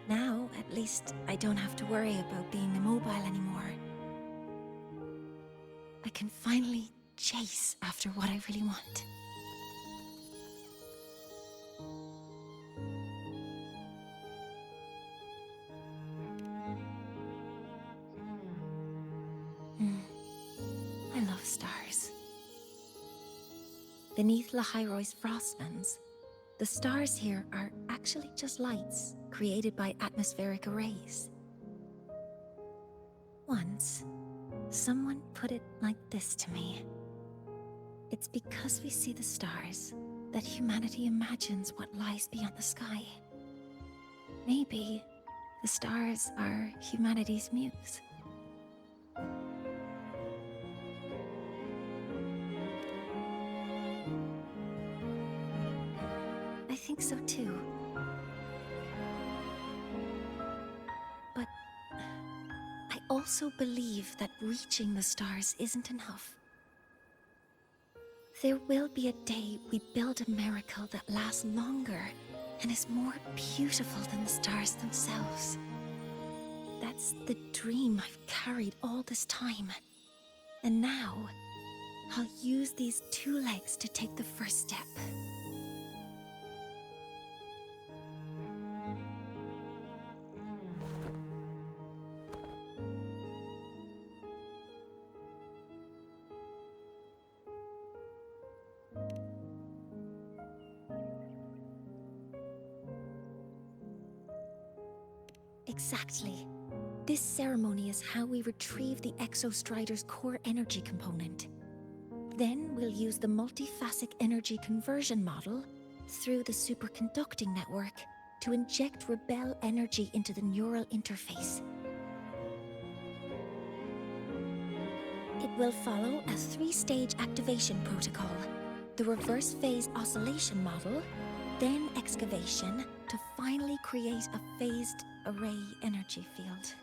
Now, at least, I don't have to worry about being immobile anymore. I can finally chase after what I really want. I love stars. Beneath Lahairoy's frostlands, the stars here are actually just lights created by atmospheric arrays. Once, someone put it like this to me. It's because we see the stars that humanity imagines what lies beyond the sky. Maybe the stars are humanity's muse. I think so too. But I also believe that reaching the stars isn't enough. There will be a day we build a miracle that lasts longer and is more beautiful than the stars themselves. That's the dream I've carried all this time. And now, I'll use these 2 legs to take the first step. Exactly. This ceremony is how we retrieve the Exostrider's core energy component. Then we'll use the multiphasic energy conversion model through the superconducting network to inject rebel energy into the neural interface. It will follow a 3-stage activation protocol: the reverse phase oscillation model, then excavation, to finally create a phased array energy field.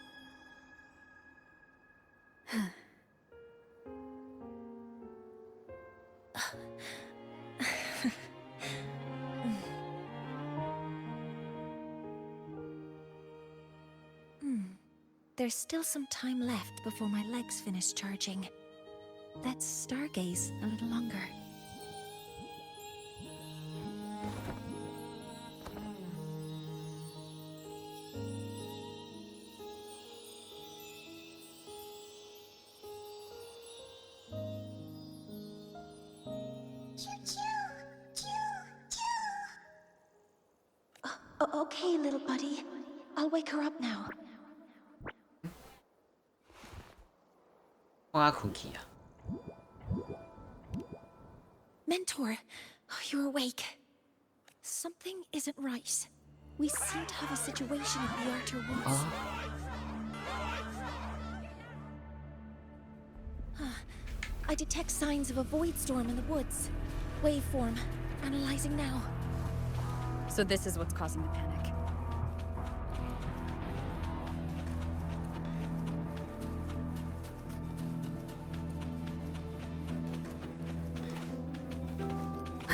There's still some time left before my legs finish charging. Let's stargaze a little longer. Okay, little buddy. I'll wake her up now. 我cookie 啊。 Mentor, you're awake. Something isn't right. We seem to have a situation at the Outer Woods. I detect signs of a void storm in the woods. Waveform. Analyzing now. So this is what's causing the panic.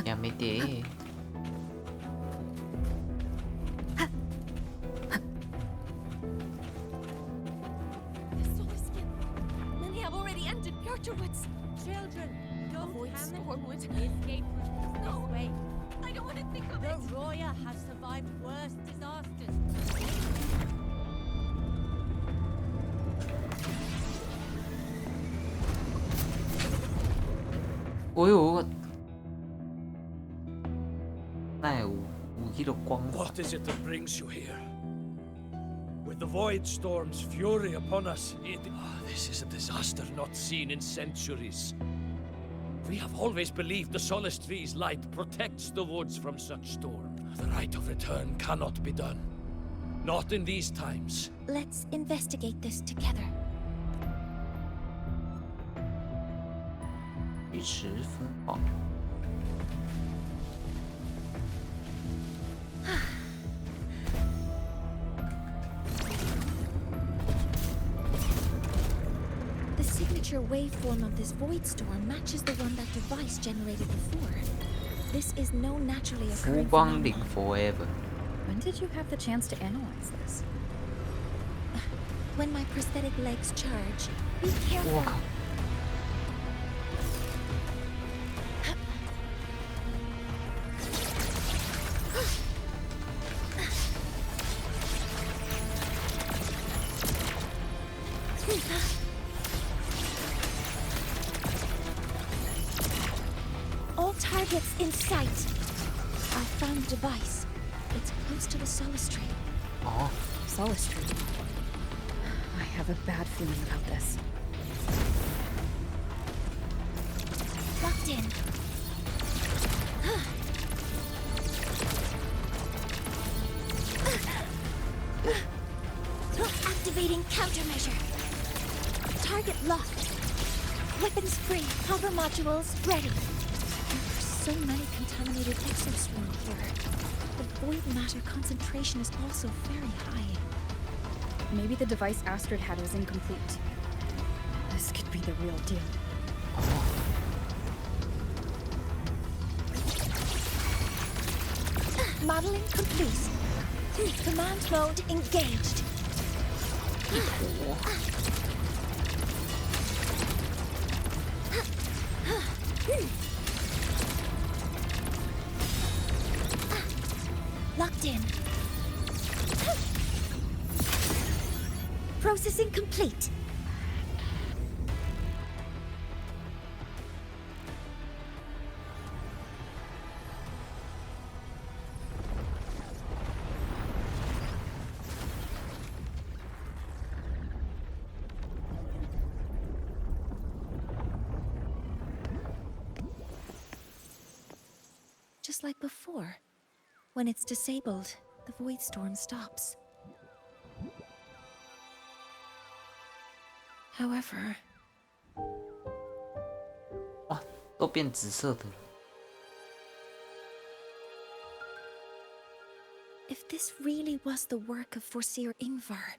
やめて。 Many have already entered Gertrude's. Children, don't escape no way. I don't want to think of it. The Roya has survived worse disasters. 哦呦，那有迄个光环。 What is it that brings you here? With the void storm's fury upon us, this is a disaster not seen in centuries. We have always believed the Solace Tree's light protects the woods from such storm. The rite of return cannot be done. Not in these times. Let's investigate this together. 鱼池风暴。 The signature waveform of this void storm matches the one that device generated before. This is no naturally occurring phenomenon. forever. When did you have the chance to analyze this? When my prosthetic legs charge. Be careful. All targets in sight. I found the device. It's close to the Solace Tree. Oh, Solace Tree. I have a bad feeling about this. Locked in. Locked. Weapons free. Power modules ready. There are so many contaminated exoswarm here. The void matter concentration is also very high. Maybe the device Astrid had was incomplete. This could be the real deal. Modeling complete. Command mode engaged. Locked in. Processing complete. Just like before. When it's disabled, the void storm stops. However, 哇，都变紫色的了。 if this really was the work of Foreseer Ingvar,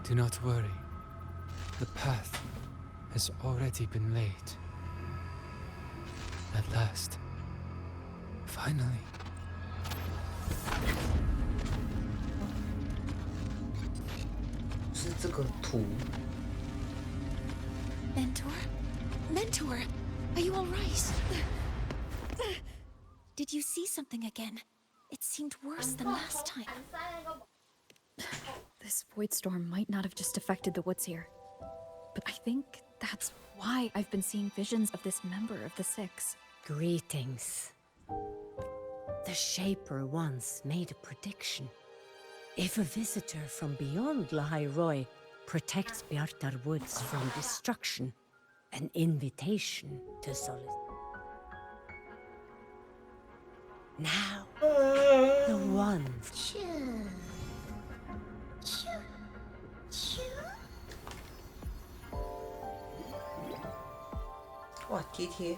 Do not worry. The path has already been laid. At last. Finally. Mentor? Mentor, are you all right? Did you see something again? It seemed worse than last time. This void storm might not have just affected the woods here. But I think that's why I've been seeing visions of this member of the Six. Greetings. The Shaper once made a prediction. If a visitor from beyond Lahai Roy protects Bjartar Woods from destruction, an invitation to solace. Now, the one. 哇，贴贴。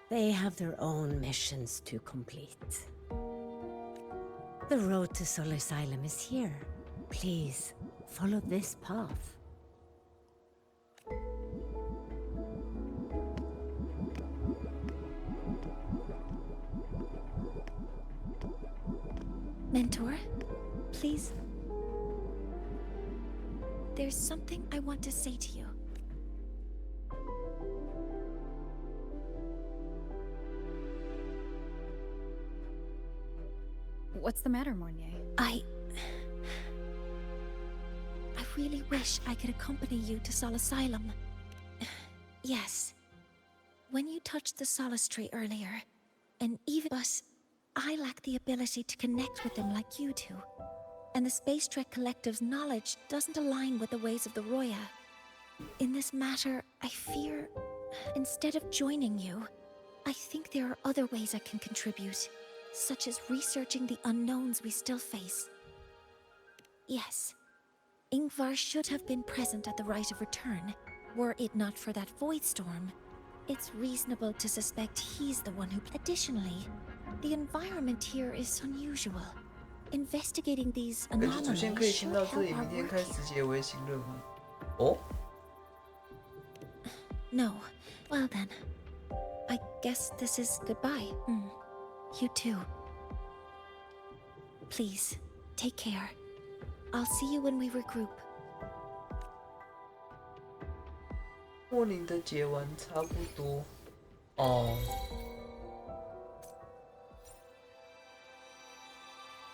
They have their own missions to complete. The road to Soul Asylum is here. Please, follow this path. Mentor, please. There's something I want to say to you. What's the matter, Mornier? I really wish I could accompany you to Sol Asylum. Yes. When you touched the Solace Tree earlier, and even us, I lack the ability to connect with them like you do. And the Space Trek Collective's knowledge doesn't align with the ways of the Roya. In this matter, I fear, instead of joining you, I think there are other ways I can contribute, such as researching the unknowns we still face. Yes, Ingvar should have been present at the Rite of Return. Were it not for that void storm, it's reasonable to suspect he's the one who... Additionally, the environment here is unusual. Investigating these anomalies should help our work here. Oh? No. Well then, I guess this is goodbye. You too. Please, take care. I'll see you when we regroup. 莫林的解完差不多哦，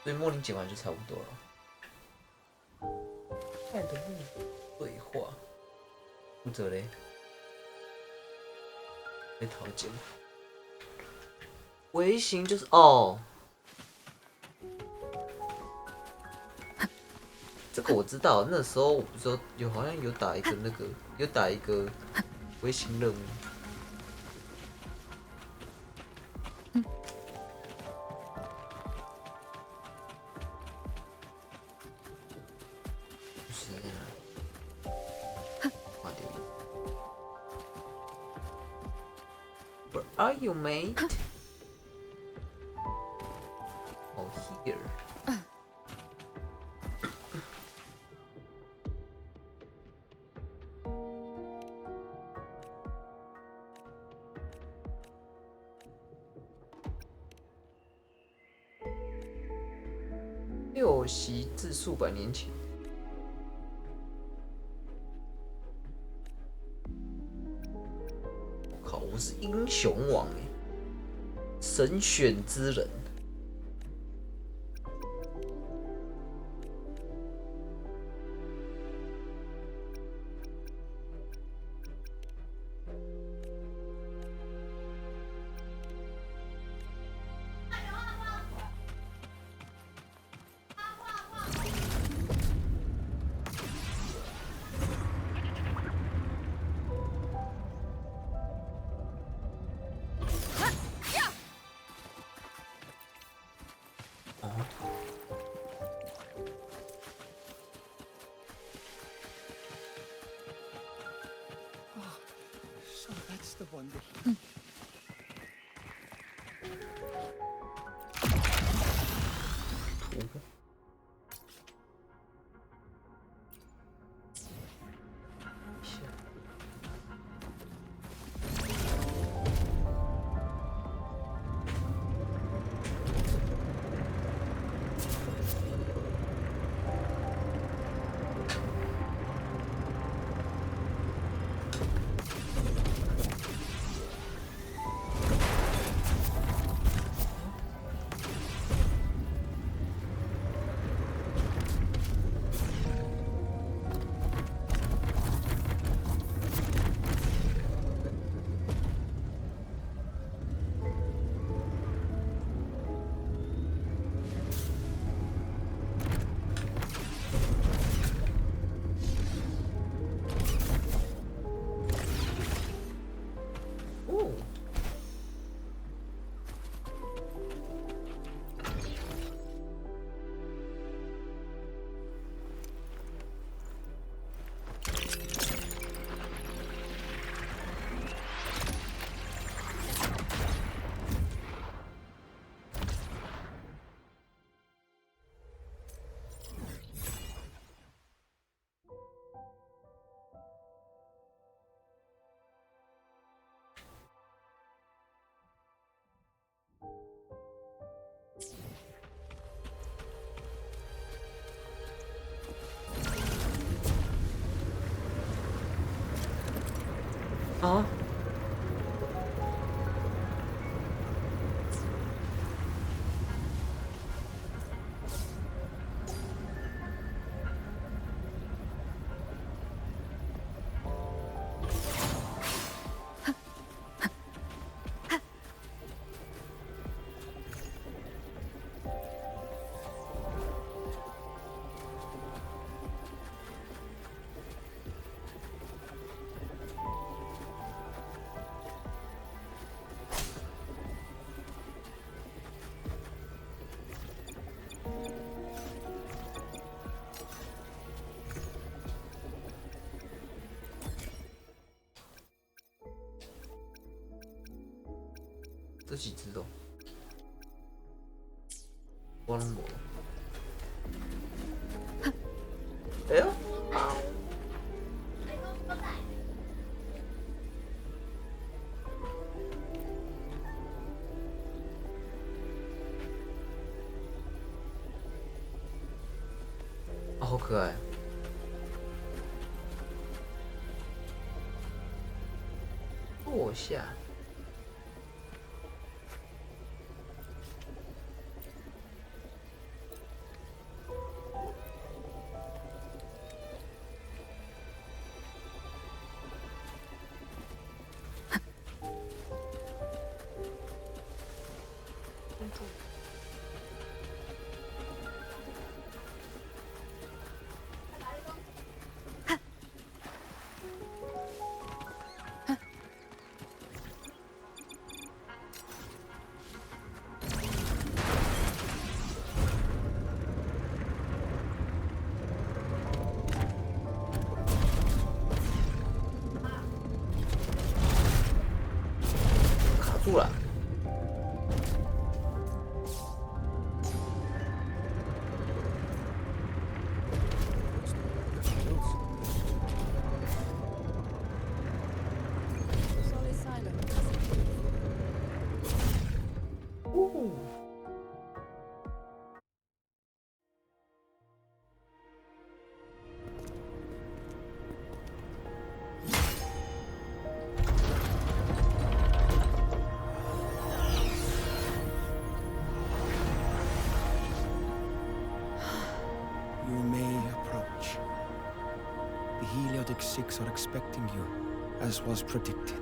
所以莫林解完就差不多了。看的对话，负责嘞，被桃剪。微型就是哦，这个我知道。那时候我不知道好像有打一个那个有打一个微型任务。Where are you, mate? Oh, here. 六席自数百年前。我靠，我是英雄王哎，神选之人。So that's the one that...啊！这几只哦，我拢无。哎呦！好可爱。坐下。卡住了。You may approach. The Heliodic Six are expecting you, as was predicted.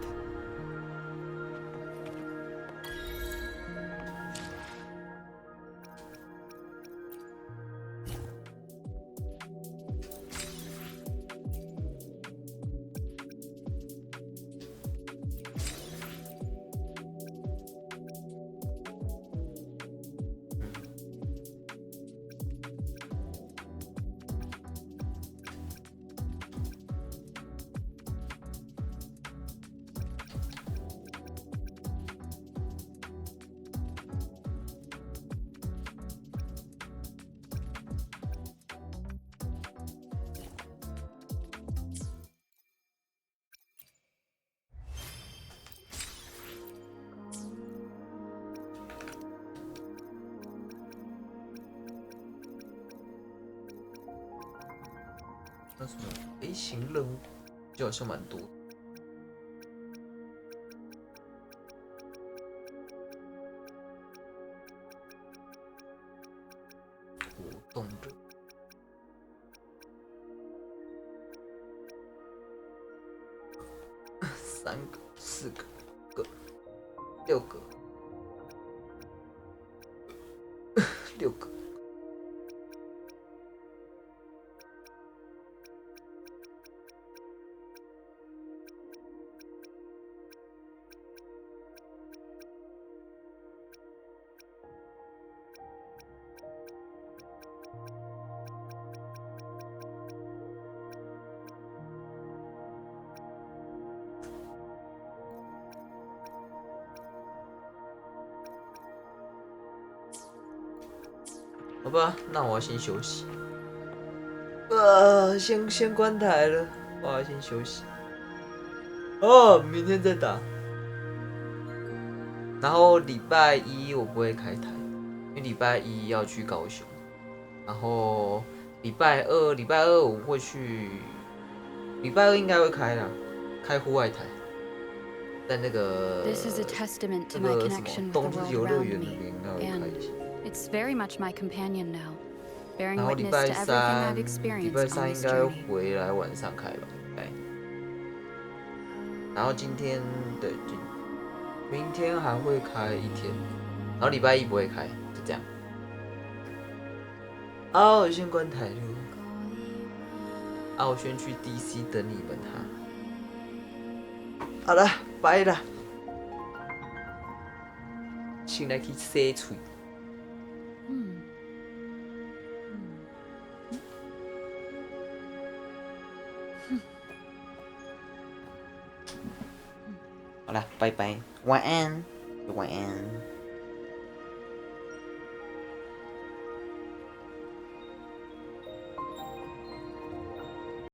那什么飞行任务，就好像蛮多。活动任务3个、4个、5个、6个、6个。好吧，那我要先休息。先关台了，我要先休息。哦，明天再打。然后礼拜一我不会开台，因为礼拜一要去高雄。然后礼拜二我会去，礼拜二应该会开啦，开户外台，在那个那个什么冬日游乐园那边应该会开一下。It's very much my companion now, 然 bearing 后礼 witness 拜 to everything 三 I've experienced 应 on this 该 journey. 回来晚上开吧，对。然后今天对，明天还会开一天，然后礼拜一不会开，就这样。我先关台了。我先去 DC 等你们哈。好了，拜了。先来去洗嘴。好了，拜拜，晚安，晚安。